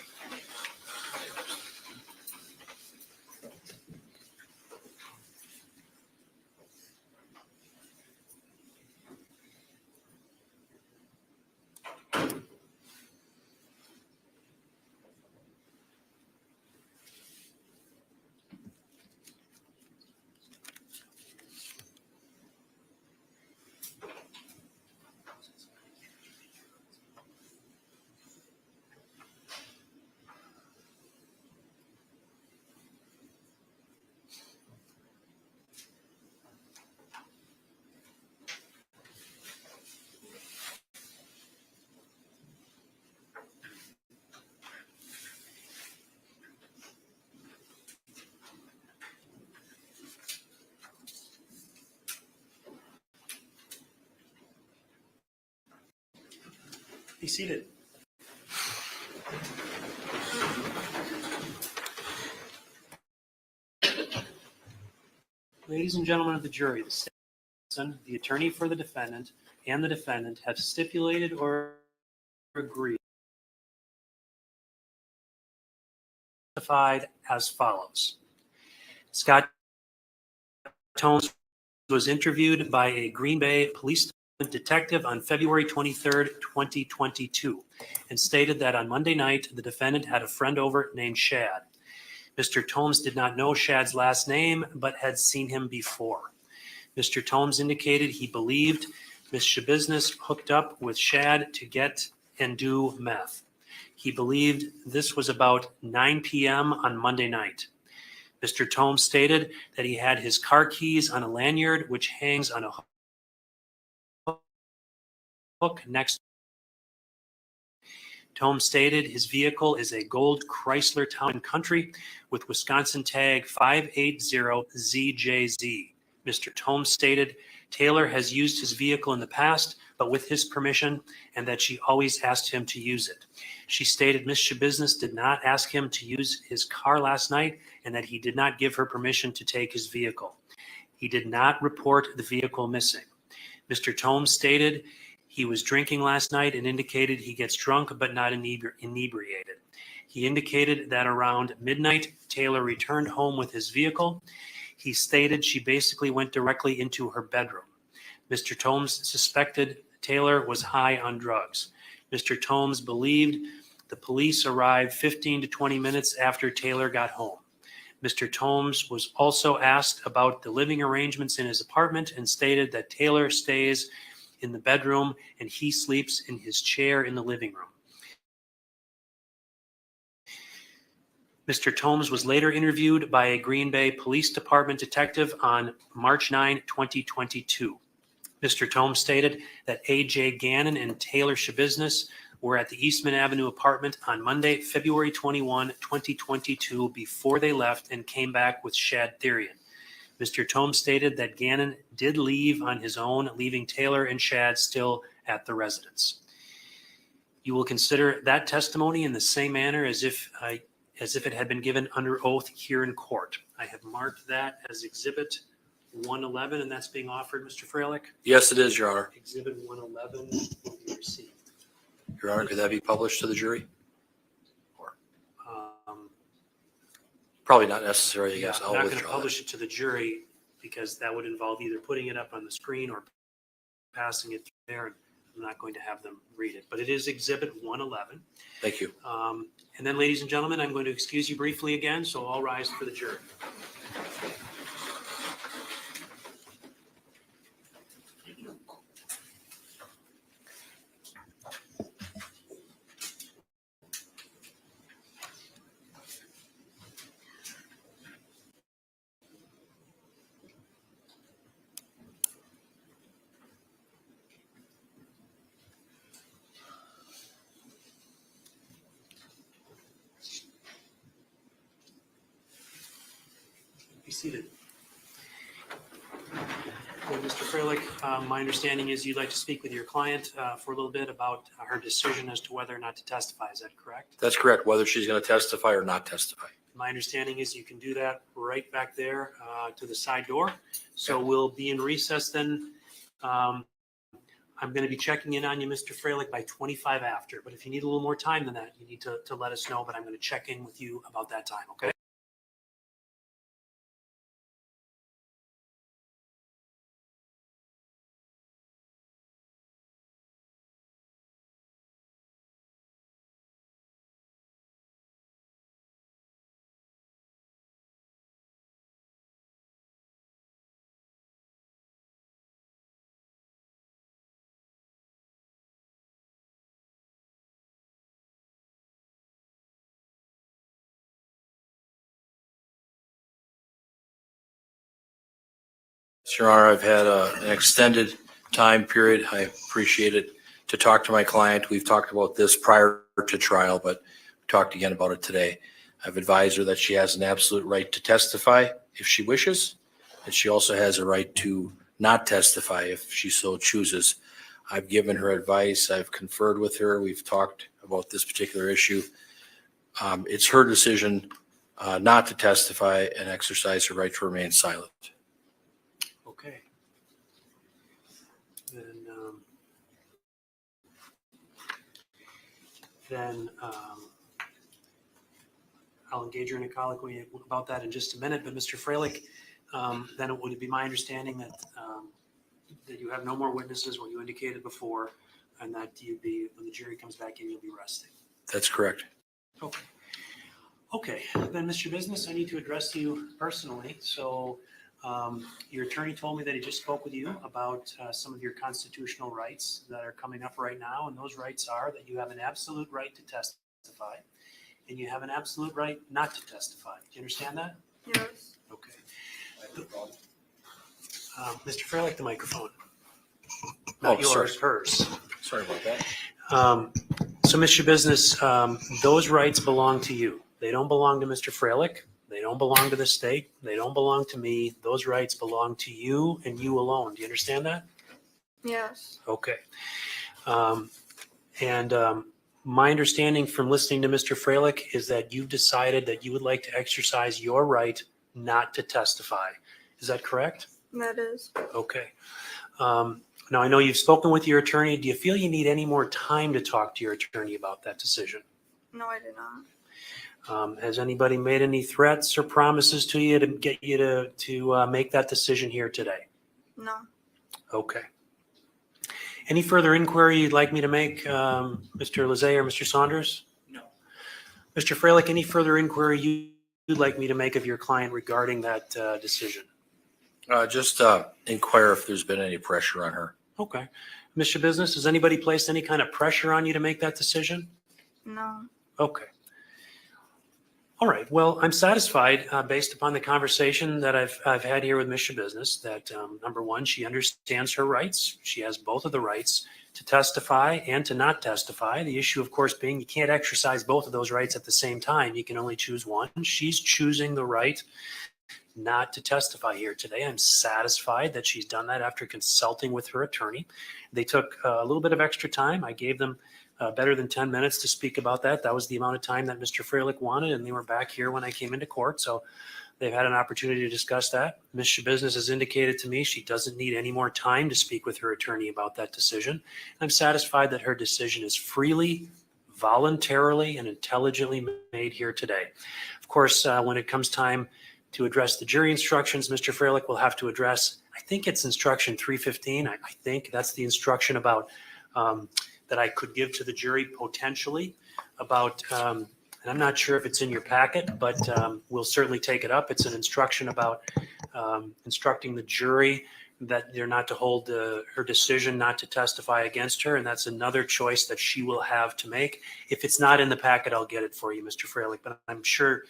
Be seated. Ladies and gentlemen of the jury, the attorney for the defendant and the defendant have stipulated or agreed testified as follows. Scott Tones was interviewed by a Green Bay police detective on February 23rd, 2022, and stated that on Monday night, the defendant had a friend over named Shad. Mr. Tomes did not know Shad's last name, but had seen him before. Mr. Tomes indicated he believed Ms. Shabusiness hooked up with Shad to get and do meth. He believed this was about 9 p.m. on Monday night. Mr. Tomes stated that he had his car keys on a lanyard which hangs on a hook next. Tomes stated his vehicle is a gold Chrysler Town & Country with Wisconsin tag 580ZJZ. Mr. Tomes stated Taylor has used his vehicle in the past, but with his permission, and that she always asked him to use it. She stated Ms. Shabusiness did not ask him to use his car last night and that he did not give her permission to take his vehicle. He did not report the vehicle missing. Mr. Tomes stated he was drinking last night and indicated he gets drunk but not inebriated. He indicated that around midnight, Taylor returned home with his vehicle. He stated she basically went directly into her bedroom. Mr. Tomes suspected Taylor was high on drugs. Mr. Tomes believed the police arrived 15 to 20 minutes after Taylor got home. Mr. Tomes was also asked about the living arrangements in his apartment and stated that Taylor stays in the bedroom and he sleeps in his chair in the living room. Mr. Tomes was later interviewed by a Green Bay Police Department detective on March 9, 2022. Mr. Tomes stated that A.J. Gannon and Taylor Shabusiness were at the Eastman Avenue apartment on Monday, February 21, 2022, before they left and came back with Shad Therian. Mr. Tomes stated that Gannon did leave on his own, leaving Taylor and Shad still at the residence. You will consider that testimony in the same manner as if it had been given under oath here in court. I have marked that as Exhibit 111, and that's being offered, Mr. Freilich. Yes, it is, Your Honor. Exhibit 111 will be received. Your Honor, could that be published to the jury? Um, Probably not necessary, I Yeah, guess. I'm I'll not going to withdraw that. publish it to the jury because that would involve either putting it up on the screen or passing it through there. And I'm not going to have them read it, but it is Exhibit 111. Thank you. And then, ladies and gentlemen, I'm going to excuse you briefly again, so all rise for the jury. Be seated. Well, Mr. Freilich, my understanding is you'd like to speak with your client for a little bit about her decision as to whether or not to testify. Is that correct? That's correct, whether she's going to testify or not testify. My understanding is you can do that right back there to the side door. So we'll be in recess then. I'm going to be checking in on you, Mr. Freilich, by 25 after. But if you need a little more time than that, you need to let us know. But I'm going to check in with you about that time, okay? Your Honor, I've had an extended time period. I appreciate it to talk to my client. We've talked about this prior to trial, but we talked again about it today. I've advised her that she has an absolute right to testify if she wishes, and she also has a right to not testify if she so chooses. I've given her advice. I've conferred with her. We've talked about this particular issue. It's her decision not to testify and exercise her right to remain silent. Okay. Then I'll engage her in a colloquy about that in just a minute. But Mr. Freilich, then it would be my understanding that that you have no more witnesses, what you indicated before, and that you'd be, when the jury comes back in, you'll be resting. That's correct. Okay. Okay, then, Mr. Business, I need to address you personally. So your attorney told me that he just spoke with you about some of your constitutional rights that are coming up right now. And those rights are that you have an absolute right to testify and you have an absolute right not to testify. Do you understand that? Yes. Okay. Mr. Freilich, the microphone. Not yours, hers. Sorry about that. So, Mr. Business, those rights belong to you. They don't belong to Mr. Freilich. They don't belong to the state. They don't belong to me. Those rights belong to you and you alone. Do you understand that? Yes. Okay. My understanding from listening to Mr. Freilich is that you've decided that you would like to exercise your right not to testify. Is that correct? That is. Okay. Now, I know you've spoken with your attorney. Do you feel you need any more time to talk to your attorney about that decision? No, I did not. Has anybody made any threats or promises to you to get you to make that decision here today? No. Okay. Any further inquiry you'd like me to make, Mr. Lezay or Mr. Saunders? No. Mr. Freilich, any further inquiry you'd like me to make of your client regarding that decision? Just inquire if there's been any pressure on her. Okay. Mr. Business, has anybody placed any kind of pressure on you to make that decision? No. Okay. All right. Well, I'm satisfied based upon the conversation that I've had here with Mr. Business that number one, she understands her rights. She has both of the rights to testify and to not testify. The issue, of course, being you can't exercise both of those rights at the same time. You can only choose one. She's choosing the right not to testify here today. I'm satisfied that she's done that after consulting with her attorney. They took a little bit of extra time. I gave them better than 10 minutes to speak about that. That was the amount of time that Mr. Freilich wanted, and they were back here when I came into court. So They've had an opportunity to discuss that. Ms. Shabusiness has indicated to me she doesn't need any more time to speak with her attorney about that decision. I'm satisfied that her decision is freely, voluntarily, and intelligently made here today. Of course, when it comes time to address the jury instructions, Mr. Freilich will have to address, I think it's instruction 315. I think that's the instruction about that I could give to the jury potentially about, and I'm not sure if it's in your packet, but we'll certainly take it up. It's an instruction about instructing the jury that they're not to hold her decision not to testify against her, and that's another choice that she will have to make. If it's not in the packet, I'll get it for you, Mr. Freilich, but I'm sure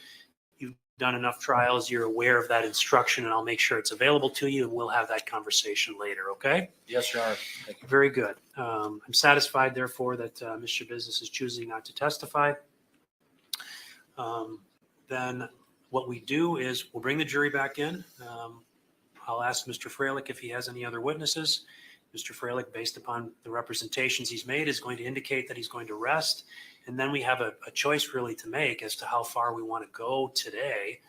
you've done enough trials, you're aware of that instruction, and I'll make sure it's available to you, and we'll have that conversation later, okay? Yes, Your Honor. Thank you. Very good. I'm satisfied, therefore, that Ms. Shabusiness is choosing not to testify. Then what we do is we'll bring the jury back in. I'll ask Mr. Freilich if he has any other witnesses. Mr. Freilich, based upon the representations he's made, is going to indicate that he's going to rest. And then we have a choice really to make as to how far we want to go today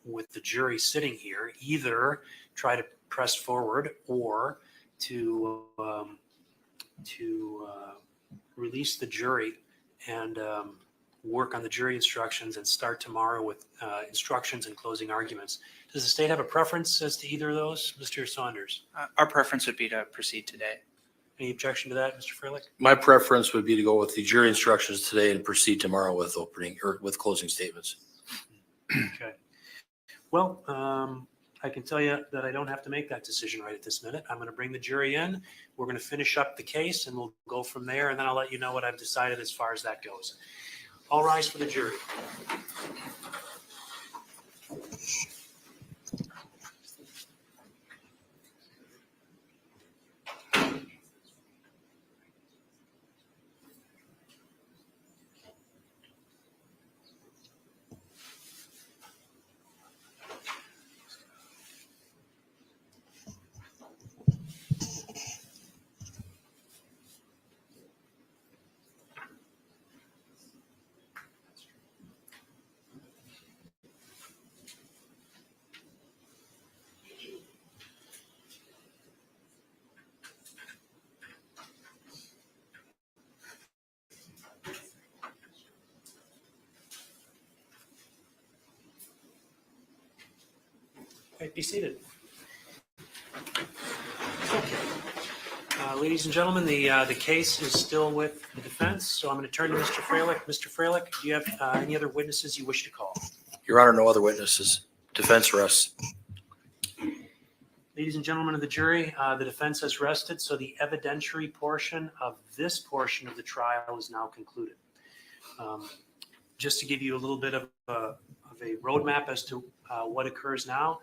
with the jury sitting here. Either try to press forward or to release the jury and work on the jury instructions and start tomorrow with instructions and closing arguments. Does the state have a preference as to either of those, Mr. Saunders? Our preference would be to proceed today. Any objection to that, Mr. Freilich? My preference would be to go with the jury instructions today and proceed tomorrow with opening or with closing statements. Okay. Well, I can tell you that I don't have to make that decision right at this minute. I'm going to bring the jury in. We're going to finish up the case and we'll go from there. And then I'll let you know what I've decided as far as that goes. All rise for the jury. Okay, be seated. Okay. Ladies and gentlemen, the case is still with the defense, so I'm going to turn to Mr. Freilich. Mr. Freilich, do you have any other witnesses you wish to call? Your Honor, no other witnesses. Defense rests. Ladies and gentlemen of the jury, the defense has rested, so the evidentiary portion of this portion of the trial is now concluded. Just to give you a little bit of a roadmap as to what occurs now,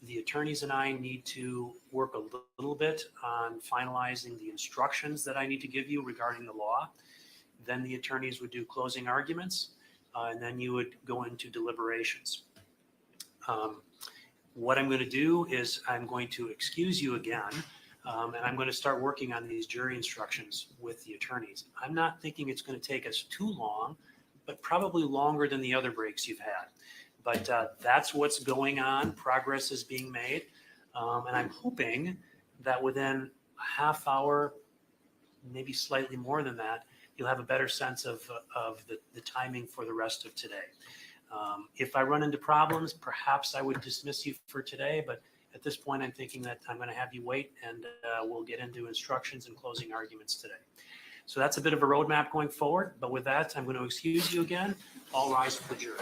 the attorneys and I need to work a little bit on finalizing the instructions that I need to give you regarding the law. Then the attorneys would do closing arguments, and then you would go into deliberations. What I'm going to do is I'm going to excuse you again, and I'm going to start working on these jury instructions with the attorneys. I'm not thinking it's going to take us too long, but probably longer than the other breaks you've had. But that's what's going on. Progress is being made. And I'm hoping that within a half hour, maybe slightly more than that, you'll have a better sense of the timing for the rest of today. If I run into problems, perhaps I would dismiss you for today. But at this point, I'm thinking that I'm going to have you wait and we'll get into instructions and closing arguments today. So that's a bit of a roadmap going forward. But with that, I'm going to excuse you again. All rise for the jury.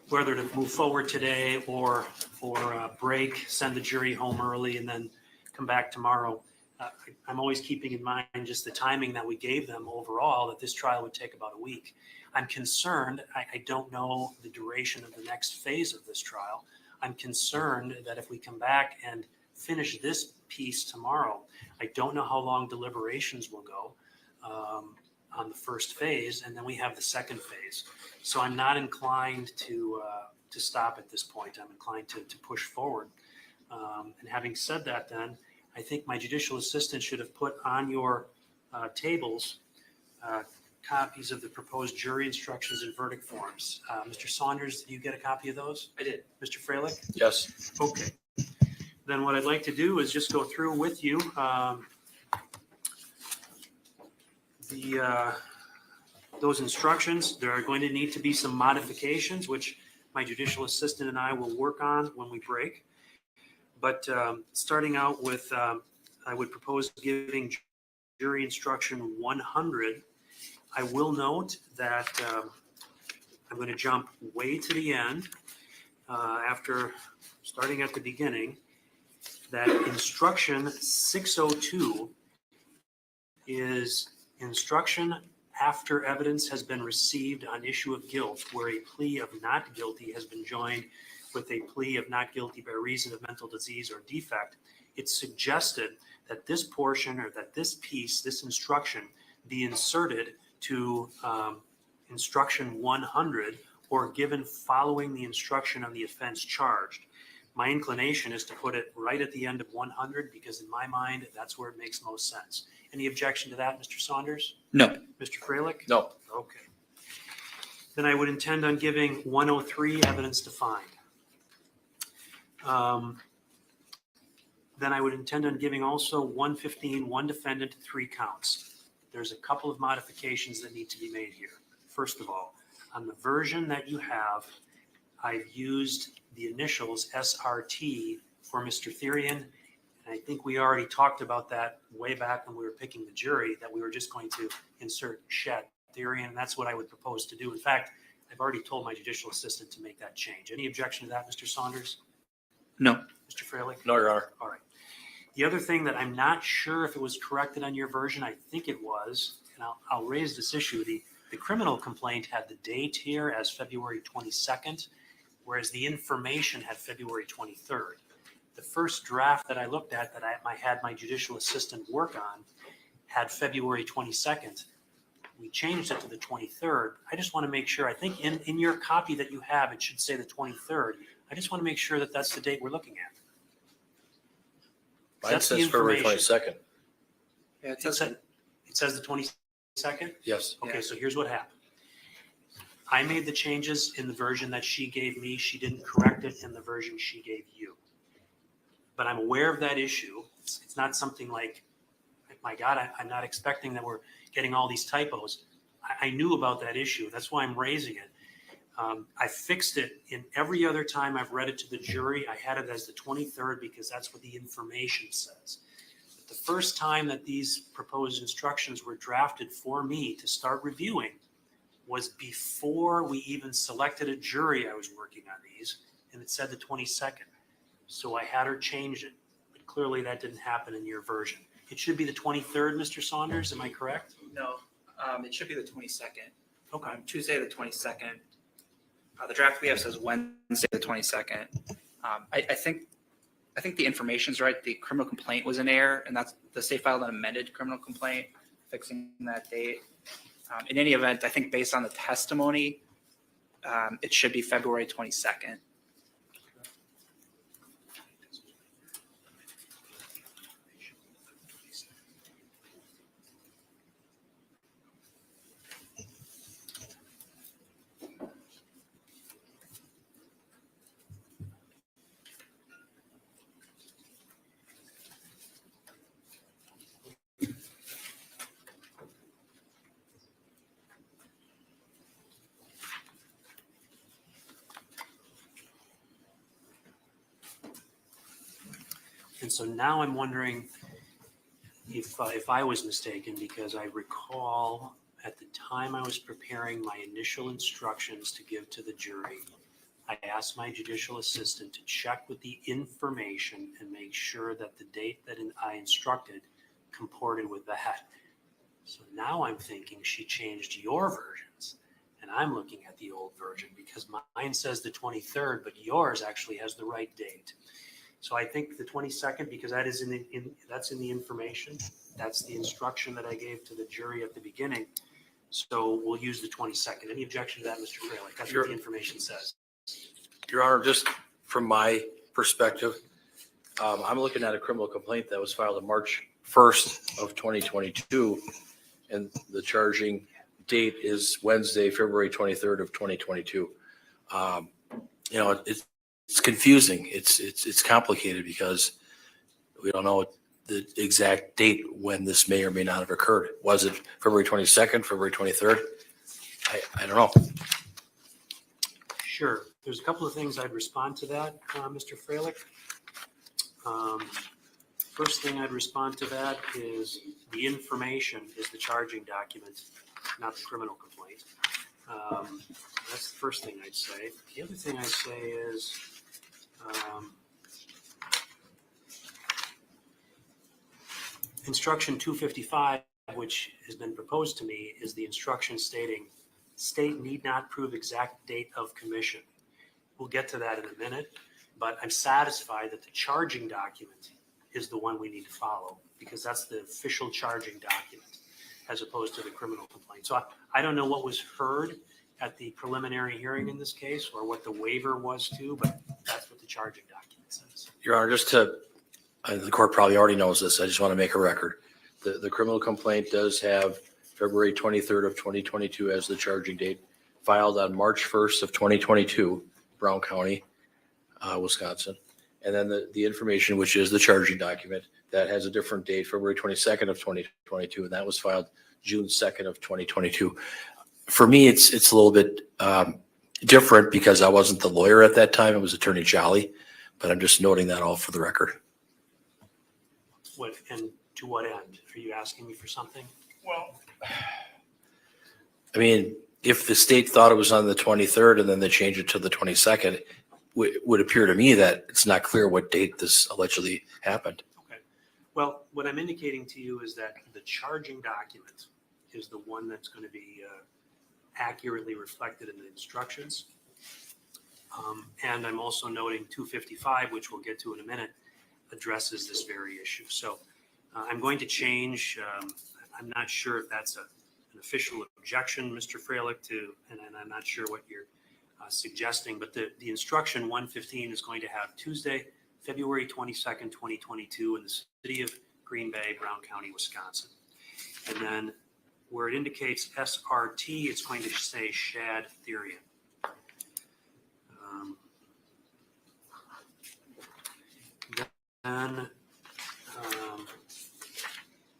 Whether to move forward today or break, send the jury home early, and then come back tomorrow. I'm always keeping in mind just the timing that we gave them overall, that this trial would take about a week. I'm concerned, I don't know the duration of the next phase of this trial. I'm concerned that if we come back and finish this piece tomorrow, I don't know how long deliberations will go on the first phase, and then we have the second phase. So I'm not inclined to stop at this point. I'm inclined to push forward. And having said that, then, I think my judicial assistant should have put on your tables copies of the proposed jury instructions and verdict forms. Mr. Saunders, did you get a copy of those? I did. Mr. Freilich? Yes. Okay. Then what I'd like to do is just go through with you those instructions. There are going to need to be some modifications, which my judicial assistant and I will work on when we break. But starting out with, I would propose giving jury instruction 100. I will note that I'm going to jump way to the end after starting at the beginning, that instruction 602 is instruction after evidence has been received on issue of guilt, where a plea of not guilty has been joined with a plea of not guilty by reason of mental disease or defect. It's suggested that this portion, or that this piece, this instruction, be inserted to instruction 100 or given following the instruction on the offense charged. My inclination is to put it right at the end of 100 because in my mind, that's where it makes most sense. Any objection to that, Mr. Saunders? No. Mr. Freilich? No. Okay. Then I would intend on giving 103 evidence defined. Then I would intend on giving also 115, one defendant, 3 counts. There's a couple of modifications that need to be made here. First of all, on the version that you have, I've used the initials SRT for Mr. Therian. And I think we already talked about that way back when we were picking the jury, that we were just going to insert Shed Therian, and that's what I would propose to do. In fact, I've already told my judicial assistant to make that change. Any objection to that, Mr. Saunders? No. Mr. Freilich? No, Your Honor. All right. The other thing that I'm not sure if it was corrected on your version, I think it was, and I'll raise this issue. The criminal complaint had the date here as February 22nd, whereas the information had February 23rd. The first draft that I looked at, that I had my judicial assistant work on, had February 22nd. We changed it to the 23rd. I just want to make sure, I think in your copy that you have, it should say the 23rd. I just want to make sure that that's the date we're looking at. Mine That's the says February information. 22nd. Yeah, It says the 22nd? Yes. Okay, so here's what happened. I made the changes in the version that she gave me. She didn't correct it in the version she gave you. But I'm aware of that issue. It's not something like, my God, I'm not expecting that we're getting all these typos. I knew about that issue. That's why I'm raising it. I fixed it in every other time I've read it to the jury. I had it as the 23rd because that's what the information says. But the first time that these proposed instructions were drafted for me to start reviewing was before we even selected a jury. I was working on these, and it said the 22nd. So I had her change it, but clearly that didn't happen in your version. It should be the 23rd, Mr. Saunders, am I correct? No, it should be the 22nd. Okay. Tuesday, the 22nd. The draft we have says Wednesday, the 22nd. I think the information's right. The criminal complaint was in error, and that's the state filed an amended criminal complaint fixing that date. In any event, I think based on the testimony, it should be February 22nd. And so now I'm wondering if I was mistaken, because I recall at the time I was preparing my initial instructions to give to the jury, I asked my judicial assistant to check with the information and make sure that the date that I instructed comported with that. So now I'm thinking she changed your versions, and I'm looking at the old version because mine says the 23rd, but yours actually has the right date. So I think the 22nd, because that is that's in the information. That's the instruction that I gave to the jury at the beginning. So we'll use the 22nd. Any objection to that, Mr. Freilich? That's what the information says. Your Honor, just from my perspective, I'm looking at a criminal complaint that was filed on March 1st of 2022, and the charging date is Wednesday, February 23rd of 2022. It's confusing. It's complicated because we don't know the exact date when this may or may not have occurred. Was it February 22nd, February 23rd? I don't know. Sure. There's a couple of things I'd respond to that, Mr. Freilich. First thing I'd respond to that is the information is the charging document, not the criminal complaint. That's the first thing I'd say. The other thing I'd say is instruction 255, which has been proposed to me, is the instruction stating state need not prove exact date of commission. We'll get to that in a minute, but I'm satisfied that the charging document is the one we need to follow because that's the official charging document as opposed to the criminal complaint. So I don't know what was heard at the preliminary hearing in this case or what the waiver was to, but that's what the charging document says. Your Honor, the court probably already knows this. I just want to make a record. The criminal complaint does have February 23rd of 2022 as the charging date, filed on March 1st of 2022, Brown County, Wisconsin. And then the information, which is the charging document, that has a different date, February 22nd of 2022, and that was filed June 2nd of 2022. For me, it's a little bit different because I wasn't the lawyer at that time. It was Attorney Jolly, but I'm just noting that all for the record. What, and to what end? Are you asking me for something? Well, I mean, if the state thought it was on the 23rd and then they changed it to the 22nd, would appear to me that it's not clear what date this allegedly happened. Okay. Well, what I'm indicating to you is that the charging document is the one that's going to be accurately reflected in the instructions. And I'm also noting 255, which we'll get to in a minute, addresses this very issue. So I'm going to change. I'm not sure if that's an official objection, Mr. Freilich, and I'm not sure what you're suggesting, but the instruction 115 is going to have Tuesday, February 22nd, 2022 in the city of Green Bay, Brown County, Wisconsin. And then where it indicates SRT, it's going to say Shad Therian.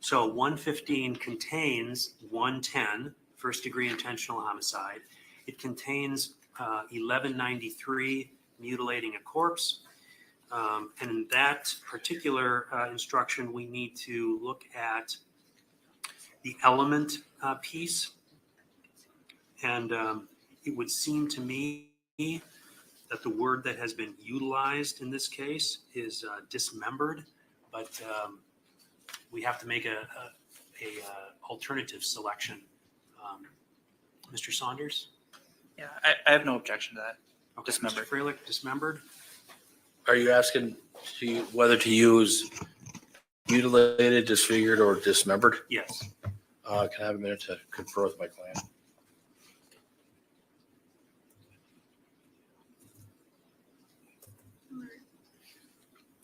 So 115 contains 110, first degree intentional homicide. It contains 1193, mutilating a corpse. And in that particular instruction, we need to look at the element piece. And it would seem to me that the word that has been utilized in this case is dismembered, but we have to make a alternative selection. Mr. Saunders? yeah, I have no objection to that. Okay, Dismembered. Mr. Freilich, dismembered? Are you asking whether to use mutilated, disfigured, or dismembered? Yes. Can I have a minute to confer with my client?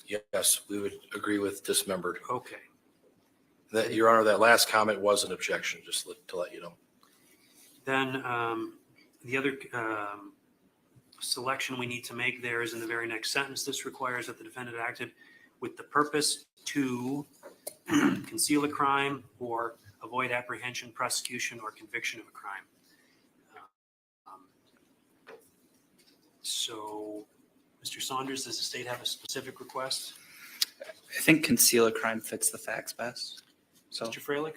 Yes, we would agree with dismembered. Okay. That, Your Honor, that last comment was an objection, just to let you know. Then the other selection we need to make there is in the very next sentence. This requires that the defendant acted with the purpose to conceal a crime or avoid apprehension, prosecution, or conviction of a crime. So, Mr. Saunders, does the state have a specific request? I think conceal a crime fits the facts best. So Mr. Freilich?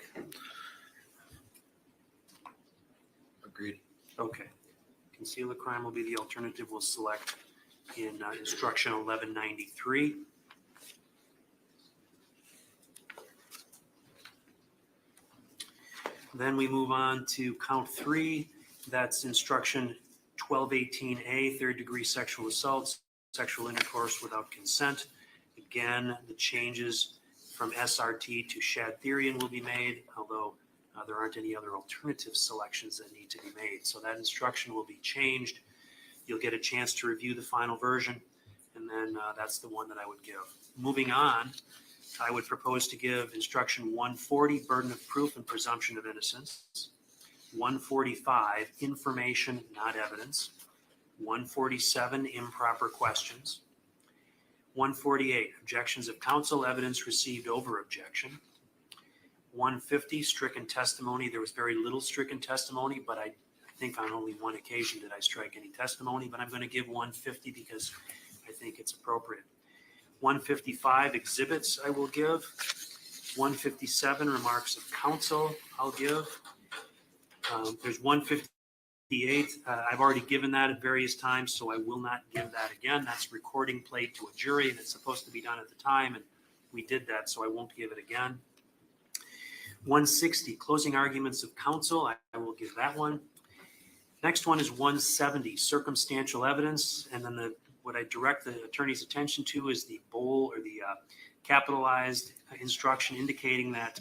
Agreed. Okay. Conceal a crime will be the alternative we'll select in instruction 1193. Then we move on to count 3. That's instruction 1218A, third degree sexual assault, sexual intercourse without consent. Again, the changes from SRT to Shadtherian will be made, although there aren't any other alternative selections that need to be made. So that instruction will be changed. You'll get a chance to review the final version, and then that's the one that I would give. Moving on, I would propose to give instruction 140, burden of proof and presumption of innocence. 145, information, not evidence. 147, improper questions. 148, objections of counsel, evidence received over objection. 150, stricken testimony. There was very little stricken testimony, but I think on only one occasion did I strike any testimony, but I'm going to give 150 because I think it's appropriate. 155, exhibits I will give. 157, remarks of counsel I'll give. There's 158. I've already given that at various times, so I will not give that again. That's recording played to a jury, and it's supposed to be done at the time, and we did that, so I won't give it again. 160, closing arguments of counsel. I will give that one. Next one is 170, circumstantial evidence, and then what I direct the attorney's attention to is the bold or the capitalized instruction indicating that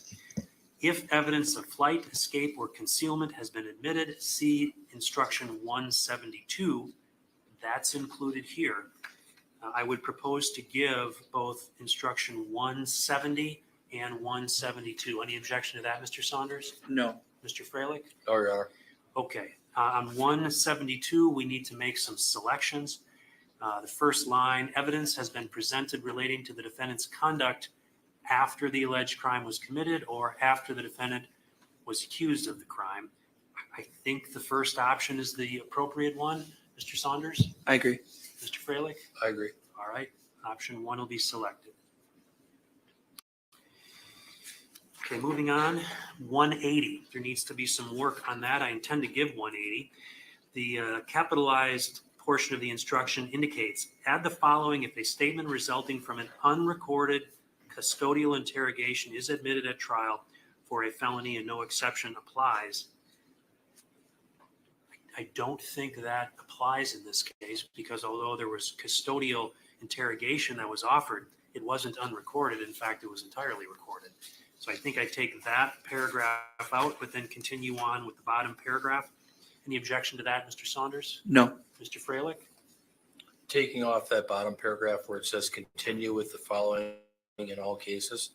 if evidence of flight, escape, or concealment has been admitted, see instruction 172. That's included here. I would propose to give both instruction 170 and 172. Any objection to that, Mr. Saunders? No. Mr. Freilich? No, Your Honor. Okay. On 172, we need to make some selections. The first line, evidence has been presented relating to the defendant's conduct after the alleged crime was committed or after the defendant was accused of the crime. I think the first option is the appropriate one. Mr. Saunders? I agree. Mr. Freilich? I agree. All right. Option 1 will be selected. Okay, moving on. 180. There needs to be some work on that. I intend to give 180. The capitalized portion of the instruction indicates, add the following if a statement resulting from an unrecorded custodial interrogation is admitted at trial for a felony and no exception applies. I don't think that applies in this case because although there was custodial interrogation that was offered, it wasn't unrecorded. In fact, it was entirely recorded. So I think I take that paragraph out, but then continue on with the bottom paragraph. Any objection to that, Mr. Saunders? No. Mr. Freilich? Taking off that bottom paragraph where it says continue with the following in all cases.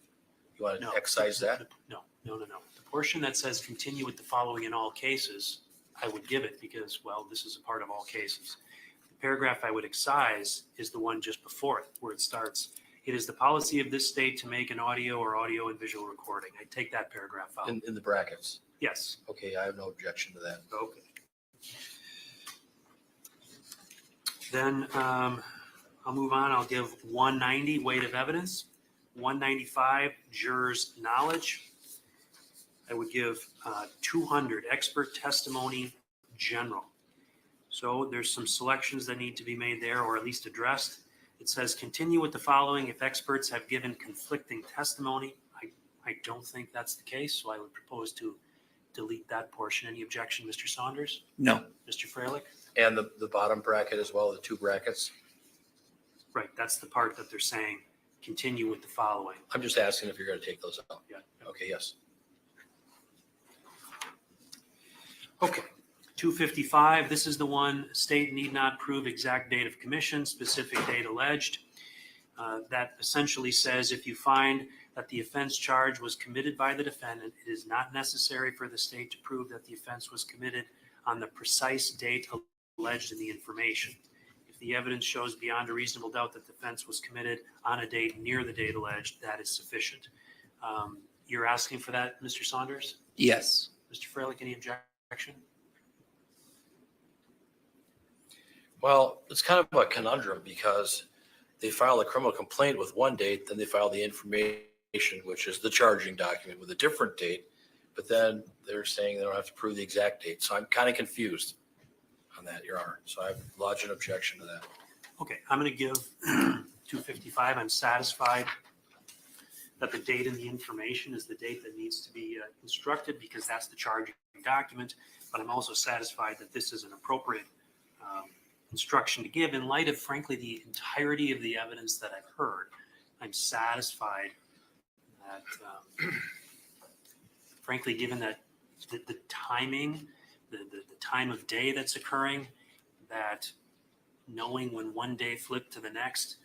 You want to excise that? No. The portion that says continue with the following in all cases, I would give it because, well, this is a part of all cases. The paragraph I would excise is the one just before it, where it starts, it is the policy of this state to make an audio or audio and visual recording. I take that paragraph out. In the brackets? Yes. Okay, I have no objection to that. Okay. Then I'll move on. I'll give 190, weight of evidence. 195, jurors' knowledge. I would give 200, expert testimony, general. So there's some selections that need to be made there, or at least addressed. It says continue with the following if experts have given conflicting testimony. I don't think that's the case, so I would propose to delete that portion. Any objection, Mr. Saunders? No. Mr. Freilich? And the bottom bracket as well, the 2 brackets? Right, that's the part that they're saying, continue with the following. I'm just asking if you're going to take those out. Yeah. Okay, yes. Okay, 255, this is the one, state need not prove exact date of commission, specific date alleged. That essentially says if you find that the offense charge was committed by the defendant, it is not necessary for the state to prove that the offense was committed on the precise date alleged in the information. If the evidence shows beyond a reasonable doubt that the offense was committed on a date near the date alleged, that is sufficient. You're asking for that, Mr. Saunders? Yes. Mr. Freilich, any objection? Well, it's kind of a conundrum because they file a criminal complaint with one date, then they file the information, which is the charging document with a different date, but then they're saying they don't have to prove the exact date. So I'm kind of confused on that, Your Honor. So I lodge an objection to that. Okay, I'm going to give 255. I'm satisfied that the date in the information is the date that needs to be instructed because that's the charging document. But I'm also satisfied that this is an appropriate instruction to give in light of, frankly, the entirety of the evidence that I've heard. I'm satisfied that, frankly, given that the timing, the time of day that's occurring, that knowing when one day flipped to the next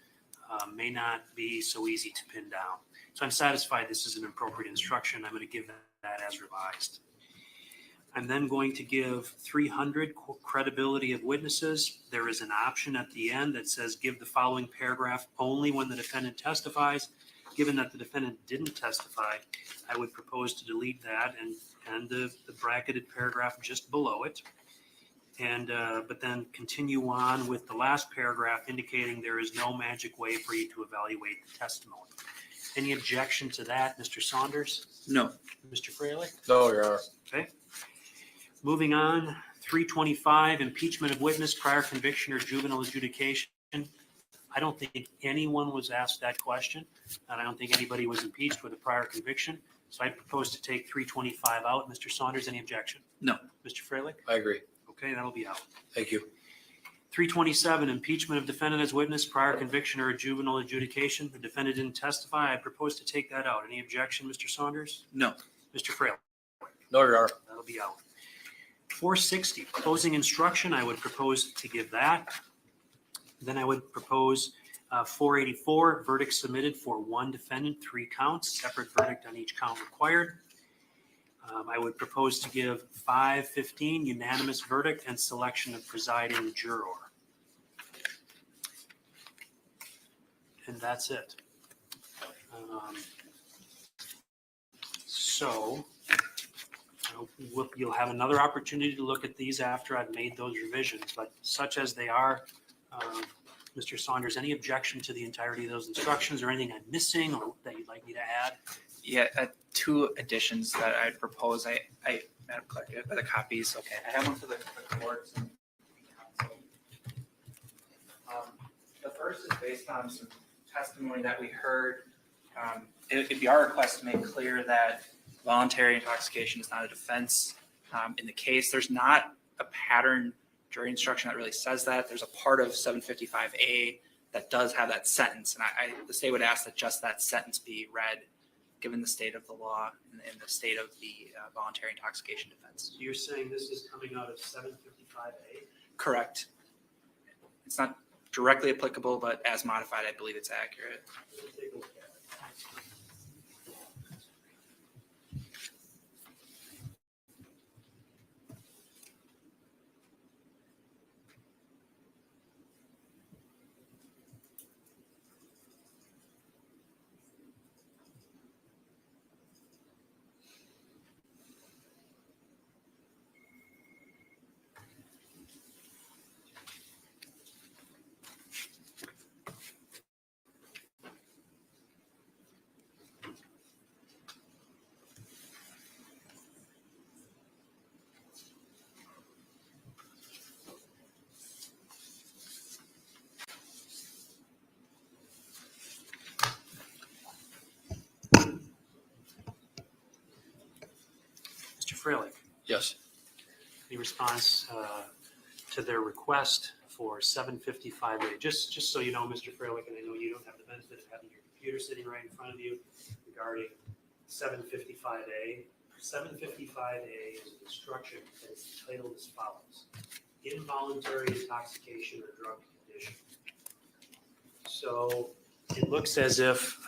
may not be so easy to pin down. So I'm satisfied this is an appropriate instruction. I'm going to give that as revised. I'm then going to give 300 credibility of witnesses. There is an option at the end that says give the following paragraph only when the defendant testifies. Given that the defendant didn't testify, I would propose to delete that and the bracketed paragraph just below it. And but then continue on with the last paragraph indicating there is no magic way for you to evaluate the testimony. Any objection to that, Mr. Saunders? No. Mr. Freilich? No, Your Honor. Okay. Moving on, 325, impeachment of witness, prior conviction or juvenile adjudication. I don't think anyone was asked that question, and I don't think anybody was impeached with a prior conviction. So I propose to take 325 out. Mr. Saunders, any objection? No. Mr. Freilich? I agree. Okay, that'll be out. Thank you. 327, impeachment of defendant as witness, prior conviction or a juvenile adjudication. The defendant didn't testify. I propose to take that out. Any objection, Mr. Saunders? No. Mr. Freilich? No, Your Honor. That'll be out. 460, closing instruction. I would propose to give that. Then I would propose 484, verdict submitted for one defendant, 3 counts, separate verdict on each count required. I would propose to give 515, unanimous verdict and selection of presiding juror. And that's it. So you'll have another opportunity to look at these after I've made those revisions, but such as they are, Mr. Saunders, any objection to the entirety of those instructions or anything I'm missing or that you'd like me to add? Yeah, 2 additions that I'd propose. Madam Clerk, you have the copies. Okay, I have one for the courts. And council. The first is based on some testimony that we heard. It'd be our request to make clear that voluntary intoxication is not a defense in the case. There's not a pattern jury instruction that really says that. There's a part of 755A that does have that sentence, and the state would ask that just that sentence be read, given the state of the law and the state of the voluntary intoxication defense. So you're saying this is coming out of 755A? Correct. It's not directly applicable, but as modified, I believe it's accurate. Let's take a look at it. Mr. Freilich? Yes. Any response to their request for 755A? Just so you know, Mr. Freilich, and I know you don't have the benefit of having your computer sitting right in front of you regarding 755A. 755A is an instruction that is titled as follows: involuntary intoxication or drug condition. So it looks as if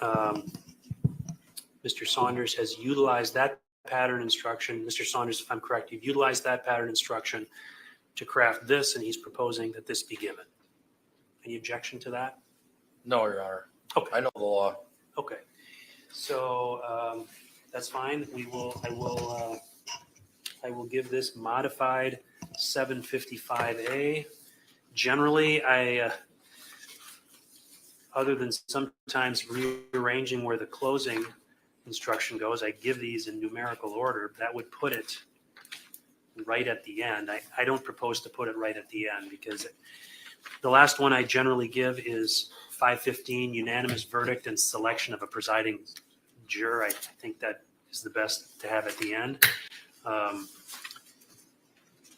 Mr. Saunders has utilized that pattern instruction. Mr. Saunders, if I'm correct, you've utilized that pattern instruction to craft this, and he's proposing that this be given. Any objection to that? No, Your Honor. Okay. I know the law. Okay. So that's fine. I will give this modified 755A. Generally, other than sometimes rearranging where the closing instruction goes, I give these in numerical order. That would put it right at the end. I don't propose to put it right at the end because the last one I generally give is 515, unanimous verdict and selection of a presiding juror, I think that is the best to have at the end.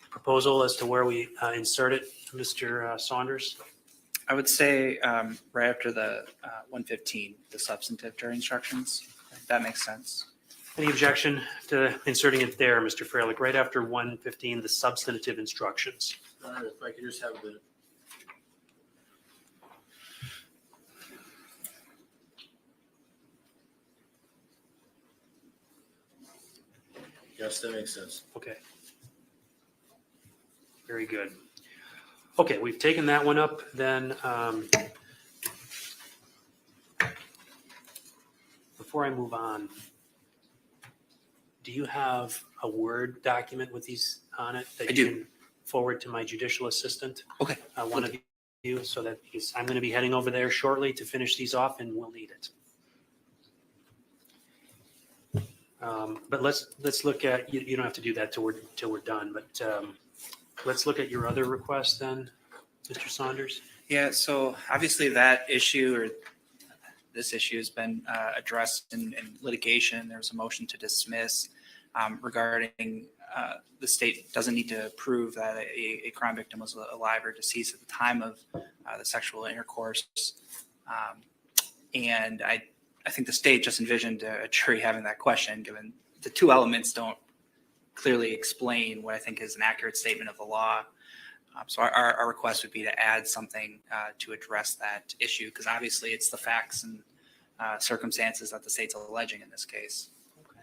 Proposal as to where we insert it, Mr. Saunders? I would say right after the 115, the substantive jury instructions. That makes sense. Any objection to inserting it there, Mr. Freilich, right after 115, the substantive instructions? If I could just have the. Yes, that makes sense. Okay. Very good. Okay, we've taken that one up. Then before I move on, do you have a Word document with these on it that I you do. can forward to my judicial assistant? Okay. One of you, so that I'm going to be heading over there shortly to finish these off, and we'll need it. But let's look at, you don't have to do that till we're done, but let's look at your other request then, Mr. Saunders. Yeah, so obviously that issue or this issue has been addressed in litigation. There was a motion to dismiss regarding the state doesn't need to prove that a crime victim was alive or deceased at the time of the sexual intercourse. And I think the state just envisioned a jury having that question, given the two elements don't clearly explain what I think is an accurate statement of the law. So our request would be to add something to address that issue, because obviously it's the facts and circumstances that the state's alleging in this case. Okay.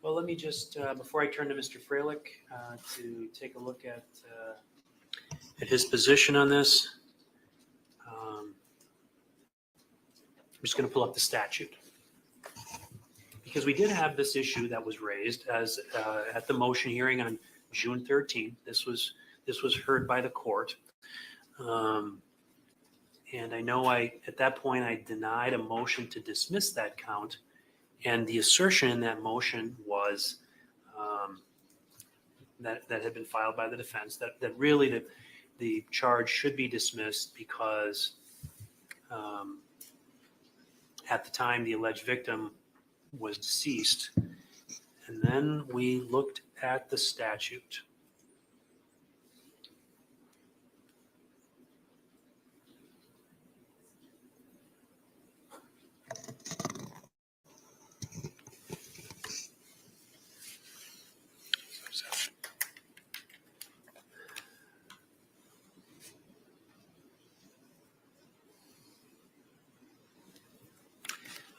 Well, let me just, before I turn to Mr. Freilich to take a look at his position on this, I'm just going to pull up the statute. Because we did have this issue that was raised as at the motion hearing on June 13th. This was heard by the court. And I know at that point, I denied a motion to dismiss that count. And the assertion in that motion was that had been filed by the defense, that really the charge should be dismissed because at the time the alleged victim was deceased. And then we looked at the statute.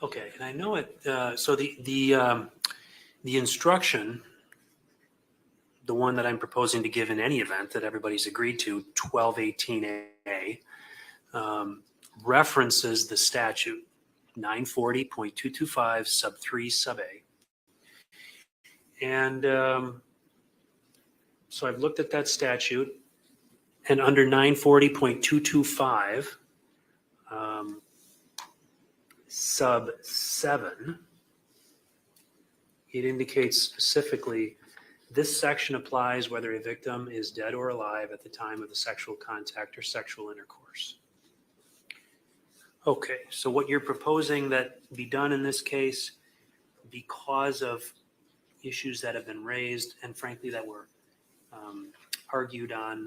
Okay, and I know it. So the instruction, the one that I'm proposing to give in any event that everybody's agreed to, 1218A, references the statute 940.225 sub 3 sub A. And so I've looked at that statute, and under 940.225 sub 7, it indicates specifically this section applies whether a victim is dead or alive at the time of the sexual contact or sexual intercourse. Okay, so what you're proposing that be done in this case, because of issues that have been raised and frankly that were argued on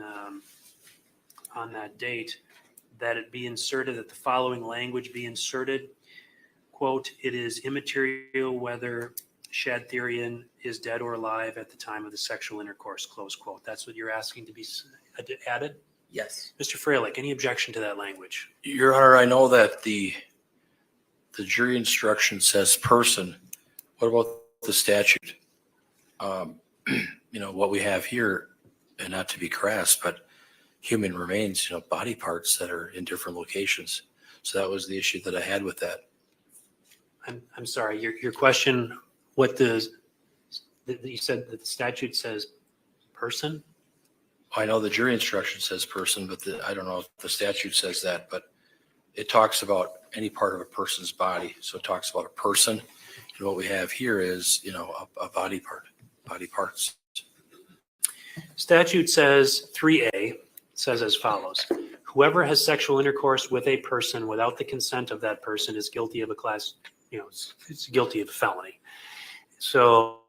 that date, that it be inserted, that the following language be inserted. Quote, it is immaterial whether Shadtherian is dead or alive at the time of the sexual intercourse, close quote. That's what you're asking to be added? Yes. Mr. Freilich, any objection to that language? Your Honor, I know that the jury instruction says person. What about the statute? What we have here, and not to be crass, but human remains, body parts that are in different locations. So that was the issue that I had with that. I'm sorry, your question, you said that the statute says person? I know the jury instruction says person, but I don't know if the statute says that, but it talks about any part of a person's body. So it talks about a person. And what we have here is, a body part, body parts. Statute says 3A, says as follows. Whoever has sexual intercourse with a person without the consent of that person is guilty of a class it's guilty of a felony. So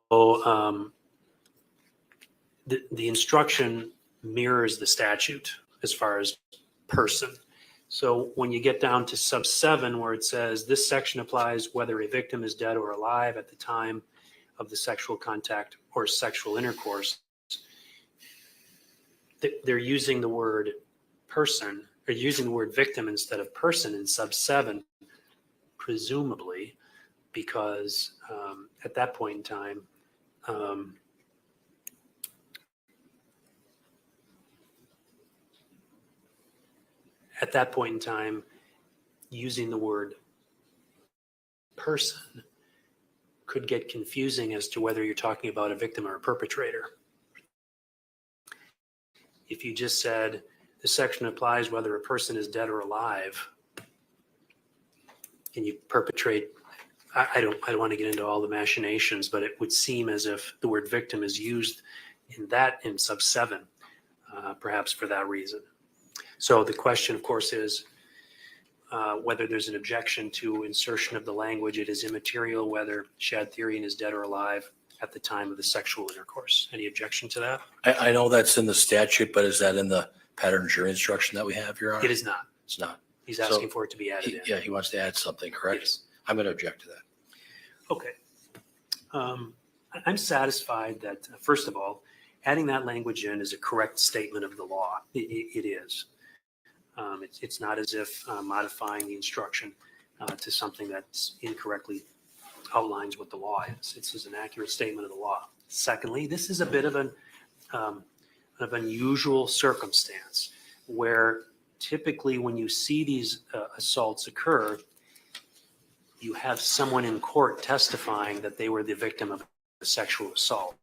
the instruction mirrors the statute as far as person. So when you get down to sub 7, where it says this section applies whether a victim is dead or alive at the time of the sexual contact or sexual intercourse, they're using the word person, or using the word victim instead of person in sub 7, presumably because at that point in time, using the word person could get confusing as to whether you're talking about a victim or a perpetrator. If you just said the section applies whether a person is dead or alive, and you perpetrate, I don't want to get into all the machinations, but it would seem as if the word victim is used in sub 7, perhaps for that reason. So the question, of course, is whether there's an objection to insertion of the language, it is immaterial whether Shadtherian is dead or alive at the time of the sexual intercourse. Any objection to that? I know that's in the statute, but is that in the pattern jury instruction that we have, Your Honor? It is not. It's not. He's asking for it to be added in. Yeah, he wants to add something, correct? Yes. I'm going to object to that. Okay. I'm satisfied that, first of all, adding that language in is a correct statement of the law. It is. It's not as if modifying the instruction to something that's incorrectly outlines what the law is. It's an accurate statement of the law. Secondly, this is a bit of an unusual circumstance where typically when you see these assaults occur, you have someone in court testifying that they were the victim of a sexual assault.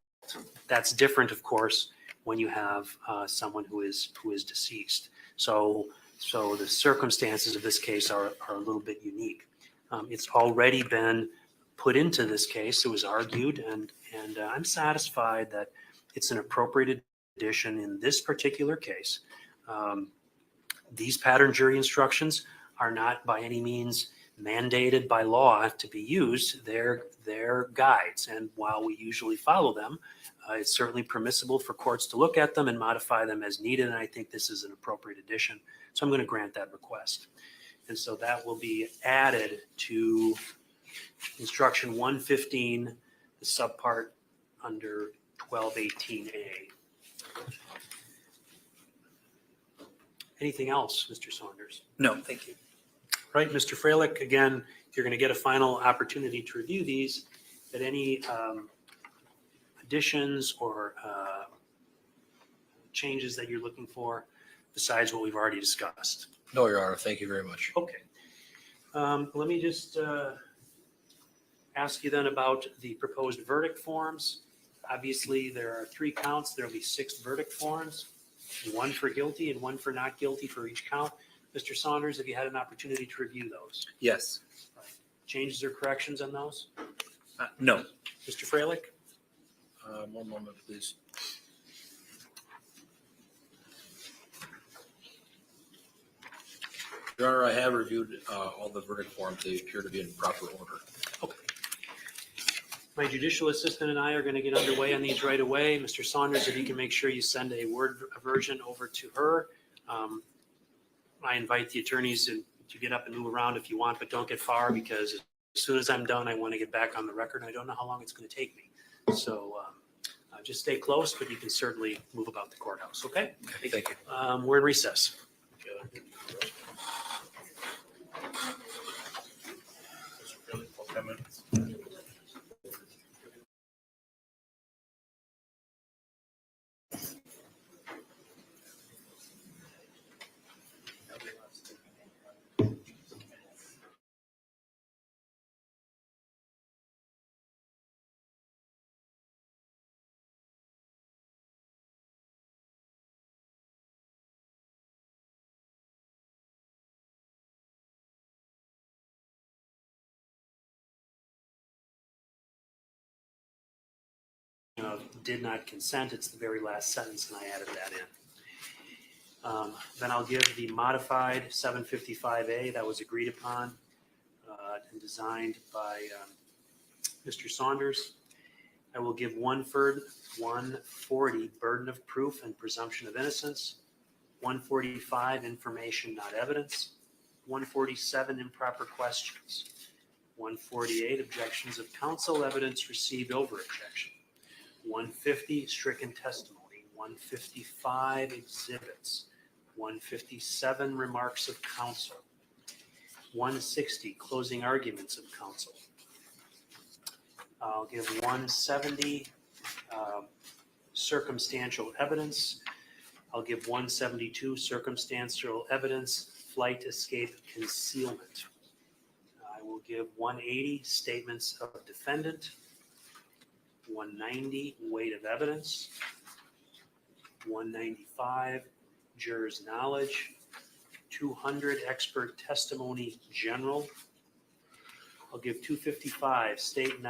That's different, of course, when you have someone who is deceased. So the circumstances of this case are a little bit unique. It's already been put into this case. It was argued, and I'm satisfied that it's an appropriate addition in this particular case. These pattern jury instructions are not by any means mandated by law to be used. They're guides, and while we usually follow them, it's certainly permissible for courts to look at them and modify them as needed, and I think this is an appropriate addition. So I'm going to grant that request. And so that will be added to instruction 115, the subpart under 1218A. Anything else, Mr. Saunders? No, thank you. Right, Mr. Freilich, again, you're going to get a final opportunity to review these, but any additions or changes that you're looking for besides what we've already discussed? No, Your Honor, thank you very much. Okay. Let me just ask you then about the proposed verdict forms. Obviously, there are 3 counts. There'll be 6 verdict forms, 1 for guilty and 1 for not guilty for each count. Mr. Saunders, have you had an opportunity to review those? Yes. Changes or corrections on those? No. Mr. Freilich? One moment, please. Your Honor, I have reviewed all the verdict forms. They appear to be in proper order. Okay. My judicial assistant and I are going to get underway on these right away. Mr. Saunders, if you can make sure you send a Word version over to her. I invite the attorneys to get up and move around if you want, but don't get far because as soon as I'm done, I want to get back on the record. I don't know how long it's going to take me. So just stay close, but you can certainly move about the courthouse, okay? Okay, thank you. We're in recess. Did not consent. It's the very last sentence, and I added that in. Then I'll give the modified 755A that was agreed upon. and designed by Mr. Saunders. I will give 140 burden of proof and presumption of innocence, 145 information not evidence, 147 improper questions, 148 objections of counsel, evidence received over objection, 150 stricken testimony, 155 exhibits, 157 remarks of counsel, 160 closing arguments of counsel. I'll give 170 circumstantial evidence. I'll give 172 circumstantial evidence, flight, escape, concealment. I will give 180 statements of defendant, 190 weight of evidence, 195 jurors' knowledge, 200 expert testimony general. I'll give 255 state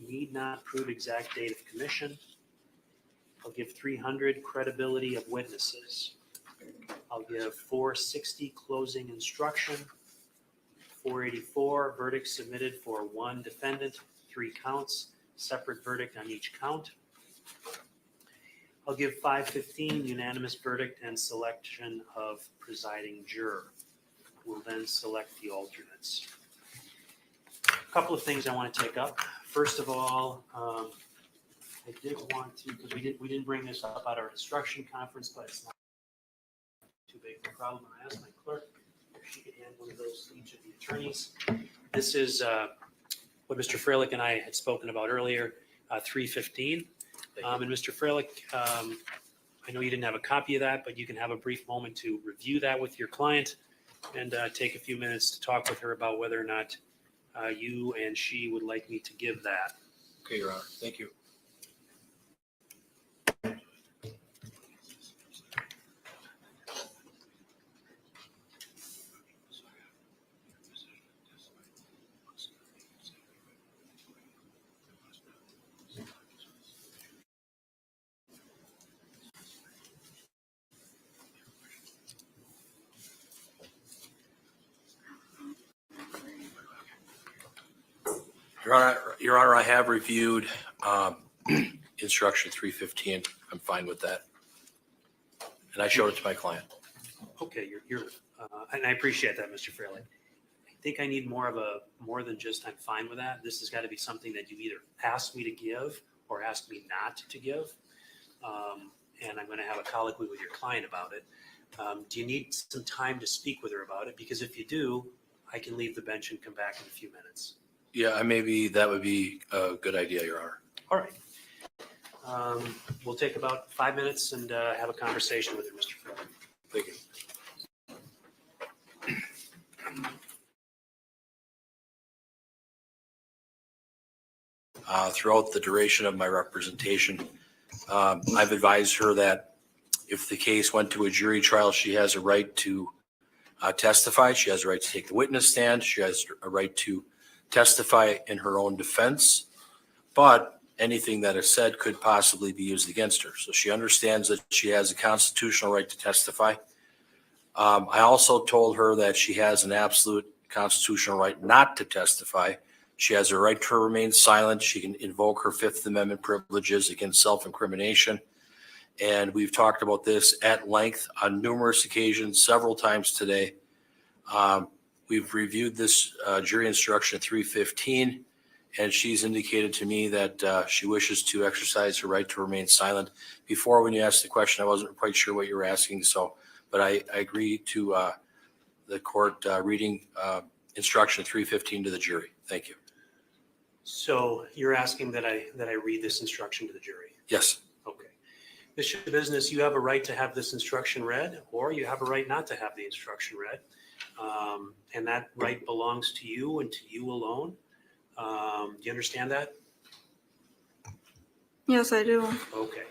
need not prove exact date of commission. I'll give 300 credibility of witnesses. I'll give 460 closing instruction, 484 verdict submitted for one defendant, 3 counts, separate verdict on each count. I'll give 515 unanimous verdict and selection of presiding juror. We'll then select the alternates. A couple of things I want to take up. First of all, I did want to, because we didn't bring this up at our instruction conference, but it's not too big of a problem. I asked my clerk if she could hand one of those to each of the attorneys. This is what Mr. Freilich and I had spoken about earlier, 315. And Mr. Freilich, I know you didn't have a copy of that, but you can have a brief moment to review that with your client and take a few minutes to talk with her about whether or not you and she would like me to give that. Okay, Your Honor. Thank you. Your Honor, I have reviewed instruction 315. I'm fine with that. And I showed it to my client. Okay, and I appreciate that, Mr. Fraley. I think I need more than just I'm fine with that. This has got to be something that you either ask me to give or ask me not to give. And I'm going to have a colloquy with your client about it. Do you need some time to speak with her about it? Because if you do, I can leave the bench and come back in a few minutes. Yeah, maybe that would be a good idea, Your Honor. All right. We'll take about 5 minutes and have a conversation with her, Mr. Fraley. Thank you. Throughout the duration of my representation, I've advised her that if the case went to a jury trial, she has a right to testify. She has a right to take the witness stand. She has a right to testify in her own defense. But anything that is said could possibly be used against her. So she understands that she has a constitutional right to testify. I also told her that she has an absolute constitutional right not to testify. She has a right to remain silent. She can invoke her Fifth Amendment privileges against self-incrimination. And we've talked about this at length on numerous occasions, several times today. We've reviewed this jury instruction 315, and she's indicated to me that she wishes to exercise her right to remain silent. Before, when you asked the question, I wasn't quite sure what you were asking, but I agree to the court reading instruction 315 to the jury. Thank you. So you're asking that I read this instruction to the jury? Yes. Okay. Ms. Shabusiness, you have a right to have this instruction read, or you have a right not to have the instruction read. And that right belongs to you and to you alone. Do you understand that? Yes, I do. Okay.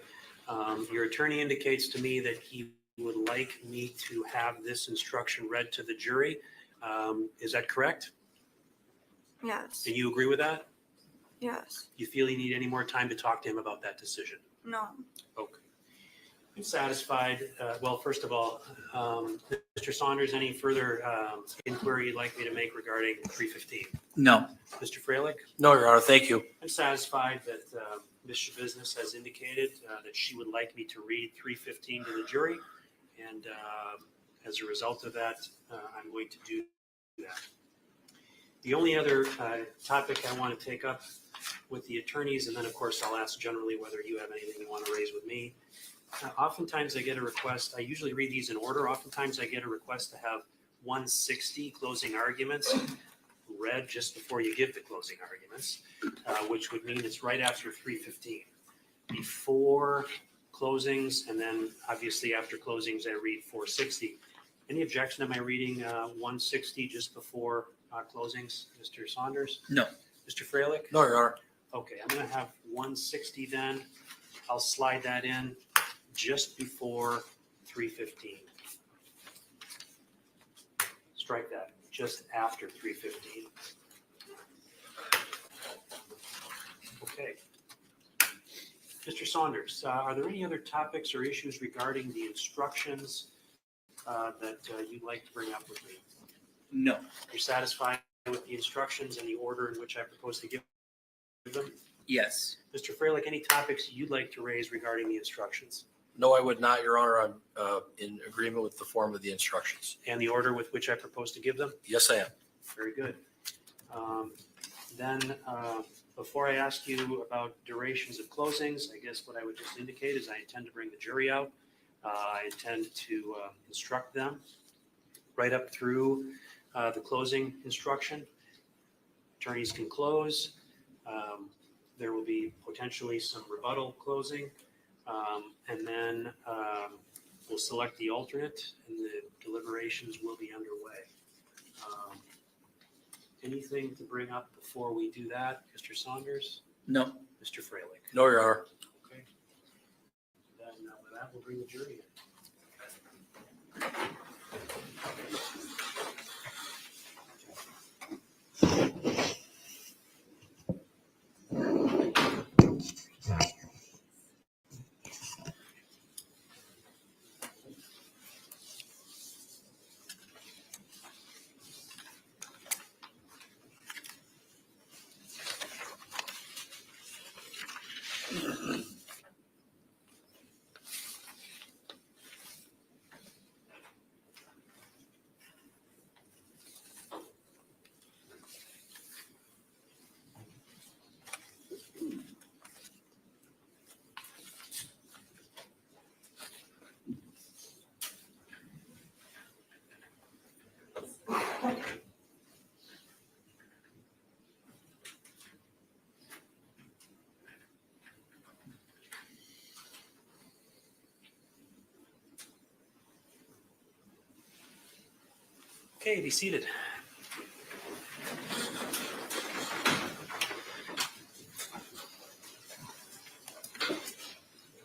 Your attorney indicates to me that he would like me to have this instruction read to the jury. Is that correct? Yes. And you agree with that? Yes. You feel you need any more time to talk to him about that decision? No. Okay. I'm satisfied. Well, first of all, Mr. Saunders, any further inquiry you'd like me to make regarding 315? No. Mr. Freilich? No, Your Honor, thank you. I'm satisfied that Ms. Shabusiness has indicated that she would like me to read 315 to the jury. And as a result of that, I'm going to do that. The only other topic I want to take up with the attorneys, and then of course I'll ask generally whether you have anything you want to raise with me. Oftentimes I get a request, I usually read these in order, oftentimes I get a request to have 160 closing arguments read just before you give the closing arguments, which would mean it's right after 315. Before closings, and then obviously after closings I read 460. Any objection to my reading 160 just before closings, Mr. Saunders? No. Mr. Freilich? No, Your Honor. Okay, I'm going to have 160 then. I'll slide that in just before 315. Strike that, just after 315. Okay. Mr. Saunders, are there any other topics or issues regarding the instructions that you'd like to bring up with me? No. You're satisfied with the instructions and the order in which I propose to give them? Yes. Mr. Freilich, any topics you'd like to raise regarding the instructions? No, I would not, Your Honor. I'm in agreement with the form of the instructions. And the order with which I propose to give them? Yes, I am. Very good. Then, before I ask you about durations of closings, I guess what I would just indicate is I intend to bring the jury out. I intend to instruct them right up through the closing instruction. Attorneys can close. There will be potentially some rebuttal closing. And then we'll select the alternate and the deliberations will be underway. Anything to bring up before we do that, Mr. Saunders? No. Mr. Freilich? No, Your Honor. Okay. Then with that, we'll bring the jury in. Okay, be seated.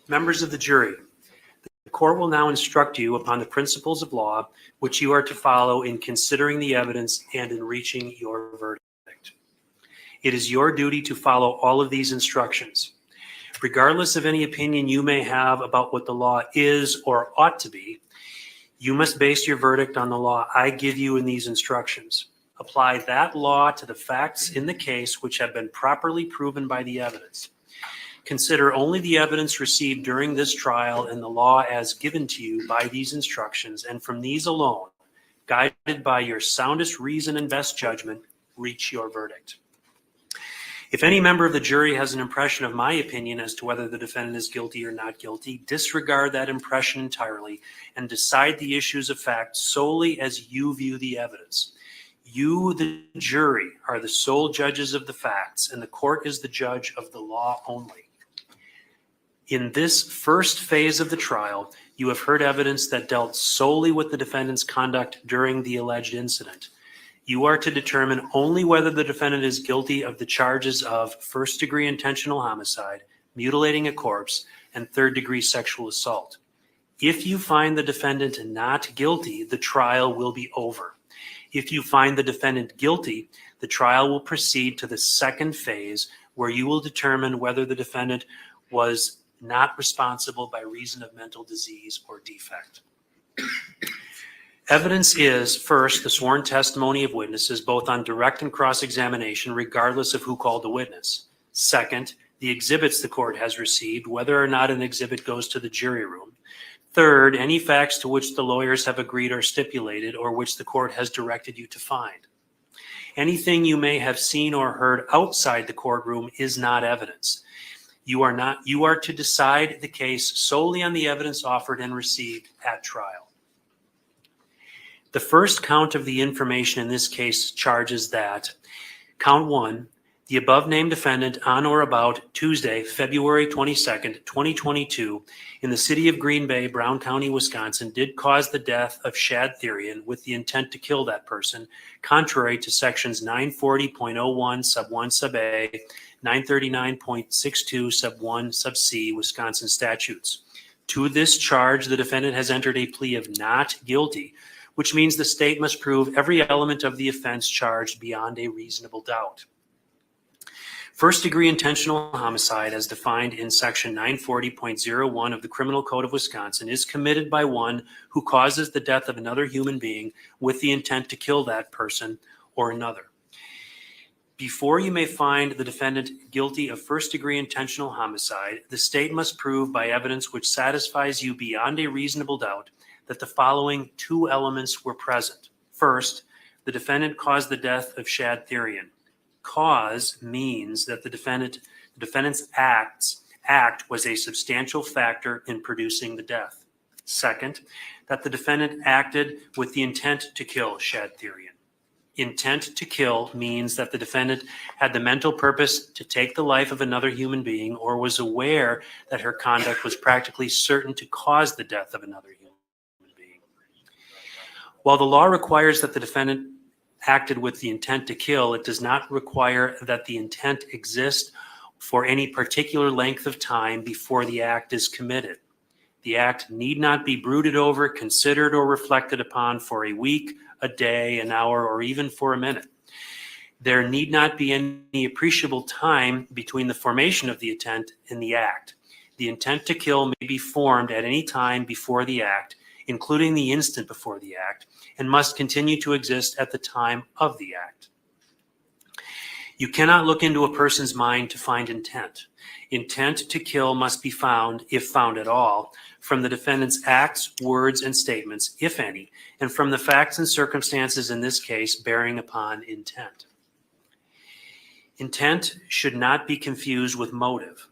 Members of the jury, the court will now instruct you upon the principles of law which you are to follow in considering the evidence and in reaching your verdict. It is your duty to follow all of these instructions. Regardless of any opinion you may have about what the law is or ought to be, you must base your verdict on the law I give you in these instructions. Apply that law to the facts in the case which have been properly proven by the evidence. Consider only the evidence received during this trial and the law as given to you by these instructions, and from these alone, guided by your soundest reason and best judgment, reach your verdict. If any member of the jury has an impression of my opinion as to whether the defendant is guilty or not guilty, disregard that impression entirely and decide the issues of fact solely as you view the evidence. You, the jury, are the sole judges of the facts, and the court is the judge of the law only. In this first phase of the trial, you have heard evidence that dealt solely with the defendant's conduct during the alleged incident. You are to determine only whether the defendant is guilty of the charges of first-degree intentional homicide, mutilating a corpse, and third-degree sexual assault. If you find the defendant not guilty, the trial will be over. If you find the defendant guilty, the trial will proceed to the second phase, where you will determine whether the defendant was not responsible by reason of mental disease or defect. Evidence is, first, the sworn testimony of witnesses, both on direct and cross-examination, regardless of who called the witness. Second, the exhibits the court has received, whether or not an exhibit goes to the jury room. Third, any facts to which the lawyers have agreed or stipulated, or which the court has directed you to find. Anything you may have seen or heard outside the courtroom is not evidence. You are to decide the case solely on the evidence offered and received at trial. The first count of the information in this case charges that, count 1, the above named defendant on or about Tuesday, February 22nd, 2022, in the city of Green Bay, Brown County, Wisconsin, did cause the death of Shad Therian with the intent to kill that person, contrary to sections 940.01 sub 1 sub A, 939.62 sub 1 sub C Wisconsin statutes. To this charge, the defendant has entered a plea of not guilty, which means the state must prove every element of the offense charged beyond a reasonable doubt. First-degree intentional homicide, as defined in section 940.01 of the Criminal Code of Wisconsin, is committed by one who causes the death of another human being with the intent to kill that person or another. Before you may find the defendant guilty of first-degree intentional homicide, the state must prove by evidence which satisfies you beyond a reasonable doubt that the following two elements were present. First, the defendant caused the death of Shad Therian. Cause means that the defendant's act was a substantial factor in producing the death. Second, that the defendant acted with the intent to kill Shad Therian. Intent to kill means that the defendant had the mental purpose to take the life of another human being or was aware that her conduct was practically certain to cause the death of another human being. While the law requires that the defendant acted with the intent to kill, it does not require that the intent exist for any particular length of time before the act is committed. The act need not be brooded over, considered, or reflected upon for a week, a day, an hour, or even for a minute. There need not be any appreciable time between the formation of the intent and the act. The intent to kill may be formed at any time before the act, including the instant before the act, and must continue to exist at the time of the act. You cannot look into a person's mind to find intent. Intent to kill must be found, if found at all, from the defendant's acts, words, and statements, if any, and from the facts and circumstances in this case bearing upon intent. Intent should not be confused with motive.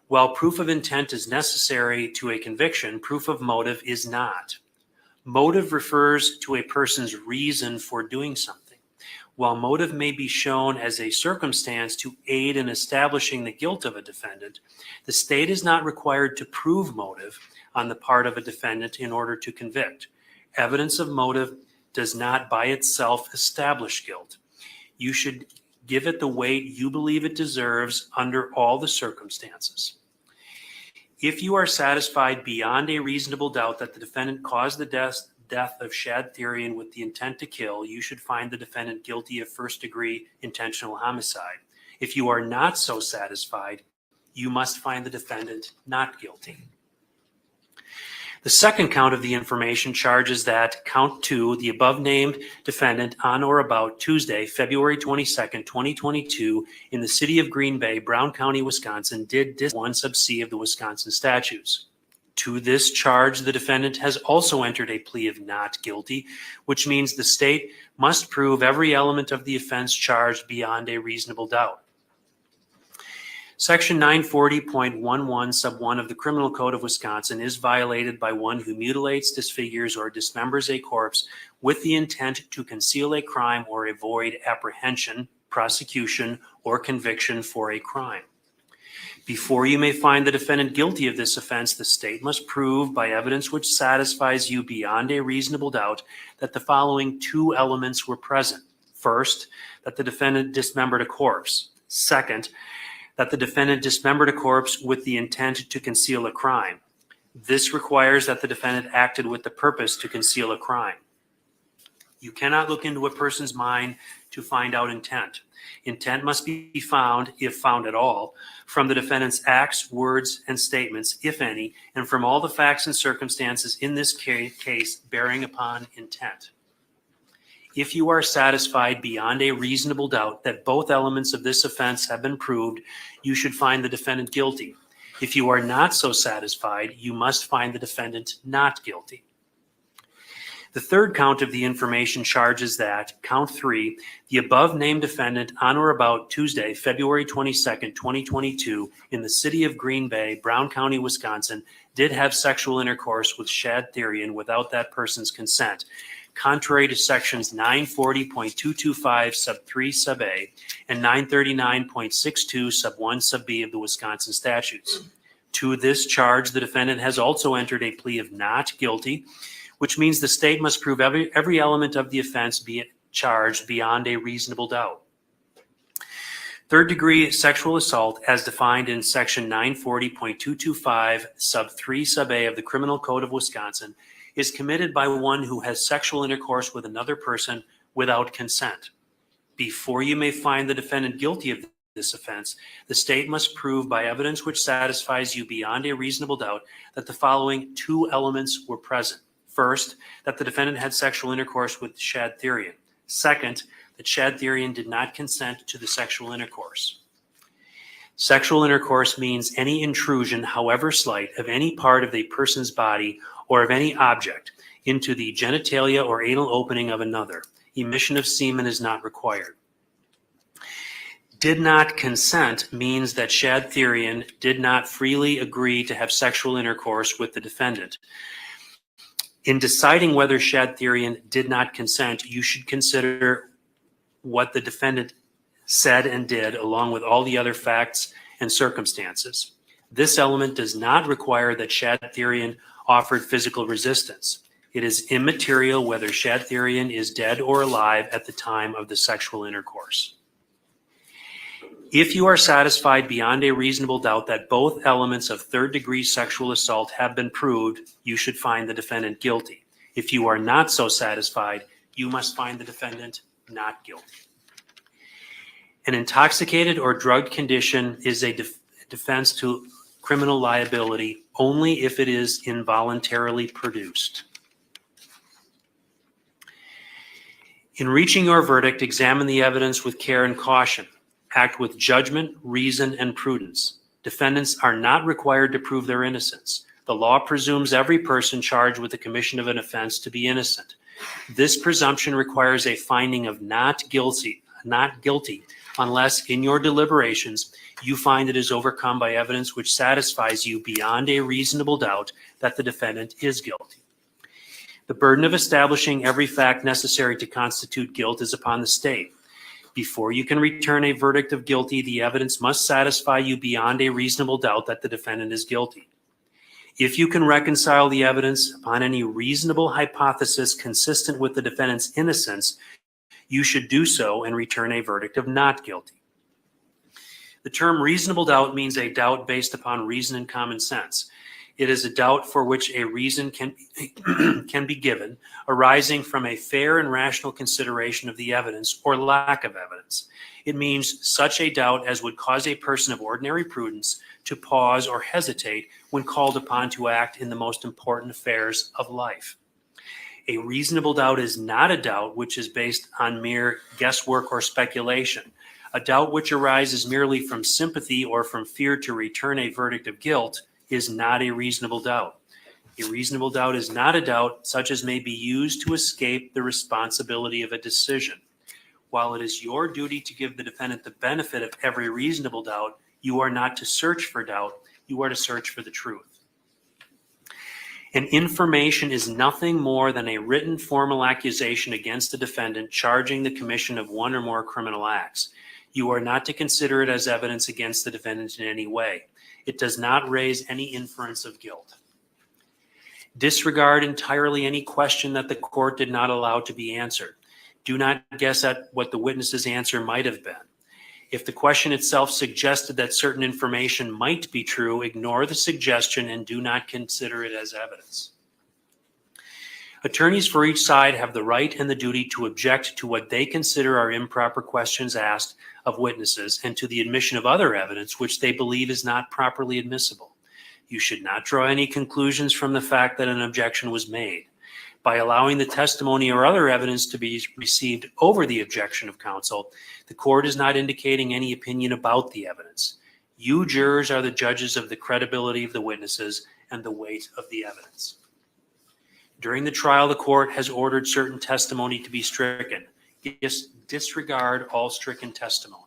While proof of intent is necessary to a conviction, proof of motive is not. Motive refers to a person's reason for doing something. While motive may be shown as a circumstance to aid in establishing the guilt of a defendant, the state is not required to prove motive on the part of a defendant in order to convict. Evidence of motive does not by itself establish guilt. You should give it the weight you believe it deserves under all the circumstances. If you are satisfied beyond a reasonable doubt that the defendant caused the death of Shad Therian with the intent to kill, you should find the defendant guilty of first-degree intentional homicide. If you are not so satisfied, you must find the defendant not guilty. The second count of the information charges that, count 2, the above-named defendant on or about Tuesday, February 22nd, 2022, in the city of Green Bay, Brown County, Wisconsin, did 1 sub C of the Wisconsin statutes. To this charge, the defendant has also entered a plea of not guilty, which means the state must prove every element of the offense charged beyond a reasonable doubt. Section 940.11 sub 1 of the Criminal Code of Wisconsin is violated by one who mutilates, disfigures, or dismembers a corpse with the intent to conceal a crime or avoid apprehension, prosecution, or conviction for a crime. Before you may find the defendant guilty of this offense, the state must prove by evidence which satisfies you beyond a reasonable doubt that the following two elements were present. First, that the defendant dismembered a corpse. Second, that the defendant dismembered a corpse with the intent to conceal a crime. This requires that the defendant acted with the purpose to conceal a crime. You cannot look into a person's mind to find out intent. Intent must be found, if found at all, from the defendant's acts, words, and statements, if any, and from all the facts and circumstances in this case bearing upon intent. If you are satisfied beyond a reasonable doubt that both elements of this offense have been proved, you should find the defendant guilty. If you are not so satisfied, you must find the defendant not guilty. The third count of the information charges that, count 3, the above named defendant on or about Tuesday, February 22nd, 2022, in the city of Green Bay, Brown County, Wisconsin, did have sexual intercourse with Shad Therian without that person's consent, contrary to sections 940.225 sub 3 sub a and 939.62 sub 1 sub b of the Wisconsin statutes. To this charge, the defendant has also entered a plea of not guilty, which means the state must prove every element of the offense be charged beyond a reasonable doubt. Third degree sexual assault, as defined in section 940.225 sub 3 sub a of the Criminal Code of Wisconsin, is committed by one who has sexual intercourse with another person without consent. Before you may find the defendant guilty of this offense, the state must prove by evidence which satisfies you beyond a reasonable doubt that the following two elements were present. First, that the defendant had sexual intercourse with Shad Therian. Second, that Shad Therian did not consent to the sexual intercourse. Sexual intercourse means any intrusion, however slight, of any part of a person's body or of any object into the genitalia or anal opening of another. Emission of semen is not required. Did not consent means that Shad Therian did not freely agree to have sexual intercourse with the defendant. In deciding whether Shad Therian did not consent, you should consider what the defendant said and did, along with all the other facts and circumstances. This element does not require that Shad Therian offered physical resistance. It is immaterial whether Shad Therian is dead or alive at the time of the sexual intercourse. If you are satisfied beyond a reasonable doubt that both elements of third-degree sexual assault have been proved, you should find the defendant guilty. If you are not so satisfied, you must find the defendant not guilty. An intoxicated or drugged condition is a defense to criminal liability only if it is involuntarily produced. In reaching your verdict, examine the evidence with care and caution. Act with judgment, reason, and prudence. Defendants are not required to prove their innocence. The law presumes every person charged with the commission of an offense to be innocent. This presumption requires a finding of not guilty, unless in your deliberations you find it is overcome by evidence which satisfies you beyond a reasonable doubt that the defendant is guilty. The burden of establishing every fact necessary to constitute guilt is upon the state. Before you can return a verdict of guilty, the evidence must satisfy you beyond a reasonable doubt that the defendant is guilty. If you can reconcile the evidence upon any reasonable hypothesis consistent with the defendant's innocence, you should do so and return a verdict of not guilty. The term reasonable doubt means a doubt based upon reason and common sense. It is a doubt for which a reason can be given, arising from a fair and rational consideration of the evidence or lack of evidence. It means such a doubt as would cause a person of ordinary prudence to pause or hesitate when called upon to act in the most important affairs of life. A reasonable doubt is not a doubt which is based on mere guesswork or speculation. A doubt which arises merely from sympathy or from fear to return a verdict of guilt is not a reasonable doubt. A reasonable doubt is not a doubt such as may be used to escape the responsibility of a decision. While it is your duty to give the defendant the benefit of every reasonable doubt, you are not to search for doubt, you are to search for the truth. An information is nothing more than a written formal accusation against the defendant charging the commission of one or more criminal acts. You are not to consider it as evidence against the defendant in any way. It does not raise any inference of guilt. Disregard entirely any question that the court did not allow to be answered. Do not guess at what the witness's answer might have been. If the question itself suggested that certain information might be true, ignore the suggestion and do not consider it as evidence. Attorneys for each side have the right and the duty to object to what they consider are improper questions asked of witnesses and to the admission of other evidence which they believe is not properly admissible. You should not draw any conclusions from the fact that an objection was made. By allowing the testimony or other evidence to be received over the objection of counsel, the court is not indicating any opinion about the evidence. You jurors are the judges of the credibility of the witnesses and the weight of the evidence. During the trial, the court has ordered certain testimony to be stricken. Disregard all stricken testimony.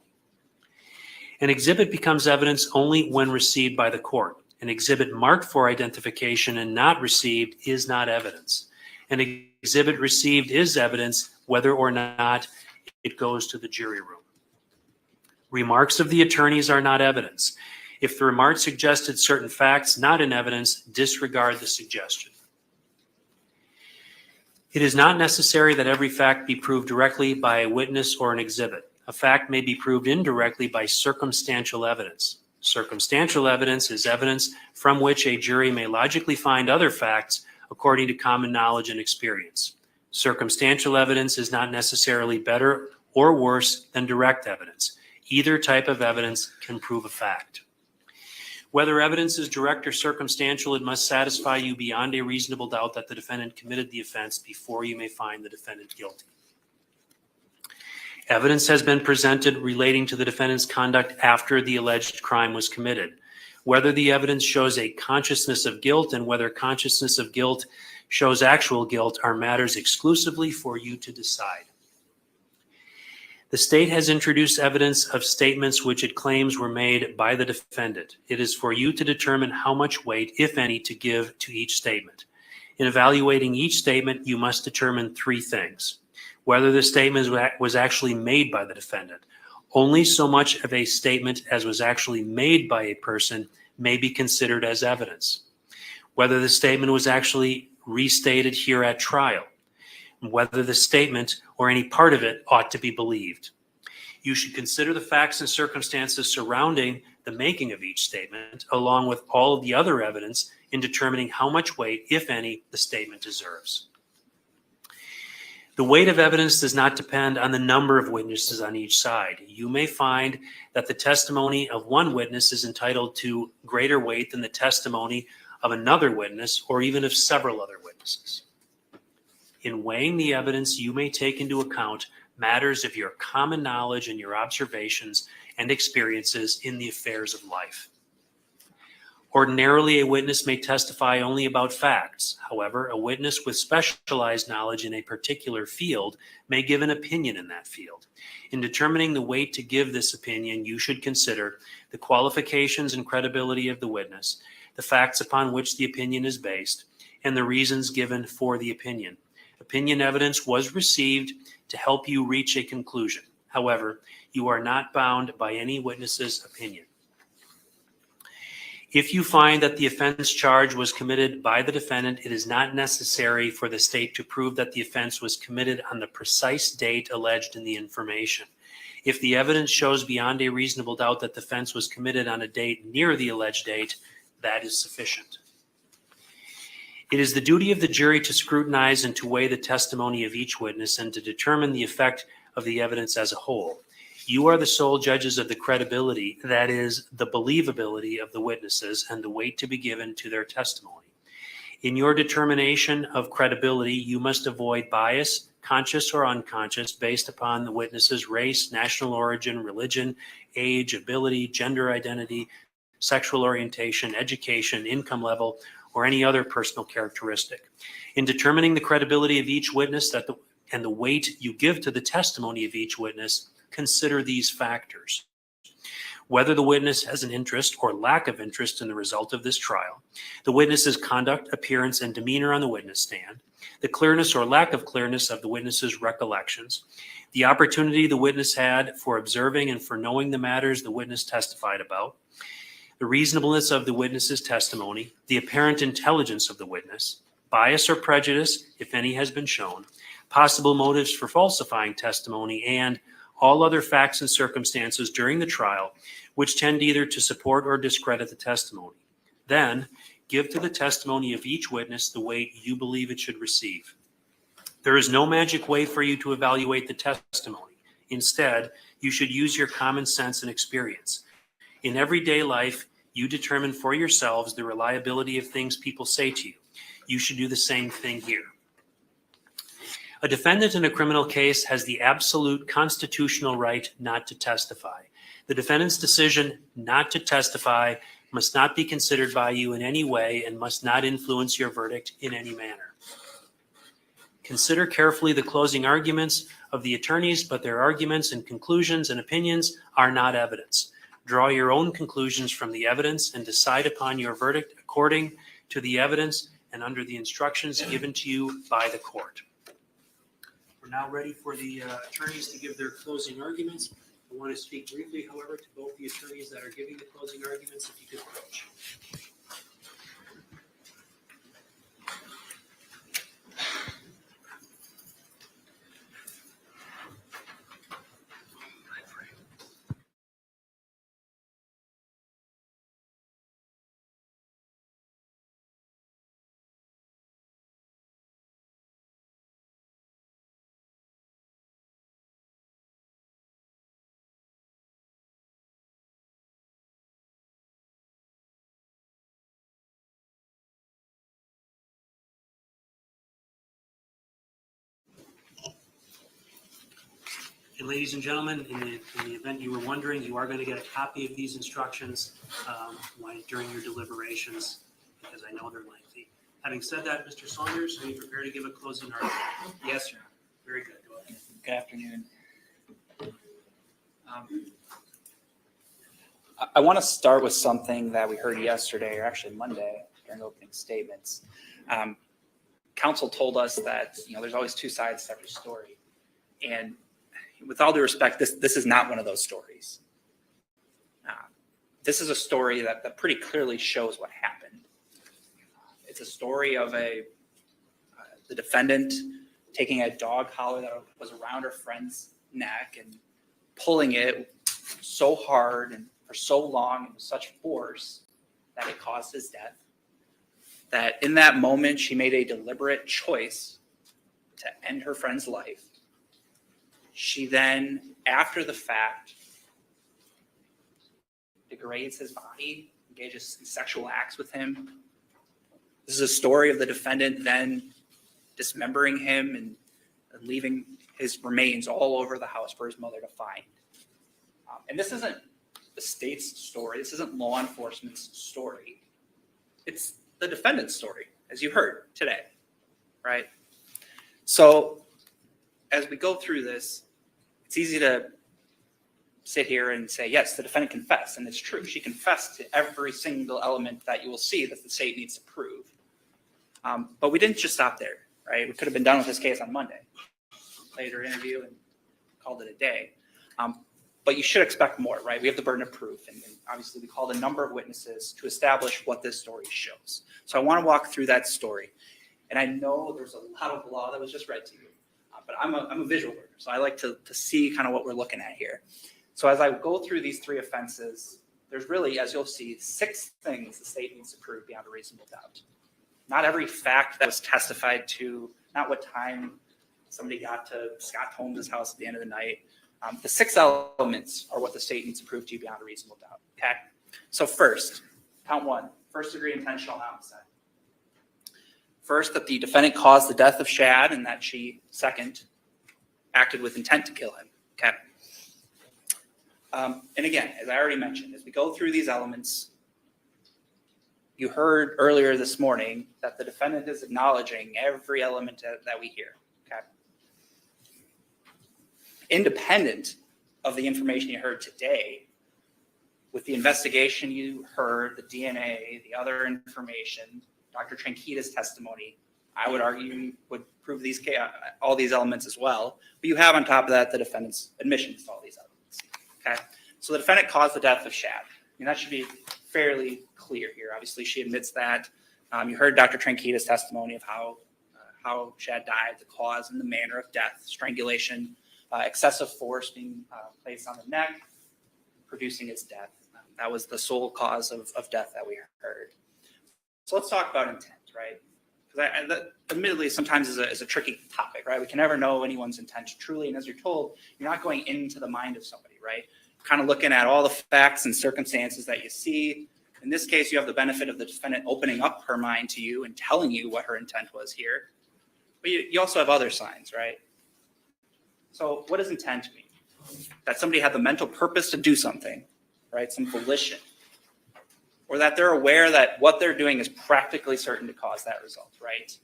An exhibit becomes evidence only when received by the court. An exhibit marked for identification and not received is not evidence. An exhibit received is evidence whether or not it goes to the jury room. Remarks of the attorneys are not evidence. If the remarks suggested certain facts not in evidence, disregard the suggestion. It is not necessary that every fact be proved directly by a witness or an exhibit. A fact may be proved indirectly by circumstantial evidence. Circumstantial evidence is evidence from which a jury may logically find other facts according to common knowledge and experience. Circumstantial evidence is not necessarily better or worse than direct evidence. Either type of evidence can prove a fact. Whether evidence is direct or circumstantial, it must satisfy you beyond a reasonable doubt that the defendant committed the offense before you may find the defendant guilty. Evidence has been presented relating to the defendant's conduct after the alleged crime was committed. Whether the evidence shows a consciousness of guilt and whether consciousness of guilt shows actual guilt are matters exclusively for you to decide. The state has introduced evidence of statements which it claims were made by the defendant. It is for you to determine how much weight, if any, to give to each statement. In evaluating each statement, you must determine three things. Whether the statement was actually made by the defendant. Only so much of a statement as was actually made by a person may be considered as evidence. Whether the statement was actually restated here at trial. Whether the statement or any part of it ought to be believed. You should consider the facts and circumstances surrounding the making of each statement, along with all of the other evidence in determining how much weight, if any, the statement deserves. The weight of evidence does not depend on the number of witnesses on each side. You may find that the testimony of one witness is entitled to greater weight than the testimony of another witness or even of several other witnesses. In weighing the evidence, you may take into account matters of your common knowledge and your observations and experiences in the affairs of life. Ordinarily, a witness may testify only about facts. However, a witness with specialized knowledge in a particular field may give an opinion in that field. In determining the weight to give this opinion, you should consider the qualifications and credibility of the witness, the facts upon which the opinion is based, and the reasons given for the opinion. Opinion evidence was received to help you reach a conclusion. However, you are not bound by any witness's opinion. If you find that the offense charge was committed by the defendant, it is not necessary for the state to prove that the offense was committed on the precise date alleged in the information. If the evidence shows beyond a reasonable doubt that the offense was committed on a date near the alleged date, that is sufficient. It is the duty of the jury to scrutinize and to weigh the testimony of each witness and to determine the effect of the evidence as a whole. You are the sole judges of the credibility, that is, the believability of the witnesses and the weight to be given to their testimony. In your determination of credibility, you must avoid bias, conscious or unconscious, based upon the witness's race, national origin, religion, age, ability, gender identity, sexual orientation, education, income level, or any other personal characteristic. In determining the credibility of each witness and the weight you give to the testimony of each witness, consider these factors. Whether the witness has an interest or lack of interest in the result of this trial, the witness's conduct, appearance, and demeanor on the witness stand, the clearness or lack of clearness of the witness's recollections, the opportunity the witness had for observing and for knowing the matters the witness testified about, the reasonableness of the witness's testimony, the apparent intelligence of the witness, bias or prejudice, if any has been shown, possible motives for falsifying testimony, and all other facts and circumstances during the trial which tend either to support or discredit the testimony. Then, give to the testimony of each witness the weight you believe it should receive. There is no magic way for you to evaluate the testimony. Instead, you should use your common sense and experience. In everyday life, you determine for yourselves the reliability of things people say to you. You should do the same thing here. A defendant in a criminal case has the absolute constitutional right not to testify. The defendant's decision not to testify must not be considered by you in any way and must not influence your verdict in any manner. Consider carefully the closing arguments of the attorneys, but their arguments and conclusions and opinions are not evidence. Draw your own conclusions from the evidence and decide upon your verdict according to the evidence and under the instructions given to you by the court. We're now ready for the attorneys to give their closing arguments. I want to speak briefly, however, to both the attorneys that are giving the closing arguments, if you could approach. And ladies and gentlemen, in the event you were wondering, you are going to get a copy of these instructions during your deliberations, because I know they're lengthy. Having said that, Mr. Saunders, are you prepared to give a closing argument? Yes, sir. Very good. Go ahead. Good afternoon. I want to start with something that we heard yesterday, or actually Monday, during opening statements. Counsel told us that there's always two sides to every story, and with all due respect, this is not one of those stories. This is a story that pretty clearly shows what happened. It's a story of the defendant taking a dog collar that was around her friend's neck and pulling it so hard and for so long and with such force that it caused his death. That in that moment, she made a deliberate choice to end her friend's life. She then, after the fact, degrades his body, engages in sexual acts with him. This is a story of the defendant then dismembering him and leaving his remains all over the house for his mother to find. And this isn't the state's story. This isn't law enforcement's story. It's the defendant's story, as you heard today, right? So as we go through this, it's easy to sit here and say, yes, the defendant confessed, and it's true. She confessed to every single element that you will see that the state needs to prove. But we didn't just stop there, right? We could have been done with this case on Monday, played her interview and called it a day. But you should expect more, right? We have the burden of proof, and obviously we called a number of witnesses to establish what this story shows. So I want to walk through that story. And I know there's a lot of law that was just read to you, but I'm a visual learner, so I like to see kind of what we're looking at here. So as I go through these three offenses, there's really, as you'll see, 6 things the state needs to prove beyond a reasonable doubt. Not every fact that was testified to, not what time somebody got to Scott Holmes' house at the end of the night. The 6 elements are what the state needs to prove to you beyond a reasonable doubt, okay? So first, count 1, first-degree intentional homicide. First, that the defendant caused the death of Shad, and that she, second, acted with intent to kill him, okay? And again, as I already mentioned, as we go through these elements, you heard earlier this morning that the defendant is acknowledging every element that we hear, okay? Independent of the information you heard today, with the investigation you heard, the DNA, the other information, Dr. Tranquita's testimony, I would argue would prove all these elements as well. But you have on top of that the defendant's admissions to all these elements. Okay, so the defendant caused the death of Shad. I mean, that should be fairly clear here. Obviously, she admits that. You heard Dr. Tranquita's testimony of how Shad died, the cause and the manner of death, strangulation, excessive force being placed on the neck, producing his death. That was the sole cause of death that we heard. So let's talk about intent, right? because that admittedly sometimes is a tricky topic, right? We can never know anyone's intent truly. And as you're told, you're not going into the mind of somebody, right? Kind of looking at all the facts and circumstances that you see. In this case, you have the benefit of the defendant opening up her mind to you and telling you what her intent was here. But you also have other signs, right? So what does intent mean? That somebody had the mental purpose to do something, right? Some volition. Or that they're aware that what they're doing is practically certain to cause that result, right?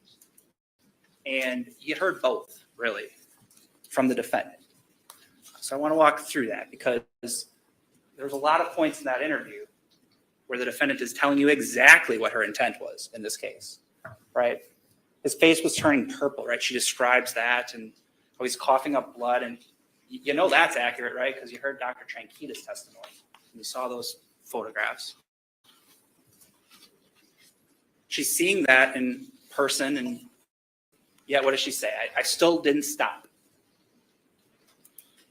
And you heard both, really, from the defendant. So I want to walk through that because there's a lot of points in that interview where the defendant is telling you exactly what her intent was in this case, right? His face was turning purple, right? She describes that and how he's coughing up blood. And you know that's accurate, right? Because you heard Dr. Tranquita's testimony and you saw those photographs. She's seeing that in person, and yet what does she say? I still didn't stop.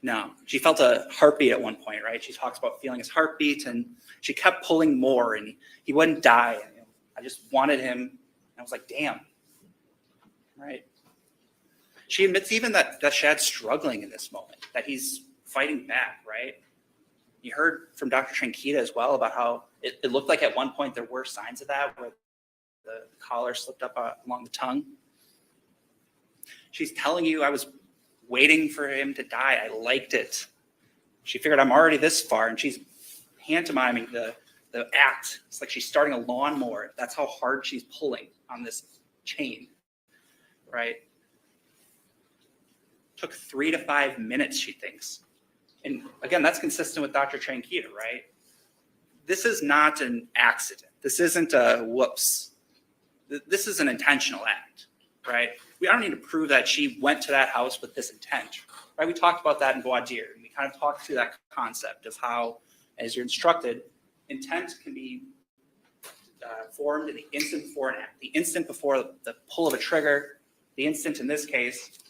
No, she felt a heartbeat at one point, right? She talks about feeling his heartbeat, and she kept pulling more, and he wouldn't die. And I just wanted him, and I was like, damn, right? She admits even that Shad's struggling in this moment, that he's fighting back, right? You heard from Dr. Tranquita as well about how it looked like at one point there were signs of that, where the collar slipped up along the tongue. She's telling you, I was waiting for him to die. I liked it. She figured I'm already this far, and she's pantomiming the act. It's like she's starting a lawnmower. That's how hard she's pulling on this chain, right? Took 3 to 5 minutes, she thinks. And again, that's consistent with Dr. Tranquita, right? This is not an accident. This isn't a whoops. This is an intentional act, right? I don't need to prove that she went to that house with this intent, right? We talked about that in voir dire, and we kind of talked through that concept of how, as you're instructed, intent can be formed in the instant before an act, the instant before the pull of a trigger, the instant in this case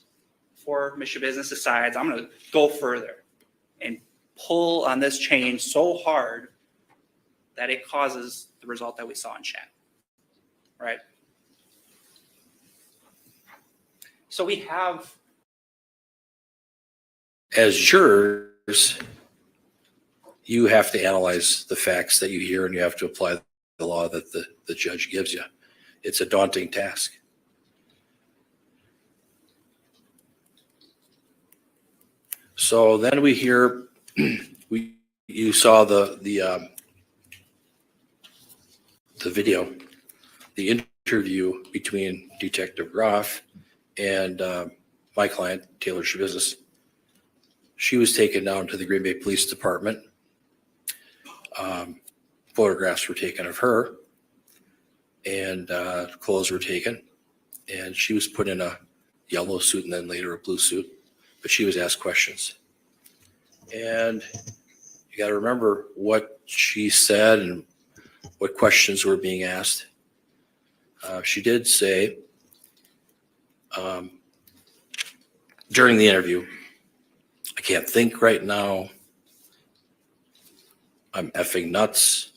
before Ms. Shabusiness decides, I'm going to go further and pull on this chain so hard that it causes the result that we saw in chat, right? So we have, As jurors, you have to analyze the facts that you hear and you have to apply the law that the judge gives you. It's a daunting task. So then we hear, you saw the video, the interview between Detective Groff and my client, Taylor Shabusiness. She was taken down to the Green Bay Police Department. Photographs were taken of her, and clothes were taken, and she was put in a yellow suit and then later a blue suit, but she was asked questions. And you got to remember what she said and what questions were being asked. She did say during the interview, I can't think right now. I'm effing nuts.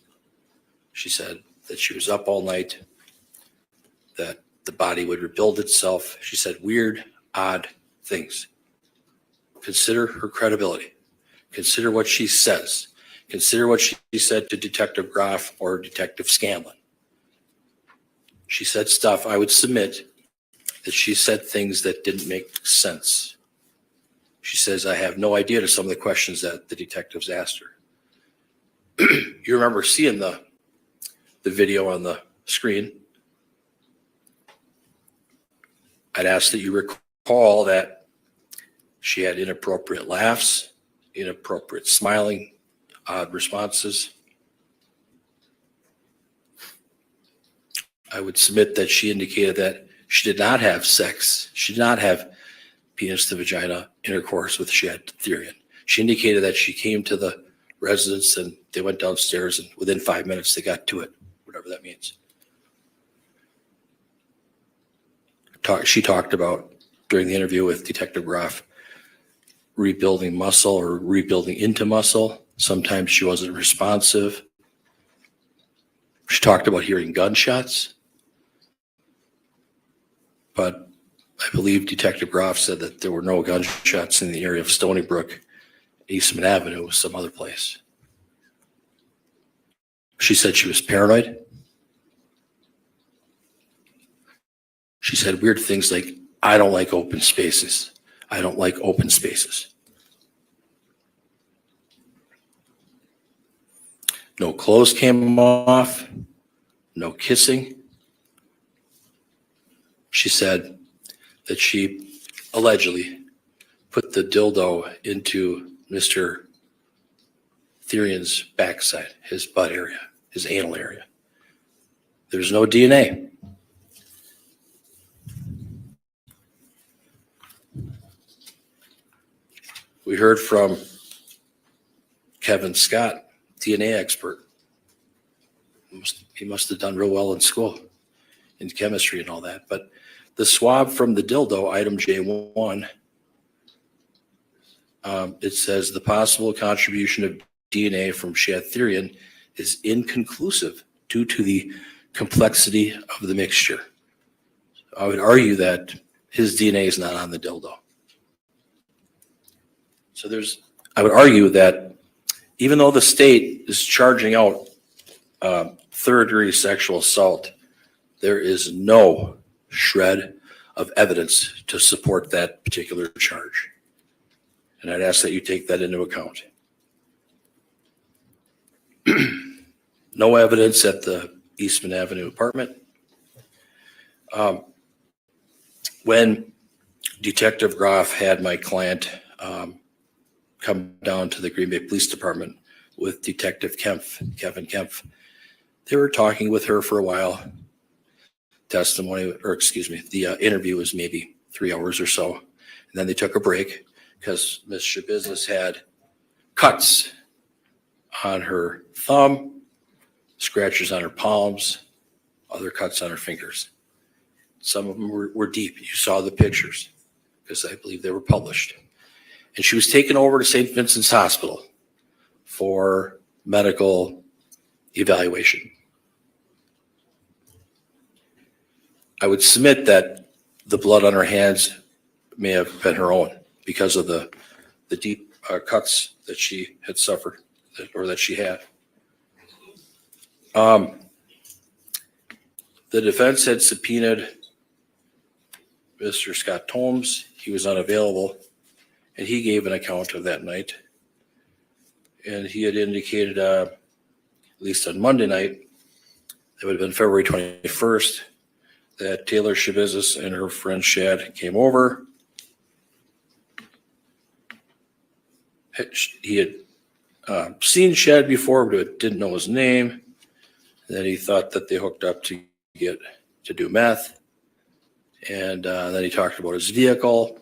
She said that she was up all night, that the body would rebuild itself. She said weird, odd things. Consider her credibility. Consider what she says. Consider what she said to Detective Groff or Detective Scanlon. She said stuff, I would submit that she said things that didn't make sense. She says, I have no idea to some of the questions that the detectives asked her. You remember seeing the video on the screen. I'd ask that you recall that she had inappropriate laughs, inappropriate smiling, odd responses. I would submit that she indicated that she did not have sex. She did not have penis to vagina intercourse with Shad Therian. She indicated that she came to the residence and they went downstairs and within 5 minutes they got to it, whatever that means. She talked about, during the interview with Detective Groff, rebuilding muscle or rebuilding into muscle. Sometimes she wasn't responsive. She talked about hearing gunshots. but I believe Detective Groff said that there were no gunshots in the area of Stony Brook, Eastman Avenue, some other place. She said she was paranoid. She said weird things like, I don't like open spaces. I don't like open spaces. No clothes came off, no kissing. She said that she allegedly put the dildo into Mr. Therian's backside, his butt area, his anal area. There's no DNA. We heard from Kevin Scott, DNA expert. He must have done real well in school, in chemistry and all that. But the swab from the dildo, item J1, it says the possible contribution of DNA from Shad Therian is inconclusive due to the complexity of the mixture. I would argue that his DNA is not on the dildo. So I would argue that even though the state is charging out third-degree sexual assault, there is no shred of evidence to support that particular charge. And I'd ask that you take that into account. No evidence at the Eastman Avenue apartment. When Detective Groff had my client come down to the Green Bay Police Department with Detective Kevin Kempf, they were talking with her for a while. The interview was maybe 3 hours or so. And then they took a break because Miss Shabusiness had cuts on her thumb, scratches on her palms, other cuts on her fingers. Some of them were deep. You saw the pictures because I believe they were published. And she was taken over to St. Vincent's Hospital for medical evaluation. I would submit that the blood on her hands may have been her own because of the deep cuts that she had suffered or that she had. The defense had subpoenaed Mr. Scott Tomes. He was unavailable, and he gave an account of that night. And he had indicated, at least on Monday night, that would have been February 21st, that Taylor Shabusiness and her friend Shad came over. He had seen Shad before, but didn't know his name. And then he thought that they hooked up to do meth. And then he talked about his vehicle.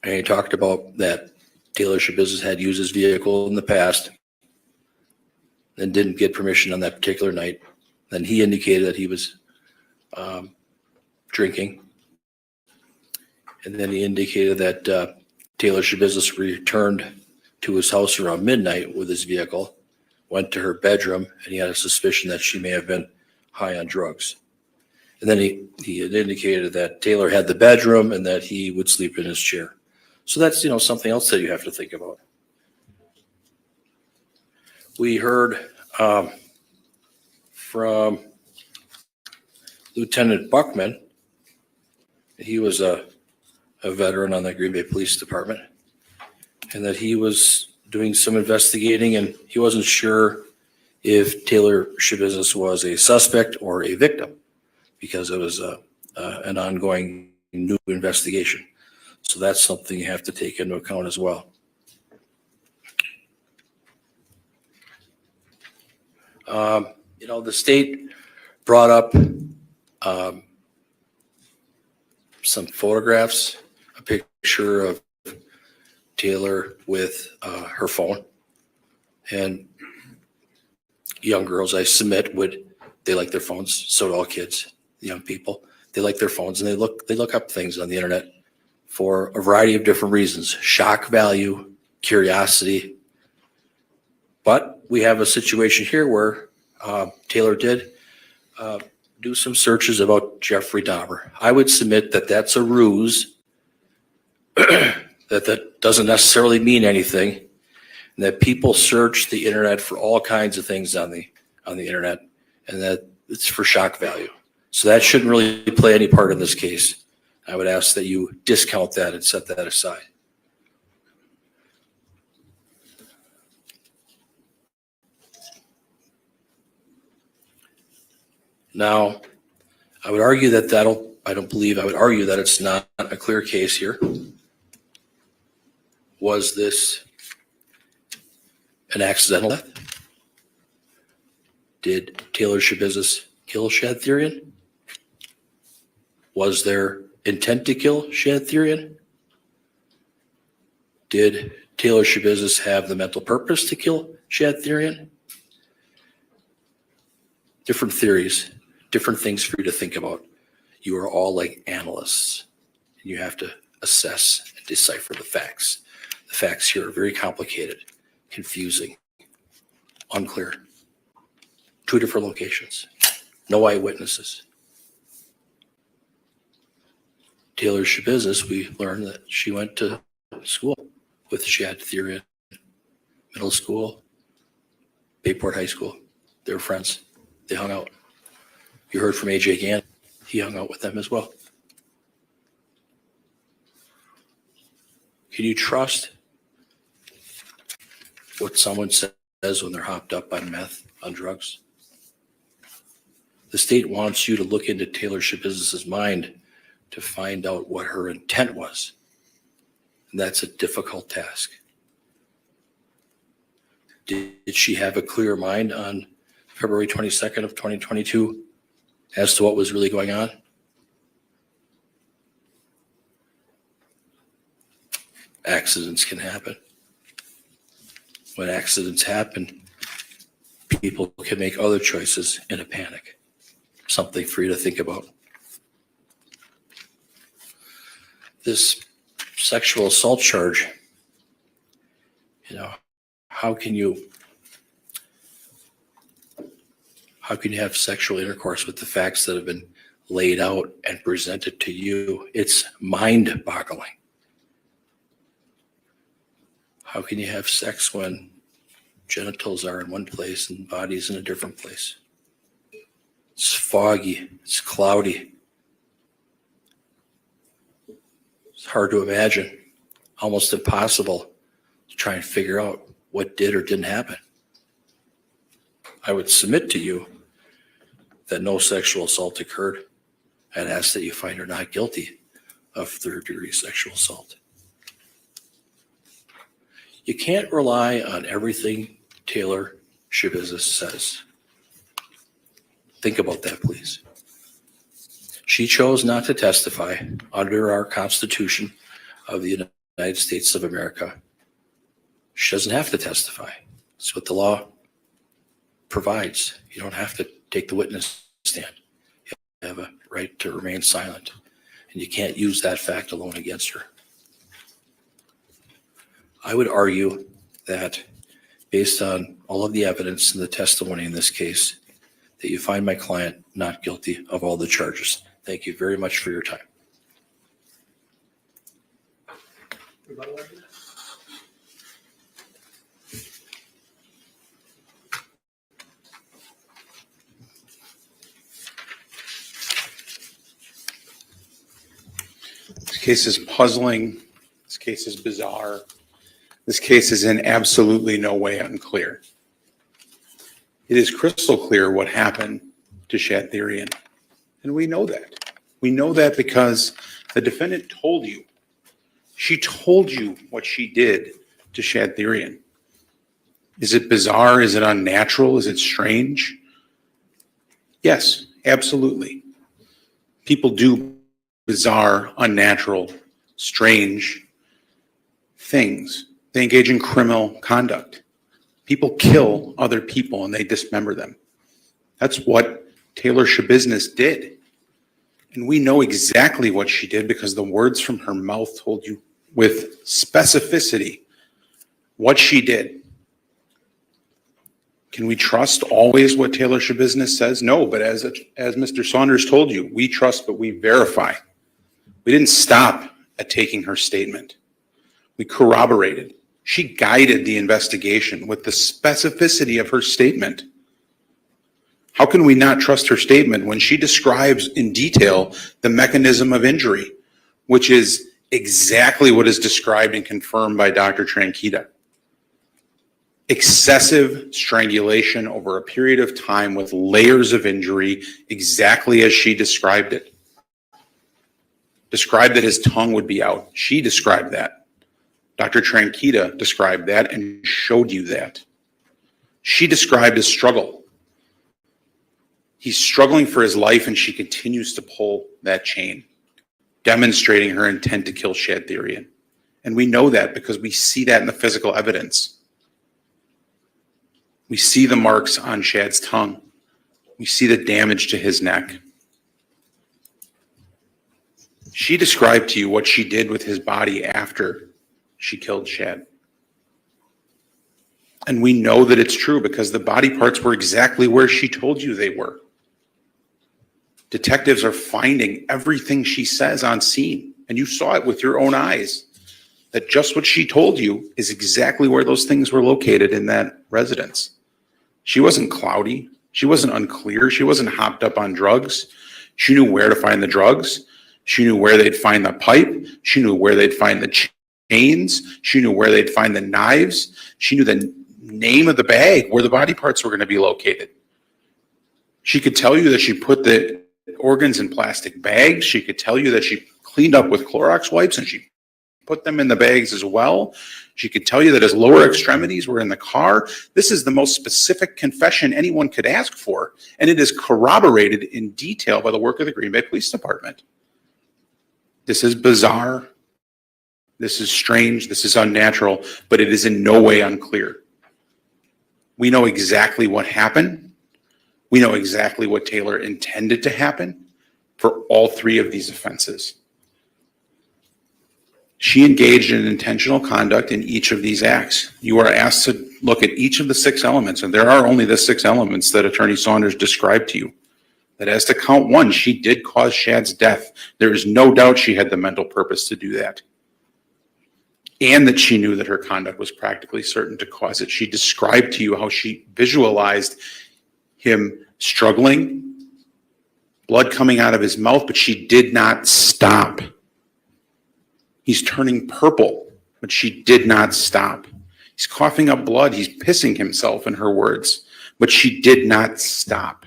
And he talked about that Taylor Shabusiness had used his vehicle in the past and didn't get permission on that particular night. Then he indicated that he was drinking. And then he indicated that Taylor Shabusiness returned to his house around midnight with his vehicle, went to her bedroom, and he had a suspicion that she may have been high on drugs. And then he had indicated that Taylor had the bedroom and that he would sleep in his chair. So that's, something else that you have to think about. We heard from Lieutenant Buckman. He was a veteran on the Green Bay Police Department, and that he was doing some investigating, and he wasn't sure if Taylor Shabusiness was a suspect or a victim because it was an ongoing new investigation. So that's something you have to take into account as well. The state brought up some photographs, a picture of Taylor with her phone. And young girls, I submit, they like their phones. So do all kids, young people. They like their phones, and they look up things on the internet for a variety of different reasons: shock value, curiosity. But we have a situation here where Taylor did do some searches about Jeffrey Dahmer. I would submit that that's a ruse, that doesn't necessarily mean anything, and that people search the internet for all kinds of things on the internet, and that it's for shock value. So that shouldn't really play any part in this case. I would ask that you discount that and set that aside. Now, I would argue that I would argue that it's not a clear case here. Was this an accidental death? Did Taylor Shabusiness kill Shadtherian? Was there intent to kill Shadtherian? Did Taylor Shabusiness have the mental purpose to kill Shadtherian? Different theories, different things for you to think about. You are all like analysts, and you have to assess and decipher the facts. The facts here are very complicated, confusing, unclear. 2 different locations, no eyewitnesses. Taylor Shabusiness, we learned that she went to school with Shadtherian, middle school, Bayport High School. They were friends. They hung out. You heard from AJ Gann. He hung out with them as well. Can you trust what someone says when they're hopped up on meth, on drugs? The state wants you to look into Taylor Shabusiness's mind to find out what her intent was. And that's a difficult task. Did she have a clear mind on February 22nd of 2022 as to what was really going on? Accidents can happen. When accidents happen, people can make other choices in a panic. Something for you to think about. This sexual assault charge, how can you have sexual intercourse with the facts that have been laid out and presented to you? It's mind-boggling. How can you have sex when genitals are in one place and body's in a different place? It's foggy, it's cloudy. It's hard to imagine, almost impossible to try and figure out what did or didn't happen. I would submit to you that no sexual assault occurred. I'd ask that you find her not guilty of third-degree sexual assault. You can't rely on everything Taylor Shabusiness says. Think about that, please. She chose not to testify under our Constitution of the United States of America. She doesn't have to testify. It's what the law provides. You don't have to take the witness stand. You have a right to remain silent, and you can't use that fact alone against her. I would argue that based on all of the evidence and the testimony in this case, that you find my client not guilty of all the charges. Thank you very much for your time. This case is puzzling. This case is bizarre. This case is in absolutely no way unclear. It is crystal clear what happened to Shadtherian, and we know that. We know that because the defendant told you. She told you what she did to Shadtherian. Is it bizarre? Is it unnatural? Is it strange? Yes, absolutely. People do bizarre, unnatural, strange things. They engage in criminal conduct. People kill other people and they dismember them. That's what Taylor Shabusiness did. And we know exactly what she did because the words from her mouth told you with specificity what she did. Can we trust always what Taylor Shabusiness says? No, but as Mr. Saunders told you, we trust, but we verify. We didn't stop at taking her statement. We corroborated. She guided the investigation with the specificity of her statement. How can we not trust her statement when she describes in detail the mechanism of injury, which is exactly what is described and confirmed by Dr. Tranquita? Excessive strangulation over a period of time with layers of injury, exactly as she described it. Described that his tongue would be out. She described that. Dr. Tranquita described that and showed you that. She described his struggle. He's struggling for his life, and she continues to pull that chain, demonstrating her intent to kill Shadtherian. And we know that because we see that in the physical evidence. We see the marks on Shad's tongue. We see the damage to his neck. She described to you what she did with his body after she killed Shad. And we know that it's true because the body parts were exactly where she told you they were. Detectives are finding everything she says on scene, and you saw it with your own eyes, that just what she told you is exactly where those things were located in that residence. She wasn't cloudy. She wasn't unclear. She wasn't hopped up on drugs. She knew where to find the drugs. She knew where they'd find the pipe. She knew where they'd find the chains. She knew where they'd find the knives. She knew the name of the bag where the body parts were going to be located. She could tell you that she put the organs in plastic bags. She could tell you that she cleaned up with Clorox wipes and she put them in the bags as well. She could tell you that his lower extremities were in the car. This is the most specific confession anyone could ask for, and it is corroborated in detail by the work of the Green Bay Police Department. This is bizarre. This is strange. This is unnatural, but it is in no way unclear. We know exactly what happened. We know exactly what Taylor intended to happen for all three of these offenses. She engaged in intentional conduct in each of these acts. You are asked to look at each of the 6 elements, and there are only the 6 elements that Attorney Saunders described to you. That as to count 1, she did cause Shad's death. There is no doubt she had the mental purpose to do that. And that she knew that her conduct was practically certain to cause it. She described to you how she visualized him struggling, blood coming out of his mouth, but she did not stop. He's turning purple, but she did not stop. He's coughing up blood. He's pissing himself, in her words, but she did not stop.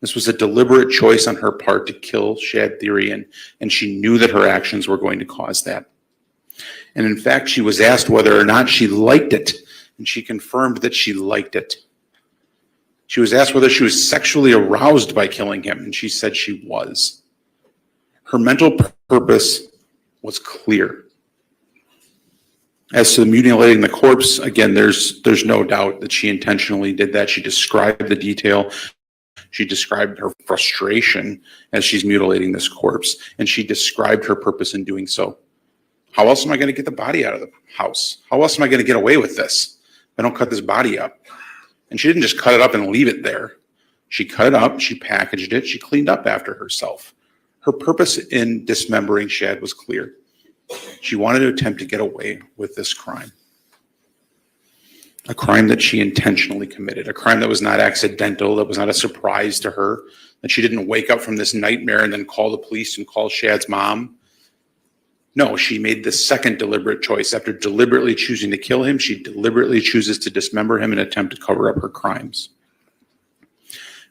This was a deliberate choice on her part to kill Shadtherian, and she knew that her actions were going to cause that. And in fact, she was asked whether or not she liked it, and she confirmed that she liked it. She was asked whether she was sexually aroused by killing him, and she said she was. Her mental purpose was clear. As to the mutilating the corpse, again, there's no doubt that she intentionally did that. She described the detail. She described her frustration as she's mutilating this corpse, and she described her purpose in doing so. How else am I going to get the body out of the house? How else am I going to get away with this if I don't cut this body up? And she didn't just cut it up and leave it there. She cut it up, she packaged it, she cleaned up after herself. Her purpose in dismembering Shad was clear. She wanted to attempt to get away with this crime. A crime that she intentionally committed, a crime that was not accidental, that was not a surprise to her, that she didn't wake up from this nightmare and then call the police and call Shad's mom. No, she made the second deliberate choice. After deliberately choosing to kill him, she deliberately chooses to dismember him and attempt to cover up her crimes.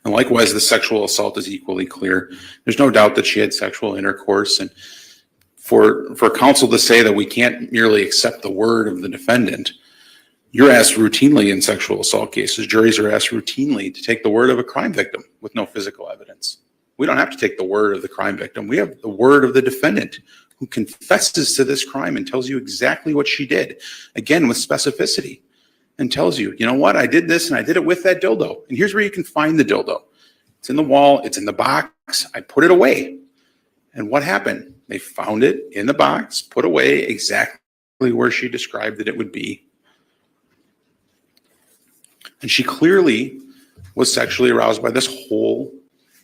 And likewise, the sexual assault is equally clear. There's no doubt that she had sexual intercourse. And for counsel to say that we can't merely accept the word of the defendant, you're asked routinely in sexual assault cases, juries are asked routinely to take the word of a crime victim with no physical evidence. We don't have to take the word of the crime victim. We have the word of the defendant who confesses to this crime and tells you exactly what she did, again, with specificity, and tells you, you know what, I did this and I did it with that dildo. And here's where you can find the dildo. It's in the wall, it's in the box, I put it away. And what happened? They found it in the box, put away exactly where she described that it would be. And she clearly was sexually aroused by this whole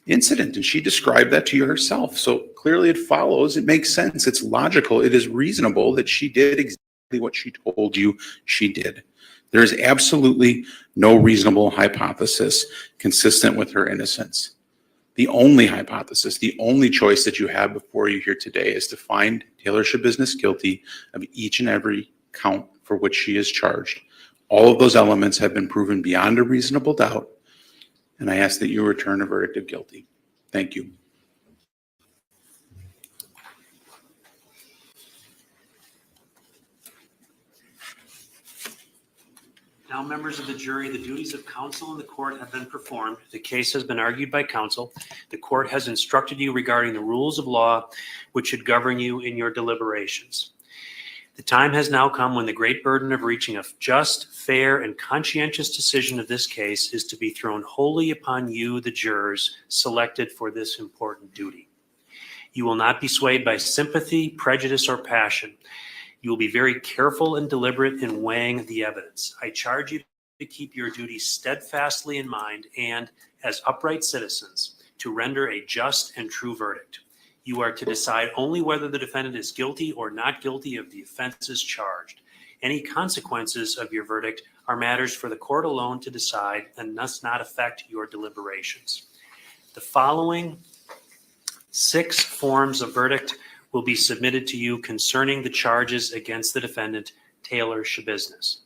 incident, and she described that to you herself. So clearly it follows, it makes sense, it's logical, it is reasonable that she did exactly what she told you she did. There is absolutely no reasonable hypothesis consistent with her innocence. The only hypothesis, the only choice that you have before you here today is to find Taylor Shabusiness guilty of each and every count for which she is charged. All of those elements have been proven beyond a reasonable doubt, and I ask that you return a verdict of guilty. Thank you. Now, members of the jury, the duties of counsel in the court have been performed. The case has been argued by counsel. The court has instructed you regarding the rules of law which should govern you in your deliberations. The time has now come when the great burden of reaching a just, fair, and conscientious decision of this case is to be thrown wholly upon you, the jurors, selected for this important duty. You will not be swayed by sympathy, prejudice, or passion. You will be very careful and deliberate in weighing the evidence. I charge you to keep your duties steadfastly in mind and, as upright citizens, to render a just and true verdict. You are to decide only whether the defendant is guilty or not guilty of the offenses charged. Any consequences of your verdict are matters for the court alone to decide and must not affect your deliberations. The following 6 forms of verdict will be submitted to you concerning the charges against the defendant, Taylor Shabusiness.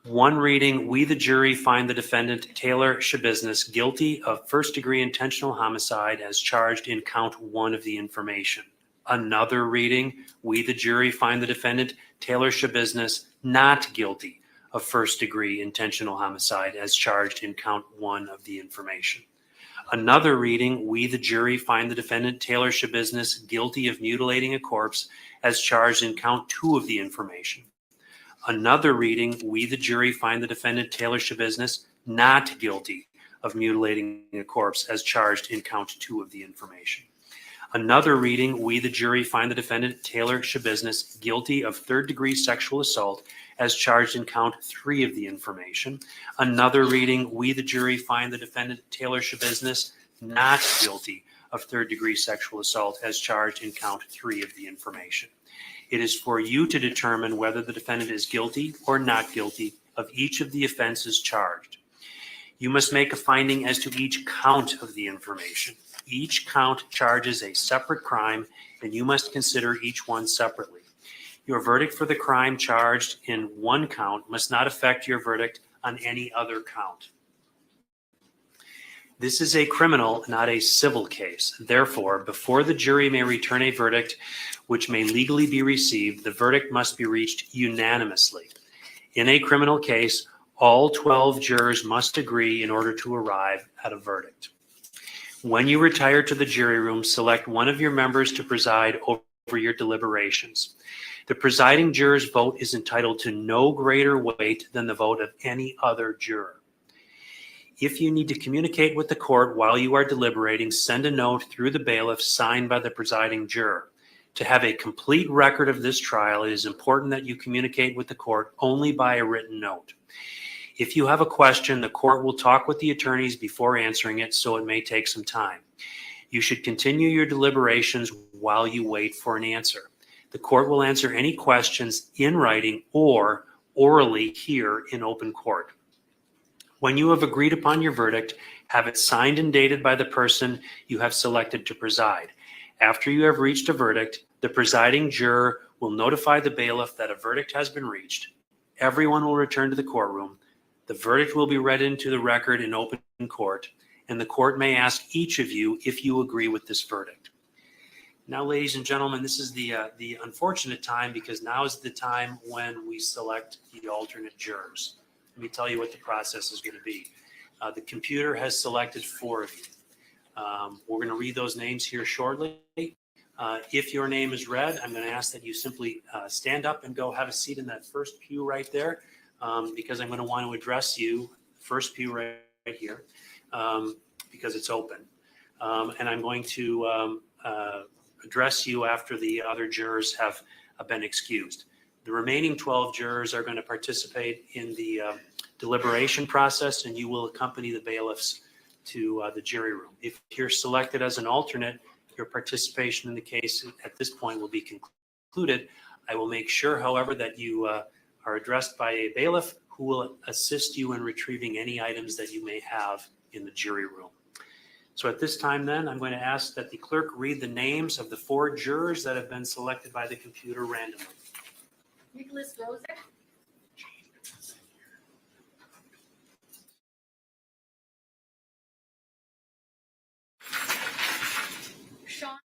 1 reading, we the jury find the defendant, Taylor Shabusiness, guilty of first-degree intentional homicide as charged in count 1 of the information. Another reading, we the jury find the defendant, Taylor Shabusiness, not guilty of first-degree intentional homicide as charged in count 1 of the information. Another reading, we the jury find the defendant, Taylor Shabusiness, guilty of mutilating a corpse as charged in count 2 of the information. Another reading, we the jury find the defendant, Taylor Shabusiness, not guilty of mutilating a corpse as charged in count 2 of the information. Another reading, we the jury find the defendant, Taylor Shabusiness, guilty of third-degree sexual assault as charged in count 3 of the information. Another reading, we the jury find the defendant, Taylor Shabusiness, not guilty of third-degree sexual assault as charged in count 3 of the information. It is for you to determine whether the defendant is guilty or not guilty of each of the offenses charged. You must make a finding as to each count of the information. Each count charges a separate crime, and you must consider each one separately. Your verdict for the crime charged in 1 count must not affect your verdict on any other count. This is a criminal, not a civil case. Therefore, before the jury may return a verdict which may legally be received, the verdict must be reached unanimously. In a criminal case, all 12 jurors must agree in order to arrive at a verdict. When you retire to the jury room, select one of your members to preside over your deliberations. The presiding juror's vote is entitled to no greater weight than the vote of any other juror. If you need to communicate with the court while you are deliberating, send a note through the bailiff signed by the presiding juror. To have a complete record of this trial, it is important that you communicate with the court only by a written note. If you have a question, the court will talk with the attorneys before answering it, so it may take some time. You should continue your deliberations while you wait for an answer. The court will answer any questions in writing or orally here in open court. When you have agreed upon your verdict, have it signed and dated by the person you have selected to preside. After you have reached a verdict, the presiding juror will notify the bailiff that a verdict has been reached. Everyone will return to the courtroom. The verdict will be read into the record in open court, and the court may ask each of you if you agree with this verdict. Now, ladies and gentlemen, this is the unfortunate time, because now is the time when we select the alternate jurors. Let me tell you what the process is going to be. The computer has selected 4 of you. We're going to read those names here shortly. If your name is read, I'm going to ask that you simply stand up and go have a seat in that first pew right there, because I'm going to want to address you, first pew right here, because it's open. And I'm going to address you after the other jurors have been excused. The remaining 12 jurors are going to participate in the deliberation process, and you will accompany the bailiffs to the jury room. If you're selected as an alternate, your participation in the case at this point will be concluded. I will make sure, however, that you are addressed by a bailiff who will assist you in retrieving any items that you may have in the jury room. So at this time then, I'm going to ask that the clerk read the names of the 4 jurors that have been selected by the computer randomly. Nicholas Rosick. Sean.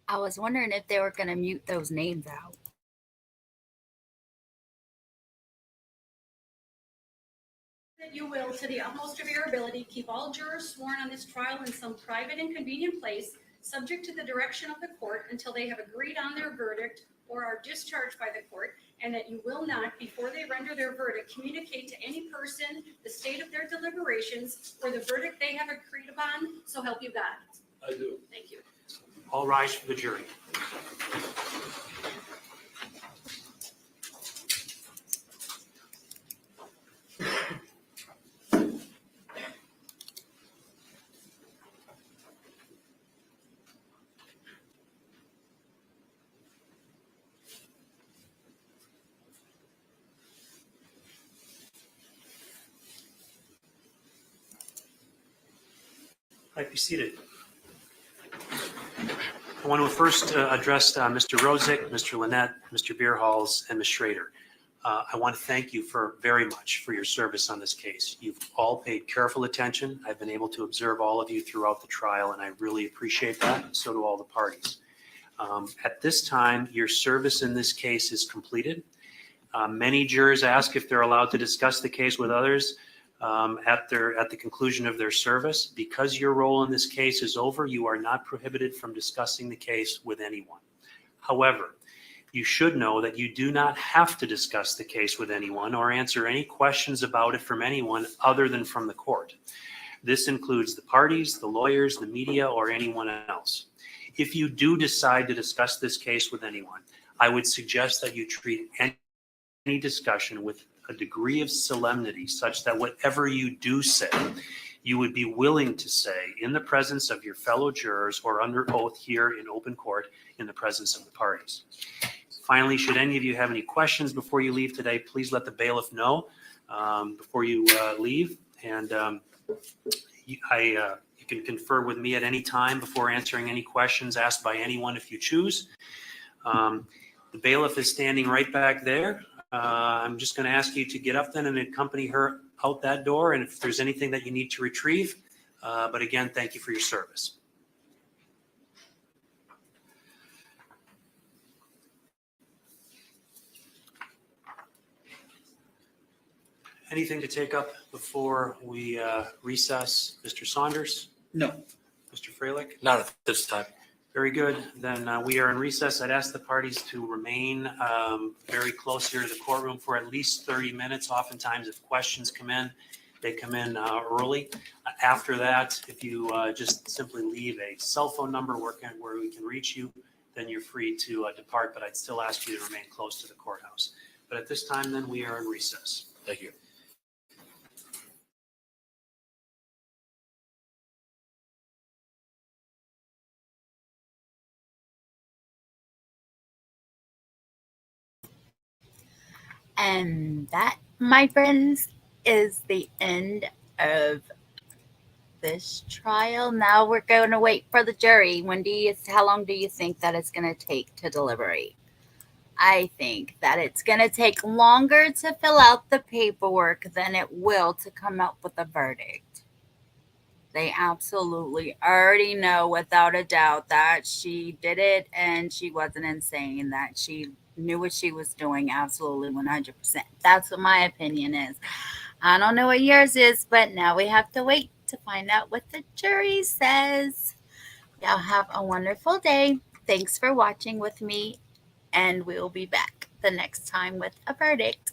I was wondering if they were going to mute those names out. That you will, to the utmost of your ability, keep all jurors sworn on this trial in some private and convenient place, subject to the direction of the court until they have agreed on their verdict or are discharged by the court, and that you will not, before they render their verdict, communicate to any person the state of their deliberations or the verdict they have agreed upon, so help you God. I do. Thank you. All rise for the jury. Might be seated. I want to first address Mr. Rosick, Mr. Lynette, Mr. Beerhalls, and Ms. Schrader. I want to thank you very much for your service on this case. You've all paid careful attention. I've been able to observe all of you throughout the trial, and I really appreciate that, and so do all the parties. At this time, your service in this case is completed. Many jurors ask if they're allowed to discuss the case with others at the conclusion of their service. Because your role in this case is over, you are not prohibited from discussing the case with anyone. However, you should know that you do not have to discuss the case with anyone or answer any questions about it from anyone other than from the court. This includes the parties, the lawyers, the media, or anyone else. If you do decide to discuss this case with anyone, I would suggest that you treat any discussion with a degree of solemnity such that whatever you do say, you would be willing to say in the presence of your fellow jurors or under oath here in open court in the presence of the parties. Finally, should any of you have any questions before you leave today, please let the bailiff know before you leave. And you can confer with me at any time before answering any questions asked by anyone if you choose. The bailiff is standing right back there. I'm just going to ask you to get up then and accompany her out that door, and if there's anything that you need to retrieve. But again, thank you for your service. Anything to take up before we recess? Mr. Saunders? No. Mr. Freilich? Not at this time. Very good. Then we are in recess. I'd ask the parties to remain very close here to the courtroom for at least 30 minutes. Oftentimes, if questions come in, they come in early. After that, if you just simply leave a cell phone number where we can reach you, then you're free to depart. But I'd still ask you to remain close to the courthouse. But at this time, then, we are in recess. Thank you. And that, my friends, is the end of this trial. Now we're going to wait for the jury. How long do you think that it's going to take to deliberate? I think that it's going to take longer to fill out the paperwork than it will to come up with a verdict. They absolutely already know without a doubt that she did it and she wasn't insane, that she knew what she was doing. Absolutely 100%. That's what my opinion is. I don't know what yours is, but now we have to wait to find out what the jury says. Y'all have a wonderful day. Thanks for watching with me, and we will be back the next time with a verdict.